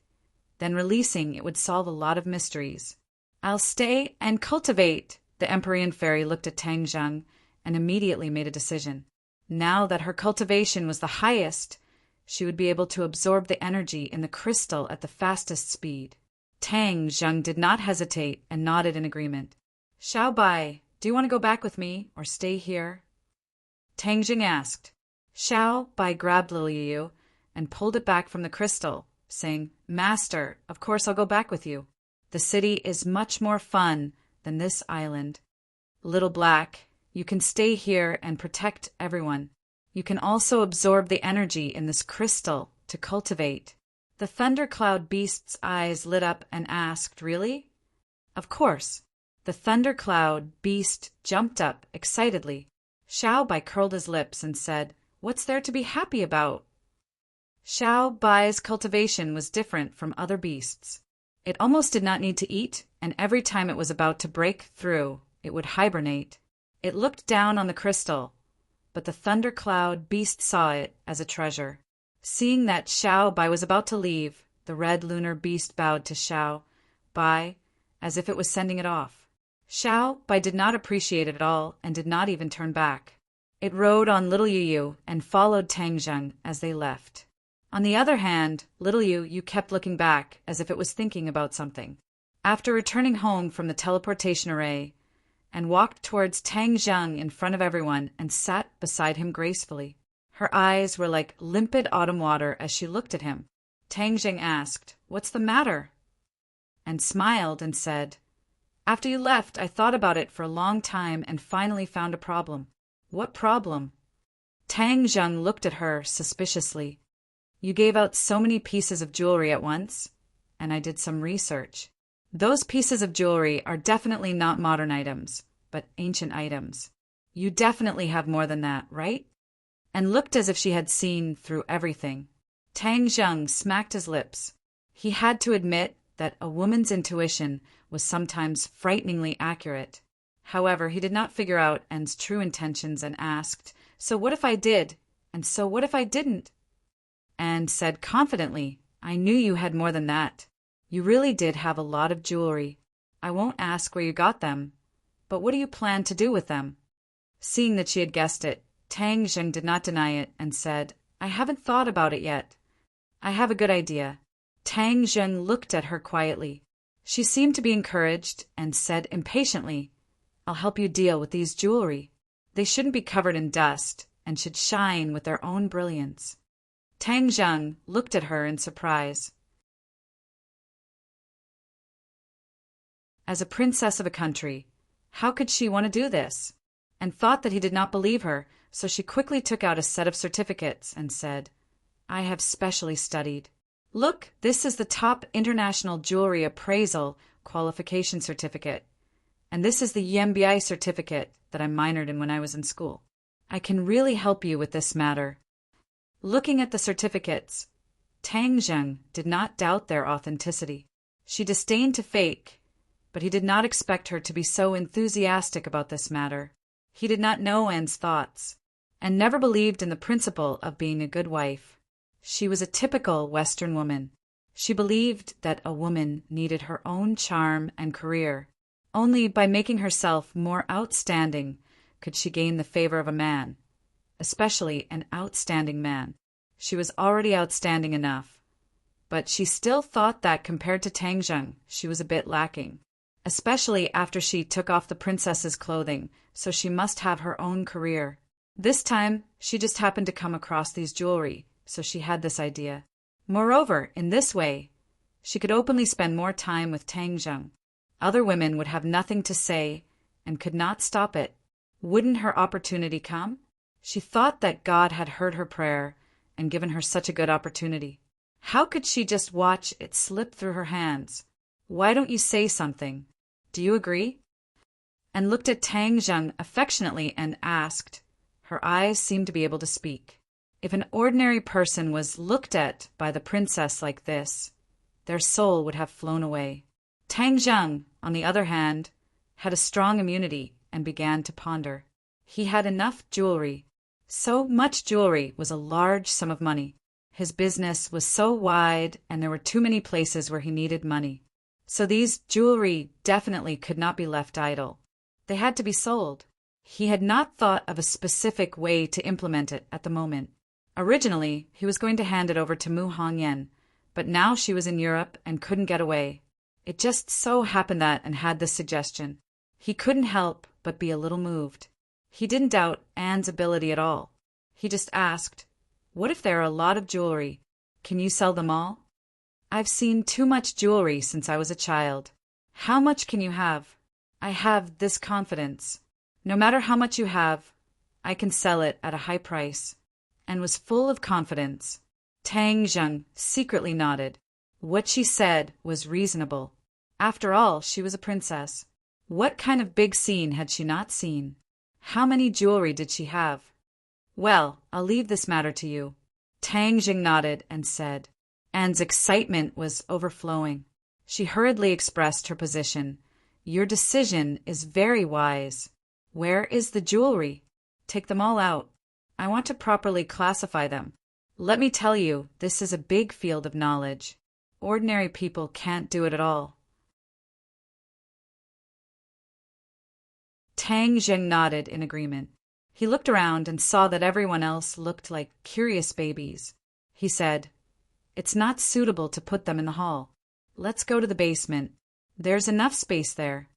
then releasing it would solve a lot of mysteries. I'll stay and cultivate. The Empyrean fairy looked at Tang Zheng and immediately made a decision. Now that her cultivation was the highest, she would be able to absorb the energy in the crystal at the fastest speed. Tang Zheng did not hesitate and nodded in agreement. Xiao Bai, do you want to go back with me or stay here? Tang Zheng asked. Xiao Bai grabbed Little Yu and pulled it back from the crystal, saying, Master, of course I'll go back with you. The city is much more fun than this island. Little Black, you can stay here and protect everyone. You can also absorb the energy in this crystal to cultivate. The thundercloud beast's eyes lit up and asked, Really? Of course. The thundercloud beast jumped up excitedly. Xiao Bai curled his lips and said, What's there to be happy about? Xiao Bai's cultivation was different from other beasts. It almost did not need to eat, and every time it was about to break through, it would hibernate. It looked down on the crystal, but the thundercloud beast saw it as a treasure. Seeing that Xiao Bai was about to leave, the red lunar beast bowed to Xiao Bai as if it was sending it off. Xiao Bai did not appreciate it at all and did not even turn back. It rode on Little Yu and followed Tang Zheng as they left. On the other hand, Little Yu kept looking back as if it was thinking about something. After returning home from the teleportation array, and walked towards Tang Zheng in front of everyone and sat beside him gracefully. Her eyes were like limpid autumn water as she looked at him. Tang Zheng asked, What's the matter? And smiled and said, After you left, I thought about it for a long time and finally found a problem. What problem? Tang Zheng looked at her suspiciously. You gave out so many pieces of jewelry at once, and I did some research. Those pieces of jewelry are definitely not modern items, but ancient items. You definitely have more than that, right? And looked as if she had seen through everything. Tang Zheng smacked his lips. He had to admit that a woman's intuition was sometimes frighteningly accurate. However, he did not figure out An's true intentions and asked, So what if I did? And so what if I didn't? An said confidently, I knew you had more than that. You really did have a lot of jewelry. I won't ask where you got them, but what do you plan to do with them? Seeing that she had guessed it, Tang Zheng did not deny it and said, I haven't thought about it yet. I have a good idea. Tang Zheng looked at her quietly. She seemed to be encouraged and said impatiently, I'll help you deal with these jewelry. They shouldn't be covered in dust and should shine with their own brilliance. Tang Zheng looked at her in surprise. As a princess of a country, how could she want to do this? And thought that he did not believe her, so she quickly took out a set of certificates and said, I have specially studied. Look, this is the top international jewelry appraisal qualification certificate. And this is the YMBI certificate that I minored in when I was in school. I can really help you with this matter. Looking at the certificates, Tang Zheng did not doubt their authenticity. She disdained to fake, but he did not expect her to be so enthusiastic about this matter. He did not know An's thoughts, and never believed in the principle of being a good wife. She was a typical Western woman. She believed that a woman needed her own charm and career. Only by making herself more outstanding could she gain the favor of a man, especially an outstanding man. She was already outstanding enough, but she still thought that compared to Tang Zheng, she was a bit lacking. Especially after she took off the princess's clothing, so she must have her own career. This time, she just happened to come across these jewelry, so she had this idea. Moreover, in this way, she could openly spend more time with Tang Zheng. Other women would have nothing to say and could not stop it. Wouldn't her opportunity come? She thought that God had heard her prayer and given her such a good opportunity. How could she just watch it slip through her hands? Why don't you say something? Do you agree?" And looked at Tang Zheng affectionately and asked. Her eyes seemed to be able to speak. If an ordinary person was looked at by the princess like this, their soul would have flown away. Tang Zheng, on the other hand, had a strong immunity and began to ponder. He had enough jewelry. So much jewelry was a large sum of money. His business was so wide, and there were too many places where he needed money. So these jewelry definitely could not be left idle. They had to be sold. He had not thought of a specific way to implement it at the moment. Originally, he was going to hand it over to Mu Hongyan, but now she was in Europe and couldn't get away. It just so happened that and had this suggestion. He couldn't help but be a little moved. He didn't doubt Anne's ability at all. He just asked, "What if there are a lot of jewelry? Can you sell them all? I've seen too much jewelry since I was a child. How much can you have? I have this confidence. No matter how much you have, I can sell it at a high price," and was full of confidence. Tang Zheng secretly nodded. What she said was reasonable. After all, she was a princess. What kind of big scene had she not seen? How many jewelry did she have? "Well, I'll leave this matter to you." Tang Zheng nodded and said. Anne's excitement was overflowing. She hurriedly expressed her position. "Your decision is very wise. Where is the jewelry? Take them all out. I want to properly classify them. Let me tell you, this is a big field of knowledge. Ordinary people can't do it at all." Tang Zheng nodded in agreement. He looked around and saw that everyone else looked like curious babies. He said, "It's not suitable to put them in the hall. Let's go to the basement. There's enough space there."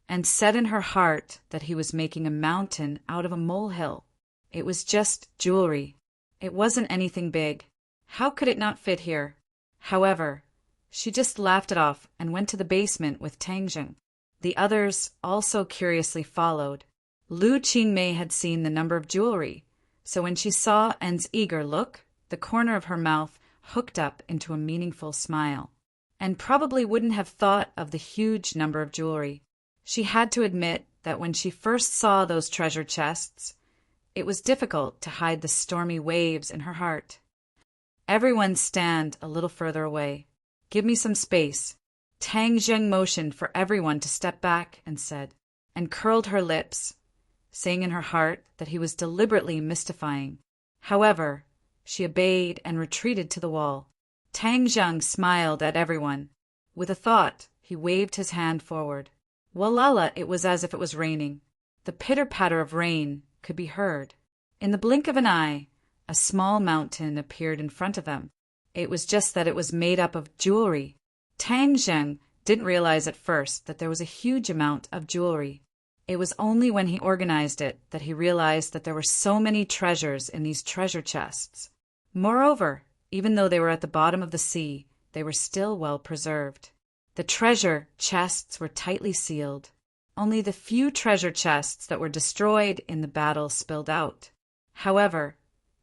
And said in her heart that he was making a mountain out of a molehill. It was just jewelry. It wasn't anything big. How could it not fit here? However, she just laughed it off and went to the basement with Tang Zheng. The others also curiously followed. Lu Qingmei had seen the number of jewelry, so when she saw Anne's eager look, the corner of her mouth hooked up into a meaningful smile, and probably wouldn't have thought of the huge number of jewelry. She had to admit that when she first saw those treasure chests, it was difficult to hide the stormy waves in her heart. "Everyone stand a little further away. Give me some space." Tang Zheng motioned for everyone to step back and said, and curled her lips, saying in her heart that he was deliberately mystifying. However, she obeyed and retreated to the wall. Tang Zheng smiled at everyone. With a thought, he waved his hand forward. Walala, it was as if it was raining. The pitter-patter of rain could be heard. In the blink of an eye, a small mountain appeared in front of them. It was just that it was made up of jewelry. Tang Zheng didn't realize at first that there was a huge amount of jewelry. It was only when he organized it that he realized that there were so many treasures in these treasure chests. Moreover, even though they were at the bottom of the sea, they were still well preserved. The treasure chests were tightly sealed. Only the few treasure chests that were destroyed in the battle spilled out. However,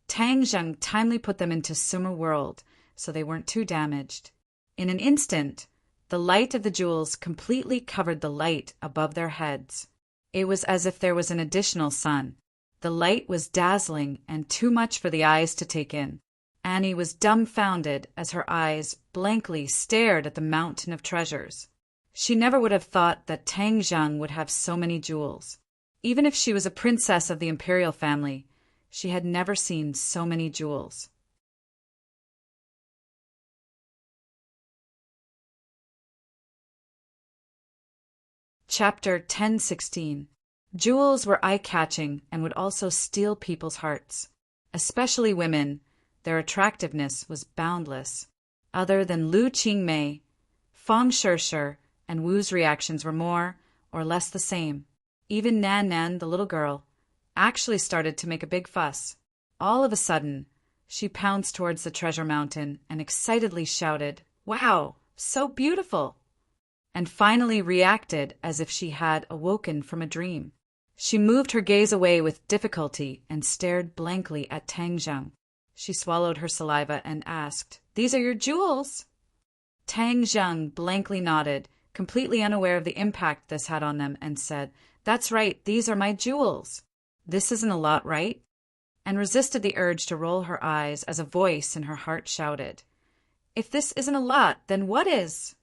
Tang Zheng timely put them into Summer World, so they weren't too damaged. In an instant, the light of the jewels completely covered the light above their heads. It was as if there was an additional sun. The light was dazzling and too much for the eyes to take in. Annie was dumbfounded as her eyes blankly stared at the mountain of treasures. She never would have thought that Tang Zheng would have so many jewels. Even if she was a princess of the imperial family, she had never seen so many jewels. Chapter 10:16. Jewels were eye-catching and would also steal people's hearts. Especially women, their attractiveness was boundless. Other than Lu Qingmei, Fang Shishir, and Wu's reactions were more or less the same. Even Nan Nan, the little girl, actually started to make a big fuss. All of a sudden, she pounced towards the treasure mountain and excitedly shouted, "Wow, so beautiful!" and finally reacted as if she had awoken from a dream. She moved her gaze away with difficulty and stared blankly at Tang Zheng. She swallowed her saliva and asked, "These are your jewels?" Tang Zheng blankly nodded, completely unaware of the impact this had on them, and said, "That's right, these are my jewels. This isn't a lot, right?" And resisted the urge to roll her eyes as a voice in her heart shouted, "If this isn't a lot, then what is?"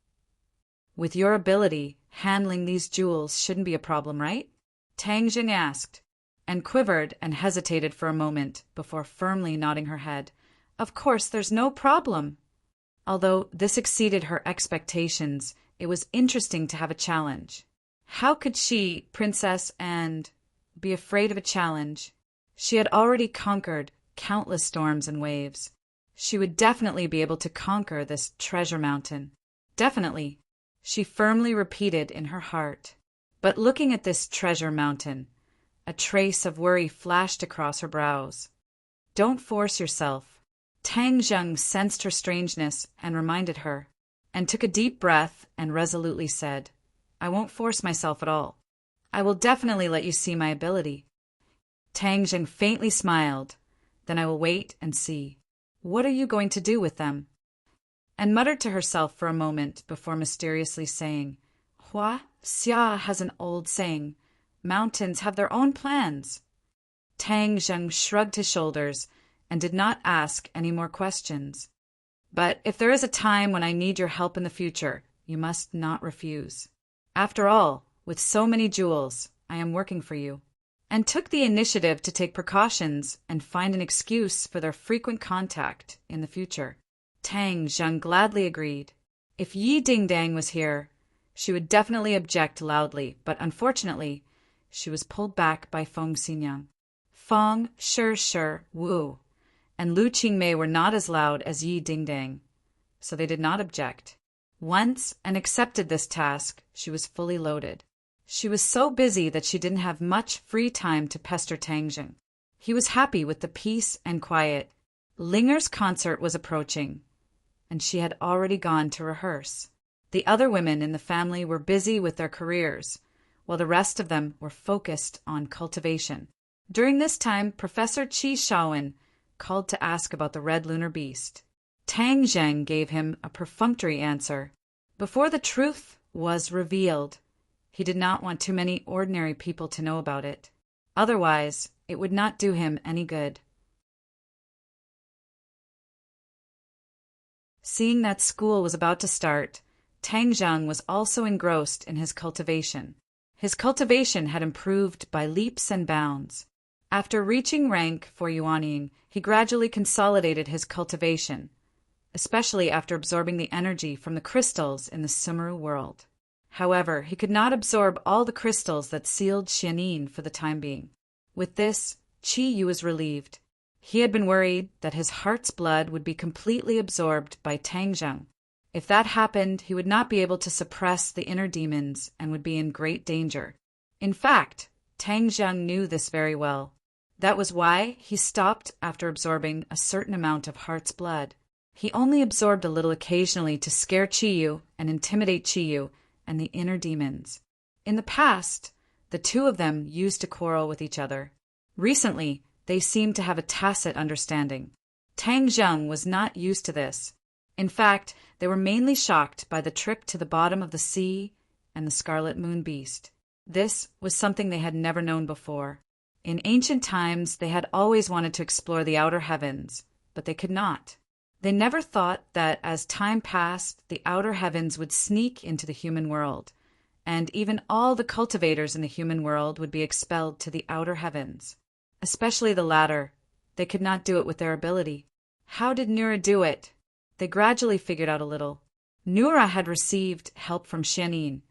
"With your ability, handling these jewels shouldn't be a problem, right?" Tang Jing asked, and quivered and hesitated for a moment before firmly nodding her head. "Of course, there's no problem." Although this exceeded her expectations, it was interesting to have a challenge. How could she, princess, be afraid of a challenge? She had already conquered countless storms and waves. She would definitely be able to conquer this treasure mountain. Definitely, she firmly repeated in her heart. But looking at this treasure mountain, a trace of worry flashed across her brows. "Don't force yourself." Tang Zheng sensed her strangeness and reminded her, and took a deep breath and resolutely said, "I won't force myself at all. I will definitely let you see my ability." Tang Zheng faintly smiled. "Then I will wait and see. What are you going to do with them?" And muttered to herself for a moment before mysteriously saying, "Hua Xia has an old saying, mountains have their own plans." Tang Zheng shrugged his shoulders and did not ask any more questions. "But if there is a time when I need your help in the future, you must not refuse. After all, with so many jewels, I am working for you." And took the initiative to take precautions and find an excuse for their frequent contact in the future. Tang Zheng gladly agreed. If Yi Dingdang was here, she would definitely object loudly, but unfortunately, she was pulled back by Feng Xinyang. Feng, Shi, Wu, and Lu Qingmei were not as loud as Yi Dingdang, so they did not object. Once and accepted this task, she was fully loaded. She was so busy that she didn't have much free time to pester Tang Zheng. He was happy with the peace and quiet. Linger's concert was approaching, and she had already gone to rehearse. The other women in the family were busy with their careers, while the rest of them were focused on cultivation. During this time, Professor Qi Shaowen called to ask about the red lunar beast. Tang Zheng gave him a perfunctory answer. Before the truth was revealed, he did not want too many ordinary people to know about it. Otherwise, it would not do him any good. Seeing that school was about to start, Tang Zheng was also engrossed in his cultivation. His cultivation had improved by leaps and bounds. After reaching rank for Yuanying, he gradually consolidated his cultivation, especially after absorbing the energy from the crystals in the Sumeru world. However, he could not absorb all the crystals that sealed Xianin for the time being. With this, Qi Yu was relieved. He had been worried that his heart's blood would be completely absorbed by Tang Zheng. If that happened, he would not be able to suppress the inner demons and would be in great danger. In fact, Tang Zheng knew this very well. That was why he stopped after absorbing a certain amount of heart's blood. He only absorbed a little occasionally to scare Qi Yu and intimidate Qi Yu and the inner demons. In the past, the two of them used to quarrel with each other. Recently, they seemed to have a tacit understanding. Tang Zheng was not used to this. In fact, they were mainly shocked by the trip to the bottom of the sea and the Scarlet Moon Beast. This was something they had never known before. In ancient times, they had always wanted to explore the outer heavens, but they could not. They never thought that as time passed, the outer heavens would sneak into the human world, and even all the cultivators in the human world would be expelled to the outer heavens. Especially the latter. They could not do it with their ability. How did Nura do it? They gradually figured out a little. Nura had received help from Xianin,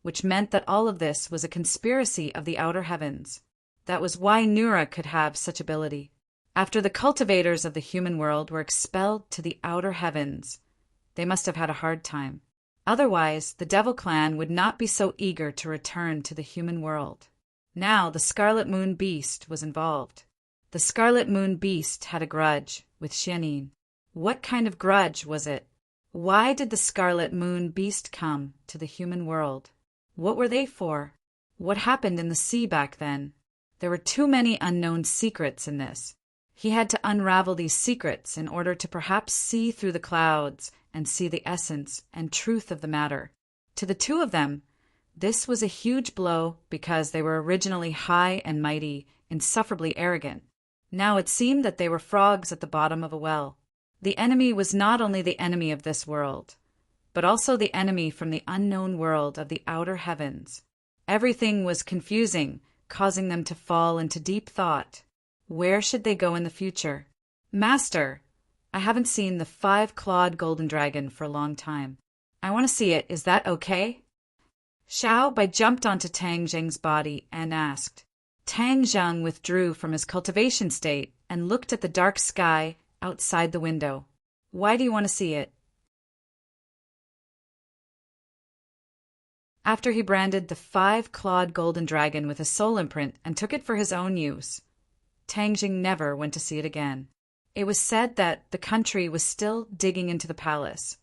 which meant that all of this was a conspiracy of the outer heavens. That was why Nura could have such ability. After the cultivators of the human world were expelled to the outer heavens, they must have had a hard time. Otherwise, the Devil Clan would not be so eager to return to the human world. Now the Scarlet Moon Beast was involved. The Scarlet Moon Beast had a grudge with Xianin. What kind of grudge was it? Why did the Scarlet Moon Beast come to the human world? What were they for? What happened in the sea back then? There were too many unknown secrets in this. He had to unravel these secrets in order to perhaps see through the clouds and see the essence and truth of the matter. To the two of them, this was a huge blow because they were originally high and mighty, insufferably arrogant. Now it seemed that they were frogs at the bottom of a well. The enemy was not only the enemy of this world, but also the enemy from the unknown world of the outer heavens. Everything was confusing, causing them to fall into deep thought. Where should they go in the future? Master, I haven't seen the 5-clawed golden dragon for a long time. I want to see it. Is that okay? Xiao Bai jumped onto Tang Zheng's body and asked. Tang Zheng withdrew from his cultivation state and looked at the dark sky outside the window. Why do you want to see it? After he branded the 5-clawed golden dragon with a soul imprint and took it for his own use, Tang Zheng never went to see it again. It was said that the country was still digging into the palace,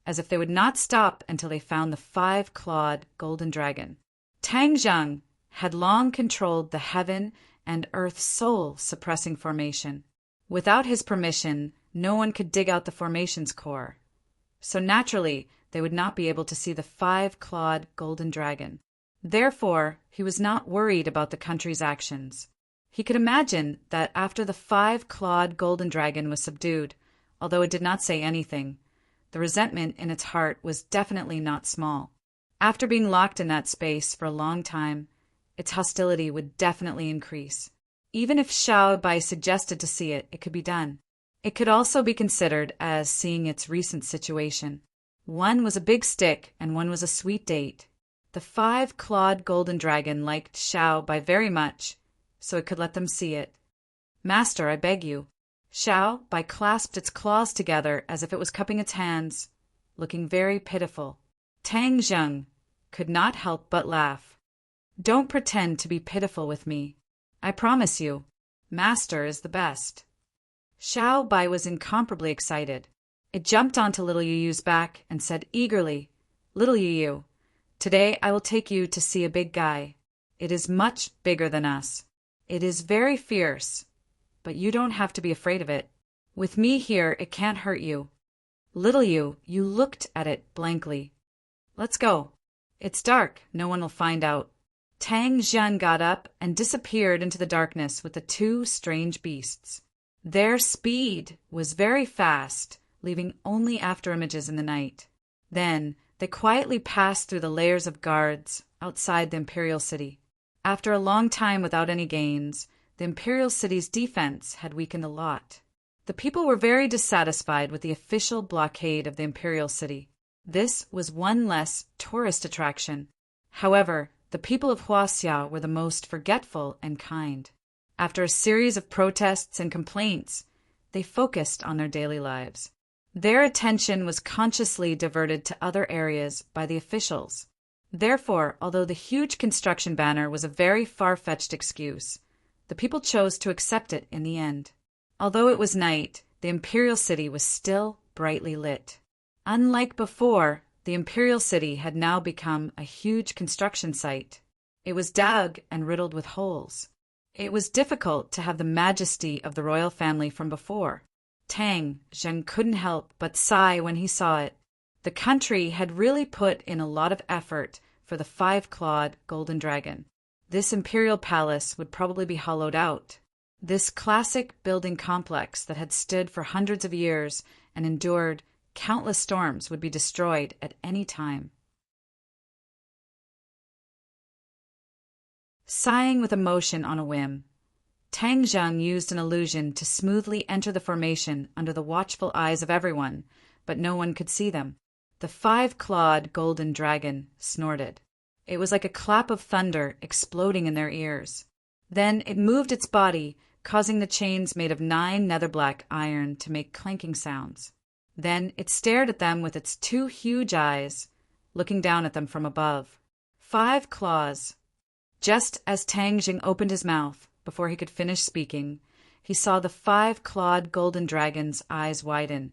as if they would not stop until they found the 5-clawed golden dragon. Tang Zheng had long controlled the heaven and earth soul-suppressing formation. Without his permission, no one could dig out the formation's core. So naturally, they would not be able to see the 5-clawed golden dragon. Therefore, he was not worried about the country's actions. He could imagine that after the 5-clawed golden dragon was subdued, although it did not say anything, the resentment in its heart was definitely not small. After being locked in that space for a long time, its hostility would definitely increase. Even if Xiao Bai suggested to see it, it could be done. It could also be considered as seeing its recent situation. One was a big stick and one was a sweet date. The 5-clawed golden dragon liked Xiao Bai very much, so it could let them see it. Master, I beg you. Xiao Bai clasped its claws together as if it was cupping its hands, looking very pitiful. Tang Zheng could not help but laugh. Don't pretend to be pitiful with me. I promise you, Master is the best. Xiao Bai was incomparably excited. It jumped onto little Yu's back and said eagerly, Little Yu, today I will take you to see a big guy. It is much bigger than us. It is very fierce, but you don't have to be afraid of it. With me here, it can't hurt you. Little you looked at it blankly. Let's go. It's dark. No one will find out. Tang Zhen got up and disappeared into the darkness with the two strange beasts. Their speed was very fast, leaving only after images in the night. Then they quietly passed through the layers of guards outside the imperial city. After a long time without any gains, the imperial city's defense had weakened a lot. The people were very dissatisfied with the official blockade of the imperial city. This was one less tourist attraction. However, the people of Huaxia were the most forgetful and kind. After a series of protests and complaints, they focused on their daily lives. Their attention was consciously diverted to other areas by the officials. Therefore, although the huge construction banner was a very far-fetched excuse, the people chose to accept it in the end. Although it was night, the imperial city was still brightly lit. Unlike before, the imperial city had now become a huge construction site. It was dug and riddled with holes. It was difficult to have the majesty of the royal family from before. Tang Zheng couldn't help but sigh when he saw it. The country had really put in a lot of effort for the 5-clawed golden dragon. This imperial palace would probably be hollowed out. This classic building complex that had stood for hundreds of years and endured countless storms would be destroyed at any time. Sighing with emotion on a whim, Tang Zheng used an illusion to smoothly enter the formation under the watchful eyes of everyone, but no one could see them. The 5-clawed golden dragon snorted. It was like a clap of thunder exploding in their ears. Then it moved its body, causing the chains made of 9 nether-black iron to make clanking sounds. Then it stared at them with its 2 huge eyes, looking down at them from above. 5 claws. Just as Tang Zheng opened his mouth, before he could finish speaking, he saw the 5-clawed golden dragon's eyes widen,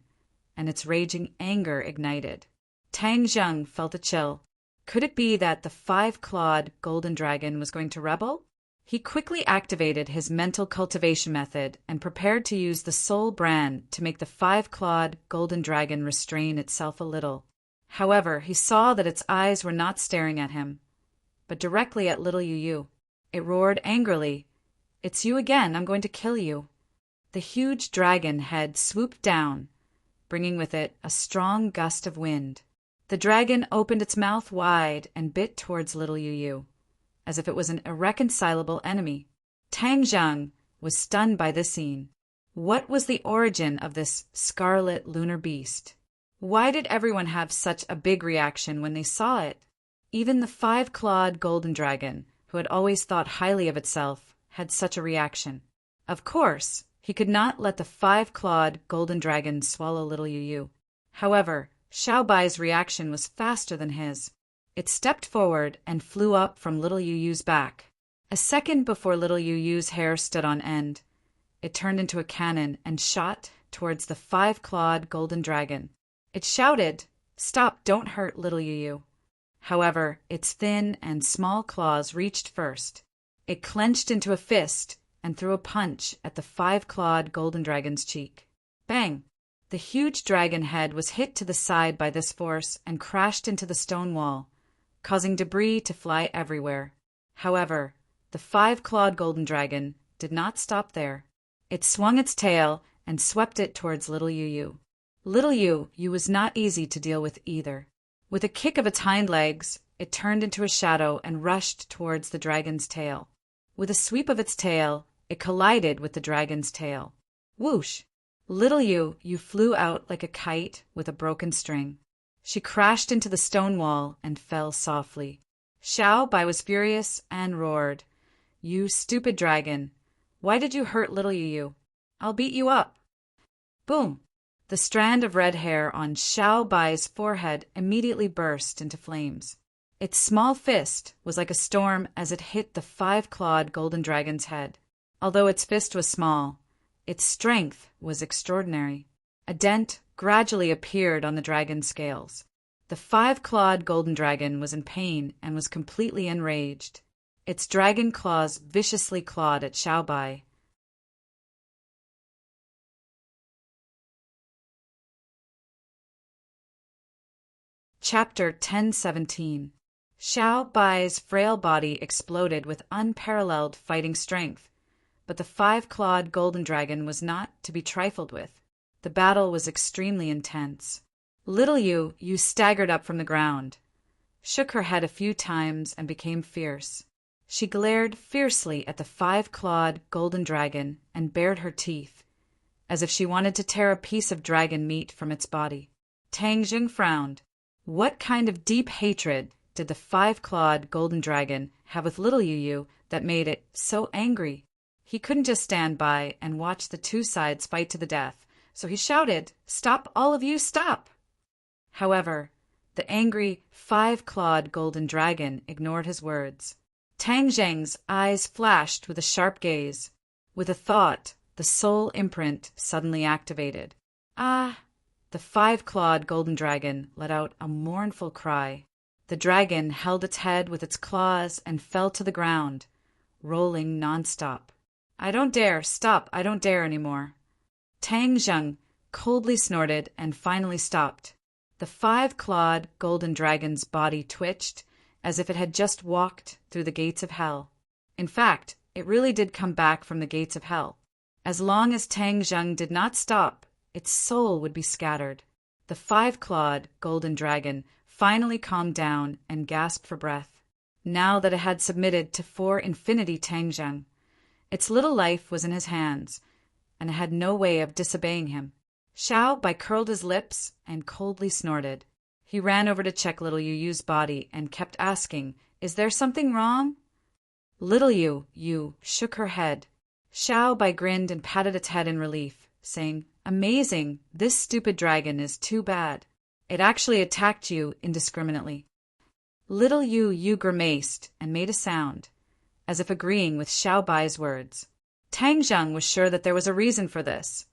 and its raging anger ignited. Tang Zheng felt a chill. Could it be that the 5-clawed golden dragon was going to rebel? He quickly activated his mental cultivation method and prepared to use the soul brand to make the five-clawed golden dragon restrain itself a little. However, he saw that its eyes were not staring at him, but directly at little Yu. It roared angrily, "It's you again, I'm going to kill you." The huge dragon head swooped down, bringing with it a strong gust of wind. The dragon opened its mouth wide and bit towards little Yu, as if it was an irreconcilable enemy. Tang Zheng was stunned by this scene. What was the origin of this scarlet lunar beast? Why did everyone have such a big reaction when they saw it? Even the five-clawed golden dragon, who had always thought highly of itself, had such a reaction. Of course, he could not let the five-clawed golden dragon swallow little Yu. However, Xiaobai's reaction was faster than his. It stepped forward and flew up from little Yu's back. A second before little Yu's hair stood on end, it turned into a cannon and shot towards the five-clawed golden dragon. It shouted, "Stop, don't hurt little Yu." However, its thin and small claws reached first. It clenched into a fist and threw a punch at the five-clawed golden dragon's cheek. Bang! The huge dragon head was hit to the side by this force and crashed into the stone wall, causing debris to fly everywhere. However, the five-clawed golden dragon did not stop there. It swung its tail and swept it towards little Yu. Little Yu was not easy to deal with either. With a kick of its hind legs, it turned into a shadow and rushed towards the dragon's tail. With a sweep of its tail, it collided with the dragon's tail. Whoosh! Little Yu flew out like a kite with a broken string. She crashed into the stone wall and fell softly. Xiaobai was furious and roared, "You stupid dragon! Why did you hurt little Yu? I'll beat you up!" Boom! The strand of red hair on Xiaobai's forehead immediately burst into flames. Its small fist was like a storm as it hit the five-clawed golden dragon's head. Although its fist was small, its strength was extraordinary. A dent gradually appeared on the dragon's scales. The five-clawed golden dragon was in pain and was completely enraged. Its dragon claws viciously clawed at Xiaobai. Chapter 1017. Xiaobai's frail body exploded with unparalleled fighting strength, but the five-clawed golden dragon was not to be trifled with. The battle was extremely intense. Little Yu staggered up from the ground, shook her head a few times, and became fierce. She glared fiercely at the five-clawed golden dragon and bared her teeth, as if she wanted to tear a piece of dragon meat from its body. Tang Zheng frowned. What kind of deep hatred did the five-clawed golden dragon have with little Yu that made it so angry? He couldn't just stand by and watch the two sides fight to the death, so he shouted, "Stop, all of you, stop!" However, the angry five-clawed golden dragon ignored his words. Tang Zheng's eyes flashed with a sharp gaze. With a thought, the soul imprint suddenly activated. Ah! The five-clawed golden dragon let out a mournful cry. The dragon held its head with its claws and fell to the ground, rolling non-stop. "I don't dare, stop, I don't dare anymore." Tang Zheng coldly snorted and finally stopped. The five-clawed golden dragon's body twitched as if it had just walked through the gates of hell. In fact, it really did come back from the gates of hell. As long as Tang Zheng did not stop, its soul would be scattered. The five-clawed golden dragon finally calmed down and gasped for breath. Now that it had submitted to 4 infinity Tang Zheng, its little life was in his hands, and it had no way of disobeying him. Xiaobai curled his lips and coldly snorted. He ran over to check little Yu's body and kept asking, "Is there something wrong?" Little Yu shook her head. Xiaobai grinned and patted its head in relief, saying, "Amazing, this stupid dragon is too bad. It actually attacked you indiscriminately." Little Yu grimaced and made a sound, as if agreeing with Xiaobai's words. Tang Zheng was sure that there was a reason for this,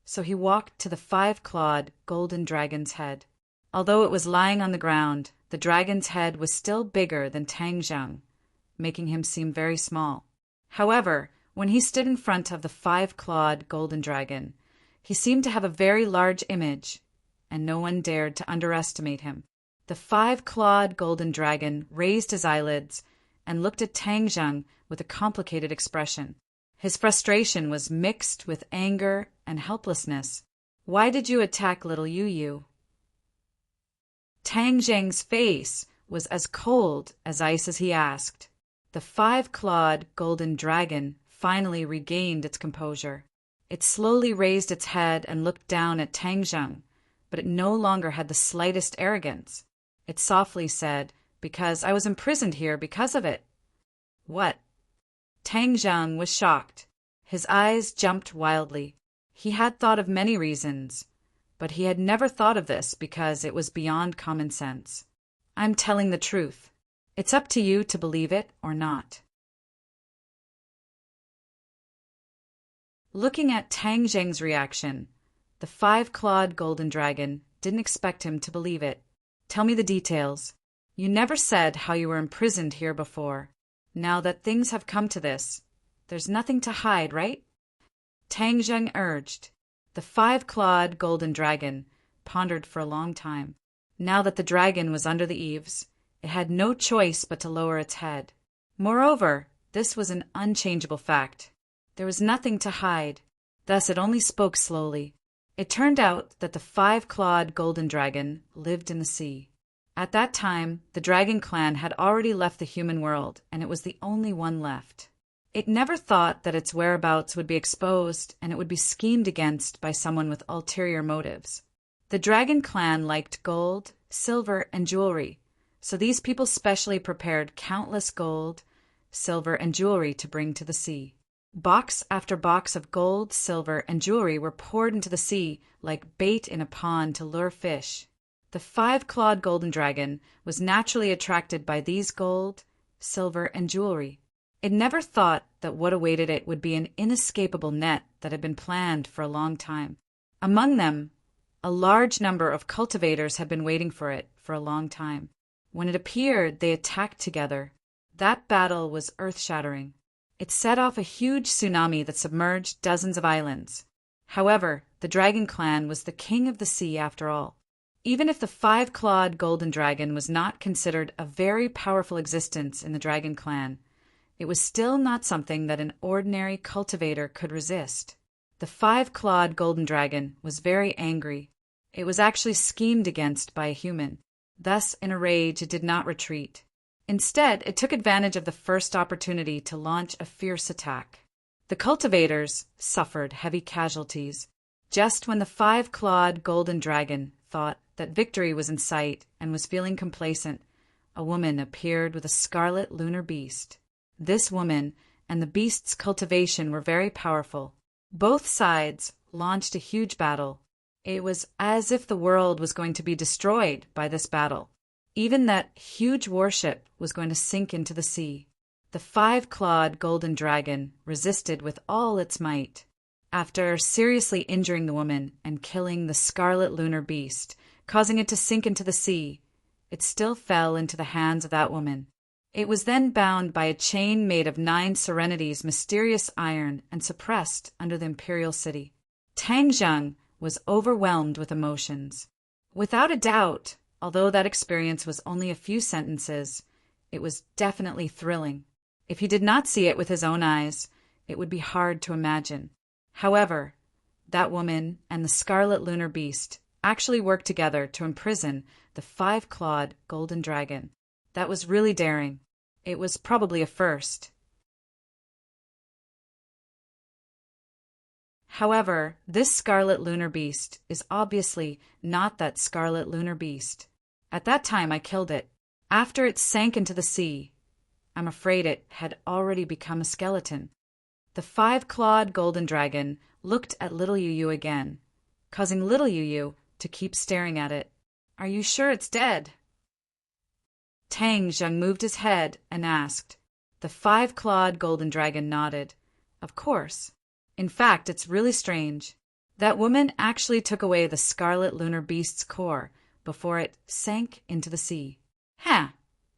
so he walked to the five-clawed golden dragon's head. Although it was lying on the ground, the dragon's head was still bigger than Tang Zheng, making him seem very small. However, when he stood in front of the five-clawed golden dragon, he seemed to have a very large image, and no one dared to underestimate him. The five-clawed golden dragon raised his eyelids and looked at Tang Zheng with a complicated expression. His frustration was mixed with anger and helplessness. "Why did you attack little Yu Yu?" Tang Zheng's face was as cold as ice as he asked. The five-clawed golden dragon finally regained its composure. It slowly raised its head and looked down at Tang Zheng, but it no longer had the slightest arrogance. It softly said, "Because I was imprisoned here because of it." "What?" Tang Zheng was shocked. His eyes jumped wildly. He had thought of many reasons, but he had never thought of this because it was beyond common sense. "I'm telling the truth. It's up to you to believe it or not." Looking at Tang Zheng's reaction, the five-clawed golden dragon didn't expect him to believe it. "Tell me the details. You never said how you were imprisoned here before. Now that things have come to this, there's nothing to hide, right?" Tang Zheng urged. The five-clawed golden dragon pondered for a long time. Now that the dragon was under the eaves, it had no choice but to lower its head. Moreover, this was an unchangeable fact. There was nothing to hide. Thus it only spoke slowly. It turned out that the five-clawed golden dragon lived in the sea. At that time, the dragon clan had already left the human world, and it was the only one left. It never thought that its whereabouts would be exposed and it would be schemed against by someone with ulterior motives. The dragon clan liked gold, silver, and jewelry, so these people specially prepared countless gold, silver, and jewelry to bring to the sea. Box after box of gold, silver, and jewelry were poured into the sea like bait in a pond to lure fish. The five-clawed golden dragon was naturally attracted by these gold, silver, and jewelry. It never thought that what awaited it would be an inescapable net that had been planned for a long time. Among them, a large number of cultivators had been waiting for it for a long time. When it appeared, they attacked together. That battle was earth-shattering. It set off a huge tsunami that submerged dozens of islands. However, the dragon clan was the king of the sea after all. Even if the five-clawed golden dragon was not considered a very powerful existence in the dragon clan, it was still not something that an ordinary cultivator could resist. The five-clawed golden dragon was very angry. It was actually schemed against by a human. Thus, in a rage, it did not retreat. Instead, it took advantage of the first opportunity to launch a fierce attack. The cultivators suffered heavy casualties. Just when the five-clawed golden dragon thought that victory was in sight and was feeling complacent, a woman appeared with a scarlet lunar beast. This woman and the beast's cultivation were very powerful. Both sides launched a huge battle. It was as if the world was going to be destroyed by this battle. Even that huge warship was going to sink into the sea. The five-clawed golden dragon resisted with all its might. After seriously injuring the woman and killing the scarlet lunar beast, causing it to sink into the sea, it still fell into the hands of that woman. It was then bound by a chain made of 9 Serenity's mysterious iron and suppressed under the imperial city. Tang Zheng was overwhelmed with emotions. Without a doubt, although that experience was only a few sentences, it was definitely thrilling. If he did not see it with his own eyes, it would be hard to imagine. However, that woman and the scarlet lunar beast actually worked together to imprison the five-clawed golden dragon. That was really daring. It was probably a first. However, this scarlet lunar beast is obviously not that scarlet lunar beast. At that time, I killed it. After it sank into the sea, I'm afraid it had already become a skeleton. The five-clawed golden dragon looked at little Yu Yu again, causing little Yu Yu to keep staring at it. "Are you sure it's dead?" Tang Zheng moved his head and asked. The five-clawed golden dragon nodded. "Of course. In fact, it's really strange. That woman actually took away the scarlet lunar beast's core before it sank into the sea.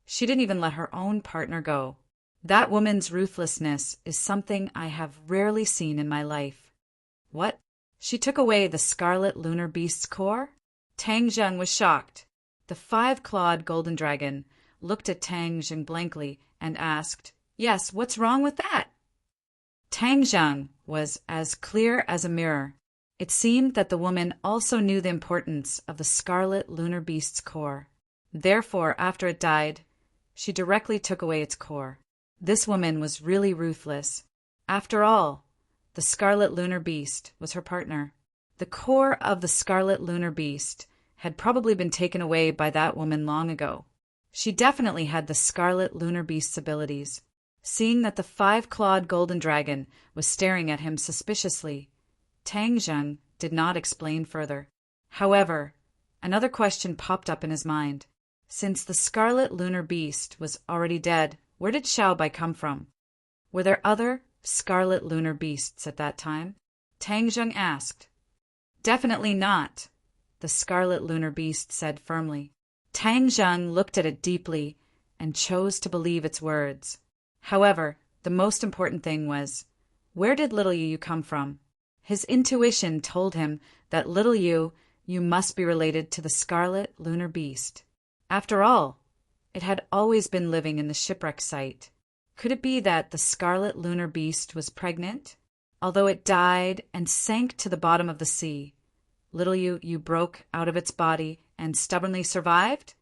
She didn't even let her own partner go. That woman's ruthlessness is something I have rarely seen in my life. What? She took away the scarlet lunar beast's core? Tang Zheng was shocked. The five-clawed golden dragon looked at Tang Zheng blankly and asked, "Yes, what's wrong with that?" Tang Zheng was as clear as a mirror. It seemed that the woman also knew the importance of the scarlet lunar beast's core. Therefore, after it died, she directly took away its core. This woman was really ruthless. After all, the scarlet lunar beast was her partner. The core of the scarlet lunar beast had probably been taken away by that woman long ago. She definitely had the scarlet lunar beast's abilities. Seeing that the five-clawed golden dragon was staring at him suspiciously, Tang Zheng did not explain further. However, another question popped up in his mind. Since the scarlet lunar beast was already dead, where did Xiaobai come from? Were there other scarlet lunar beasts at that time? Tang Zheng asked. Definitely not, the scarlet lunar beast said firmly. Tang Zheng looked at it deeply and chose to believe its words. However, the most important thing was, where did little Yu come from? His intuition told him that little Yu must be related to the scarlet lunar beast. After all, it had always been living in the shipwreck site. Could it be that the scarlet lunar beast was pregnant? Although it died and sank to the bottom of the sea, little Yu broke out of its body and stubbornly survived?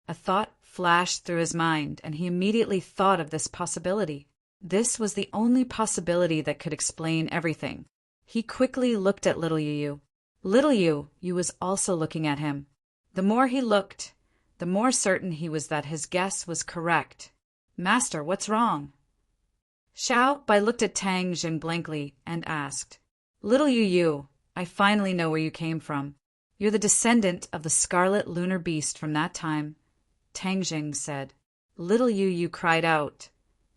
A thought flashed through his mind, and he immediately thought of this possibility. This was the only possibility that could explain everything. He quickly looked at little Yu. Little Yu was also looking at him. The more he looked, the more certain he was that his guess was correct. "Master, what's wrong?" Xiaobai looked at Tang Zheng blankly and asked, "Little Yu, I finally know where you came from. You're the descendant of the scarlet lunar beast from that time," Tang Zheng said. Little Yu cried out,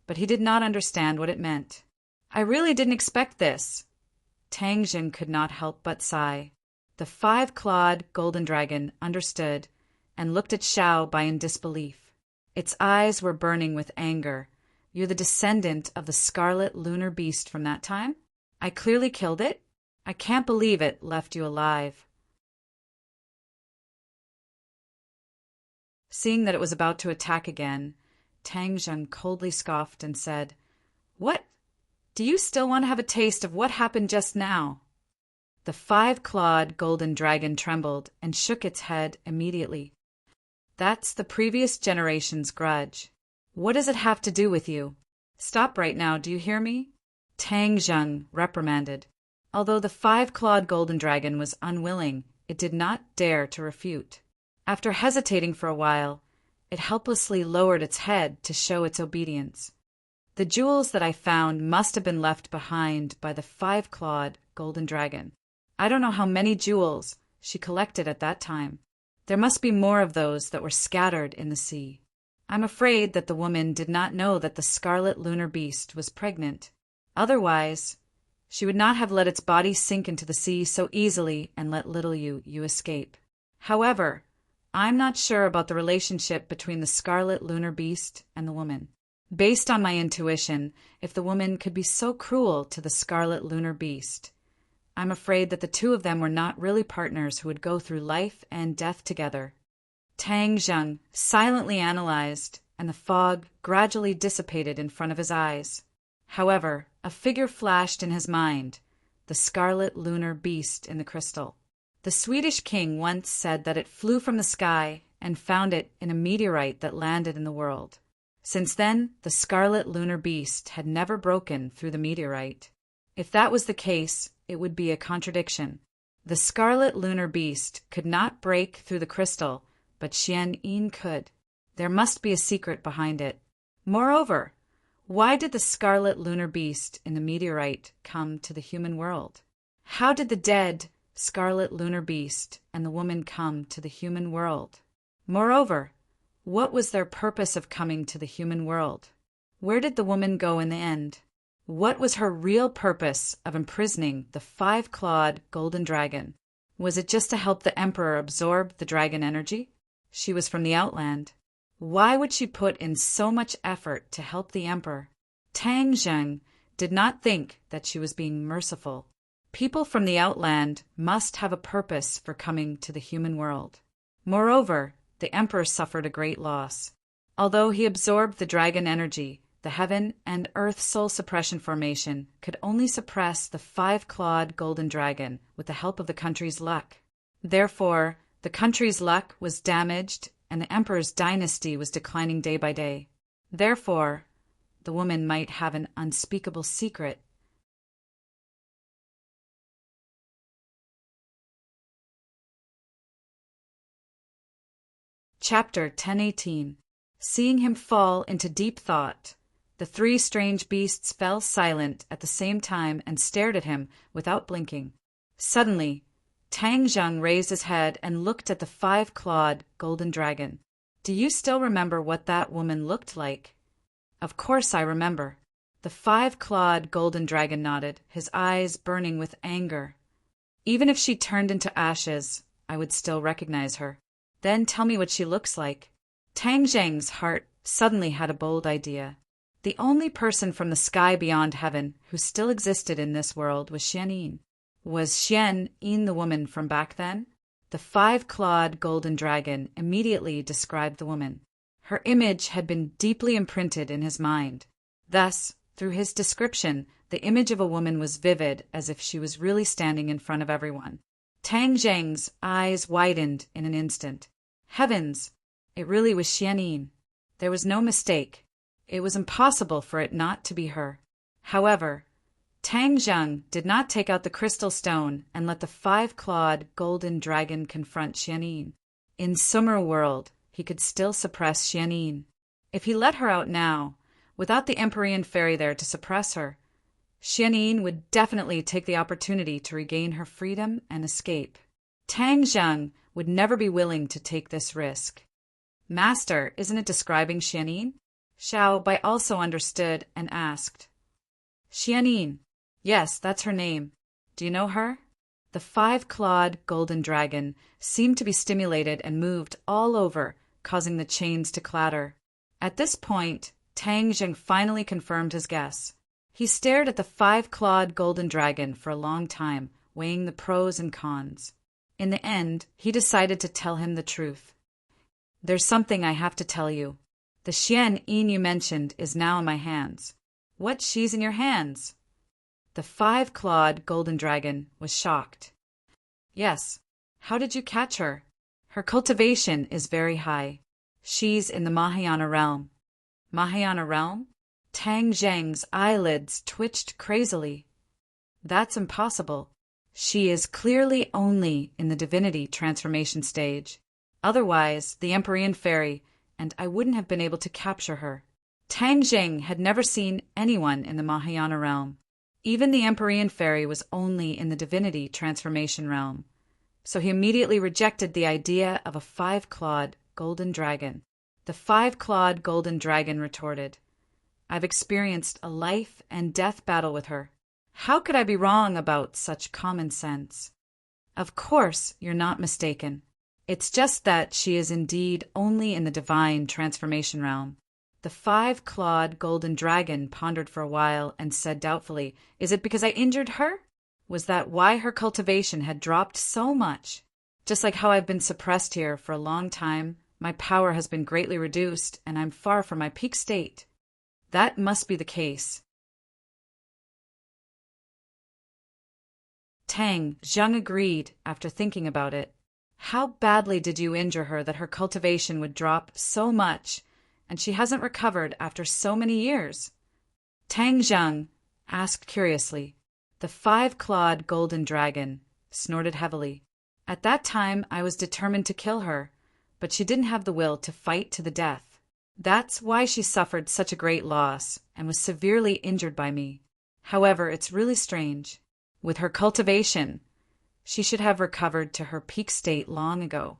but he did not understand what it meant. "I really didn't expect this." Tang Zheng could not help but sigh. The five-clawed golden dragon understood and looked at Xiaobai in disbelief. Its eyes were burning with anger. "You're the descendant of the scarlet lunar beast from that time? I clearly killed it? I can't believe it left you alive." Seeing that it was about to attack again, Tang Zheng coldly scoffed and said, "What? Do you still want to have a taste of what happened just now?" The five-clawed golden dragon trembled and shook its head immediately. "That's the previous generation's grudge. What does it have to do with you? Stop right now, do you hear me?" Tang Zheng reprimanded. Although the five-clawed golden dragon was unwilling, it did not dare to refute. After hesitating for a while, it helplessly lowered its head to show its obedience. "The jewels that I found must have been left behind by the five-clawed golden dragon. I don't know how many jewels she collected at that time. There must be more of those that were scattered in the sea. I'm afraid that the woman did not know that the scarlet lunar beast was pregnant. Otherwise, she would not have let its body sink into the sea so easily and let little Yu escape. However, I'm not sure about the relationship between the scarlet lunar beast and the woman. Based on my intuition, if the woman could be so cruel to the scarlet lunar beast, I'm afraid that the two of them were not really partners who would go through life and death together." Tang Zheng silently analyzed, and the fog gradually dissipated in front of his eyes. However, a figure flashed in his mind, the scarlet lunar beast in the crystal. The Swedish king once said that it flew from the sky and found it in a meteorite that landed in the world. Since then, the scarlet lunar beast had never broken through the meteorite. If that was the case, it would be a contradiction. The scarlet lunar beast could not break through the crystal, but Xian Yin could. There must be a secret behind it. Moreover, why did the scarlet lunar beast in the meteorite come to the human world? How did the dead scarlet lunar beast and the woman come to the human world? Moreover, what was their purpose of coming to the human world? Where did the woman go in the end? What was her real purpose of imprisoning the five-clawed golden dragon? Was it just to help the emperor absorb the dragon energy? She was from the Outland. Why would she put in so much effort to help the emperor? Tang Zheng did not think that she was being merciful. People from the outland must have a purpose for coming to the human world. Moreover, the emperor suffered a great loss. Although he absorbed the dragon energy, the heaven and earth soul suppression formation could only suppress the five-clawed golden dragon with the help of the country's luck. Therefore, the country's luck was damaged and the emperor's dynasty was declining day by day. Therefore, the woman might have an unspeakable secret. Chapter 1018. Seeing him fall into deep thought, the three strange beasts fell silent at the same time and stared at him without blinking. Suddenly, Tang Zheng raised his head and looked at the five-clawed golden dragon. Do you still remember what that woman looked like? Of course I remember. The five-clawed golden dragon nodded, his eyes burning with anger. Even if she turned into ashes, I would still recognize her. Then tell me what she looks like. Tang Zheng's heart suddenly had a bold idea. The only person from the sky beyond heaven who still existed in this world was Xian. Was Xian the woman from back then? The five-clawed golden dragon immediately described the woman. Her image had been deeply imprinted in his mind. Thus, through his description, the image of a woman was vivid as if she was really standing in front of everyone. Tang Zheng's eyes widened in an instant. Heavens! It really was Xian. There was no mistake. It was impossible for it not to be her. However, Tang Zheng did not take out the crystal stone and let the five-clawed golden dragon confront Xian. In Sumer world, he could still suppress Xian. If he let her out now, without the Empyrean fairy there to suppress her, Xian would definitely take the opportunity to regain her freedom and escape. Tang Zheng would never be willing to take this risk. Master, isn't it describing Xian? Xiao Bai also understood and asked. Xian. Yes, that's her name. Do you know her? The five-clawed golden dragon seemed to be stimulated and moved all over, causing the chains to clatter. At this point, Tang Zheng finally confirmed his guess. He stared at the five-clawed golden dragon for a long time, weighing the pros and cons. In the end, he decided to tell him the truth. There's something I have to tell you. The Xian you mentioned is now in my hands. What, she's in your hands? The five-clawed golden dragon was shocked. Yes. How did you catch her? Her cultivation is very high. She's in the Mahayana realm. Mahayana realm? Tang Zheng's eyelids twitched crazily. That's impossible. She is clearly only in the divinity transformation stage. Otherwise, the Empyrean fairy, and I wouldn't have been able to capture her. Tang Zheng had never seen anyone in the Mahayana realm. Even the Empyrean fairy was only in the divinity transformation realm. So he immediately rejected the idea of a five-clawed golden dragon. The five-clawed golden dragon retorted, I've experienced a life and death battle with her. How could I be wrong about such common sense? Of course, you're not mistaken. It's just that she is indeed only in the divine transformation realm. The five-clawed golden dragon pondered for a while and said doubtfully, Is it because I injured her? Was that why her cultivation had dropped so much? Just like how I've been suppressed here for a long time, my power has been greatly reduced and I'm far from my peak state. That must be the case. Tang Zheng agreed after thinking about it. How badly did you injure her that her cultivation would drop so much, and she hasn't recovered after so many years? Tang Zheng asked curiously. The five-clawed golden dragon snorted heavily. At that time, I was determined to kill her, but she didn't have the will to fight to the death. That's why she suffered such a great loss and was severely injured by me. However, it's really strange. With her cultivation, she should have recovered to her peak state long ago.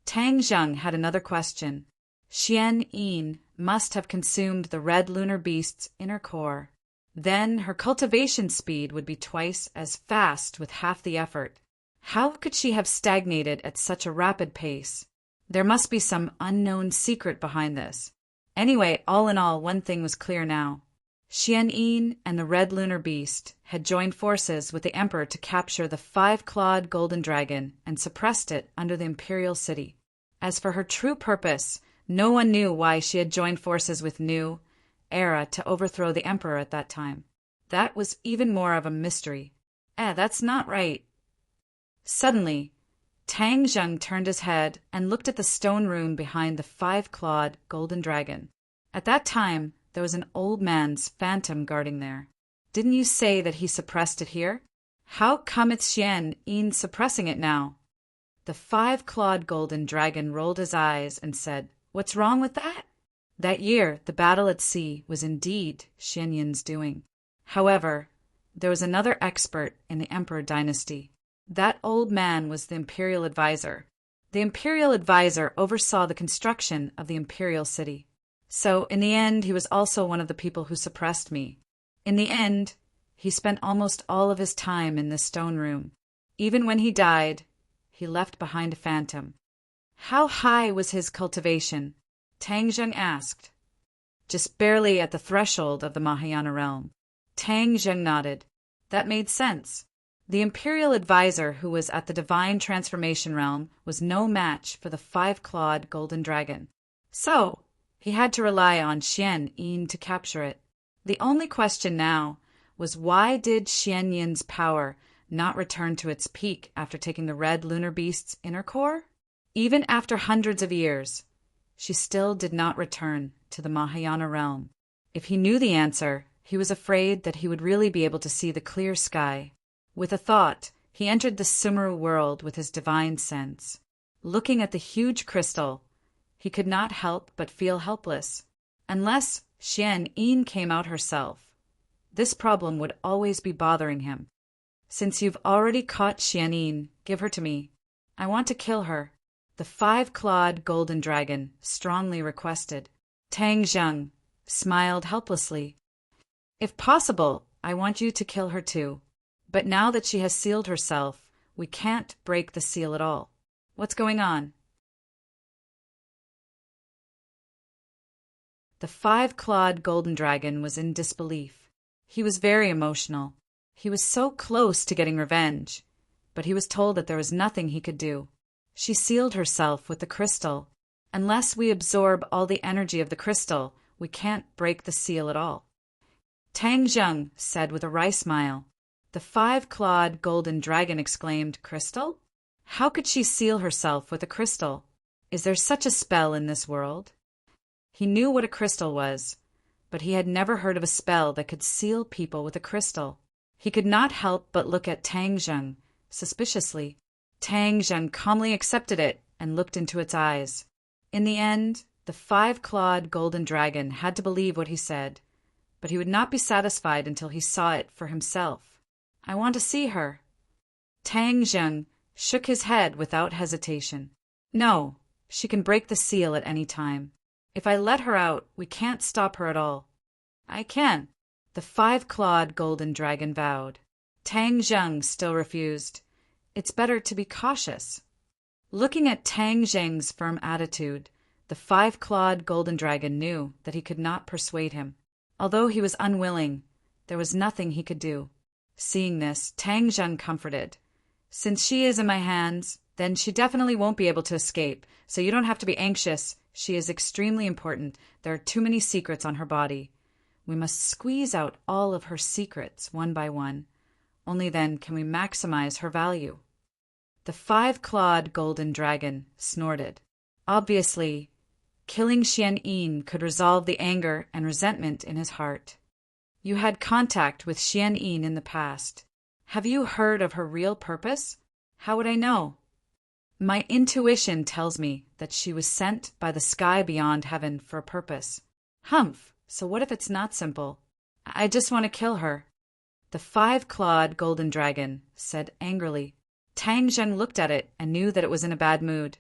Tang Zheng had another question. Xian must have consumed the red lunar beast's inner core. Then her cultivation speed would be twice as fast with half the effort. How could she have stagnated at such a rapid pace? There must be some unknown secret behind this. Anyway, all in all, one thing was clear now. Xian Yin and the Red Lunar Beast had joined forces with the Emperor to capture the five-clawed golden dragon and suppressed it under the imperial city. As for her true purpose, no one knew why she had joined forces with New Era to overthrow the Emperor at that time. That was even more of a mystery. That's not right. Suddenly, Tang Zheng turned his head and looked at the stone room behind the five-clawed golden dragon. At that time, there was an old man's phantom guarding there. Didn't you say that he suppressed it here? How come it's Xian Yin suppressing it now? The five-clawed golden dragon rolled his eyes and said, "What's wrong with that?" That year, the battle at sea was indeed Xian Yin's doing. However, there was another expert in the Emperor dynasty. That old man was the imperial advisor. The imperial advisor oversaw the construction of the imperial city. So, in the end, he was also one of the people who suppressed me. In the end, he spent almost all of his time in this stone room. Even when he died, he left behind a phantom. How high was his cultivation? Tang Zheng asked. Just barely at the threshold of the Mahayana realm. Tang Zheng nodded. That made sense. The imperial advisor who was at the divine transformation realm was no match for the five-clawed golden dragon. So, he had to rely on Xian Yin to capture it. The only question now was why did Xian Yin's power not return to its peak after taking the Red Lunar Beast's inner core? Even after hundreds of years, she still did not return to the Mahayana realm. If he knew the answer, he was afraid that he would really be able to see the clear sky. With a thought, he entered the Sumeru world with his divine sense. Looking at the huge crystal, he could not help but feel helpless. Unless Xian Yin came out herself, this problem would always be bothering him. Since you've already caught Xian Yin, give her to me. I want to kill her, the five-clawed golden dragon strongly requested. Tang Zheng smiled helplessly. If possible, I want you to kill her too. But now that she has sealed herself, we can't break the seal at all. What's going on? The five-clawed golden dragon was in disbelief. He was very emotional. He was so close to getting revenge, but he was told that there was nothing he could do. She sealed herself with the crystal. Unless we absorb all the energy of the crystal, we can't break the seal at all. Tang Zheng said with a wry smile. The five-clawed golden dragon exclaimed, "Crystal? How could she seal herself with a crystal? Is there such a spell in this world?" He knew what a crystal was, but he had never heard of a spell that could seal people with a crystal. He could not help but look at Tang Zheng suspiciously. Tang Zheng calmly accepted it and looked into its eyes. In the end, the five-clawed golden dragon had to believe what he said, but he would not be satisfied until he saw it for himself. I want to see her. Tang Zheng shook his head without hesitation. No, she can break the seal at any time. If I let her out, we can't stop her at all. I can, the five-clawed golden dragon vowed. Tang Zheng still refused. It's better to be cautious. Looking at Tang Zheng's firm attitude, the five-clawed golden dragon knew that he could not persuade him. Although he was unwilling, there was nothing he could do. Seeing this, Tang Zheng comforted. Since she is in my hands, then she definitely won't be able to escape, so you don't have to be anxious. She is extremely important. There are too many secrets on her body. We must squeeze out all of her secrets one by one. Only then can we maximize her value. The five-clawed golden dragon snorted. Obviously, killing Xian Yin could resolve the anger and resentment in his heart. You had contact with Xian Yin in the past. Have you heard of her real purpose? How would I know? My intuition tells me that she was sent by the sky beyond heaven for a purpose. Humph, so what if it's not simple? I just want to kill her. The five-clawed golden dragon said angrily. Tang Zheng looked at it and knew that it was in a bad mood,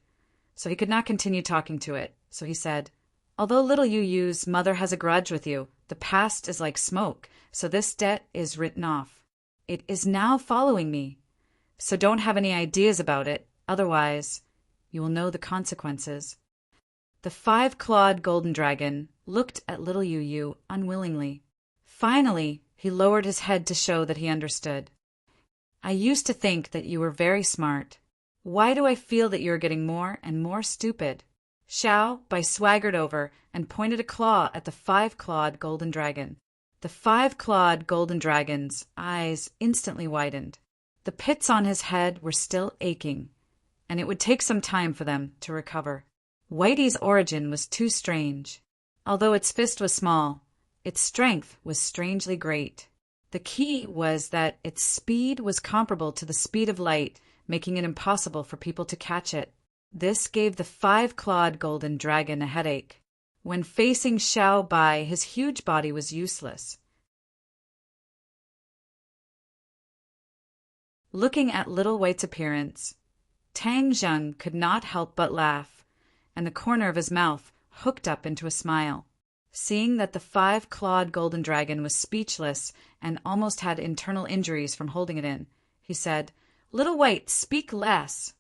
so he could not continue talking to it. So he said, "Although little you use, Mother has a grudge with you. The past is like smoke, so this debt is written off. It is now following me, so don't have any ideas about it. Otherwise, you will know the consequences. The five-clawed golden dragon looked at little Yu Yu unwillingly. Finally, he lowered his head to show that he understood. I used to think that you were very smart. Why do I feel that you are getting more and more stupid? Xiao Bai swaggered over and pointed a claw at the five-clawed golden dragon. The five-clawed golden dragon's eyes instantly widened. The pits on his head were still aching, and it would take some time for them to recover. Whitey's origin was too strange. Although its fist was small, its strength was strangely great. The key was that its speed was comparable to the speed of light, making it impossible for people to catch it. This gave the five-clawed golden dragon a headache. When facing Xiao Bai, his huge body was useless. Looking at Little White's appearance, Tang Zheng could not help but laugh, and the corner of his mouth hooked up into a smile. Seeing that the five-clawed golden dragon was speechless and almost had internal injuries from holding it in, he said, "Little White, speak less."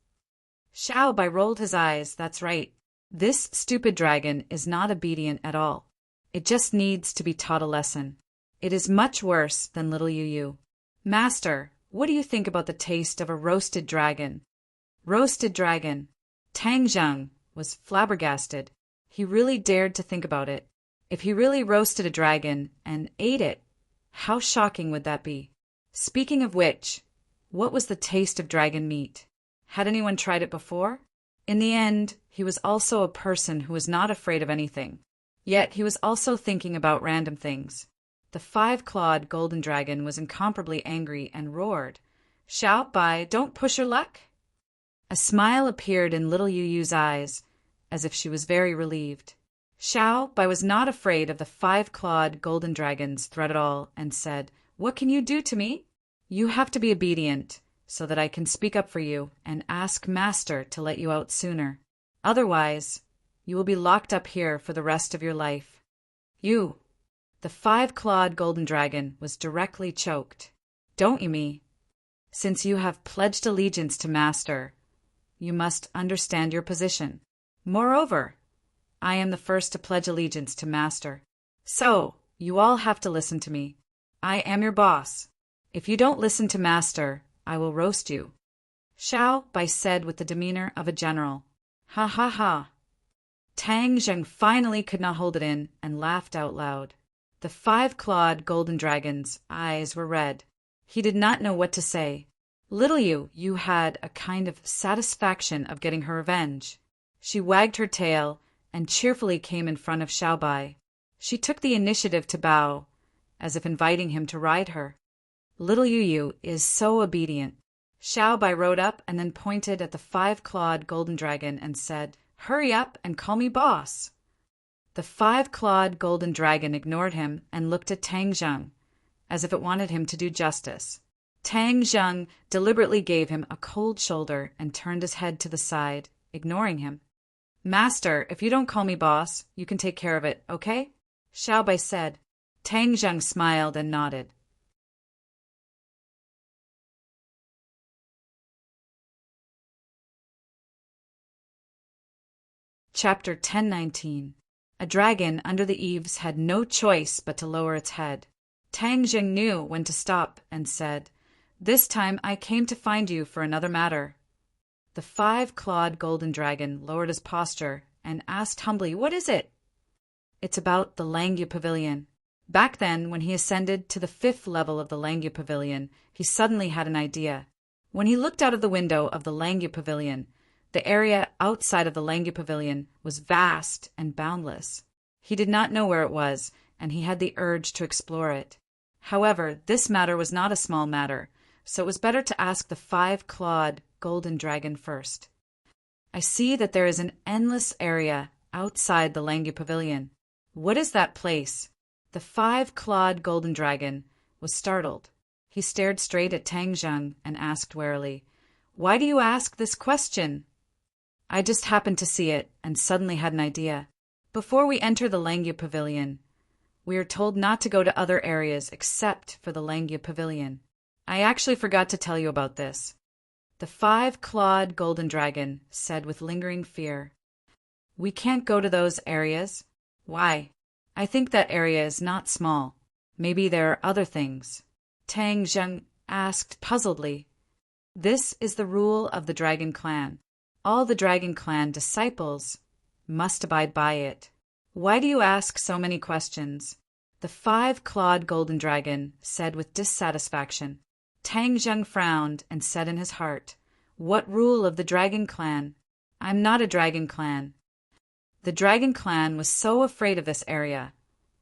Xiao Bai rolled his eyes. That's right. This stupid dragon is not obedient at all. It just needs to be taught a lesson. It is much worse than little Yu Yu. Master, what do you think about the taste of a roasted dragon? Roasted dragon. Tang Zheng was flabbergasted. He really dared to think about it. If he really roasted a dragon and ate it, how shocking would that be? Speaking of which, what was the taste of dragon meat? Had anyone tried it before? In the end, he was also a person who was not afraid of anything. Yet he was also thinking about random things. The five-clawed golden dragon was incomparably angry and roared, "Xiao Bai, don't push your luck." A smile appeared in little Yu Yu's eyes, as if she was very relieved. Xiao Bai was not afraid of the five-clawed golden dragon's threat at all and said, "What can you do to me? You have to be obedient, so that I can speak up for you and ask Master to let you out sooner. Otherwise, you will be locked up here for the rest of your life." You, the five-clawed golden dragon, was directly choked. "Don't you me? Since you have pledged allegiance to Master, you must understand your position. Moreover, I am the first to pledge allegiance to Master. So, you all have to listen to me. I am your boss. If you don't listen to Master, I will roast you." Xiao Bai said with the demeanor of a general. Ha ha ha. Tang Zheng finally could not hold it in and laughed out loud. The five-clawed golden dragon's eyes were red. He did not know what to say. Little Yu had a kind of satisfaction of getting her revenge. She wagged her tail and cheerfully came in front of Xiao Bai. She took the initiative to bow, as if inviting him to ride her. Little Yu is so obedient. Xiao Bai rode up and then pointed at the five-clawed golden dragon and said, "Hurry up and call me boss." The five-clawed golden dragon ignored him and looked at Tang Zheng, as if it wanted him to do justice. Tang Zheng deliberately gave him a cold shoulder and turned his head to the side, ignoring him. "Master, if you don't call me boss, you can take care of it, okay?" Xiao Bai said. Tang Zheng smiled and nodded. Chapter 1019. A dragon under the eaves had no choice but to lower its head. Tang Zheng knew when to stop and said, "This time I came to find you for another matter." The five-clawed golden dragon lowered his posture and asked humbly, "What is it?" "It's about the Langya Pavilion." Back then, when he ascended to the 5th level of the Langya Pavilion, he suddenly had an idea. When he looked out of the window of the Langya Pavilion, the area outside of the Langya Pavilion was vast and boundless. He did not know where it was, and he had the urge to explore it. However, this matter was not a small matter, so it was better to ask the five-clawed golden dragon first. "I see that there is an endless area outside the Langya Pavilion. What is that place?" The five-clawed golden dragon was startled. He stared straight at Tang Zheng and asked warily, "Why do you ask this question?" "I just happened to see it and suddenly had an idea. Before we enter the Langya Pavilion, we are told not to go to other areas except for the Langya Pavilion. I actually forgot to tell you about this. The five-clawed golden dragon said with lingering fear. We can't go to those areas. Why? I think that area is not small. Maybe there are other things. Tang Zheng asked puzzledly. This is the rule of the Dragon Clan. All the Dragon Clan disciples must abide by it. Why do you ask so many questions? The five-clawed golden dragon said with dissatisfaction. Tang Zheng frowned and said in his heart, What rule of the Dragon Clan? I'm not a Dragon Clan. The Dragon Clan was so afraid of this area,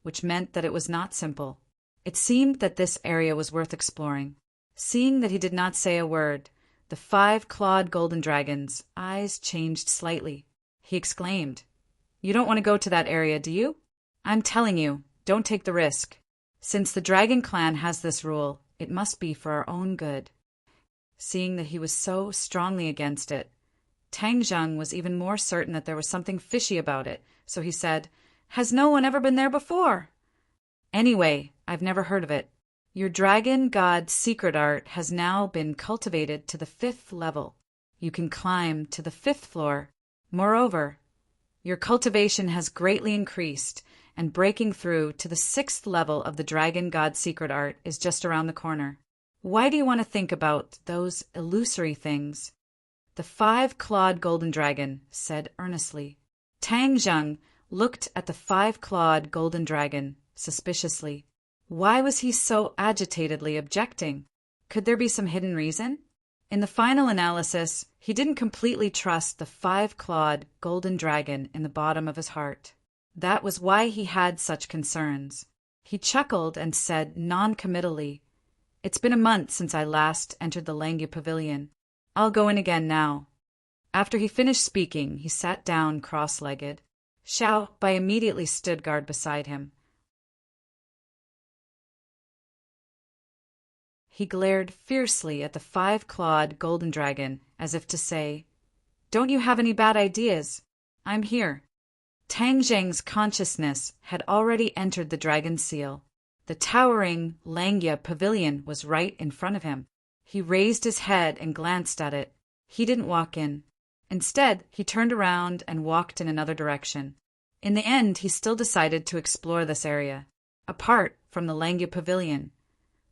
which meant that it was not simple. It seemed that this area was worth exploring. Seeing that he did not say a word, the five-clawed golden dragon's eyes changed slightly. He exclaimed, You don't want to go to that area, do you? I'm telling you, don't take the risk. Since the Dragon Clan has this rule, it must be for our own good. Seeing that he was so strongly against it, Tang Zheng was even more certain that there was something fishy about it, so he said, Has no one ever been there before? Anyway, I've never heard of it. Your dragon god secret art has now been cultivated to the 5th level. You can climb to the 5th floor. Moreover, your cultivation has greatly increased, and breaking through to the 6th level of the dragon god secret art is just around the corner. Why do you want to think about those illusory things? The five-clawed golden dragon said earnestly. Tang Zheng looked at the five-clawed golden dragon suspiciously. Why was he so agitatedly objecting? Could there be some hidden reason? In the final analysis, he didn't completely trust the five-clawed golden dragon in the bottom of his heart. That was why he had such concerns. He chuckled and said non-committally, It's been a month since I last entered the Langya Pavilion. I'll go in again now. After he finished speaking, he sat down cross-legged. Xiao Bai immediately stood guard beside him. He glared fiercely at the five-clawed golden dragon, as if to say, Don't you have any bad ideas? I'm here. Tang Zheng's consciousness had already entered the dragon seal. The towering Langya pavilion was right in front of him. He raised his head and glanced at it. He didn't walk in. Instead, he turned around and walked in another direction. In the end, he still decided to explore this area. Apart from the Langya pavilion,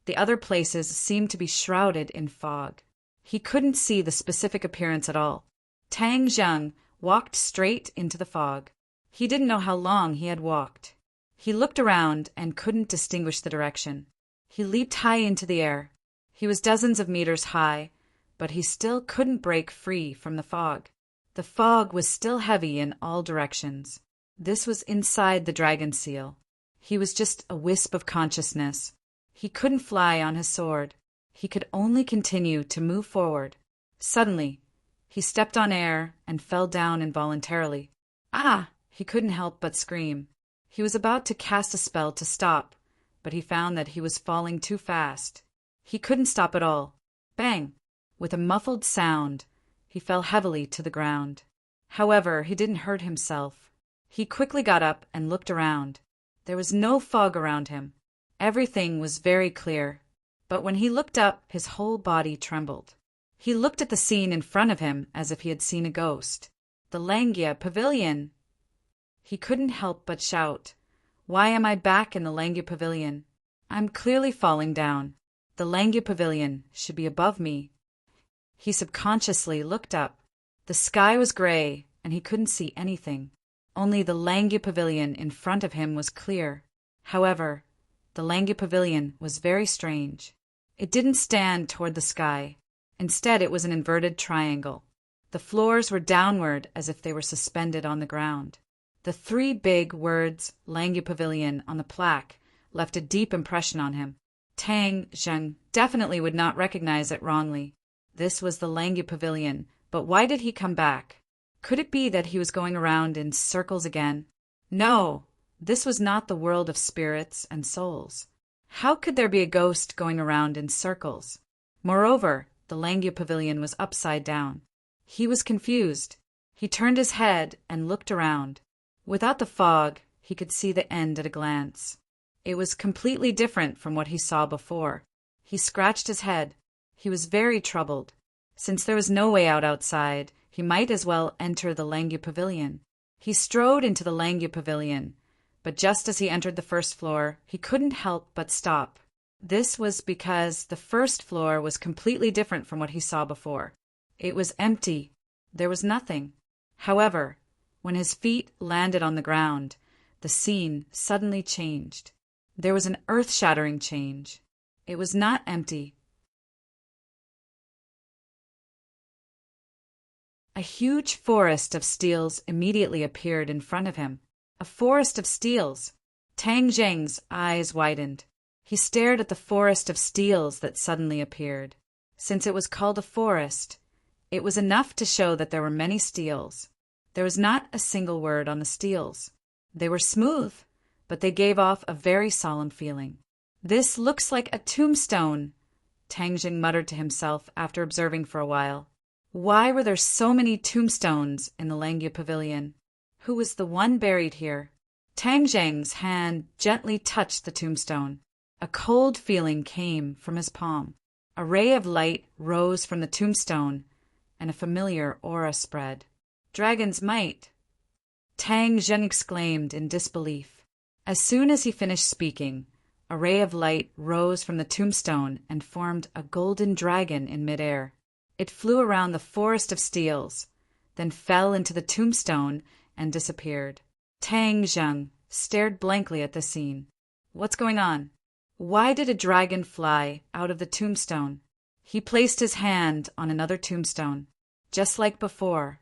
the other places seemed to be shrouded in fog. He couldn't see the specific appearance at all. Tang Zheng walked straight into the fog. He didn't know how long he had walked. He looked around and couldn't distinguish the direction. He leaped high into the air. He was dozens of meters high, but he still couldn't break free from the fog. The fog was still heavy in all directions. This was inside the dragon seal. He was just a wisp of consciousness. He couldn't fly on his sword. He could only continue to move forward. Suddenly, he stepped on air and fell down involuntarily. Ah! He couldn't help but scream. He was about to cast a spell to stop, but he found that he was falling too fast. He couldn't stop at all. Bang! With a muffled sound, he fell heavily to the ground. However, he didn't hurt himself. He quickly got up and looked around. There was no fog around him. Everything was very clear. But when he looked up, his whole body trembled. He looked at the scene in front of him as if he had seen a ghost. The Langya Pavilion! He couldn't help but shout, Why am I back in the Langya Pavilion? I'm clearly falling down. The Langya Pavilion should be above me. He subconsciously looked up. The sky was gray, and he couldn't see anything. Only the Langya Pavilion in front of him was clear. However, the Langya Pavilion was very strange. It didn't stand toward the sky. Instead, it was an inverted triangle. The floors were downward as if they were suspended on the ground. The 3 big words Langya Pavilion on the plaque left a deep impression on him. Tang Zheng definitely would not recognize it wrongly. This was the Langya Pavilion, but why did he come back? Could it be that he was going around in circles again? No, this was not the world of spirits and souls. How could there be a ghost going around in circles? Moreover, the Langya Pavilion was upside down. He was confused. He turned his head and looked around. Without the fog, he could see the end at a glance. It was completely different from what he saw before. He scratched his head. He was very troubled. Since there was no way out outside, he might as well enter the Langu Pavilion. He strode into the Langu Pavilion, but just as he entered the first floor, he couldn't help but stop. This was because the first floor was completely different from what he saw before. It was empty. There was nothing. However, when his feet landed on the ground, the scene suddenly changed. There was an earth-shattering change. It was not empty. A huge forest of steels immediately appeared in front of him. A forest of steels! Tang Zheng's eyes widened. He stared at the forest of steels that suddenly appeared. Since it was called a forest, it was enough to show that there were many steels. There was not a single word on the steels. They were smooth, but they gave off a very solemn feeling. "This looks like a tombstone," Tang Zheng muttered to himself after observing for a while. Why were there so many tombstones in the Langu Pavilion? Who was the one buried here? Tang Zheng's hand gently touched the tombstone. A cold feeling came from his palm. A ray of light rose from the tombstone, and a familiar aura spread. "Dragon's might!" Tang Zheng exclaimed in disbelief. As soon as he finished speaking, a ray of light rose from the tombstone and formed a golden dragon in midair. It flew around the forest of steels, then fell into the tombstone and disappeared. Tang Zheng stared blankly at the scene. What's going on? Why did a dragon fly out of the tombstone? He placed his hand on another tombstone. Just like before,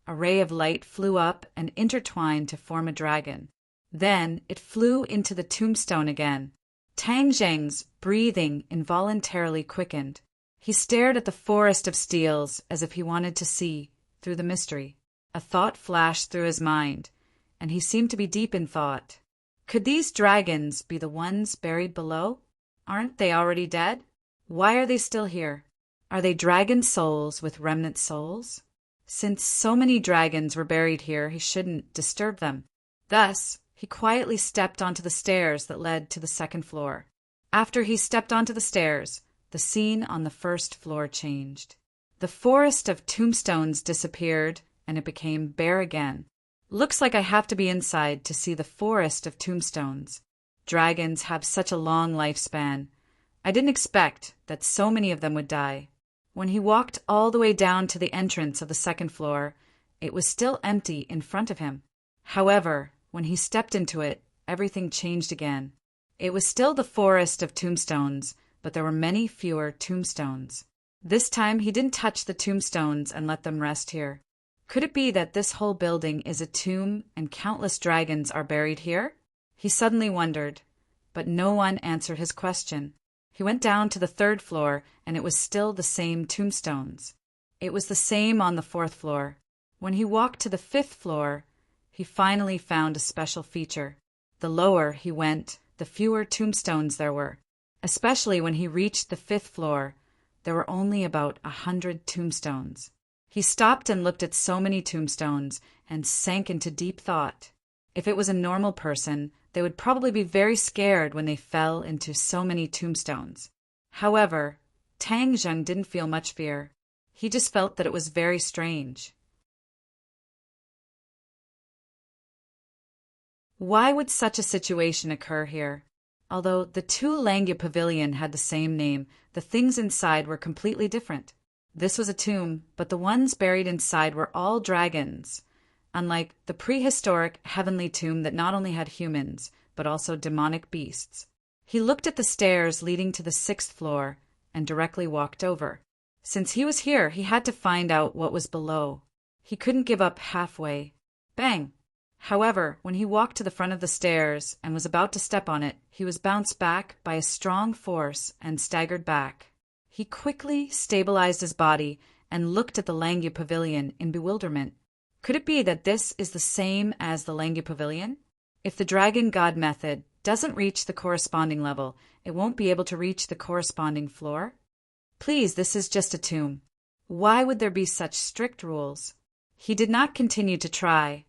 a ray of light flew up and intertwined to form a dragon. Then it flew into the tombstone again. Tang Zheng's breathing involuntarily quickened. He stared at the forest of steels as if he wanted to see through the mystery. A thought flashed through his mind, and he seemed to be deep in thought. Could these dragons be the ones buried below? Aren't they already dead? Why are they still here? Are they dragon souls with remnant souls? Since so many dragons were buried here, he shouldn't disturb them. Thus, he quietly stepped onto the stairs that led to the second floor. After he stepped onto the stairs, the scene on the first floor changed. The forest of tombstones disappeared, and it became bare again. Looks like I have to be inside to see the forest of tombstones. Dragons have such a long lifespan. I didn't expect that so many of them would die. When he walked all the way down to the entrance of the second floor, it was still empty in front of him. However, when he stepped into it, everything changed again. It was still the forest of tombstones, but there were many fewer tombstones. This time he didn't touch the tombstones and let them rest here. Could it be that this whole building is a tomb and countless dragons are buried here? He suddenly wondered, but no one answered his question. He went down to the third floor, and it was still the same tombstones. It was the same on the fourth floor. When he walked to the fifth floor, he finally found a special feature. The lower he went, the fewer tombstones there were. Especially when he reached the fifth floor, there were only about 100 tombstones. He stopped and looked at so many tombstones and sank into deep thought. If it was a normal person, they would probably be very scared when they fell into so many tombstones. However, Tang Zheng didn't feel much fear. He just felt that it was very strange. Why would such a situation occur here? Although the two Langu Pavilion had the same name, the things inside were completely different. This was a tomb, but the ones buried inside were all dragons, unlike the prehistoric heavenly tomb that not only had humans, but also demonic beasts. He looked at the stairs leading to the sixth floor and directly walked over. Since he was here, he had to find out what was below. He couldn't give up halfway. Bang! However, when he walked to the front of the stairs and was about to step on it, he was bounced back by a strong force and staggered back. He quickly stabilized his body and looked at the Langu Pavilion in bewilderment. Could it be that this is the same as the Langu Pavilion? If the Dragon God method doesn't reach the corresponding level, it won't be able to reach the corresponding floor? Please, this is just a tomb. Why would there be such strict rules? He did not continue to try,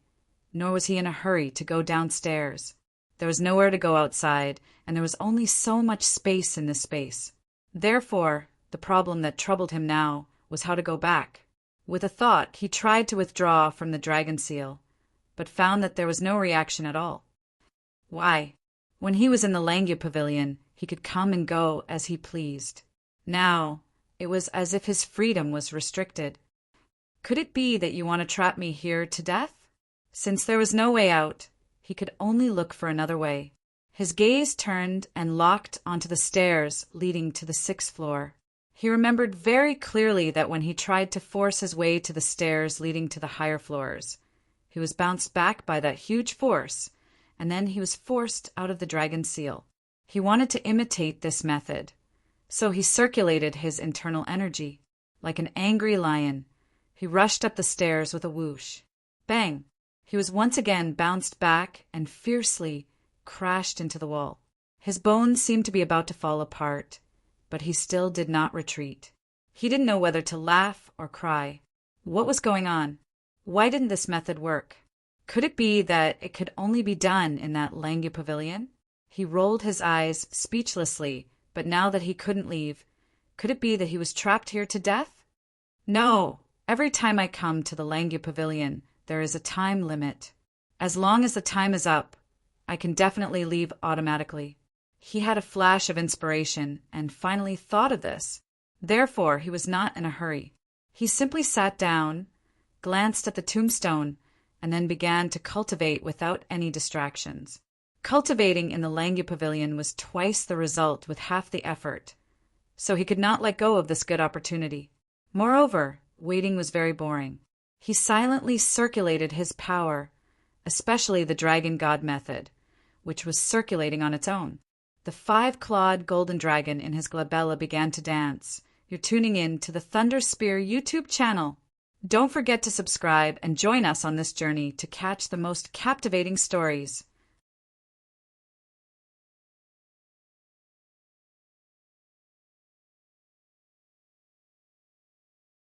nor was he in a hurry to go downstairs. There was nowhere to go outside, and there was only so much space in this space. Therefore, the problem that troubled him now was how to go back. With a thought, he tried to withdraw from the dragon seal, but found that there was no reaction at all. Why? When he was in the Langia Pavilion, he could come and go as he pleased. Now, it was as if his freedom was restricted. Could it be that you want to trap me here to death? Since there was no way out, he could only look for another way. His gaze turned and locked onto the stairs leading to the 6th floor. He remembered very clearly that when he tried to force his way to the stairs leading to the higher floors, he was bounced back by that huge force, and then he was forced out of the dragon seal. He wanted to imitate this method, so he circulated his internal energy. Like an angry lion, he rushed up the stairs with a whoosh. Bang! He was once again bounced back and fiercely crashed into the wall. His bones seemed to be about to fall apart, but he still did not retreat. He didn't know whether to laugh or cry. What was going on? Why didn't this method work? Could it be that it could only be done in that Langia Pavilion? He rolled his eyes speechlessly, but now that he couldn't leave, could it be that he was trapped here to death? No! Every time I come to the Langia Pavilion, there is a time limit. As long as the time is up, I can definitely leave automatically. He had a flash of inspiration and finally thought of this. Therefore, he was not in a hurry. He simply sat down, glanced at the tombstone, and then began to cultivate without any distractions. Cultivating in the Langia Pavilion was twice the result with half the effort, so he could not let go of this good opportunity. Moreover, waiting was very boring. He silently circulated his power, especially the Dragon God method, which was circulating on its own. The 5-clawed golden dragon in his glabella began to dance. You're tuning in to the Thunder Spear YouTube channel. Don't forget to subscribe and join us on this journey to catch the most captivating stories.